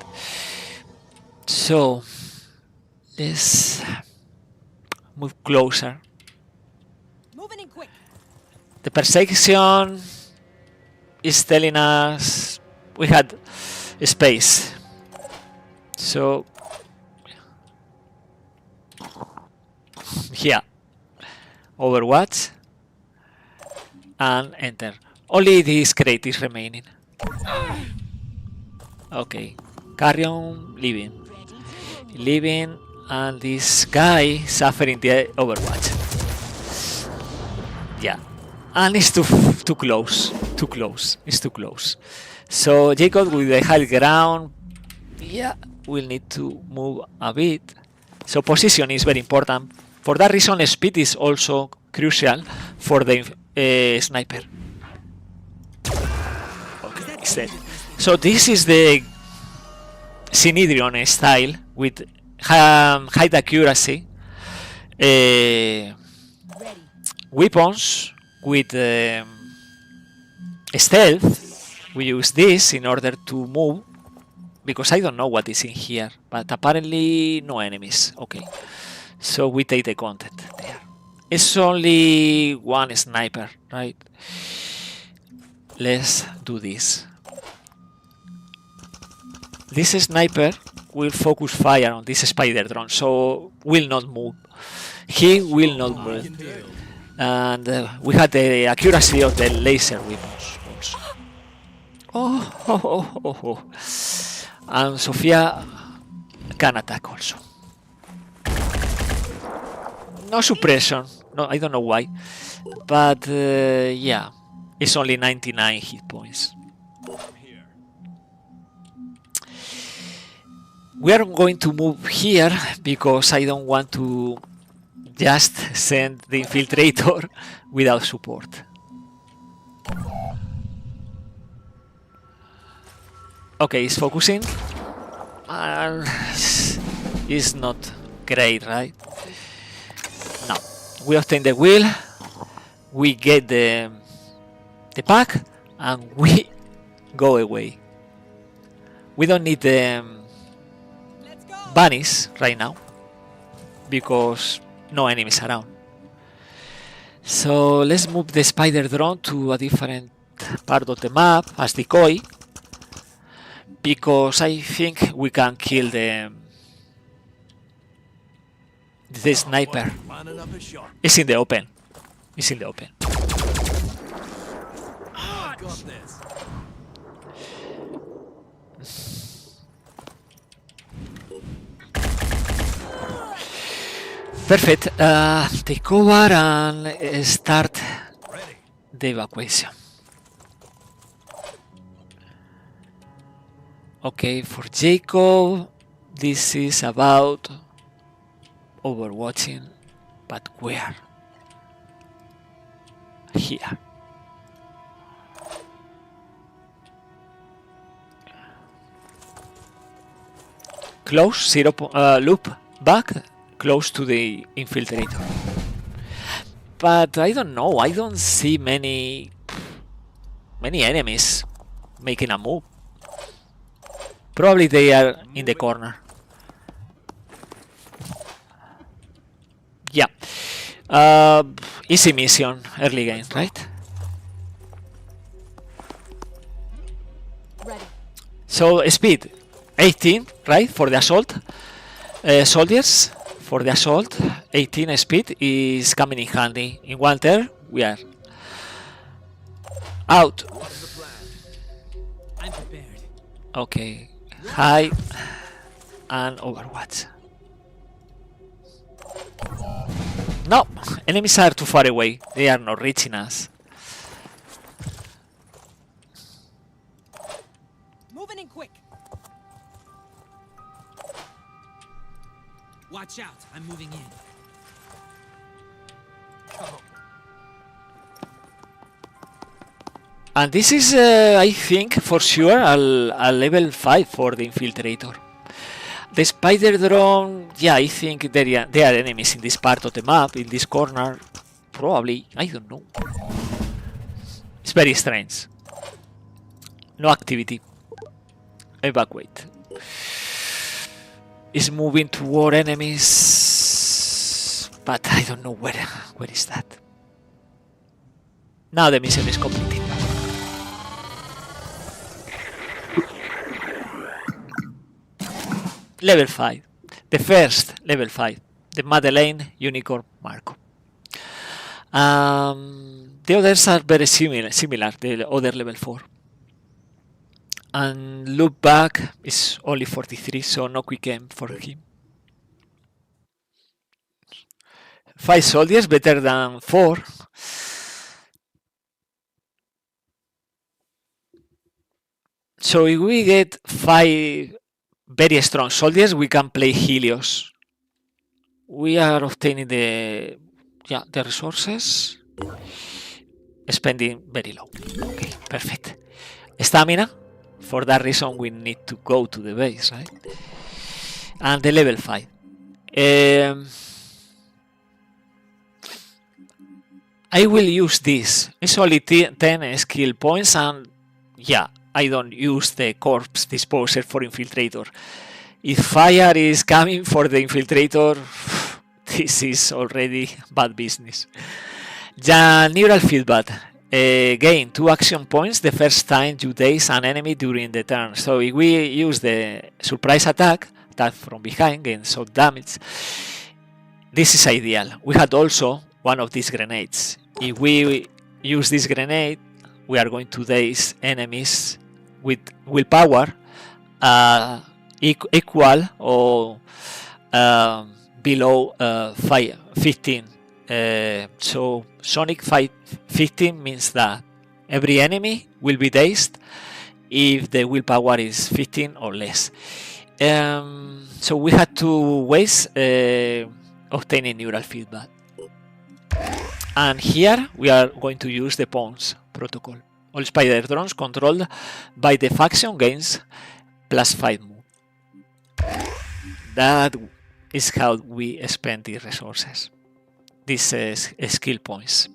So let's move closer. Moving in quick. The persecution is telling us we had space. So here, Overwatch and enter. Only this crate is remaining. Okay, carrion leaving, and this guy suffering the Overwatch. Yeah, and it's too close. It's too close. So Jacob with the high ground, yeah, will need to move a bit. So position is very important. For that reason, speed is also crucial for the sniper. Okay, instead. So this is the Synedrion style with high accuracy, weapons with stealth. We use this in order to move, because I don't know what is in here, but apparently no enemies. Okay, so we take the content there. It's only one sniper, right? Let's do this. This sniper will focus fire on this spider drone, so will not move. He will not move. And we had the accuracy of the laser weapons also. Oh. And Sophia can attack also. No suppression. No, I don't know why. But yeah, it's only 99 hit points. We are going to move here because I don't want to just send the infiltrator without support. Okay, it's focusing. It's not great, right? No. we obtain the wheel, we get the pack, and we go away. We don't need the bunnies right now because no enemies around. So let's move the spider drone to a different part of the map as decoy, because I think we can kill the sniper. It's in the open. It's in the open. Got this. Perfect. Take cover and start the evacuation. Okay, for Jacob, this is about overwatching, but where? Here. Close, loop back, close to the infiltrator. But I don't know, I don't see many enemies making a move. Probably they are in the corner. Yeah. Easy mission, early game, right? Ready. So speed 18, right, for the assault. Soldiers for the assault. 18 speed is coming in handy. In one turn, we are out. I'm prepared. Okay, high and overwatch. No, enemies are too far away. They are not reaching us. Moving in quick. Watch out, I'm moving in. And this is, I think, for sure, a level 5 for the infiltrator. The spider drone, yeah, I think there are enemies in this part of the map, in this corner. Probably, I don't know. It's very strange. No activity. Evacuate. Is moving toward enemies, but I don't know where is that. Now the mission is completed. Level 5. The first level 5. The Madeleine Unicorn Marco. The others are very similar, the other level 4. And look back is only 43, so no quick aim for him. 5 soldiers, better than 4. So if we get 5 very strong soldiers, we can play Helios. We are obtaining the resources, spending very low. Okay, perfect. Stamina. For that reason, we need to go to the base, right? And the level 5. I will use this. It's only 10 skill points, and yeah, I don't use the corpse disposer for infiltrator. If fire is coming for the infiltrator, this is already bad business. The neural feedback. Gain 2 action points the first time you daze an enemy during the turn. So if we use the surprise attack from behind, gain some damage, this is ideal. We had also one of these grenades. If we use this grenade, we are going to daze enemies with willpower equal or below 15. So Sonic 15 means that every enemy will be dazed if the willpower is 15 or less. So we had 2 ways obtaining neural feedback. And here we are going to use the pawns protocol. All spider drones controlled by the faction gains +5 move. That is how we spend the resources. these skill points.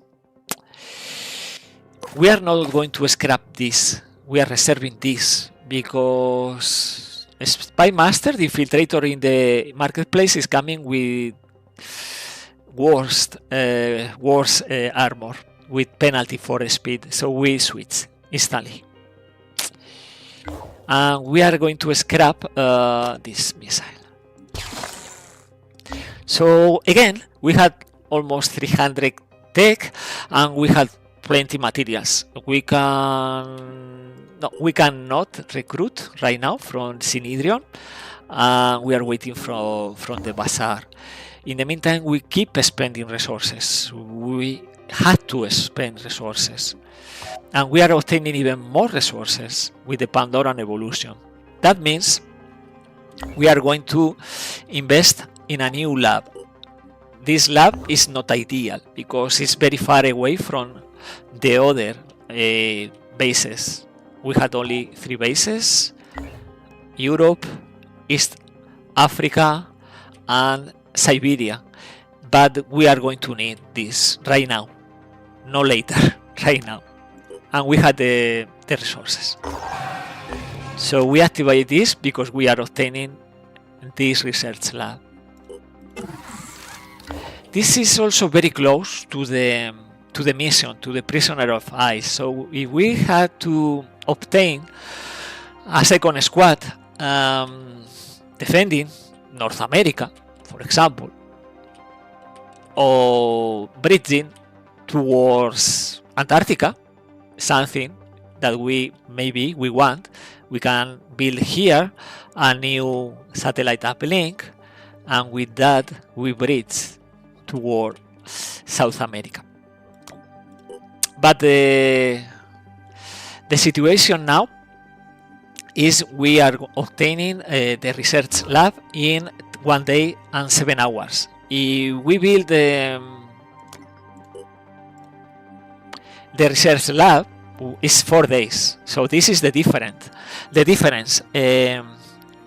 We are not going to scrap this. We are reserving this because Spy Master, the infiltrator in the marketplace, is coming with worse armor with penalty for speed. So we switch instantly. And we are going to scrap this missile. So again, we had almost 300 tech, and we had plenty materials. We cannot recruit right now from Synedrion. We are waiting from the bazaar. In the meantime, we keep spending resources. We had to spend resources. And we are obtaining even more resources with the Pandoran evolution. That means we are going to invest in a new lab. This lab is not ideal because it's very far away from the other bases. We had only 3 bases: Europe, East Africa, and Siberia. But we are going to need this right now, no later, right now. And we had the resources. So we activate this because we are obtaining this research lab. This is also very close to the mission, to the Prisoner of Ice. So if we had to obtain a second squad defending North America, for example, or bridging towards Antarctica, something that we want, we can build here a new satellite uplink, and with that we bridge toward South America. But the situation now is we are obtaining the research lab in 1 day and 7 hours. If we build the research lab is 4 days. So this is the difference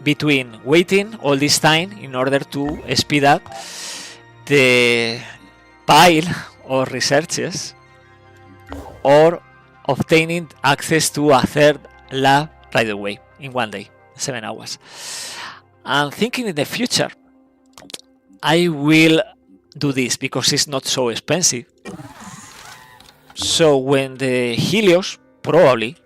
between waiting all this time in order to speed up the pile of researches, or obtaining access to a third lab right away in 1 day, 7 hours. And thinking in the future, I will do this because it's not so expensive. So when the Helios probably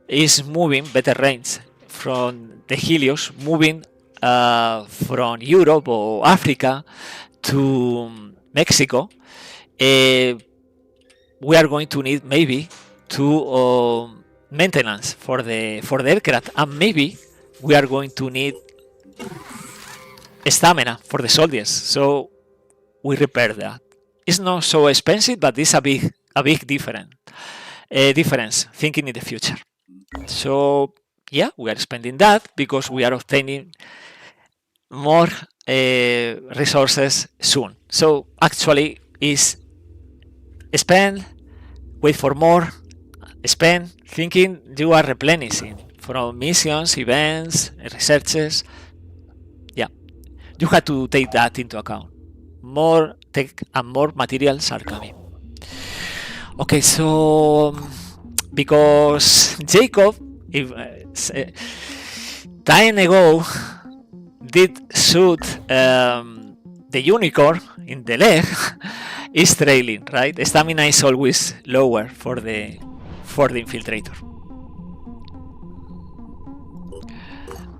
is moving better range from the Helios moving from Europe or Africa to Mexico, we are going to need maybe to maintenance for the aircraft, and maybe we are going to need stamina for the soldiers. So we repair that. It's not so expensive, but it's a big difference thinking in the future. So yeah, we are spending that because we are obtaining more resources soon. So actually is spend, wait for more, spend, thinking you are replenishing from missions, events, researches. Yeah, you have to take that into account. More tech and more materials are coming. Okay, so because Jacob, time ago, did shoot the unicorn in the leg, is trailing, right? The stamina is always lower for the infiltrator.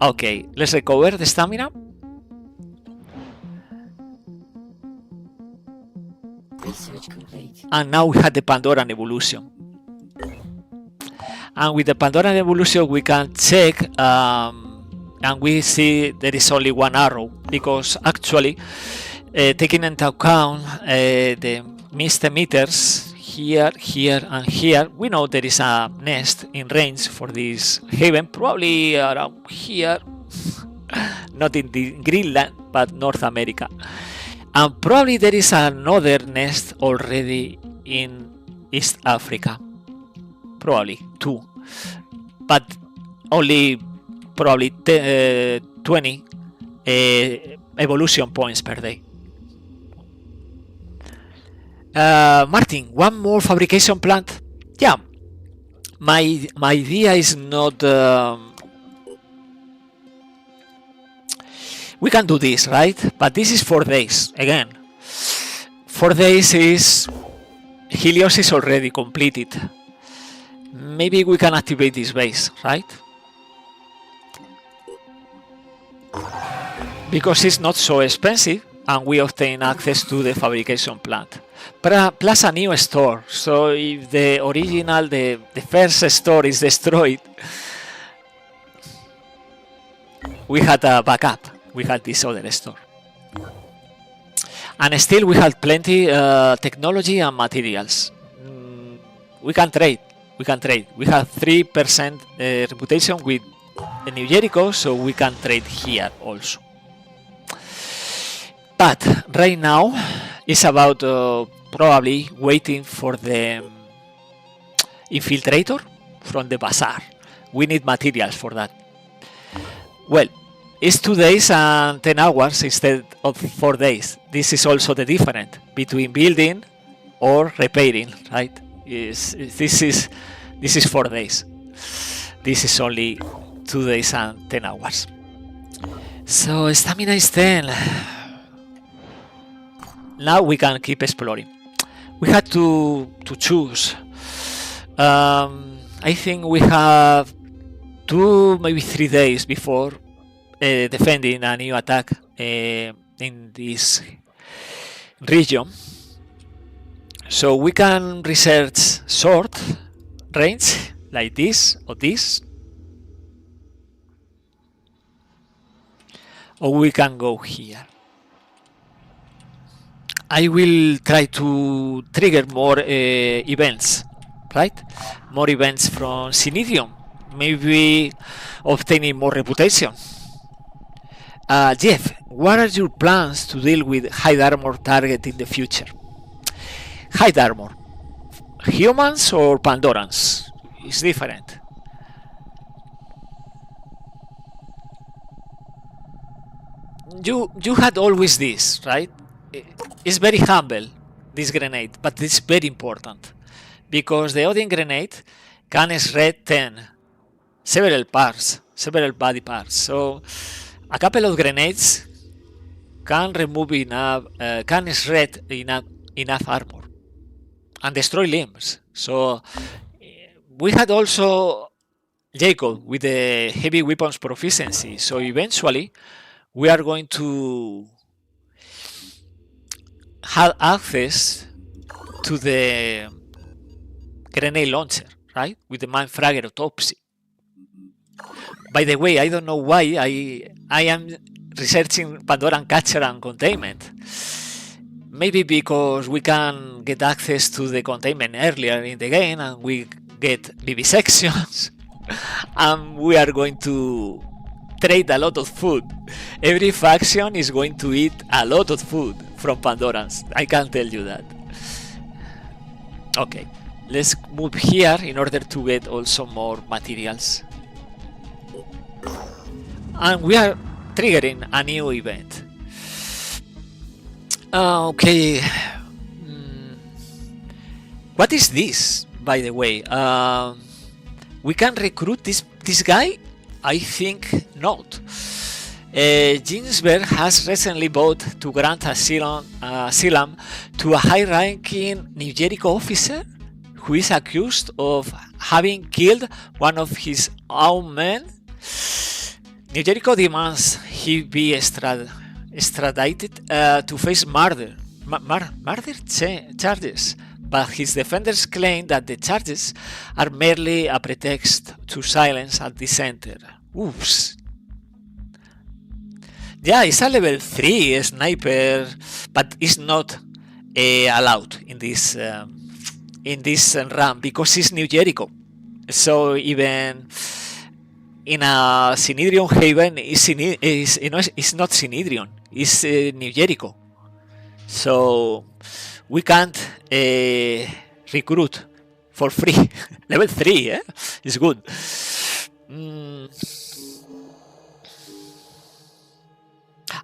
Okay, let's recover the stamina. Research complete. And now we have the Pandoran evolution. And with the Pandoran evolution, we can check, and we see there is only one arrow, because actually, taking into account the missed emitters here, here, and here, we know there is a nest in range for this haven, probably around here, not in the Greenland, but North America. And probably there is another nest already in East Africa. Probably 2. But only probably 20 evolution points per day. Martin, one more fabrication plant? Yeah. My idea is not... we can do this, right? But this is 4 days. Again, 4 days is... Helios is already completed. Maybe we can activate this base, right? Because it's not so expensive and we obtain access to the fabrication plant. Plus a new store, so if the original, the first store is destroyed, we had a backup, we had this other store. And still we had plenty technology and materials. We can trade, we have 3% reputation with New Jericho, so we can trade here also. But right now it's about probably waiting for the infiltrator from the bazaar. We need materials for that. Well, it's 2 days and 10 hours instead of 4 days. This is also the difference between building or repairing, right? This is 4 days. This is only 2 days and 10 hours. So stamina is 10. Now we can keep exploring. We had to choose. I think we have 2, maybe 3 days before defending a new attack in this region. So we can research short range like this or this. Or we can go here. I will try to trigger more events, right? More events from Synedrion, maybe obtaining more reputation. Jeff, what are your plans to deal with high armor target in the future? High armor, humans or Pandorans? It's different. You had always this, right? It's very humble, this grenade, but it's very important because the Odin grenade can shred 10, several parts, several body parts. So a couple of grenades can remove enough, can shred enough armor and destroy limbs. So we had also Jacob with the heavy weapons proficiency. So eventually we are going to have access to the grenade launcher, right? With the Mindfragger Autopsy. By the way, I don't know why I am researching Pandoran Catcher and Containment. Maybe because we can get access to the containment earlier in the game and we get vivisections and we are going to trade a lot of food. Every faction is going to eat a lot of food from Pandorans. I can tell you that. Okay, let's move here in order to get also more materials. And we are triggering a new event. Okay. What is this, by the way? We can recruit this guy? I think not. Ginsberg has recently voted to grant asylum to a high-ranking New Jericho officer who is accused of having killed one of his own men. New Jericho demands he be extradited to face murder charges, but his defenders claim that the charges are merely a pretext to silence a dissenter. Oops. Yeah, it's a level 3 sniper, but it's not allowed in this run because it's New Jericho. So even in a Synedrion Haven, it's not Synedrion, it's New Jericho. So we can't recruit for free. Level 3, eh? It's good.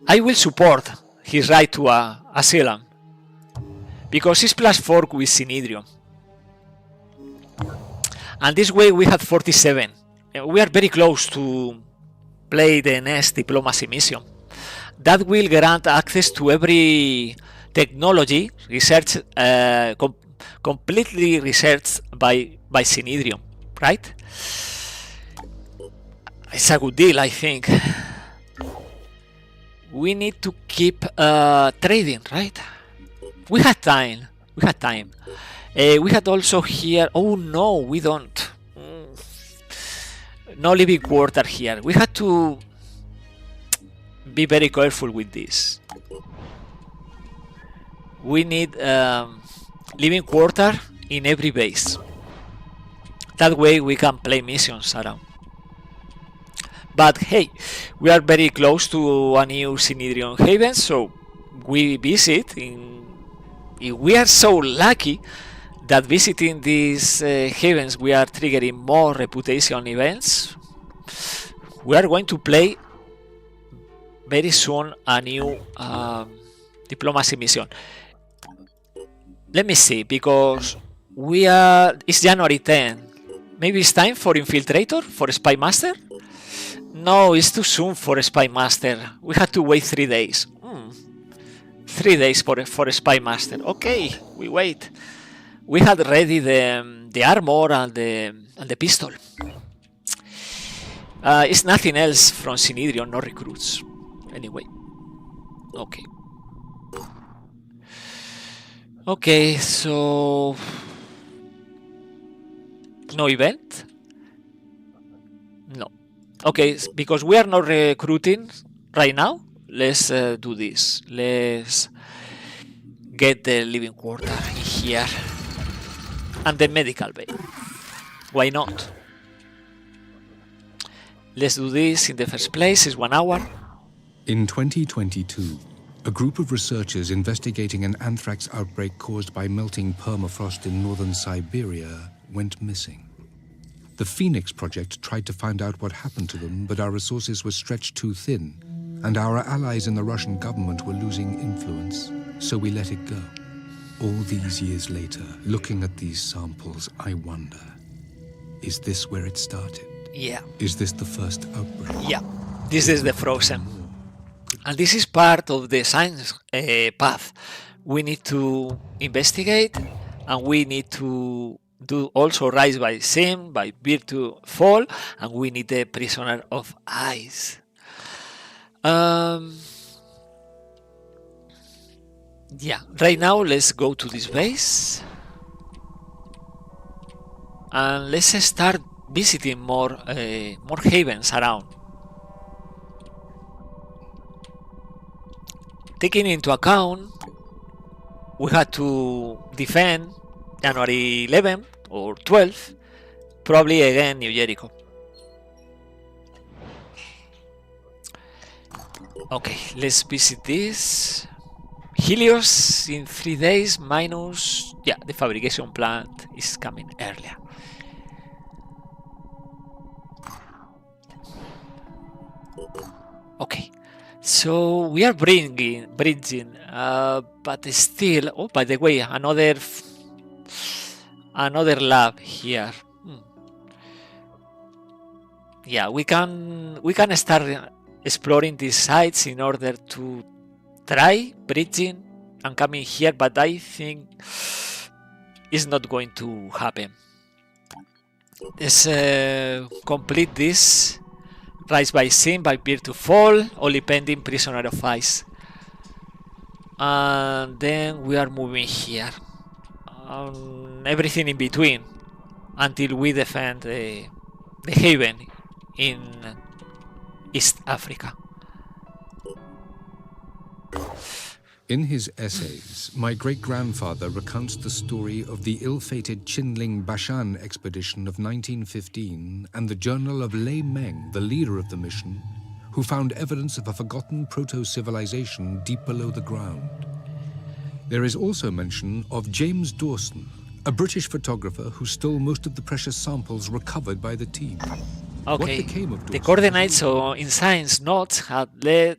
I will support his right to asylum because it's +4 with Synedrion. And this way we had 47. We are very close to play the next diplomacy mission. That will grant access to every technology research, completely researched by Synedrion, right? It's a good deal, I think. We need to keep trading, right? We had time. We had time. We had also here. Oh no, we don't. No living quarter here. We had to be very careful with this. We need living quarter in every base. That way we can play missions around. But hey, we are very close to a new Synedrion haven, so we visit. We are so lucky that visiting these havens we are triggering more reputation events. We are going to play very soon a new diplomacy mission. Let me see, because it's January 10. Maybe it's time for Infiltrator, for Spy Master? No, it's too soon for a Spy Master. We had to wait 3 days. 3 days for a Spy Master. Okay, we wait. We had ready the armor and the pistol. It's nothing else from Synedrion, no recruits. Anyway. Okay. Okay, so no event? No. Okay, because we are not recruiting right now, let's do this. Let's get the living quarter in here. And the medical bay. Why not? Let's do this in the first place. It's 1 hour. In 2022, a group of researchers investigating an anthrax outbreak caused by melting permafrost in northern Siberia went missing. The Phoenix Project tried to find out what happened to them, but our resources were stretched too thin, and our allies in the Russian government were losing influence, so we let it go. All these years later, looking at these samples, I wonder, is this where it started? Yeah. Is this the first outbreak? Yeah, this is the frozen. And this is part of the science path. We need to investigate, and we need to do also Rise by Sim, by Virtue Fall, and we need the Prisoner of Ice. Yeah, right now let's go to this base. And let's start visiting more havens around. Taking into account, we had to defend January 11 or 12, probably again New Jericho. Okay, let's visit this. Helios in 3 days minus, yeah, the fabrication plant is coming earlier. Okay, so we are bridging, but still. Oh, by the way, another lab here. Yeah, we can start exploring these sites in order to try bridging and coming here, but I think it's not going to happen. Let's complete this. Rise by Sin, by Peer to Fall, only pending Prisoner of Ice. And then we are moving here. Everything in between until we defend the haven in East Africa. In his essays, my great-grandfather recounts the story of the ill-fated Qinling Bashan expedition of 1915 and the journal of Lei Meng, the leader of the mission, who found evidence of a forgotten proto-civilization deep below the ground. There is also mention of James Dawson, a British photographer who stole most of the precious samples recovered by the team. Okay, what became of Dawson? The coordinates in science notes had led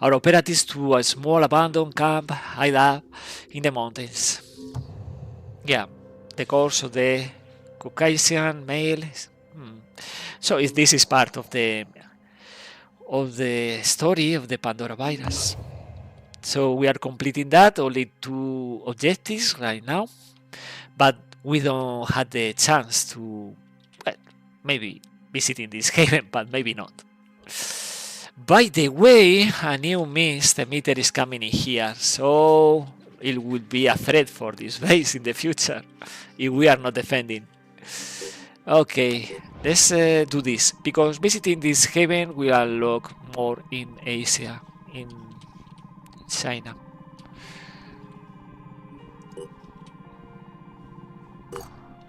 our operatives to a small abandoned camp high up in the mountains. Yeah, the course of the Caucasian male. So this is part of the story of the Pandora virus. So we are completing that, only 2 objectives right now, but we don't have the chance to, well, maybe visiting this haven, but maybe not. By the way, a new mist emitter is coming in here, so it will be a threat for this base in the future if we are not defending. Okay, let's do this, because visiting this haven will unlock more in Asia, in China.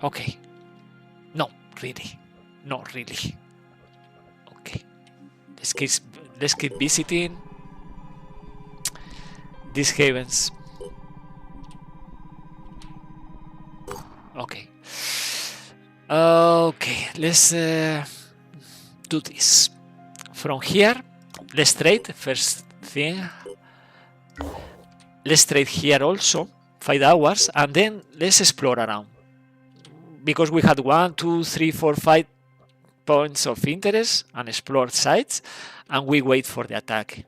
Okay. No, really. Not really. Okay. Let's keep visiting these havens. Okay. Okay, let's do this. From here, let's trade. First thing, let's trade here also, 5 hours, and then let's explore around. Because we had 1, 2, 3, 4, 5 points of interest and explored sites, and we wait for the attack.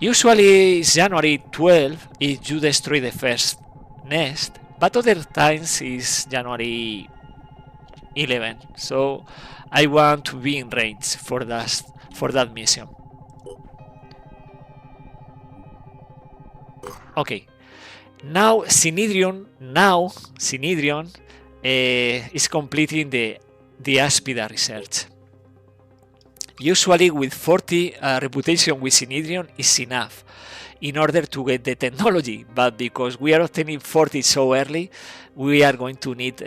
Usually it's January 12 if you destroy the first nest, but other times it's January 11. So I want to be in range for that mission. Okay. Now Synedrion is completing the Aspida research. Usually with 40 reputation with Synedrion is enough in order to get the technology, but because we are obtaining 40 so early, we are going to need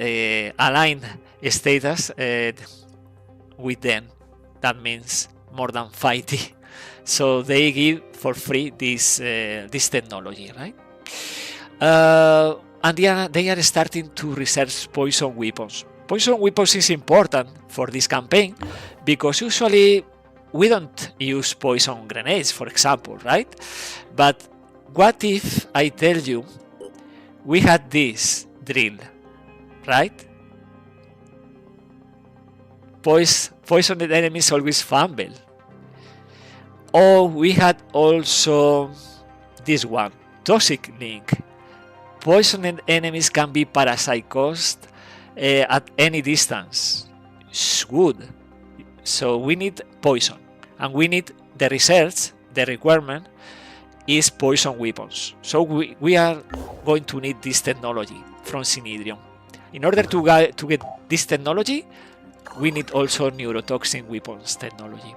aligned status with them. That means more than 50. So they give for free this technology, right? And they are starting to research poison weapons. Poison weapons is important for this campaign because usually we don't use poison grenades, for example, right? But what if I tell you we had this drill, right? Poisoned enemies always fumble. Or we had also this one, toxic link. Poisoned enemies can be parasite caused at any distance. It's good. So we need poison, and we need the research. The requirement is poison weapons. So we are going to need this technology from Synedrion. In order to get this technology, we need also neurotoxin weapons technology.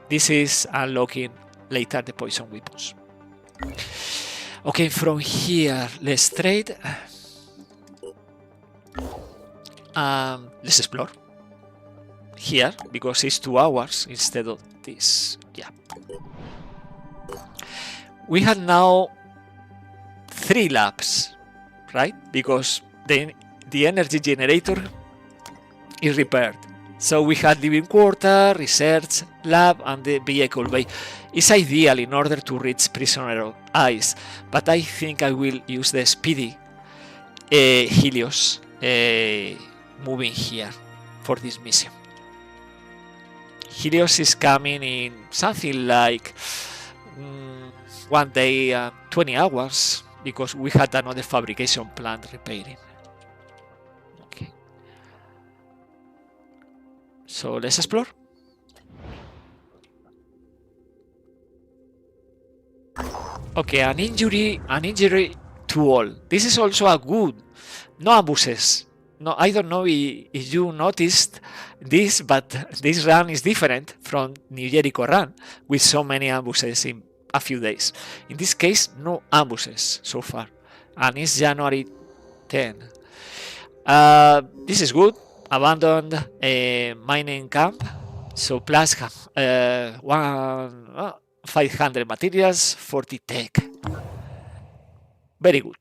This is unlocking later the poison weapons. Okay, from here, let's trade. Let's explore here because it's 2 hours instead of this. Yeah. We have now 3 labs, right? Because the energy generator is repaired. So we had living quarter, research lab, and the vehicle bay. It's ideal in order to reach prisoner of ice, but I think I will use the speedy Helios moving here for this mission. Helios is coming in something like 1 day, 20 hours, because we had another fabrication plant repairing. Okay. So let's explore. Okay, an injury to all. This is also a good. No abuses. No, I don't know if you noticed this, but this run is different from New Jericho run with so many abuses in a few days. In this case, no abuses so far, and it's January 10. This is good. Abandoned mining camp. So plus 500 materials, 40 tech. Very good.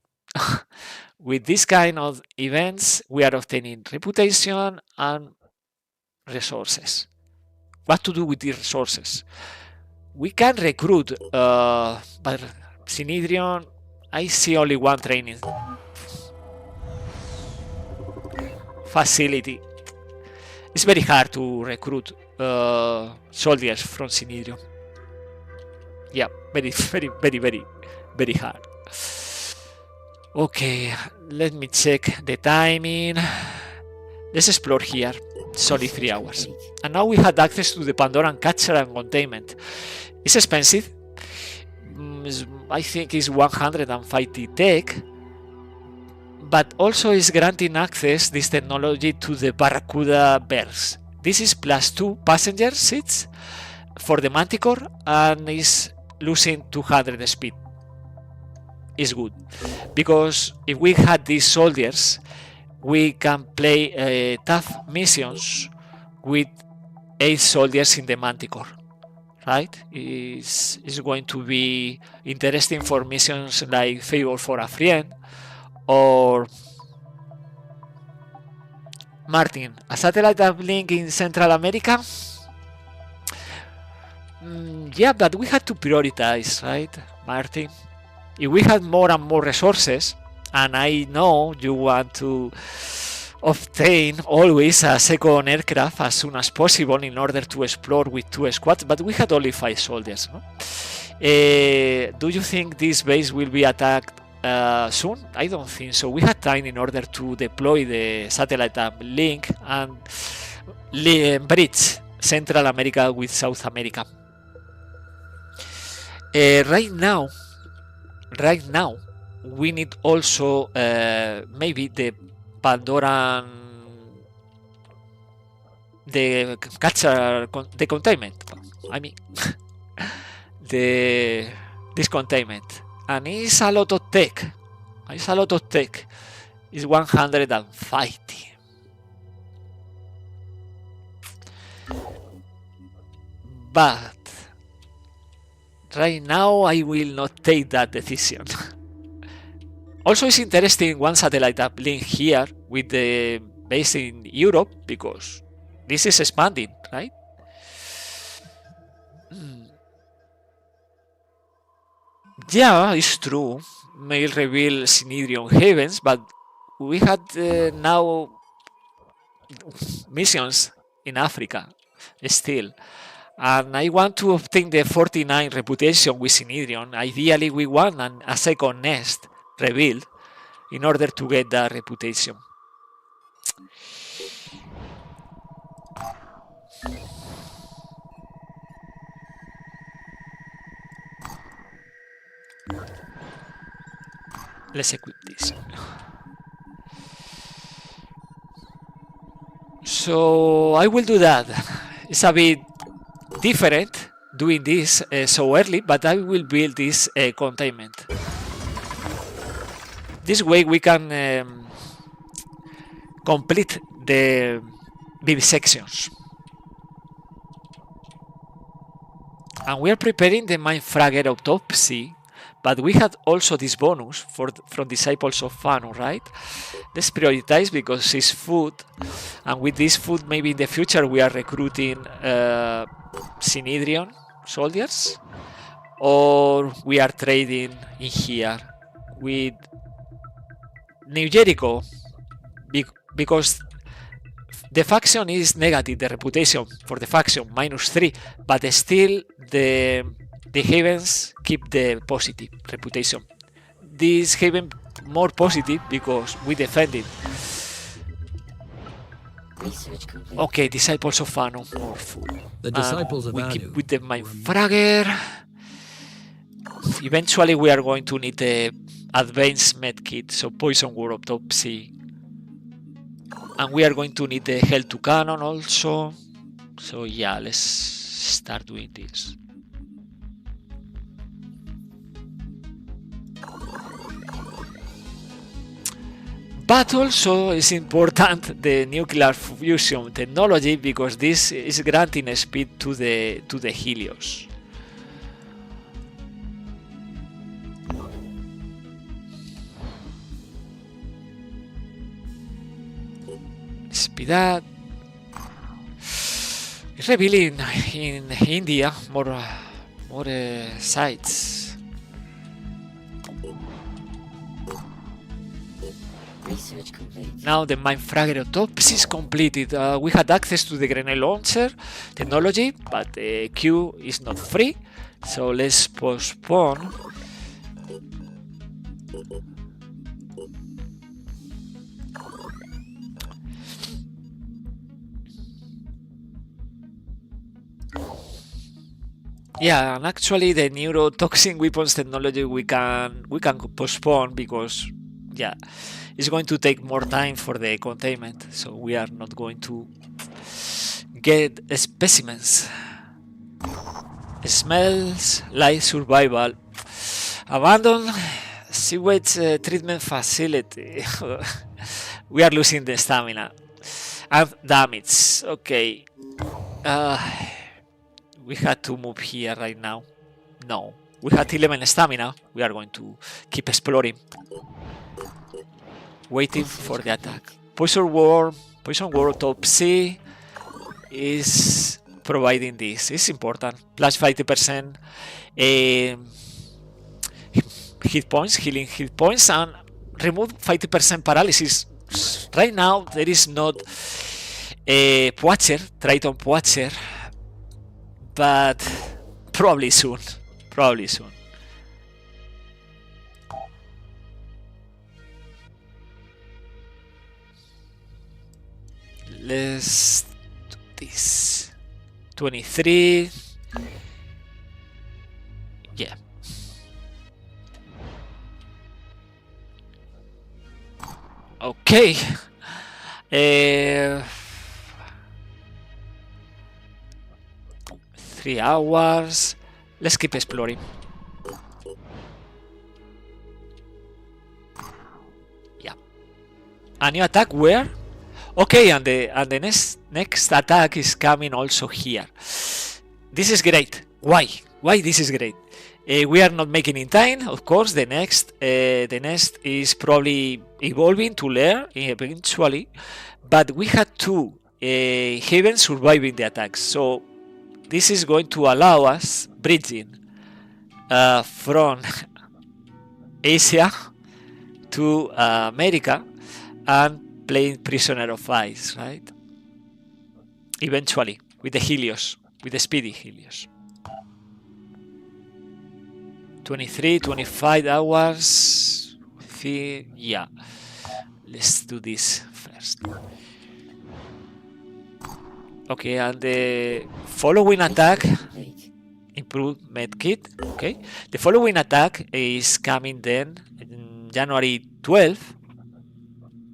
With this kind of events, we are obtaining reputation and resources. what to do with these resources. We can recruit, but Synedrion, I see only one training facility. It's very hard to recruit soldiers from Synedrion. Yeah, very hard. Okay, let me check the timing. Let's explore here. It's only 3 hours. And now we had access to the Pandoran Catcher and Containment. It's expensive. I think it's 150 tech. But also is granting access this technology to the Barracuda Bears. This is +2 passenger seats for the Manticore and is losing 200 speed. Is good because if we had these soldiers, we can play tough missions with 8 soldiers in the Manticore. Right? It's going to be interesting for missions like Favor for a Friend or Martin, a satellite uplink in Central America. Yeah, but we had to prioritize, right, Martin? If we had more and more resources, and I know you want to obtain always a second aircraft as soon as possible in order to explore with 2 squads, but we had only 5 soldiers. No? Do you think this base will be attacked soon? I don't think so. We had time in order to deploy the satellite link and bridge Central America with South America. Right now, we need also maybe the Pandoran, the catcher, the containment. I mean, this containment, and it's a lot of tech. It's 150. But right now I will not take that decision. Also, it's interesting one satellite uplink here with the base in Europe because this is expanding, right? Yeah, it's true. May reveal Synedrion Havens, but we had now missions in Africa still. And I want to obtain the 49 reputation with Synedrion. Ideally, we want a second nest revealed in order to get that reputation. Let's equip this. So I will do that. It's a bit different doing this so early, but I will build this containment. This way we can complete the vivisections. And we are preparing the Mindfragger autopsy, but we had also this bonus from Disciples of Fanu, right? Let's prioritize because it's food, and with this food maybe in the future we are recruiting Synedrion soldiers, or we are trading in here with New Jericho because the faction is negative, the reputation for the faction -3, but still the Havens keep the positive reputation. This Haven more positive because we defend it. Okay, Disciples of Fanu, more food. The Disciples of we Anu keep with the Mindfragger. Eventually we are going to need the advanced medkit, so poison word autopsy. And we are going to need the Hell to Cannon also. So yeah, let's start doing this. But also it's important the nuclear fusion technology because this is granting speed to the Helios. Speed up. revealing in India more sites. Research complete. Now the Mindfragger autopsy is completed. We had access to the grenade launcher technology, but the queue is not free, so let's postpone. Yeah, and actually the neurotoxin weapons technology we can postpone because yeah, it's going to take more time for the containment, so we are not going to get specimens. Smells like survival. Abandoned sewage treatment facility. We are losing the stamina and damage. Okay. We had to move here right now. No. We had 11 stamina. We are going to keep exploring. Waiting for the attack. Poison War autopsy is providing this. It's important. Plus 50% hit points, healing hit points, and remove 50% paralysis. Right now there is not a Poacher, Triton Poacher, but probably soon. Probably soon. Let's do this. 23. Yeah. Okay. 3 hours. Let's keep exploring. Yeah. A new attack where? Okay, and the next attack is coming also here. This is great. Why? Why this is great? We are not making in time, of course. The next is probably evolving to learn eventually, but we had to even surviving the attacks. So this is going to allow us bridging from Asia to America and playing Prisoner of Ice, right? Eventually, with the Helios, with the speedy Helios. 23, 25 hours. Yeah. Let's do this first. Okay, and the following attack, improved medkit. Okay, the following attack is coming then in January 12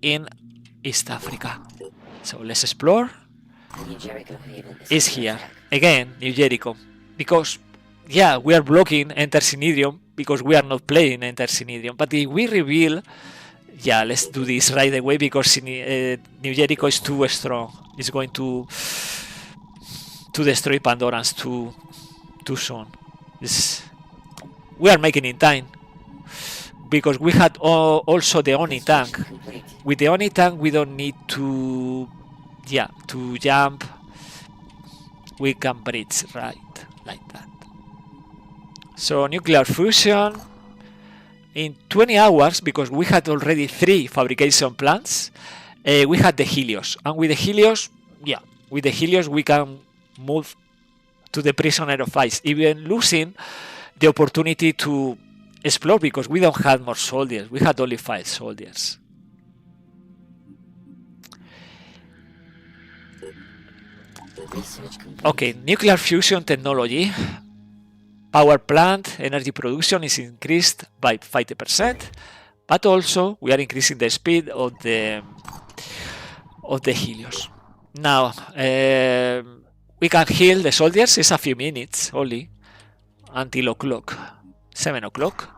in East Africa. So let's explore. Is here again, New Jericho, because yeah, we are blocking Enter Synedrion because we are not playing Enter Synedrion. But if we reveal, yeah, let's do this right away because New Jericho is too strong. It's going to destroy Pandorans too soon. We are making in time because we had also the Oni tank. With the Oni tank, we don't need to jump. We can bridge right like that. So nuclear fusion in 20 hours, because we had already 3 fabrication plants. We had the Helios, and with the Helios, we can move to the Prisoner of Ice, even losing the opportunity to explore because we don't have more soldiers. We had only 5 soldiers. Okay, nuclear fusion technology. Power plant energy production is increased by 50%, but also we are increasing the speed of the Helios. Now we can heal the soldiers. It's a few minutes only until 7 o'clock,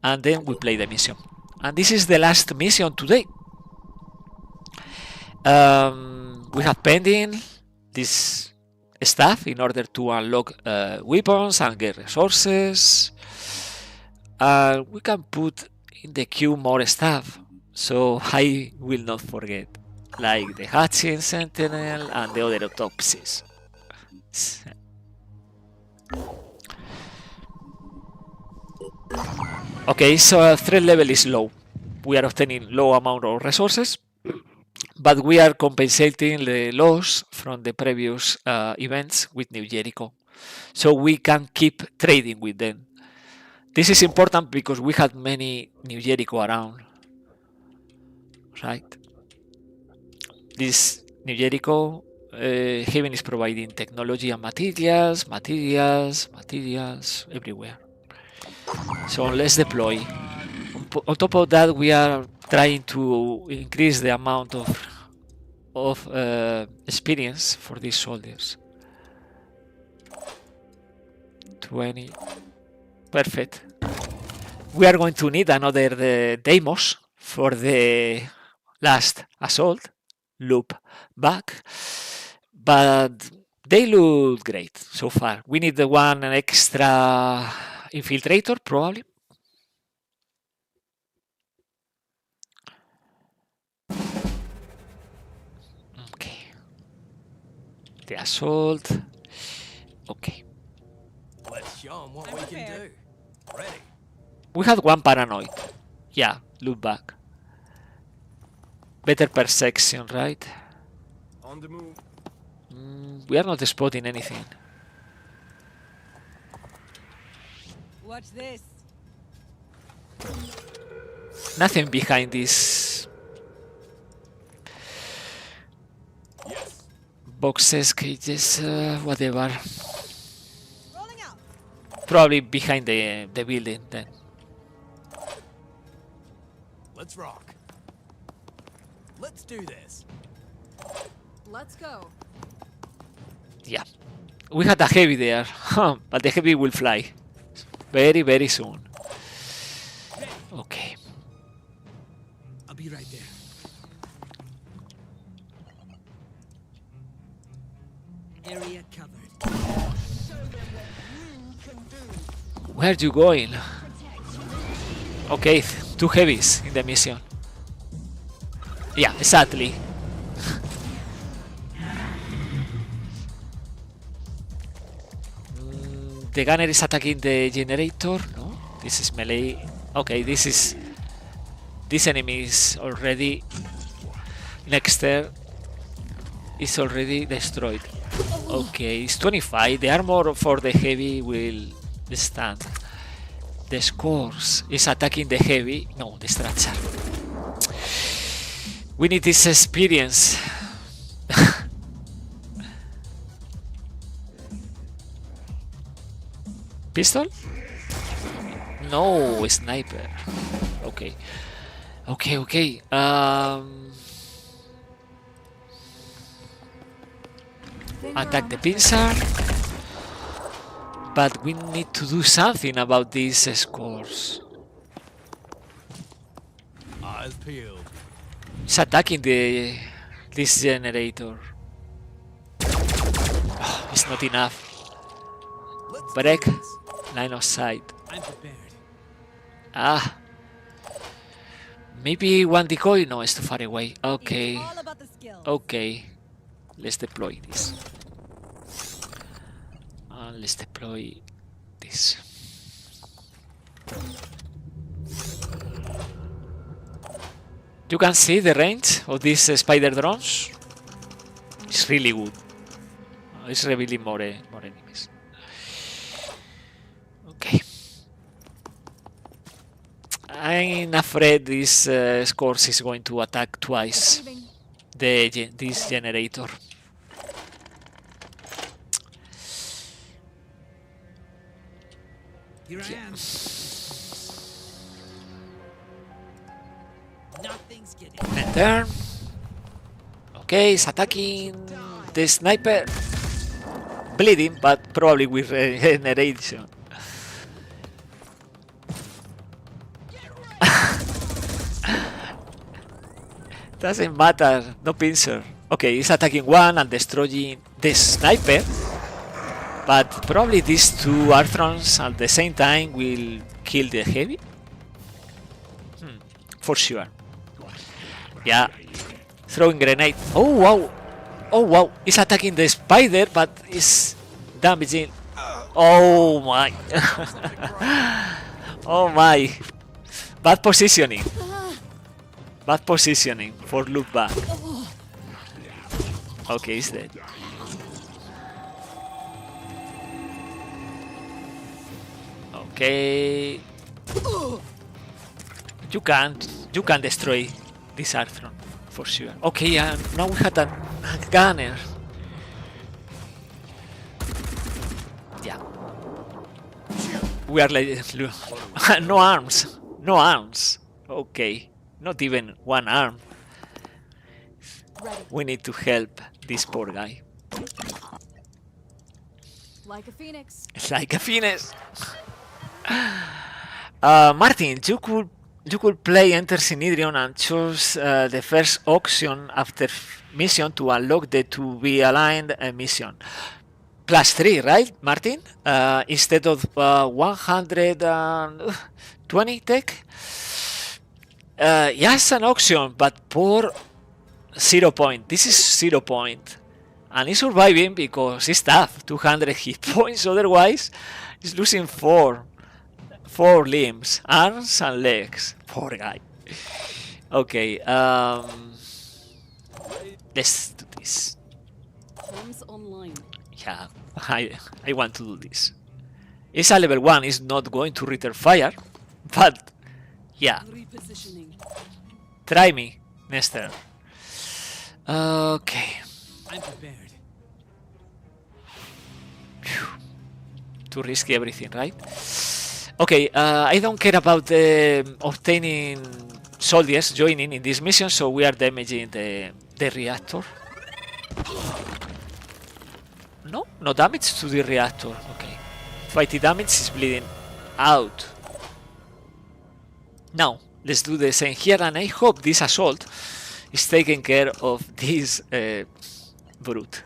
and then we play the mission. And this is the last mission today. We have pending this stuff in order to unlock weapons and get resources. We can put in the queue more stuff, so I will not forget, like the hatching sentinel and the other autopsies. minutes. Okay, so threat level is low. We are obtaining low amount of resources, but we are compensating the loss from the previous events with New Jericho. So we can keep trading with them. This is important because we had many New Jericho around, right? This New Jericho, Haven is providing technology and materials everywhere. So let's deploy. On top of that, we are trying to increase the amount of experience for these soldiers. 20. Perfect. We are going to need another Deimos for the last assault. Loop back. But they look great so far. We need the one extra infiltrator, probably. Okay. The assault. Okay. Let's show 'em what we can do. Ready. We had one paranoid. Yeah, look back. Better perception, right? On the move. We are not spotting anything. Watch this. Nothing behind this. Yes. Boxes, cages, whatever. Rolling out. Probably behind the building then. Let's rock. Let's do this. Let's go. Yeah. We had a heavy there, but the heavy will fly very, very soon. Okay. I'll be right there. Area covered. Where are you going? Okay, two heavies in the mission. Yeah, exactly. The gunner is attacking the generator. No, this is melee. Okay, this enemy is already next there. Is already destroyed. Okay, it's 25. The armor for the heavy will stand. The scores is attacking the heavy. No, the structure. We need this experience. Pistol? No, sniper. Okay. Okay. Attack the pincer. But we need to do something about these scores. Eyes peeled. It's attacking this generator. Oh, it's not enough. Break. Line of sight. I'm prepared. Maybe one decoy? No, it's too far away. Okay. It's all about the skills. Okay. Let's deploy this. Let's deploy this. You can see the range of these spider drones. It's really good. It's revealing more enemies. Okay. I'm afraid this Scores is going to attack twice this generator. Here I am. Nothing's getting. And turn. Okay, it's attacking the sniper. Bleeding, but probably with regeneration. Doesn't matter, no pincer. Okay, it's attacking one and destroying the sniper. But probably these two Arthrons at the same time will kill the heavy. For sure. Yeah. Throwing grenade. Oh wow. Oh wow. It's attacking the spider, but it's damaging. Oh my. Oh my. Bad positioning. Bad positioning for loop back. Okay, he's dead. Okay. You can destroy this Arthron for sure. Okay, now we had a gunner. Yeah. We are like no arms. No arms. Okay. Not even one arm. We need to help this poor guy. Like a phoenix. Like a phoenix. Martin, you could play Enter Synedrion and choose the first auction after mission to unlock the to be aligned mission. +3, right, Martin? Instead of 120 tech. Yes, an auction, but for 0 point. This is 0 point. And he's surviving because he's tough. 200 hit points. Otherwise, he's losing 4 limbs, arms and legs. Poor guy. Okay. Let's do this. Homes online. Yeah, I want to do this. It's a level 1. It's not going to return fire, but yeah. Repositioning. Try me, Nester. Okay. I'm prepared. Phew. Too risky everything, right? Okay, I don't care about obtaining soldiers joining in this mission, so we are damaging the reactor. No damage to the reactor. Okay. Fighting damage is bleeding out. Now, let's do the same here, and I hope this assault is taking care of this brute.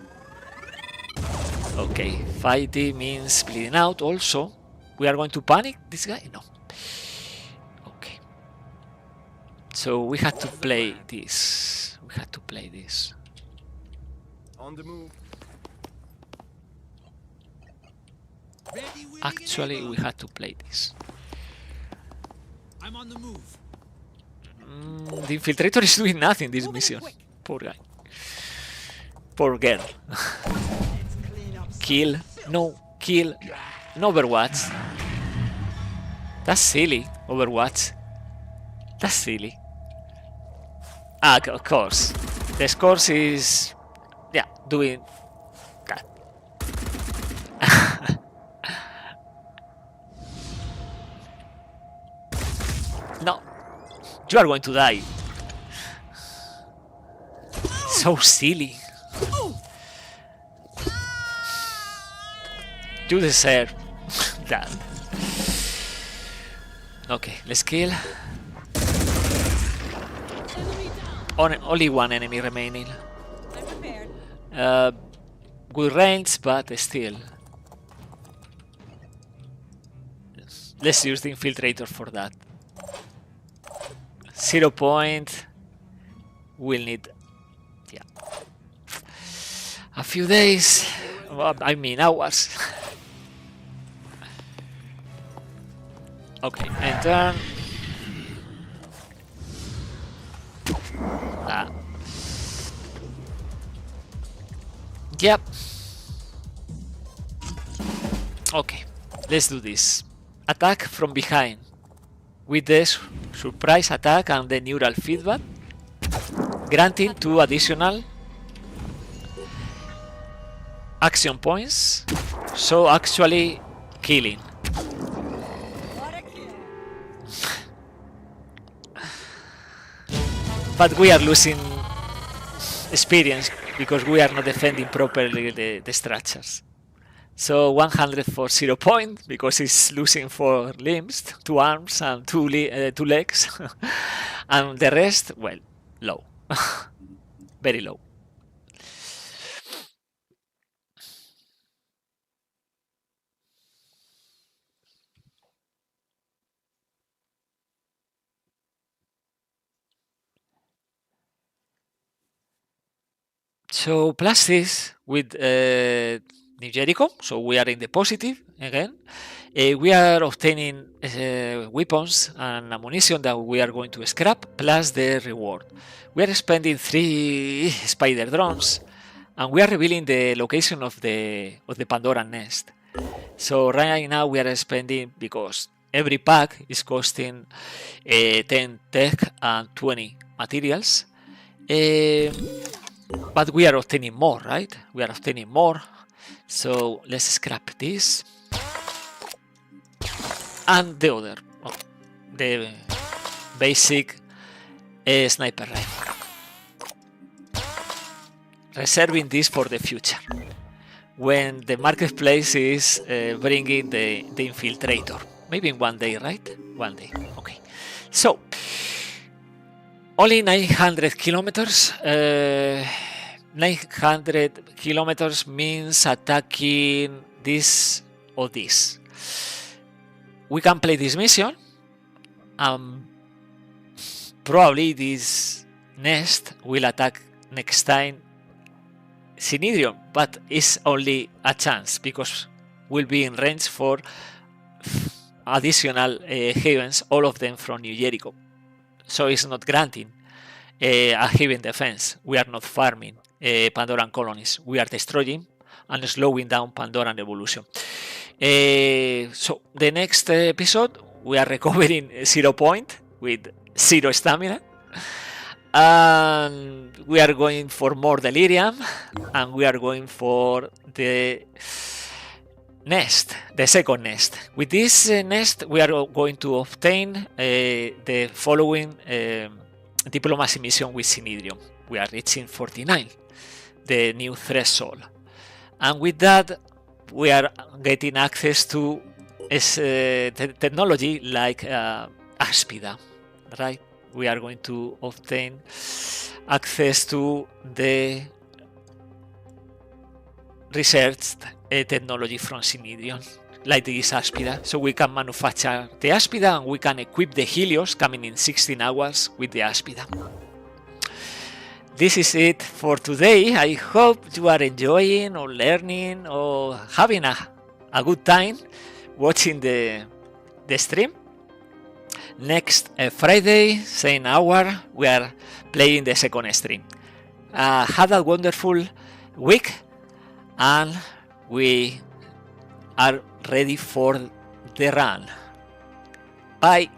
Okay, fighting means bleeding out also. We are going to panic this guy? No. Okay. So we had to play this. On the move. Actually, we had to play this. I'm on the move. The infiltrator is doing nothing this mission. Poor guy. Poor girl. Kill. No. Kill. No Overwatch. That's silly. Overwatch. That's silly. Ah, of course. The scores is... yeah, doing... that. No. You are going to die. So silly. You deserve that. Okay, let's kill. Only one enemy remaining. I'm prepared. Good range, but still. Let's use the infiltrator for that. 0 point. We'll need, yeah, a few days. Well, I mean hours. Okay, and turn. Yep. Okay, let's do this. Attack from behind. With the surprise attack and the neural feedback, granting 2 additional action points, so actually killing. But we are losing experience because we are not defending properly the structures. So 100 for 0 point because he's losing 4 limbs, 2 arms and 2 legs, and the rest, well, low, very low. So plus this with New Jericho, so we are in the positive again. We are obtaining weapons and ammunition that we are going to scrap, plus the reward. We are spending 3 spider drones, and we are revealing the location of the Pandora nest. So right now we are spending, because every pack is costing 10 tech and 20 materials. But we are obtaining more, right? We are obtaining more. So let's scrap this. And the other, the basic sniper rifle. Reserving this for the future, when the marketplace is bringing the infiltrator. Maybe in one day, right? One day, okay. So, only 900 kilometers. 900 kilometers means attacking this or this. We can play this mission, and probably this nest will attack next time Synedrion, but it's only a chance, because we'll be in range for additional havens, all of them from New Jericho. So it's not granting a haven defense. We are not farming Pandoran colonies. We are destroying and slowing down Pandoran evolution. So the next episode, we are recovering 0 point with 0 stamina. And we are going for more delirium, and we are going for the nest, the second nest. With this nest, we are going to obtain the following diplomacy mission with Synedrion. We are reaching 49, the new threshold, and with that we are getting access to technology like Aspida, right? We are going to obtain access to the researched technology from Synedrion, like this Aspida. So we can manufacture the Aspida, and we can equip the Helios coming in 16 hours with the Aspida. This is it for today. I hope you are enjoying or learning or having a good time watching the stream. Next Friday, same hour, we are playing the second stream. Have a wonderful week, and we are ready for the run. Bye.